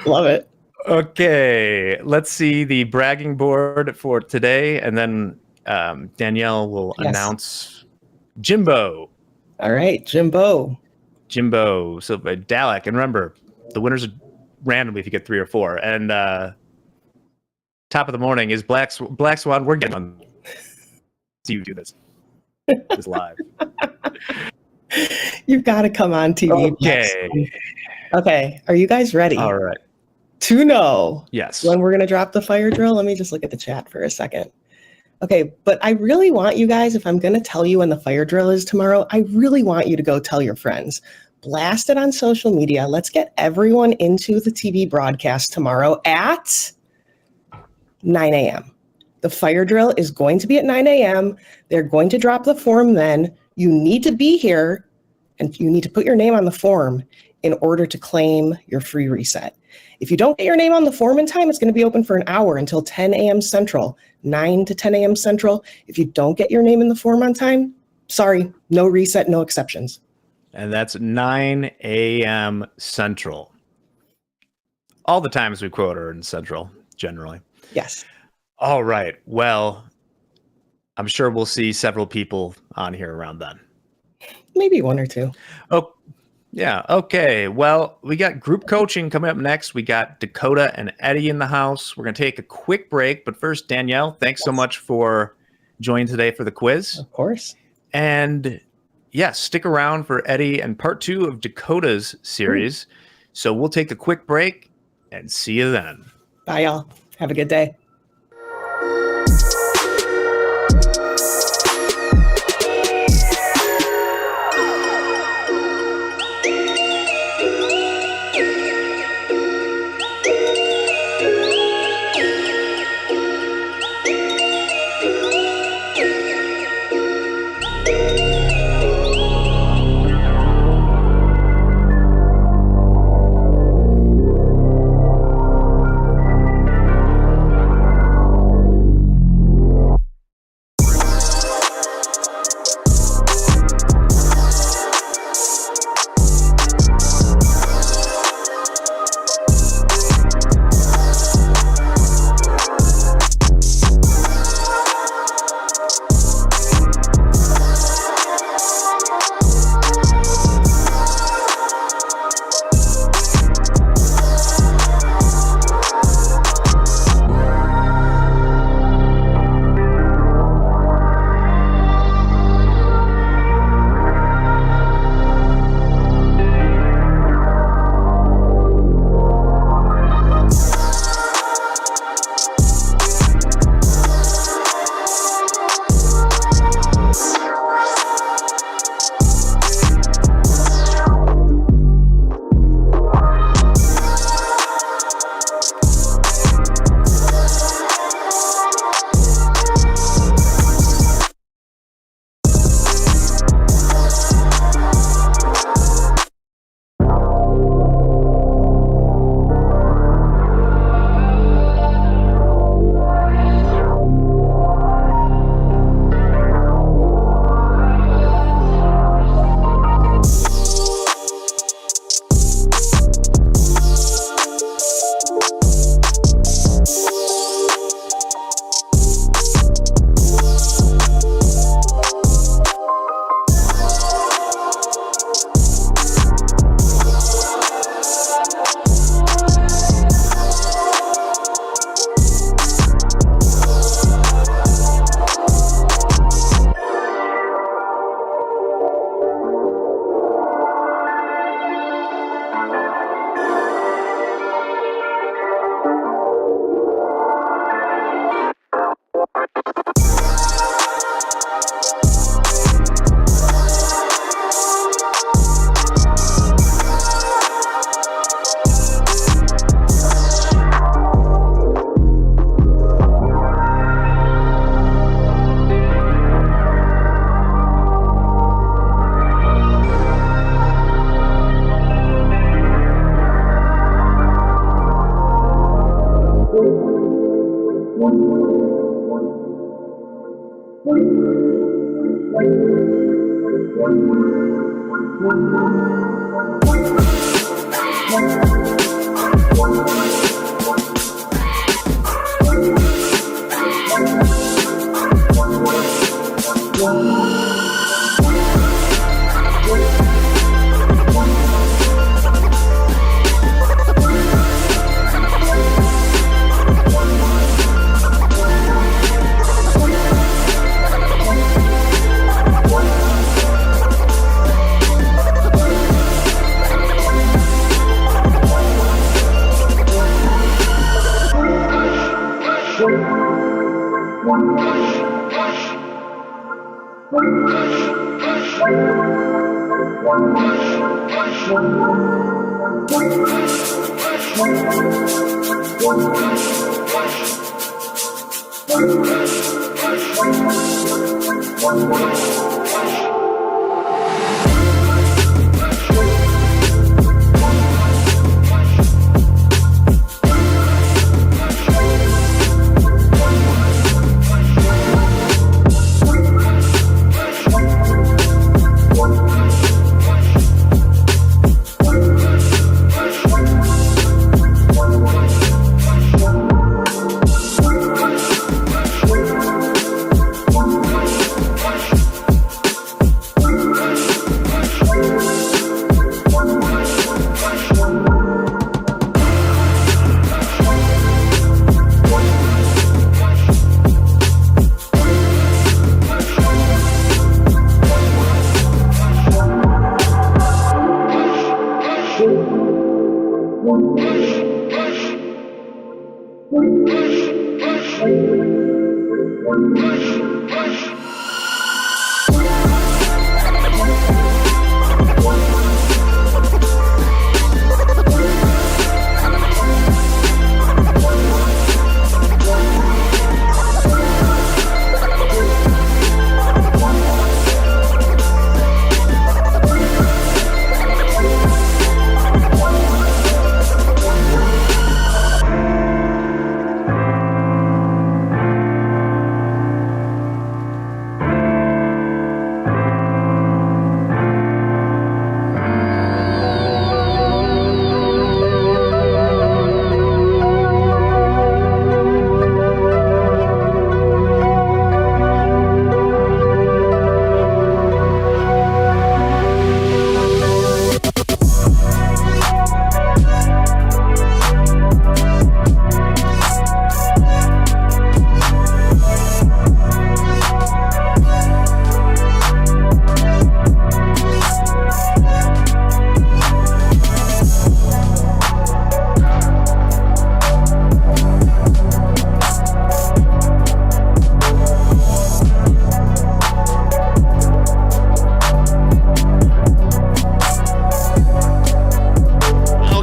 Love it. Okay, let's see the bragging board for today, and then Danielle will announce Jimbo. All right, Jimbo. So Dalek, and remember, the winners are randomly if you get 3 or 4. And top of the morning is Black Swan. We're getting on. See you do this. It's live. You've got to come on TV. Okay. Okay. Are you guys ready? All right. To know Yes. when we're going to drop the fire drill? Let me just look at the chat for a second. Okay, but I really want you guys, if I'm going to tell you when the fire drill is tomorrow, I really want you to go tell your friends. Blast it on social media. Let's get everyone into the TV broadcast tomorrow at 9 a.m. The fire drill is going to be at 9 a.m. They're going to drop the form then. You need to be here, and you need to put your name on the form in order to claim your free reset. If you don't get your name on the form in time, it's going to be open for an hour until 10 a.m. Central, 9 to 10 a.m. Central. If you don't get your name in the form on time, sorry, no reset, no exceptions. And that's 9 a.m. Central. All the times we quote are in Central, generally. Yes. All right. Well, I'm sure we'll see several people on here around then. Maybe one or two. Oh, yeah. Okay. Well, we got group coaching coming up next. We got Dakota and Eddie in the house. We're going to take a quick break. But first, Danielle, thanks so much for joining today for the quiz. Of course. And yes, stick around for Eddie and part 2 of Dakota's series. So we'll take a quick break and see you then. Bye, y'all. Have a good day.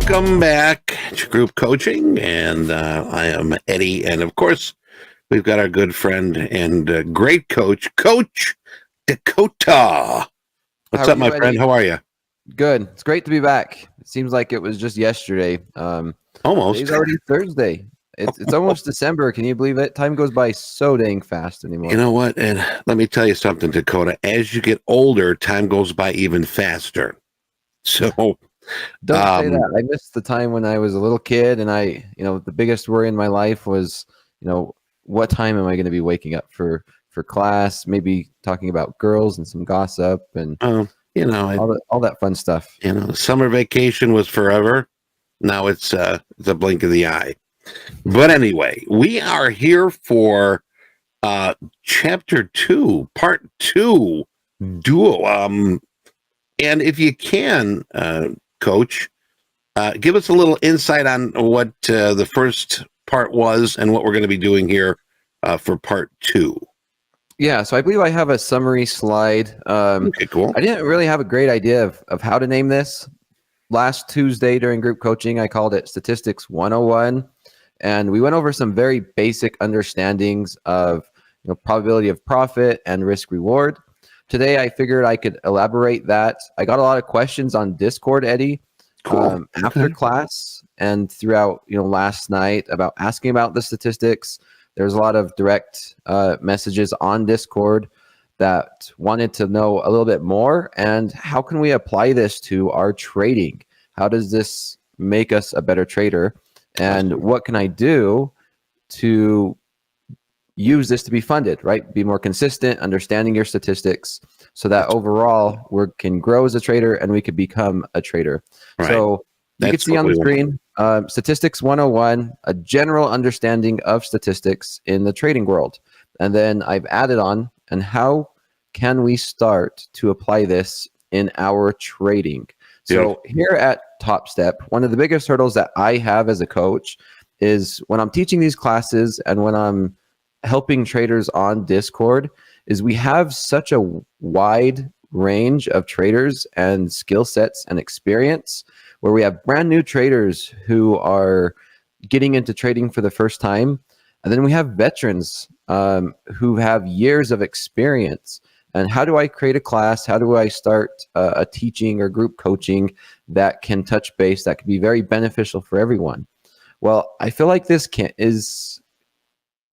Welcome back to Group Coaching, and I am Eddie, and of course, we've got our good friend and great coach, Coach Dakota. What's up, my friend? How are you? Good. It's great to be back. It seems like it was just yesterday. Almost. It's already Thursday. It's almost December. Can you believe it? Time goes by so dang fast anymore. You know what? And let me tell you something, Dakota. As you get older, time goes by even faster. So don't say that. I missed the time when I was a little kid, and the biggest worry in my life was, what time am I going to be waking up for class? Maybe talking about girls and some gossip and all that fun stuff. Summer vacation was forever. Now it's the blink of the eye. But anyway, we are here for chapter 2, part 2, duo. And if you can, Coach, give us a little insight on what the first part was and what we're going to be doing here for part 2. Yeah, so I believe I have a summary slide. Okay, cool. I didn't really have a great idea of how to name this. Last Tuesday during group coaching, I called it Statistics 101, and we went over some very basic understandings of probability of profit and risk reward. Today, I figured I could elaborate that. I got a lot of questions on Discord, Eddie, after class and throughout last night about asking about the statistics. There's a lot of direct messages on Discord that wanted to know a little bit more, and how can we apply this to our trading? How does this make us a better trader? And what can I do to use this to be funded, right? Be more consistent, understanding your statistics, so that overall we can grow as a trader and we could become a trader. Right. So you can see on the screen, Statistics 101, a general understanding of statistics in the trading world. And then I've added on, and how can we start to apply this in our trading? So here at Topstep, one of the biggest hurdles that I have as a coach is when I'm teaching these classes and when I'm helping traders on Discord, is we have such a wide range of traders and skill sets and experience, where we have brand new traders who are getting into trading for the first time. And then we have veterans who have years of experience. And how do I create a class? How do I start a teaching or group coaching that can touch base, that can be very beneficial for everyone? Well, I feel like this is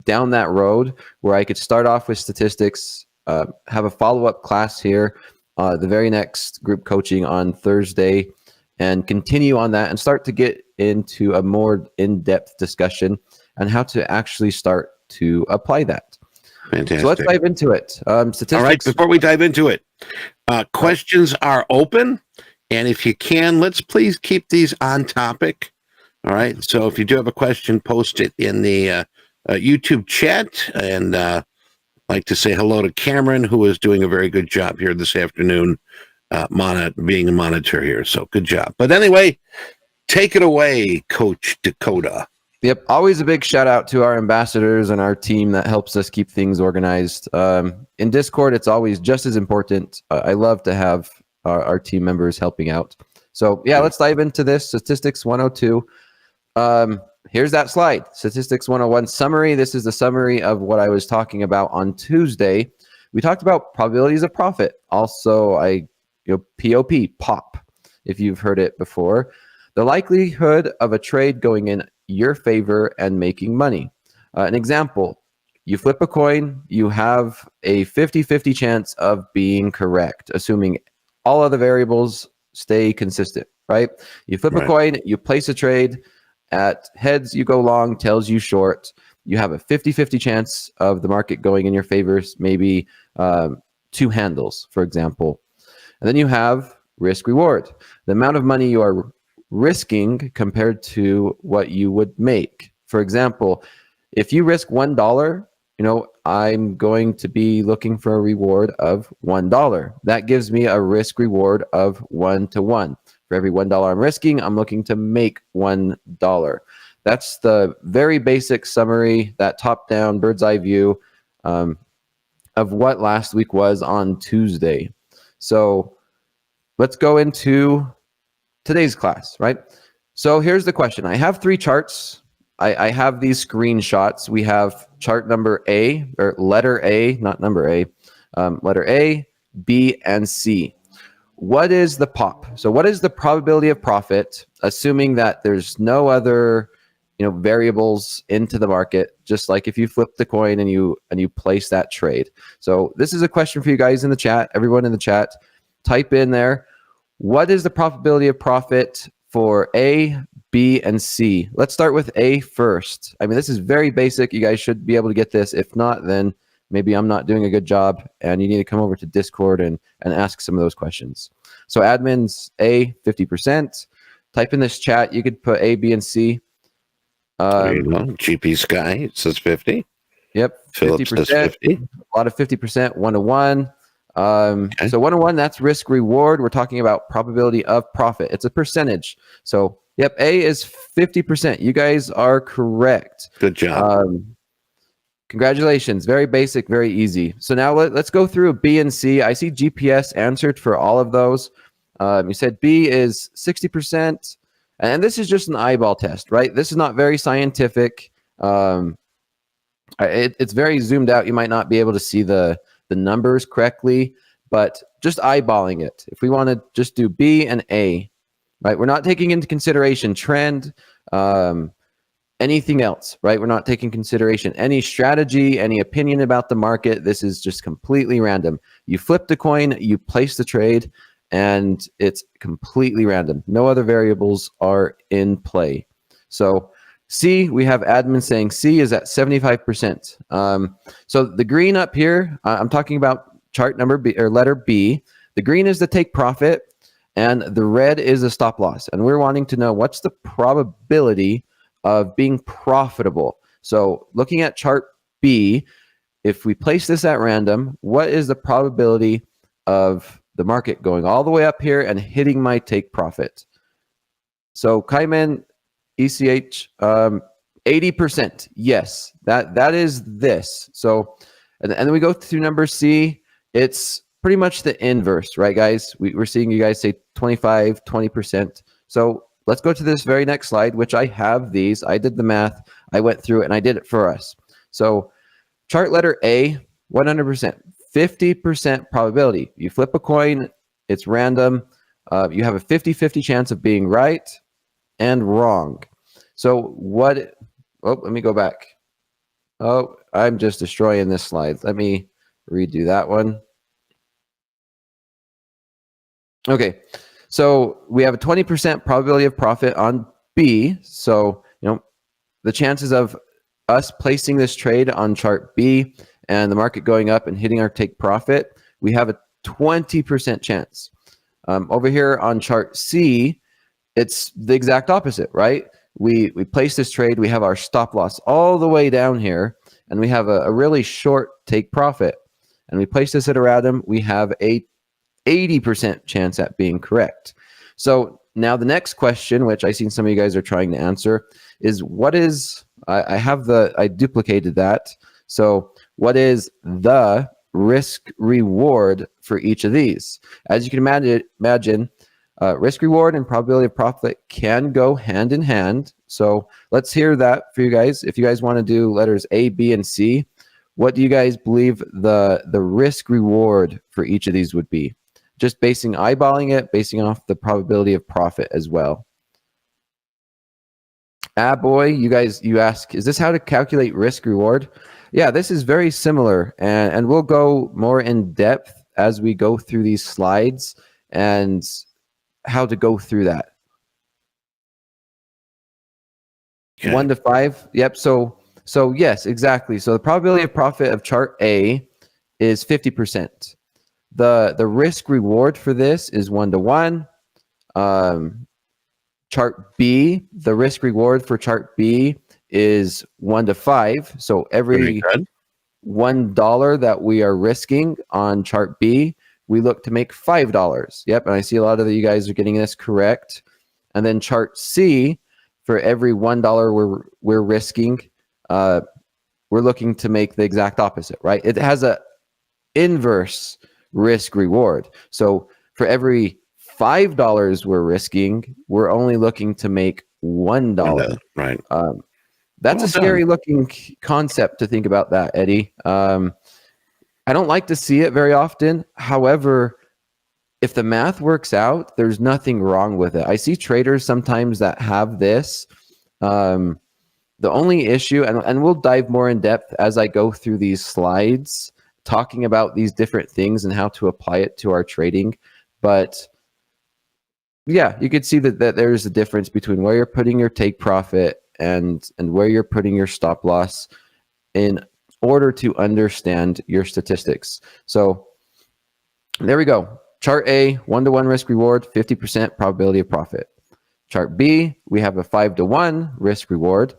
down that road where I could start off with statistics, have a follow-up class here, the very next group coaching on Thursday, and continue on that and start to get into a more in-depth discussion on how to actually start to apply that. Fantastic. So let's dive into it. Statistics. All right, before we dive into it, questions are open. And if you can, let's please keep these on topic. All right. So if you do have a question, post it in the YouTube chat. And I'd like to say hello to Cameron, who is doing a very good job here this afternoon, being a monitor here. So good job. But anyway, take it away, Coach Dakota. Yep. Always a big shout out to our ambassadors and our team that helps us keep things organized. In Discord, it's always just as important. I love to have our team members helping out. So yeah, let's dive into this. Statistics 102. Here's that slide. Statistics 101 summary. This is the summary of what I was talking about on Tuesday. We talked about probabilities of profit. Also, POP, if you've heard it before. The likelihood of a trade going in your favor and making money. An example, you flip a coin, you have a 50-50 chance of being correct, assuming all other variables stay consistent, right? You flip a coin, you place a trade, at heads you go long, tails you short. You have a 50-50 chance of the market going in your favor, maybe 2 handles, for example. And then you have risk reward, the amount of money you are risking compared to what you would make. For example, if you risk $1, I'm going to be looking for a reward of $1. That gives me a risk reward of 1 to 1. For every $1 I'm risking, I'm looking to make $1. That's the very basic summary, that top-down bird's eye view of what last week was on Tuesday. So let's go into today's class, right? So here's the question. I have 3 charts. I have these screenshots. We have chart number A, or letter A, not number A, letter A, B, and C. What is the POP? So what is the probability of profit, assuming that there's no other variables into the market, just like if you flip the coin and you place that trade. So this is a question for you guys in the chat. Everyone in the chat, type in there, what is the probability of profit for A, B, and C? Let's start with A first. I mean, this is very basic. You guys should be able to get this. If not, then maybe I'm not doing a good job and you need to come over to Discord and ask some of those questions. So admins, A, 50%. Type in this chat. You could put A, B, and C. GP Sky says 50. Yep, Philip says 50. A lot of 50%, 1 to 1. So 1 to 1, that's risk reward. We're talking about probability of profit. It's a percentage. So yep, A is 50%. You guys are correct. Good job. Congratulations. Very basic, very easy. So now let's go through B and C. I see GPS answered for all of those. You said B is 60%. And this is just an eyeball test, right? This is not very scientific. It's very zoomed out. You might not be able to see the numbers correctly, but just eyeballing it. If we want to just do B and A, right? We're not taking into consideration trend, anything else, right? We're not taking consideration any strategy, any opinion about the market. This is just completely random. You flip the coin, you place the trade, and it's completely random. No other variables are in play. So C, we have admin saying C is at 75%. So the green up here, I'm talking about chart number B, or letter B. The green is the take profit, and the red is a stop loss. And we're wanting to know what's the probability of being profitable. So looking at chart B, if we place this at random, what is the probability of the market going all the way up here and hitting my take profit? So Kaiman, ECH, 80%. Yes, that is this. So And then we go through number C. It's pretty much the inverse, right, guys? We're seeing you guys say 25, 20%. So let's go to this very next slide, which I have these. I did the math. I went through it, and I did it for us. So chart letter A, 100%, 50% probability. You flip a coin, it's random. You have a 50-50 chance of being right and wrong. So what, oh, let me go back. Oh, I'm just destroying this slide. Let me redo that one. Okay, so we have a 20% probability of profit on B. So, the chances of us placing this trade on chart B and the market going up and hitting our take profit, we have a 20% chance. Over here on chart C, it's the exact opposite, right? We place this trade, we have our stop loss all the way down here, and we have a really short take profit. And we place this at a random, we have a 80% chance at being correct. So now the next question, which I seen some of you guys are trying to answer, is what is, I duplicated that. So what is the risk reward for each of these? As you can imagine, risk reward and probability of profit can go hand in hand. So let's hear that for you guys. If you guys want to do letters A, B, and C, what do you guys believe the risk reward for each of these would be? Just eyeballing it, basing off the probability of profit as well. Boy, you ask, is this how to calculate risk reward? Yeah, this is very similar, and we'll go more in depth as we go through these slides and how to go through that. Okay. 1 to 5. Yep. So yes, exactly. So the probability of profit of chart A is 50%. The risk reward for this is 1 to 1. Chart B, the risk reward for chart B is 1 to 5. So every $1 that we are risking on chart B, we look to make $5. Yep, and I see a lot of you guys are getting this correct. And then chart C, for every $1 we're risking, we're looking to make the exact opposite, right? It has a inverse risk reward. So for every $5 we're risking, we're only looking to make $1. Right. That's a scary looking concept to think about that, Eddie. I don't like to see it very often. However, if the math works out, there's nothing wrong with it. I see traders sometimes that have this. The only issue, and we'll dive more in depth as I go through these slides, talking about these different things and how to apply it to our trading. But yeah, you could see that there's a difference between where you're putting your take profit and where you're putting your stop loss in order to understand your statistics. So there we go. Chart A, 1 to 1 risk reward, 50% probability of profit. Chart B, we have a 5 to 1 risk reward,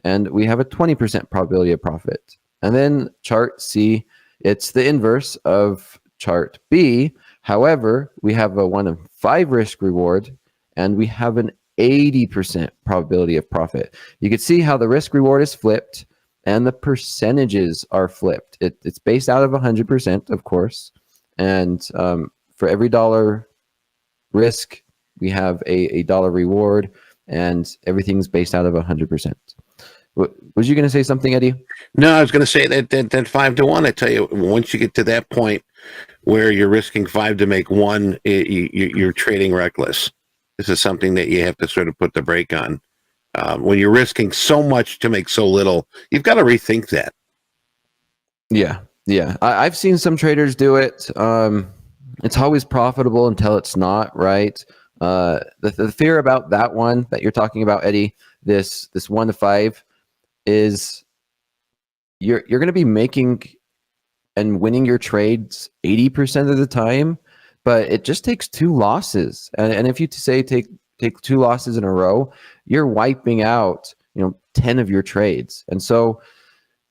and we have a 20% probability of profit. And then chart C, it's the inverse of chart B. However, we have a 1 in 5 risk reward, and we have an 80% probability of profit. You can see how the risk reward is flipped and the percentages are flipped. It's based out of 100%, of course. And for every $1 risk, we have a $1 reward, and everything's based out of 100%. Was you going to say something, Eddie? No, I was going to say that 5 to 1, I tell you, once you get to that point where you're risking 5 to make 1, you're trading reckless. This is something that you have to sort of put the brake on. When you're risking so much to make so little, you've got to rethink that. Yeah. I've seen some traders do it. It's always profitable until it's not, right? The fear about that one that you're talking about, Eddie, this 1 to 5, is you're going to be making and winning your trades 80% of the time, but it just takes 2 losses. And if you say take 2 losses in a row, you're wiping out 10 of your trades. And so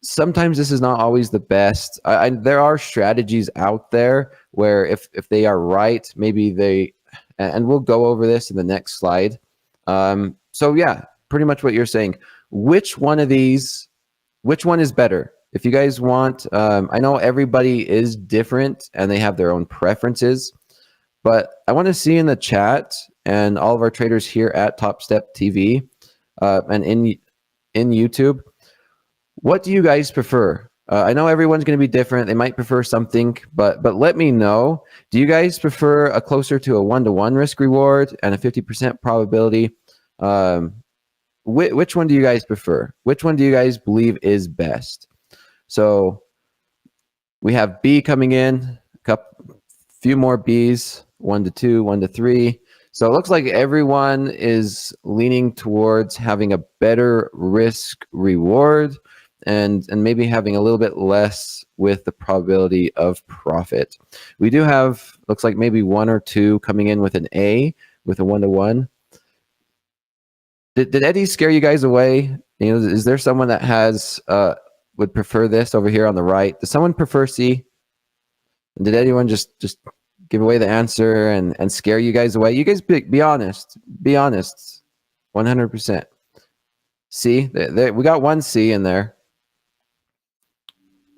sometimes this is not always the best. There are strategies out there where if they are right, maybe they, and we'll go over this in the next slide. So yeah, pretty much what you're saying. Which one is better? If you guys want, I know everybody is different and they have their own preferences, but I want to see in the chat and all of our traders here at TopstepTV and in YouTube, what do you guys prefer? I know everyone's going to be different. They might prefer something, but let me know. Do you guys prefer a closer to a 1-to-1 risk reward and a 50% probability? Which one do you guys prefer? Which one do you guys believe is best? So we have B coming in, few more Bs, 1 to 2, 1 to 3. So it looks like everyone is leaning towards having a better risk reward and maybe having a little bit less with the probability of profit. We do have, looks like maybe 1 or 2 coming in with an A with a 1-to-1. Did Eddie scare you guys away? You know, is there someone that has would prefer this over here on the right? Does someone prefer C? Did anyone just give away the answer and scare you guys away? You guys be honest. Be honest. 100%. C. We got 1 C in there.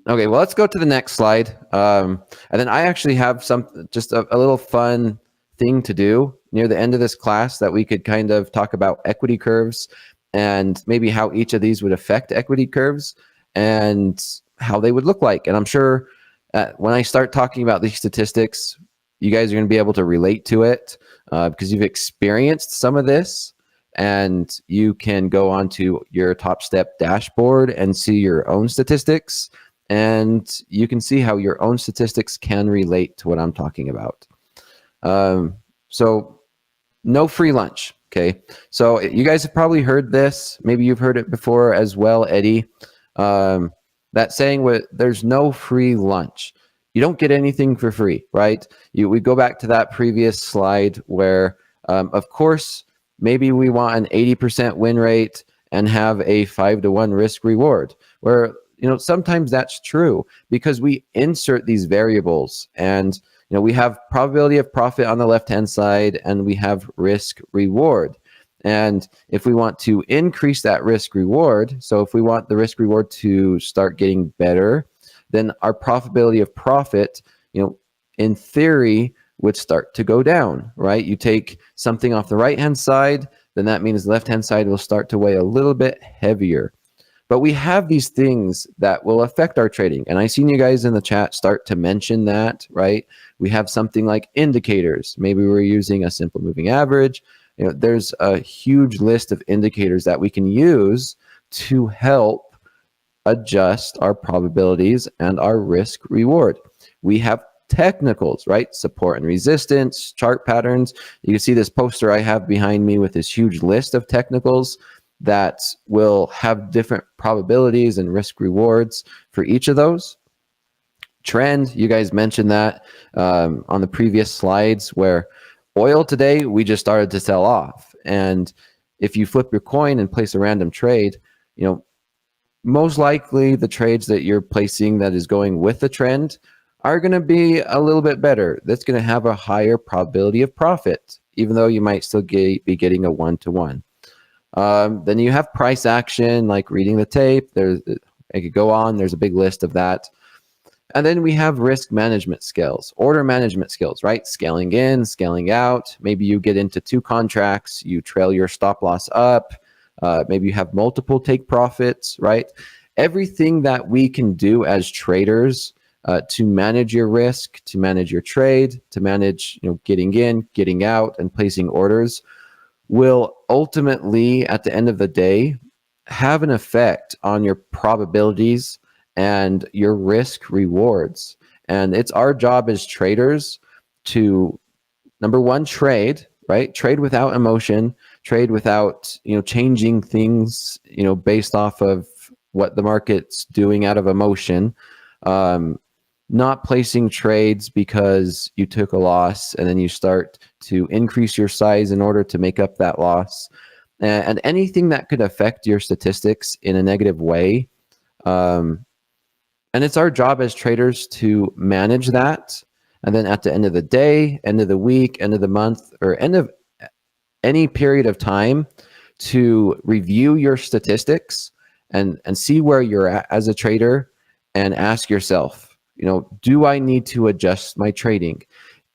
Okay, well, let's go to the next slide. And then I actually have just a little fun thing to do near the end of this class that we could kind of talk about equity curves and maybe how each of these would affect equity curves and how they would look like. And I'm sure when I start talking about these statistics, you guys are going to be able to relate to it because you've experienced some of this, and you can go onto your TopStep dashboard and see your own statistics, and you can see how your own statistics can relate to what I'm talking about. So no free lunch. Okay. So you guys have probably heard this. Maybe you've heard it before as well, Eddie. That saying, there's no free lunch. You don't get anything for free, right? We go back to that previous slide where, of course, maybe we want an 80% win rate and have a 5-to-1 risk reward, where, you know, sometimes that's true because we insert these variables and, you know, we have probability of profit on the left-hand side and we have risk reward. And if we want to increase that risk reward, so if we want the risk reward to start getting better, then our probability of profit, you know, in theory would start to go down, right? You take something off the right-hand side, then that means the left-hand side will start to weigh a little bit heavier. But we have these things that will affect our trading. And I seen you guys in the chat start to mention that, right? We have something like indicators. Maybe we're using a simple moving average. You know, there's a huge list of indicators that we can use to help adjust our probabilities and our risk reward. We have technicals, right? Support and resistance, chart patterns. You can see this poster I have behind me with this huge list of technicals that will have different probabilities and risk rewards for each of those. Trend, you guys mentioned that on the previous slides, where oil today, we just started to sell off. And if you flip your coin and place a random trade, you know, most likely the trades that you're placing that is going with the trend are going to be a little bit better. That's going to have a higher probability of profit, even though you might still be getting a 1-to-1. Then you have price action, like reading the tape. I could go on. There's a big list of that. And then we have risk management skills, order management skills, right? Scaling in, scaling out. Maybe you get into 2 contracts, you trail your stop loss up. Maybe you have multiple take profits, right? Everything that we can do as traders to manage your risk, to manage your trade, to manage, you know, getting in, getting out, and placing orders will ultimately, at the end of the day, have an effect on your probabilities and your risk rewards. And it's our job as traders to, number one, trade, right? Trade without emotion, trade without, you know, changing things, you know, based off of what the market's doing out of emotion. Not placing trades because you took a loss and then you start to increase your size in order to make up that loss. And anything that could affect your statistics in a negative way. And it's our job as traders to manage that. And then at the end of the day, end of the week, end of the month, or end of any period of time, to review your statistics and see where you're at as a trader and ask yourself, do I need to adjust my trading?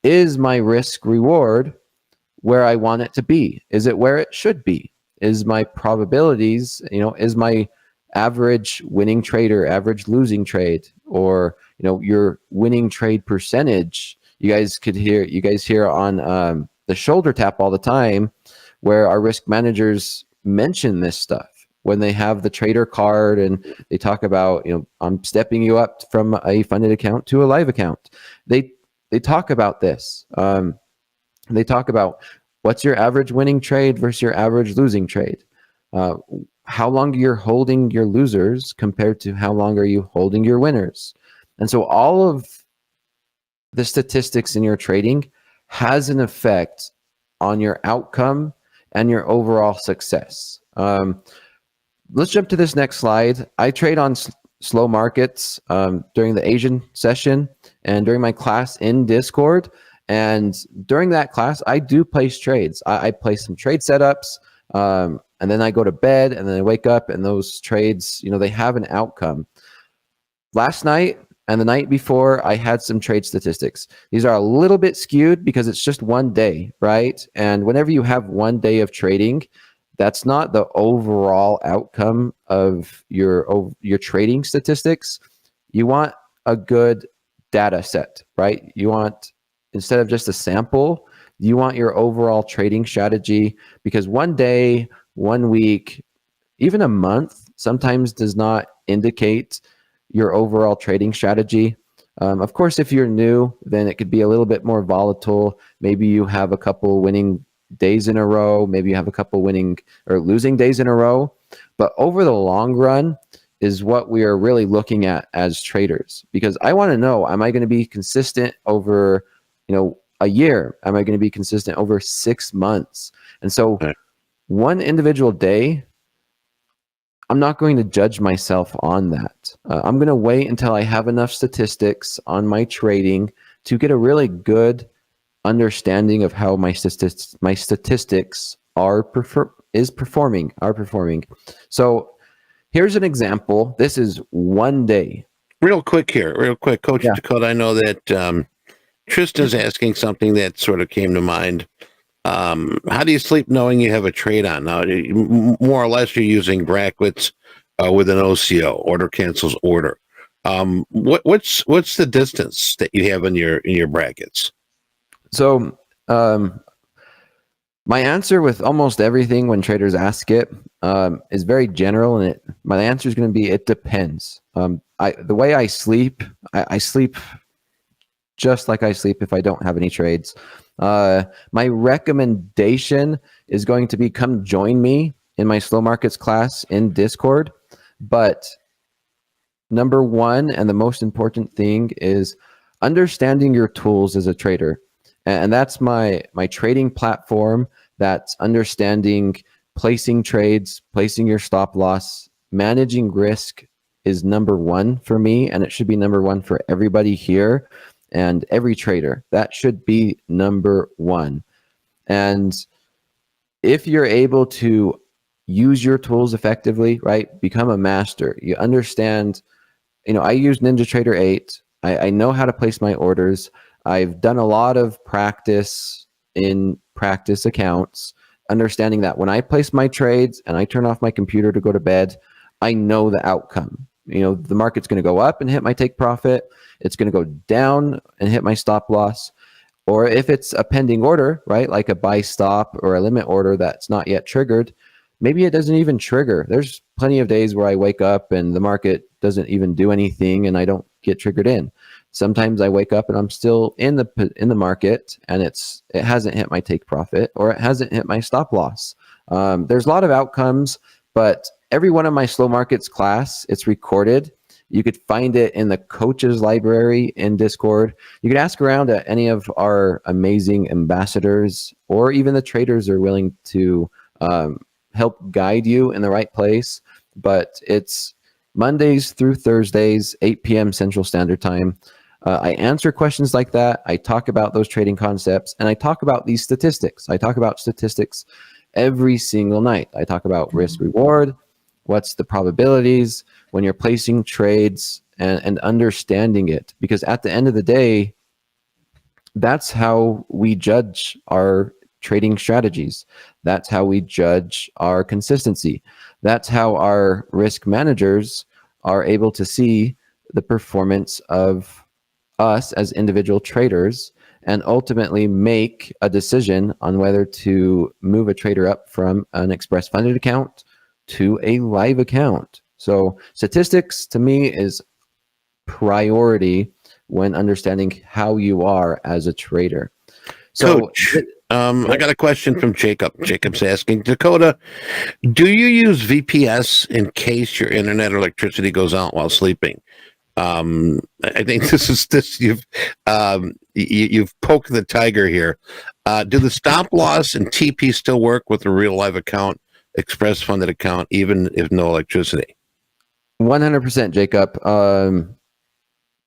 Is my risk reward where I want it to be? Is it where it should be? Is my probabilities, is my average winning trade or average losing trade, or your winning trade percentage? You guys hear on the shoulder tap all the time, where our risk managers mention this stuff when they have the trader card and they talk about, I'm stepping you up from a funded account to a live account. They talk about this. They talk about what's your average winning trade versus your average losing trade. How long you're holding your losers compared to how long are you holding your winners. And so all of the statistics in your trading has an effect on your outcome and your overall success. Let's jump to this next slide. I trade on slow markets during the Asian session and during my class in Discord. And during that class, I do place trades. I place some trade setups, and then I go to bed, and then I wake up, and those trades, they have an outcome. Last night and the night before, I had some trade statistics. These are a little bit skewed because it's just one day, right? And whenever you have one day of trading, that's not the overall outcome of your trading statistics. You want a good data set, right? You want, instead of just a sample, you want your overall trading strategy, because one day, 1 week, even a month sometimes does not indicate your overall trading strategy. Of course, if you're new, then it could be a little bit more volatile. Maybe you have a couple winning days in a row. Maybe you have a couple winning or losing days in a row. But over the long run is what we are really looking at as traders, because I want to know, am I going to be consistent over, a year? Am I going to be consistent over 6 months? And so one individual day, I'm not going to judge myself on that. I'm going to wait until I have enough statistics on my trading to get a really good understanding of how my statistics are performing. So here's an example. This is one day. Real quick, Coach Dakota. I know that Trista's asking something that sort of came to mind. How do you sleep knowing you have a trade on? Now, more or less, you're using brackets with an OCO, order cancels order. What's the distance that you have in your brackets? So my answer with almost everything when traders ask it is very general, and my answer is going to be it depends. The way I sleep, I sleep just like I sleep if I don't have any trades. My recommendation is going to be come join me in my slow markets class in Discord. But number one, and the most important thing, is understanding your tools as a trader. And that's my trading platform. That's understanding placing trades, placing your stop loss, managing risk is number one for me, and it should be number one for everybody here and every trader. That should be number one. And if you're able to use your tools effectively, right, become a master. You understand, I use NinjaTrader 8. I know how to place my orders. I've done a lot of practice in practice accounts, understanding that when I place my trades and I turn off my computer to go to bed, I know the outcome. The market's going to go up and hit my take profit. It's going to go down and hit my stop loss. Or if it's a pending order, right, like a buy stop or a limit order that's not yet triggered, maybe it doesn't even trigger. There's plenty of days where I wake up and the market doesn't even do anything and I don't get triggered in. Sometimes I wake up and I'm still in the market and it hasn't hit my take profit or it hasn't hit my stop loss. There's a lot of outcomes, but every one of my slow markets class, it's recorded. You could find it in the coaches library in Discord. You could ask around at any of our amazing ambassadors, or even the traders are willing to help guide you in the right place. But it's Mondays through Thursdays, 8 p.m. Central Standard Time. I answer questions like that. I talk about those trading concepts, and I talk about these statistics. I talk about statistics every single night. I talk about risk reward. What's the probabilities? when you're placing trades and understanding it, because at the end of the day, that's how we judge our trading strategies. That's how we judge our consistency. That's how our risk managers are able to see the performance of us as individual traders and ultimately make a decision on whether to move a trader up from an express funded account to a live account. So statistics to me is priority when understanding how you are as a trader. So Coach, I got a question from Jacob. Jacob's asking, Dakota, do you use VPS in case your internet or electricity goes out while sleeping? I think you've poked the tiger here. Do the stop loss and TP still work with a real live account, express funded account, even if no electricity? 100%, Jacob.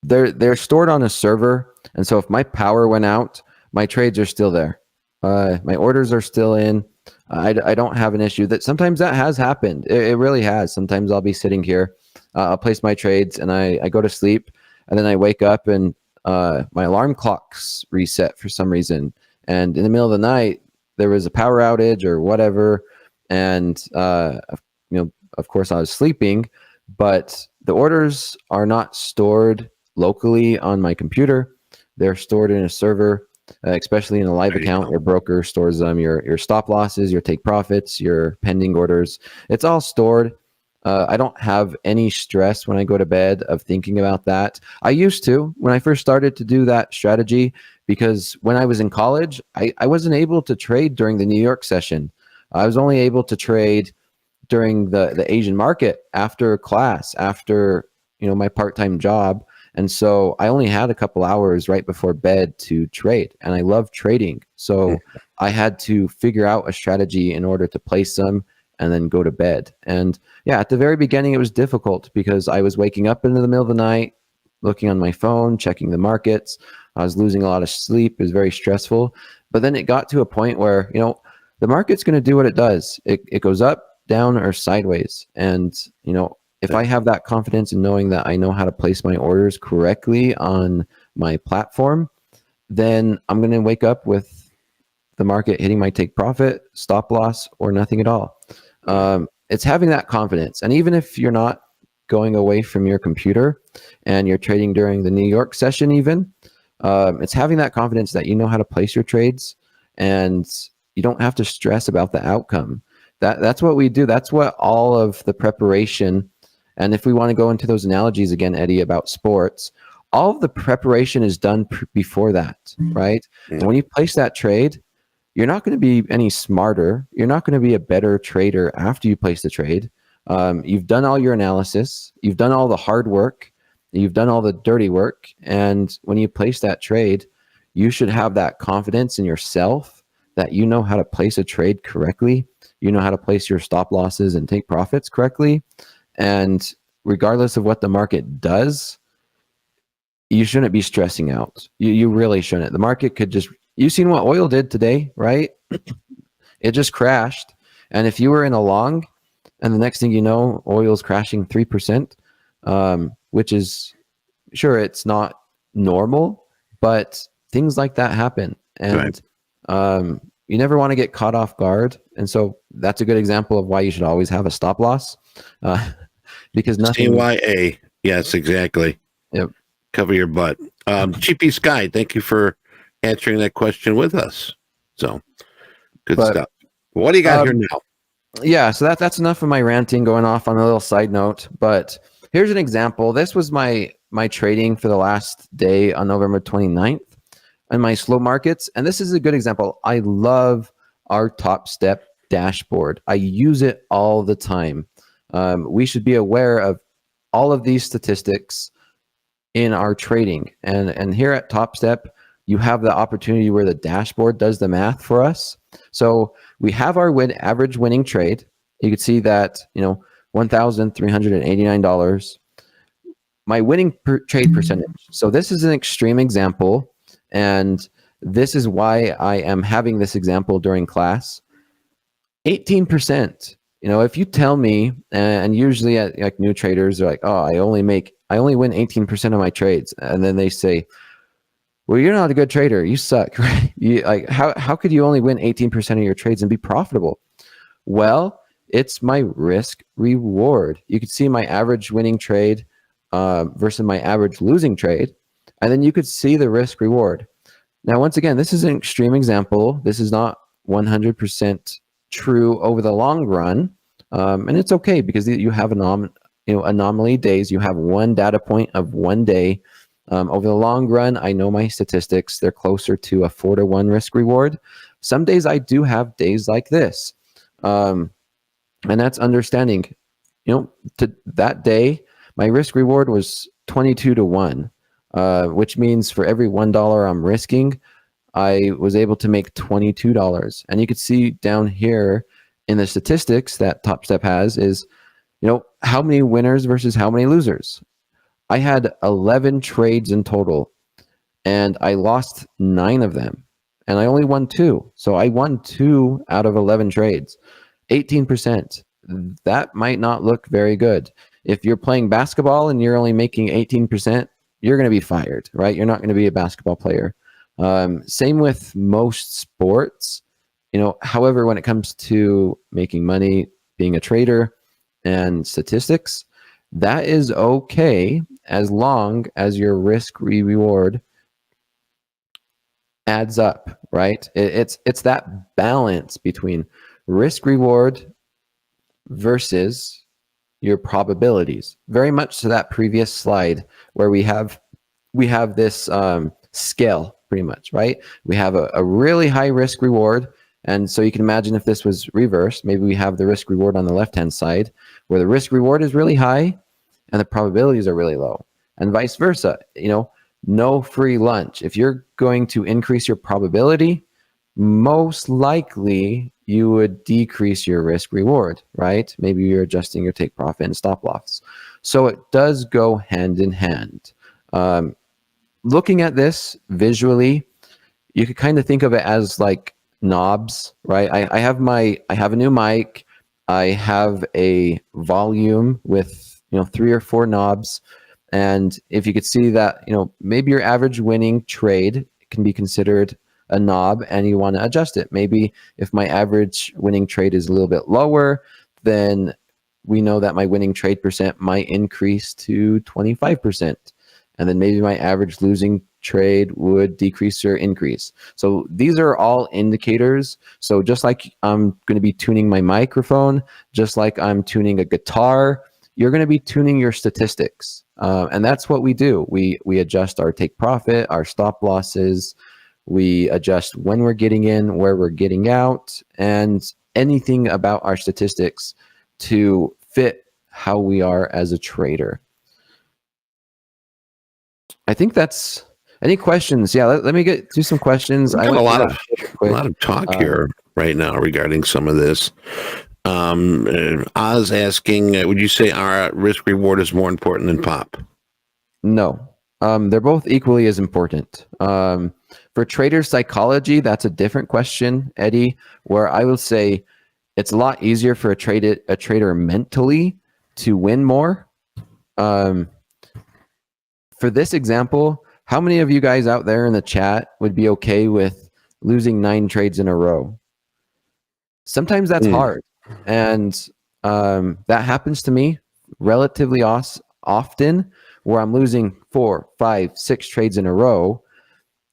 They're stored on a server, and so if my power went out, my trades are still there. My orders are still in. I don't have an issue. That sometimes that has happened. It really has. Sometimes I'll be sitting here, I'll place my trades, and I go to sleep, and then I wake up and my alarm clock's reset for some reason. And in the middle of the night, there was a power outage or whatever, and of course I was sleeping, but the orders are not stored locally on my computer. They're stored in a server, especially in a live account where broker stores them. Your stop losses, your take profits, your pending orders. It's all stored. I don't have any stress when I go to bed of thinking about that. I used to when I first started to do that strategy, because when I was in college, I wasn't able to trade during the New York session. I was only able to trade during the Asian market after class, after my part-time job. And so I only had a couple hours right before bed to trade, and I love trading. So I had to figure out a strategy in order to place them and then go to bed. And yeah, at the very beginning, it was difficult because I was waking up in the middle of the night, looking on my phone, checking the markets. I was losing a lot of sleep. It was very stressful. But then it got to a point where, the market's going to do what it does. It goes up, down, or sideways. And, if I have that confidence in knowing that I know how to place my orders correctly on my platform, then I'm going to wake up with the market hitting my take profit, stop loss, or nothing at all. It's having that confidence. And even if you're not going away from your computer and you're trading during the New York session even, it's having that confidence that you know how to place your trades and you don't have to stress about the outcome. That's what we do. That's what all of the preparation. And if we want to go into those analogies again, Eddie, about sports, all of the preparation is done before that, right? And when you place that trade, you're not going to be any smarter. You're not going to be a better trader after you place the trade. You've done all your analysis. You've done all the hard work. You've done all the dirty work. And when you place that trade, you should have that confidence in yourself that you know how to place a trade correctly. You know how to place your stop losses and take profits correctly. And regardless of what the market does, you shouldn't be stressing out. You really shouldn't. The market could just, you've seen what oil did today, right? It just crashed. And if you were in a long, and the next thing you know, oil's crashing 3%, which is, sure, it's not normal, but things like that happen. And you never want to get caught off guard. And so that's a good example of why you should always have a stop loss. Because nothing. CYA. Yes, exactly. Yep. Cover your butt. GP Sky, thank you for answering that question with us. So good stuff. What do you got here now? Yeah, so that's enough of my ranting, going off on a little side note. But here's an example. This was my trading for the last day on November 29th and my slow markets. And this is a good example. I love our Topstep dashboard. I use it all the time. We should be aware of all of these statistics in our trading. And here at Topstep, you have the opportunity where the dashboard does the math for us. So we have our average winning trade. You can see that, $1,389. My winning trade percentage. So this is an extreme example. And this is why I am having this example during class. 18%. if you tell me, and usually at like new traders are like, oh, I only win 18% of my trades, and then they say, well, you're not a good trader, you suck, right? Like how could you only win 18% of your trades and be profitable? Well, it's my risk reward. You could see my average winning trade versus my average losing trade, and then you could see the risk reward. Now, once again, this is an extreme example. This is not 100% true over the long run, and it's okay because you have anomaly days. You have one data point of one day. Over the long run, I know my statistics. They're closer to a 4-to-1 risk reward. Some days I do have days like this, and that's understanding. To that day, my risk reward was 22-to-1, which means for every $1 I'm risking, I was able to make $22. And you could see down here in the statistics that Topstep has is, how many winners versus how many losers. I had 11 trades in total, and I lost 9 of them, and I only won 2. So I won 2 out of 11 trades, 18%. That might not look very good. If you're playing basketball and you're only making 18%, you're going to be fired, right? You're not going to be a basketball player. Same with most sports. However, when it comes to making money, being a trader, and statistics, that is okay as long as your risk reward adds up, right? It's that balance between risk reward versus your probabilities. Very much to that previous slide where we have this scale, pretty much, right? We have a really high risk reward. And so you can imagine if this was reversed, maybe we have the risk reward on the left-hand side where the risk reward is really high and the probabilities are really low, and vice versa. No free lunch. If you're going to increase your probability, most likely you would decrease your risk reward, right? Maybe you're adjusting your take profit and stop loss. So it does go hand in hand. Looking at this visually, you could kind of think of it as like knobs, right? I have a new mic. I have a volume with 3 or 4 knobs, and if you could see that, maybe your average winning trade can be considered a knob, and you want to adjust it. Maybe if my average winning trade is a little bit lower, then we know that my winning trade percent might increase to 25%, and then maybe my average losing trade would decrease or increase. So these are all indicators. So just like I'm going to be tuning my microphone, just like I'm tuning a guitar, you're going to be tuning your statistics. And that's what we do. We adjust our take profit, our stop losses. We adjust when we're getting in, where we're getting out, and anything about our statistics to fit how we are as a trader. I think that's any questions. Yeah, let me get to some questions. We've got a lot of talk here right now regarding some of this. Oz asking, would you say our risk reward is more important than pop? No, they're both equally as important. For trader psychology, that's a different question, Eddie, where I will say it's a lot easier for a trader mentally to win more. For this example, how many of you guys out there in the chat would be okay with losing 9 trades in a row? Sometimes that's hard. And that happens to me relatively often, where I'm losing 4, 5, 6 trades in a row.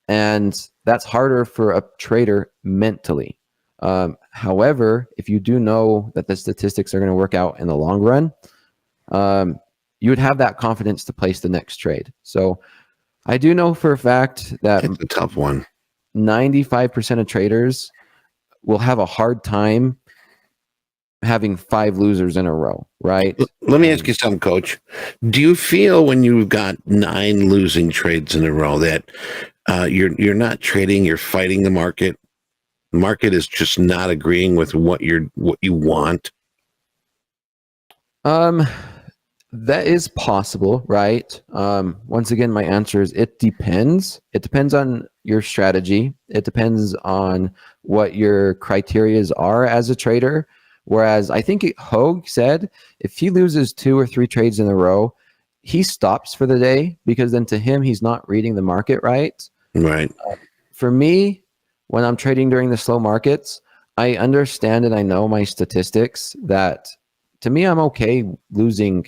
And that's harder for a trader mentally. However, if you do know that the statistics are going to work out in the long run, you would have that confidence to place the next trade. So I do know for a fact that it's a tough one. 95% of traders will have a hard time having 5 losers in a row, right? Let me ask you something, Coach. Do you feel when you've got 9 losing trades in a row that you're not trading, you're fighting the market? The market is just not agreeing with what you want? That is possible, right? Once again, my answer is it depends. It depends on your strategy. It depends on what your criterias are as a trader. Whereas I think Hoag said if he loses 2 or 3 trades in a row, he stops for the day, because then to him, he's not reading the market right. Right. For me, when I'm trading during the slow markets, I understand and I know my statistics that to me, I'm okay losing,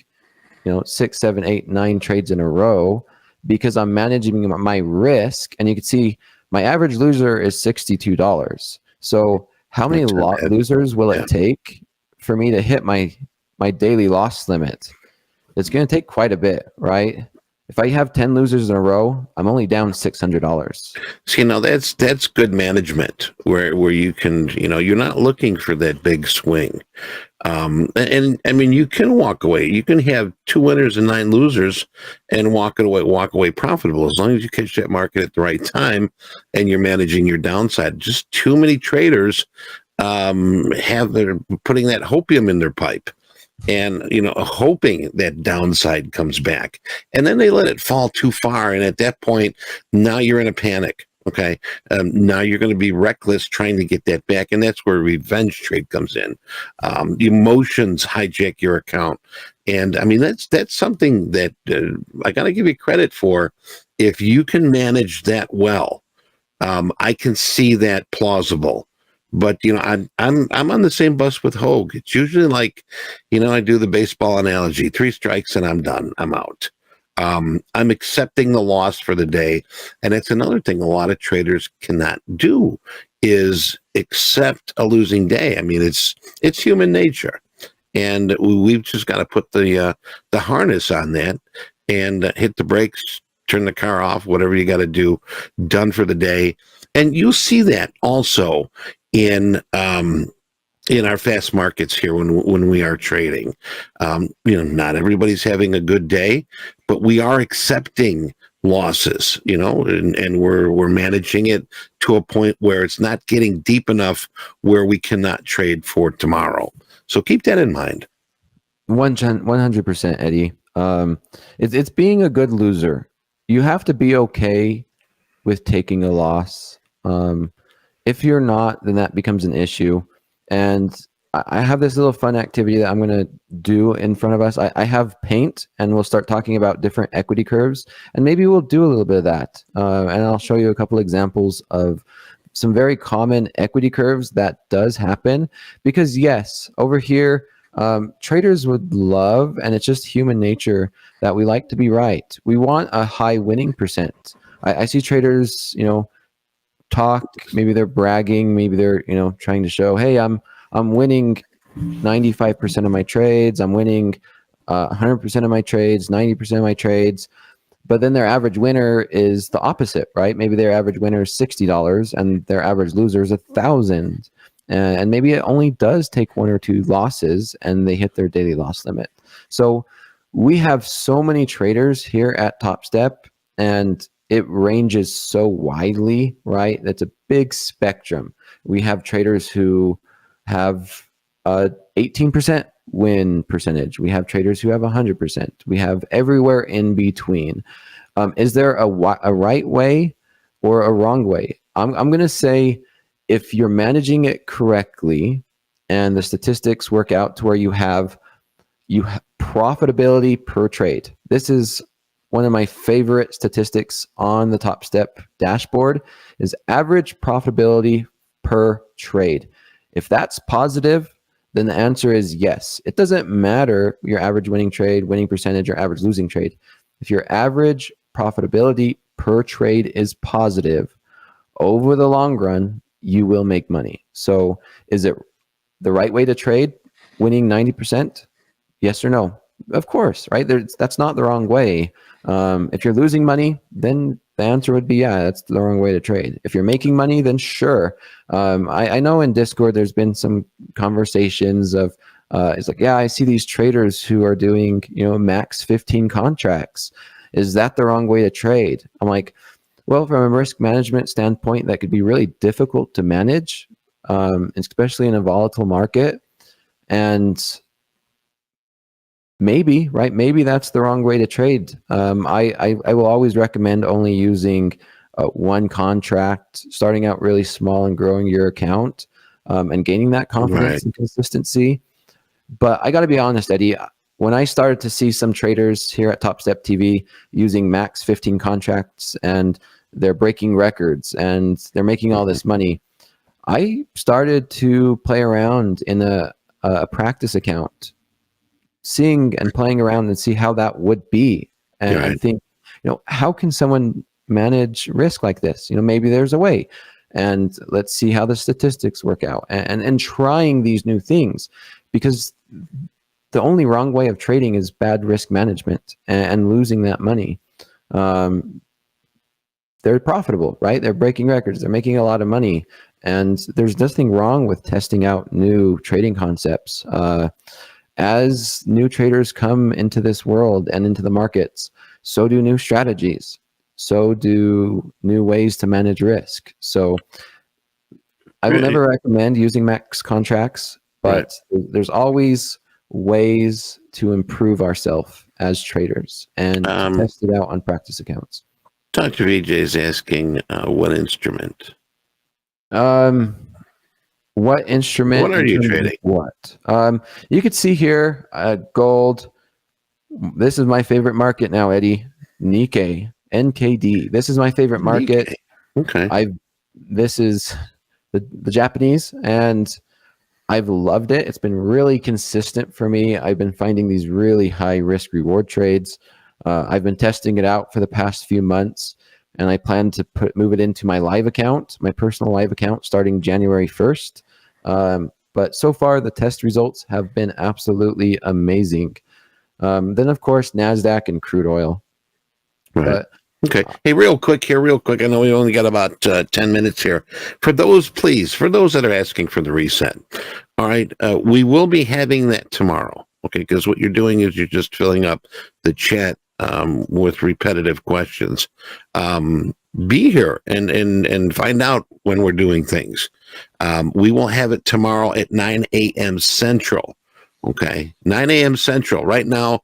6, 7, 8, 9 trades in a row, because I'm managing my risk. And you can see my average loser is $62. So how many losers will it take for me to hit my daily loss limit? It's going to take quite a bit, right? If I have 10 losers in a row, I'm only down $600. See, that's good management where you can, you're not looking for that big swing. And I mean, you can walk away. You can have 2 winners and 9 losers and walk away profitable, as long as you catch that market at the right time and you're managing your downside. Just too many traders they're putting that hopium in their pipe, and hoping that downside comes back, and then they let it fall too far, and at that point, now you're in a panic. Okay, now you're going to be reckless trying to get that back, and that's where revenge trade comes in. Emotions hijack your account, and I mean that's something that I got to give you credit for. If you can manage that well, I can see that plausible. But I'm on the same bus with Hoag. It's usually like, I do the baseball analogy: 3 strikes and I'm done. I'm out. I'm accepting the loss for the day, and it's another thing a lot of traders cannot do, is accept a losing day. I mean, it's human nature, and we've just got to put the harness on that and hit the brakes, turn the car off, whatever you got to do. Done for the day. And you see that also in our fast markets here when we are trading. Not everybody's having a good day, but we are accepting losses, and we're managing it to a point where it's not getting deep enough where we cannot trade for tomorrow. So keep that in mind. 100%, Eddie. It's being a good loser. You have to be okay with taking a loss. If you're not, then that becomes an issue. And I have this little fun activity that I'm going to do in front of us. I have paint, and we'll start talking about different equity curves, and maybe we'll do a little bit of that. And I'll show you a couple examples of some very common equity curves that does happen, because yes, over here, traders would love, and it's just human nature, that we like to be right. We want a high winning percent. I see traders, talk, maybe they're bragging, maybe they're, trying to show, hey, I'm winning 95% of my trades. I'm winning 100% of my trades, 90% of my trades. But then their average winner is the opposite, right? Maybe their average winner is $60 and their average loser is $1,000. And maybe it only does take 1 or 2 losses and they hit their daily loss limit. So we have so many traders here at Topstep, and it ranges so widely, right? That's a big spectrum. We have traders who have 18% win percentage. We have traders who have 100%. We have everywhere in between. Is there a right way or a wrong way? I'm going to say, if you're managing it correctly and the statistics work out to where you have profitability per trade. This is one of my favorite statistics on the Topstep dashboard, is average profitability per trade. If that's positive, then the answer is yes. It doesn't matter your average winning trade, winning percentage, or average losing trade. If your average profitability per trade is positive, over the long run, you will make money. So is it the right way to trade, winning 90%? Yes or no? Of course, right? That's not the wrong way. If you're losing money, then the answer would be, yeah, that's the wrong way to trade. If you're making money, then sure. I know in Discord, there's been some conversations of, it's like, yeah, I see these traders who are doing, max 15 contracts. Is that the wrong way to trade? I'm like, well, from a risk management standpoint, that could be really difficult to manage, especially in a volatile market. And maybe, right? Maybe that's the wrong way to trade. I will always recommend only using one contract, starting out really small and growing your account. and gaining that confidence and consistency. But I got to be honest, Eddie, when I started to see some traders here at Topstep TV using max 15 contracts and they're breaking records and they're making all this money, I started to play around in a practice account, seeing and playing around and see how that would be. And I think, how can someone manage risk like this? Maybe there's a way, and let's see how the statistics work out, and trying these new things, because the only wrong way of trading is bad risk management and losing that money. They're profitable, right? They're breaking records. They're making a lot of money. And there's nothing wrong with testing out new trading concepts. As new traders come into this world and into the markets, so do new strategies. So do new ways to manage risk. So I will never recommend using max contracts, but there's always ways to improve ourselves as traders and to test it out on practice accounts. Dr. VJ is asking what instrument? What instrument? What are you trading? What? You could see here, gold. This is my favorite market now, Eddie. Nikkei, NKD. This is my favorite market. Nikkei. Okay. This is the Japanese, and I've loved it. It's been really consistent for me. I've been finding these really high risk reward trades. I've been testing it out for the past few months, and I plan to move it into my live account, my personal live account, starting January 1st. But so far, the test results have been absolutely amazing. Then, of course, NASDAQ and crude oil. Right. Okay. Hey, real quick. I know we only got about 10 minutes here. For those that are asking for the reset, all right, we will be having that tomorrow. Okay, because what you're doing is you're just filling up the chat with repetitive questions. Be here and find out when we're doing things. We will have it tomorrow at 9 a.m. Central. Okay, 9 a.m. Central. Right now,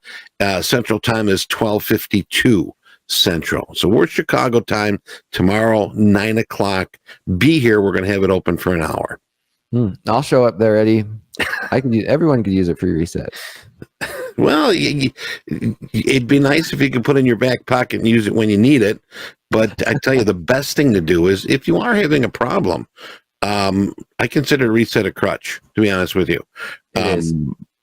Central Time is 12:52 Central. So we're Chicago time. Tomorrow, 9 o'clock. Be here. We're going to have it open for an hour. I'll show up there, Eddie. Everyone could use a free reset. Well, it'd be nice if you could put it in your back pocket and use it when you need it. But I tell you, the best thing to do is if you are having a problem, I consider reset a crutch, to be honest with you.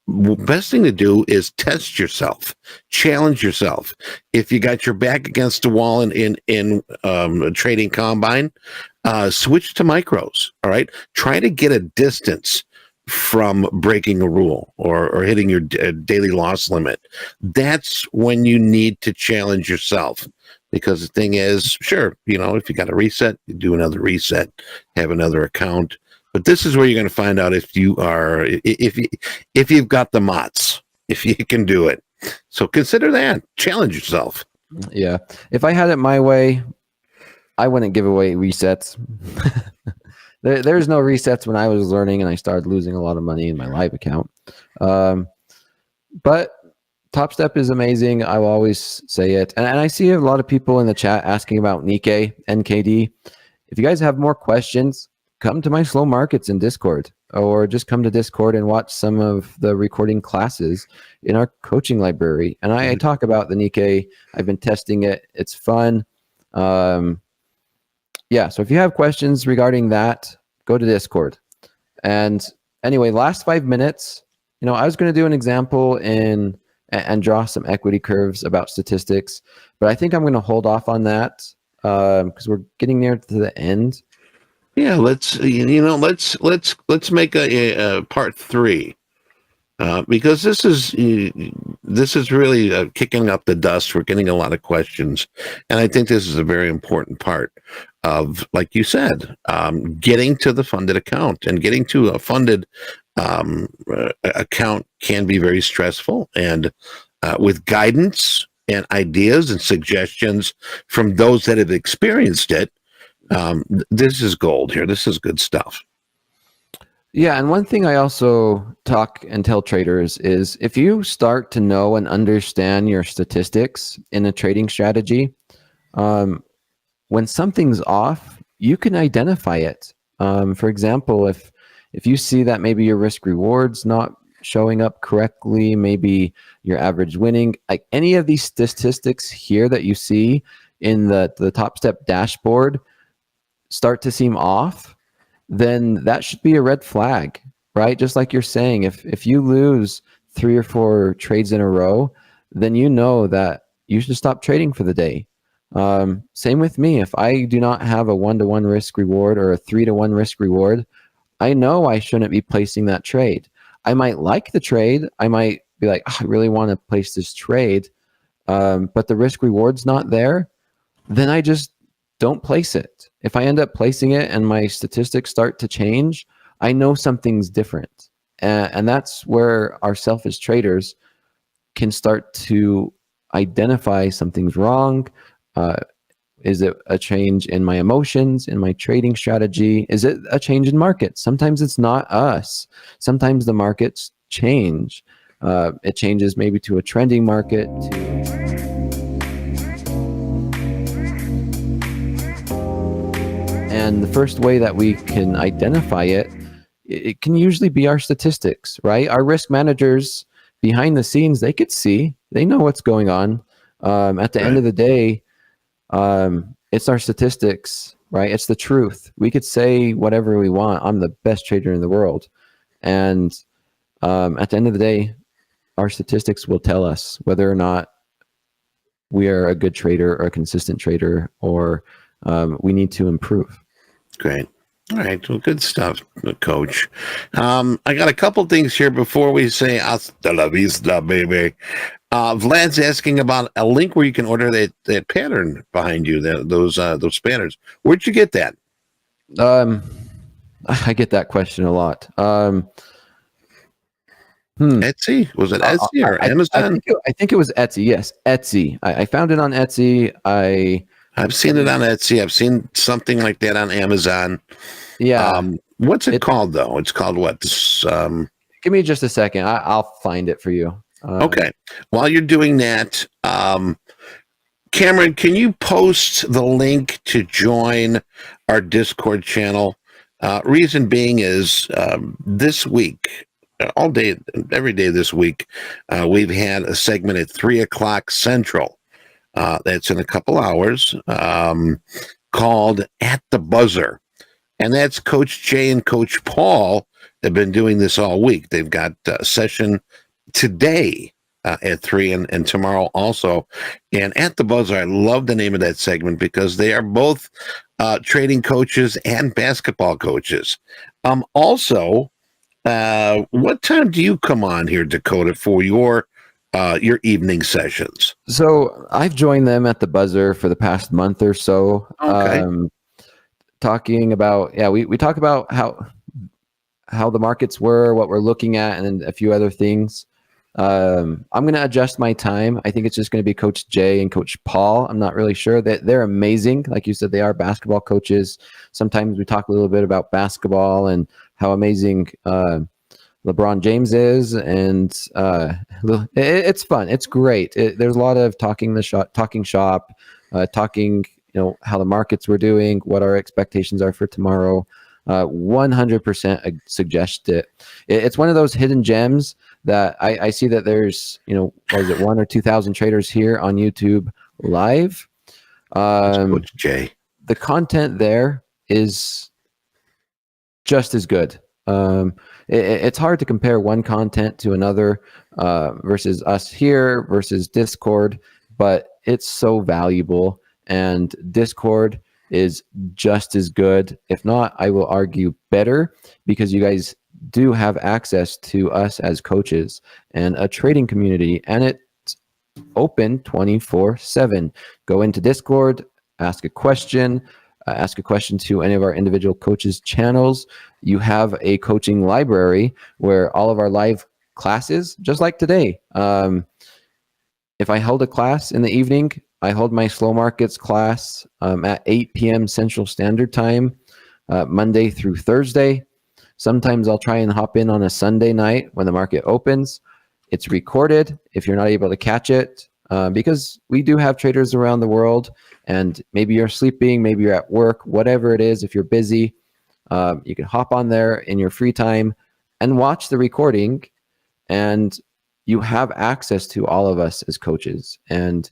Best thing to do is test yourself, challenge yourself. If you got your back against the wall in a trading combine, switch to micros. All right, try to get a distance from breaking a rule or hitting your daily loss limit. That's when you need to challenge yourself. Because the thing is, sure, if you got a reset, you do another reset, have another account. But this is where you're going to find out if you've got the mots, if you can do it. So consider that. Challenge yourself. Yeah. If I had it my way, I wouldn't give away resets. There's no resets when I was learning and I started losing a lot of money in my live account. But Topstep is amazing. I will always say it. And I see a lot of people in the chat asking about Nikkei, NKD. If you guys have more questions, come to my slow markets in Discord, or just come to Discord and watch some of the recording classes in our coaching library. And I talk about the Nikkei. I've been testing it. It's fun. Yeah, so if you have questions regarding that, go to Discord. And anyway, last 5 minutes, I was going to do an example and draw some equity curves about statistics, but I think I'm going to hold off on that because we're getting near to the end. Yeah, let's make a part 3 because this is really kicking up the dust. We're getting a lot of questions, and I think this is a very important part of, like you said, getting to the funded account. And getting to a funded account can be very stressful, and with guidance and ideas and suggestions from those that have experienced it, this is gold here. This is good stuff. Yeah, and one thing I also talk and tell traders is if you start to know and understand your statistics in a trading strategy, when something's off, you can identify it. For example, if if you see that maybe your risk rewards not showing up correctly, maybe your average winning, like any of these statistics here that you see in the Topstep dashboard start to seem off, then that should be a red flag, right? Just like you're saying, if you lose 3 or 4 trades in a row, then you know that you should stop trading for the day. Same with me. If I do not have a 1-to-1 risk reward or a 3-to-1 risk reward, I know I shouldn't be placing that trade. I might like the trade. I might be like, oh, I really want to place this trade, but the risk reward's not there. Then I just don't place it. If I end up placing it and my statistics start to change, I know something's different. And that's where ourselves as traders can start to identify something's wrong. Is it a change in my emotions, in my trading strategy? Is it a change in market? Sometimes it's not us. Sometimes the markets change. It changes maybe to a trending market. And the first way that we can identify it, it can usually be our statistics, right? Our risk managers behind the scenes, they could see, they know what's going on. At the end of the day, it's our statistics, right? It's the truth. We could say whatever we want. I'm the best trader in the world. And at the end of the day, our statistics will tell us whether or not we are a good trader or a consistent trader, or we need to improve. Great. All right. Well, good stuff, Coach. I got a couple things here before we say hasta la vista, baby. Vlad's asking about a link where you can order that pattern behind you, those patterns. Where'd you get that? I get that question a lot. Etsy? Was it Etsy or Amazon? I think it was Etsy. Yes, Etsy. I found it on Etsy. I've seen it on Etsy. I've seen something like that on Amazon. Yeah. What's it called though? It's called what? Give me just a second. I'll find it for you. Okay. While you're doing that, Cameron, can you post the link to join our Discord channel? Reason being is this week, all day, every day this week, we've had a segment at 3:00 Central. That's in a couple hours, called At the Buzzer. And that's Coach Jay and Coach Paul have been doing this all week. They've got a session today at 3 and tomorrow also. And At the Buzzer, I love the name of that segment because they are both trading coaches and basketball coaches. Also, what time do you come on here, Dakota, for your evening sessions? So I've joined them at the Buzzer for the past month or so. Okay. Talking about, we talk about how the markets were, what we're looking at, and a few other things. I'm going to adjust my time. I think it's just going to be Coach Jay and Coach Paul. I'm not really sure. That they're amazing. Like you said, they are basketball coaches. Sometimes we talk a little bit about basketball and how amazing LeBron James is, and it's fun. It's great. There's a lot of talking shop, talking, how the markets were doing, what our expectations are for tomorrow. 100% suggest it. It's one of those hidden gems that I see that there's, what is it, 1,000 or 2,000 traders here on YouTube live. Coach Jay. The content there is just as good. It's hard to compare one content to another versus us here versus Discord, but it's so valuable, and Discord is just as good. If not, I will argue better, because you guys do have access to us as coaches and a trading community, and it's open 24/7. Go into Discord, ask a question to any of our individual coaches' channels. You have a coaching library where all of our live classes, just like today. If I held a class in the evening, I hold my slow markets class at 8 p.m. Central Standard Time, Monday through Thursday. Sometimes I'll try and hop in on a Sunday night when the market opens. It's recorded if you're not able to catch it, because we do have traders around the world, and maybe you're sleeping, maybe you're at work, whatever it is. If you're busy, You can hop on there in your free time and watch the recording, and you have access to all of us as coaches. And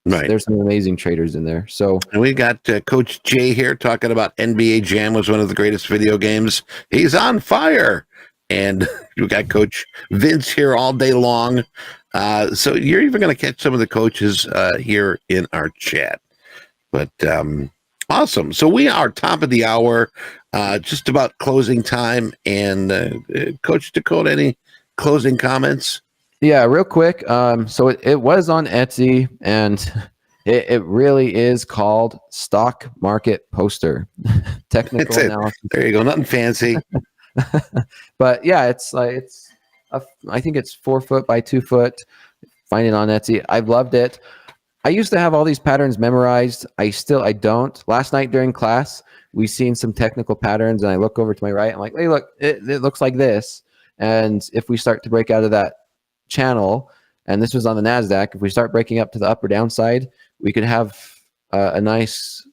there's some amazing traders in there. So, and we got Coach Jay here talking about NBA Jam was one of the greatest video games. He's on fire. And we got Coach Vince here all day long. So you're even going to catch some of the coaches here in our chat. But awesome. So we are top of the hour, just about closing time. And Coach Dakota, any closing comments? Yeah, real quick. So it was on Etsy, and it really is called Stock Market Poster. Technical analysis. There you go. Nothing fancy. But yeah, I think it's 4 foot by 2 foot. Find it on Etsy. I've loved it. I used to have all these patterns memorized. I don't. Last night during class, we seen some technical patterns, and I look over to my right. I'm like, hey, look, it looks like this. And if we start to break out of that channel, and this was on the NASDAQ, if we start breaking up to the up or down side, we could have a nice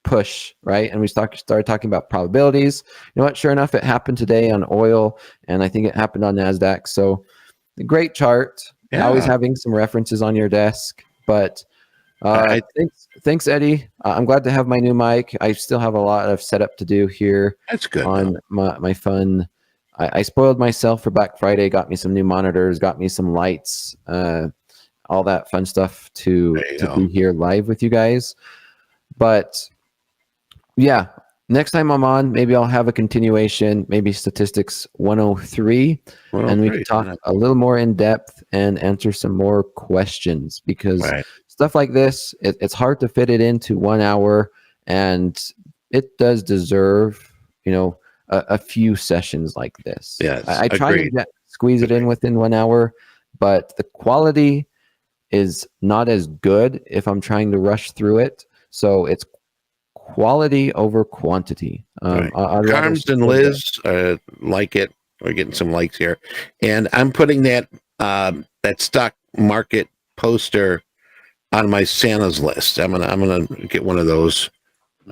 push, right? And we started talking about probabilities. You know what? Sure enough, it happened today on oil, and I think it happened on NASDAQ. So a great chart. Yeah. Always having some references on your desk. But thanks, Eddie. I'm glad to have my new mic. I still have a lot of setup to do here. That's good. On my fun. I spoiled myself for Black Friday, got me some new monitors, got me some lights, all that fun stuff to be here live with you guys. But yeah, next time I'm on, maybe I'll have a continuation, maybe Statistics 103, and we can talk a little more in depth and answer some more questions, because stuff like this, it's hard to fit it into 1 hour, and it does deserve, a few sessions like this. Yes, I try to squeeze it in within 1 hour, but the quality is not as good if I'm trying to rush through it. So it's quality over quantity. Carms and Liz like it. We're getting some likes here, and I'm putting that stock market poster on my Santa's list. I'm gonna get one of those.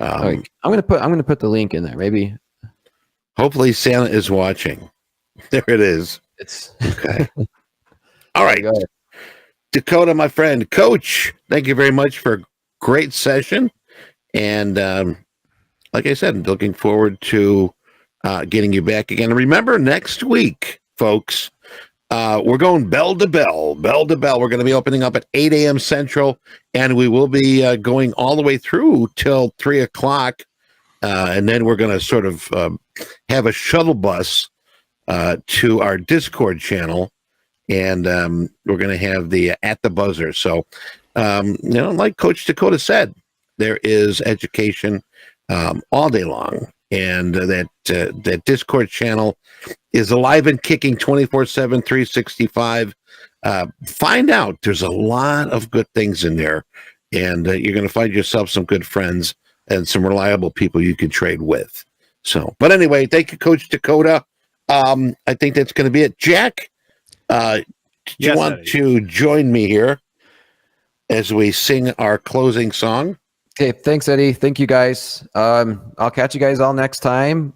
I'm gonna put the link in there. Maybe. Hopefully Santa is watching. There it is. It's okay. All right, Dakota, my friend, Coach. Thank you very much for a great session. And like I said, looking forward to getting you back again. Remember, next week, folks, we're going bell to bell. Bell to bell. We're going to be opening up at 8 a.m. Central, and we will be going all the way through till 3 o'clock. And then we're going to sort of have a shuttle bus to our Discord channel, and we're going to have the At the Buzzer. So, like Coach Dakota said, there is education all day long, and that Discord channel is alive and kicking 24/7, 365. Find out. There's a lot of good things in there, and you're going to find yourself some good friends and some reliable people you can trade with. So, but anyway, thank you, Coach Dakota. I think that's going to be it. Jack, do you want to join me here as we sing our closing song? Okay, thanks, Eddie. Thank you, guys. I'll catch you guys all next time.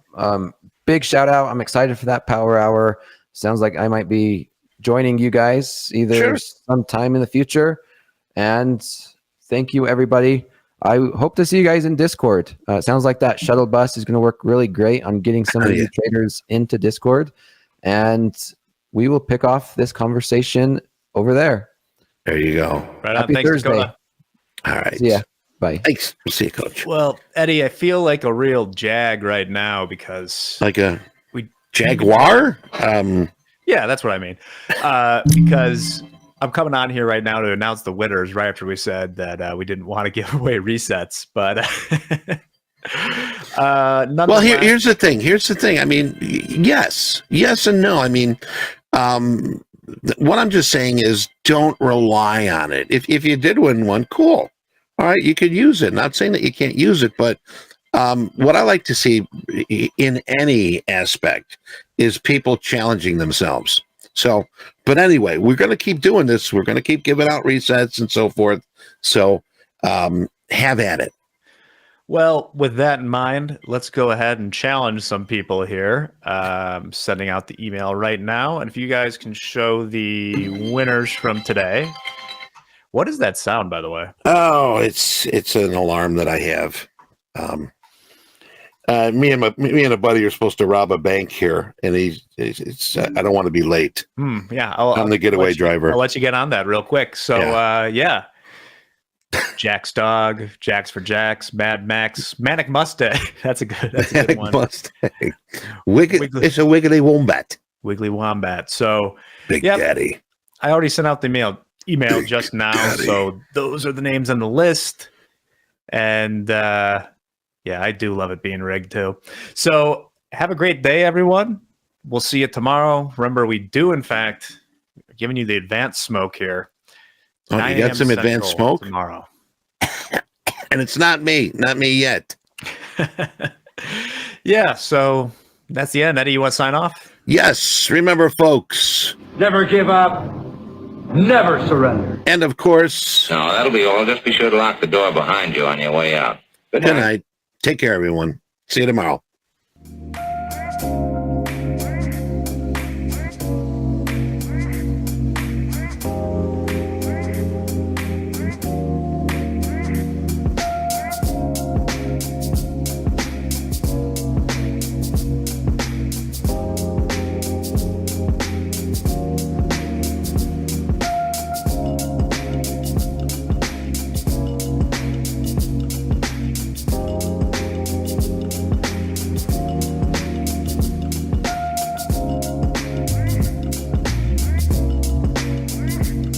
Big shout out. I'm excited for that Power Hour. Sounds like I might be joining you guys either sometime in the future. And thank you, everybody. I hope to see you guys in Discord. It sounds like that shuttle bus is going to work really great on getting some of the traders into Discord. And we will pick off this conversation over there. There you go. Right on. Happy Thanks, Thursday. Dakota. All right. See ya. Bye. Thanks. We'll see you, Coach. Well, Eddie, I feel like a real jag right now because like a jaguar. Yeah, that's what I mean. Because I'm coming on here right now to announce the winners right after we said that we didn't want to give away resets, but well, here's the thing. I mean, yes and no. I mean, what I'm just saying is don't rely on it. If you did win one, cool. All right, you could use it. Not saying that you can't use it, but what I like to see in any aspect is people challenging themselves. So, but anyway, we're going to keep doing this. We're going to keep giving out resets and so forth. So, have at it. Well, with that in mind, let's go ahead and challenge some people here. Sending out the email right now. And if you guys can show the winners from today. What is that sound, by the way? Oh, it's an alarm that I have. Me and a buddy are supposed to rob a bank here, and I don't want to be late. Yeah, I'm the getaway driver. I'll let you get on that real quick. So, yeah. Jack's dog, Jack's for Jack's, Mad Max, Manic Mustang. That's a good one. Mustang. It's a wiggly wombat. Wiggly wombat. So, Big Daddy. I already sent out the email just now. Daddy. So those are the names on the list. And yeah, I do love it being rigged too. So have a great day, everyone. We'll see you tomorrow. Remember, we do, in fact, giving you the advanced smoke here. Oh, you got some advanced smoke tomorrow. And it's not me yet. Yeah, so that's the end. Eddie, you want to sign off? Yes, remember, folks. Never give up. Never surrender. And of course. No, that'll be all. Just be sure to lock the door behind you on your way out. Good night. Take care, everyone. See you tomorrow.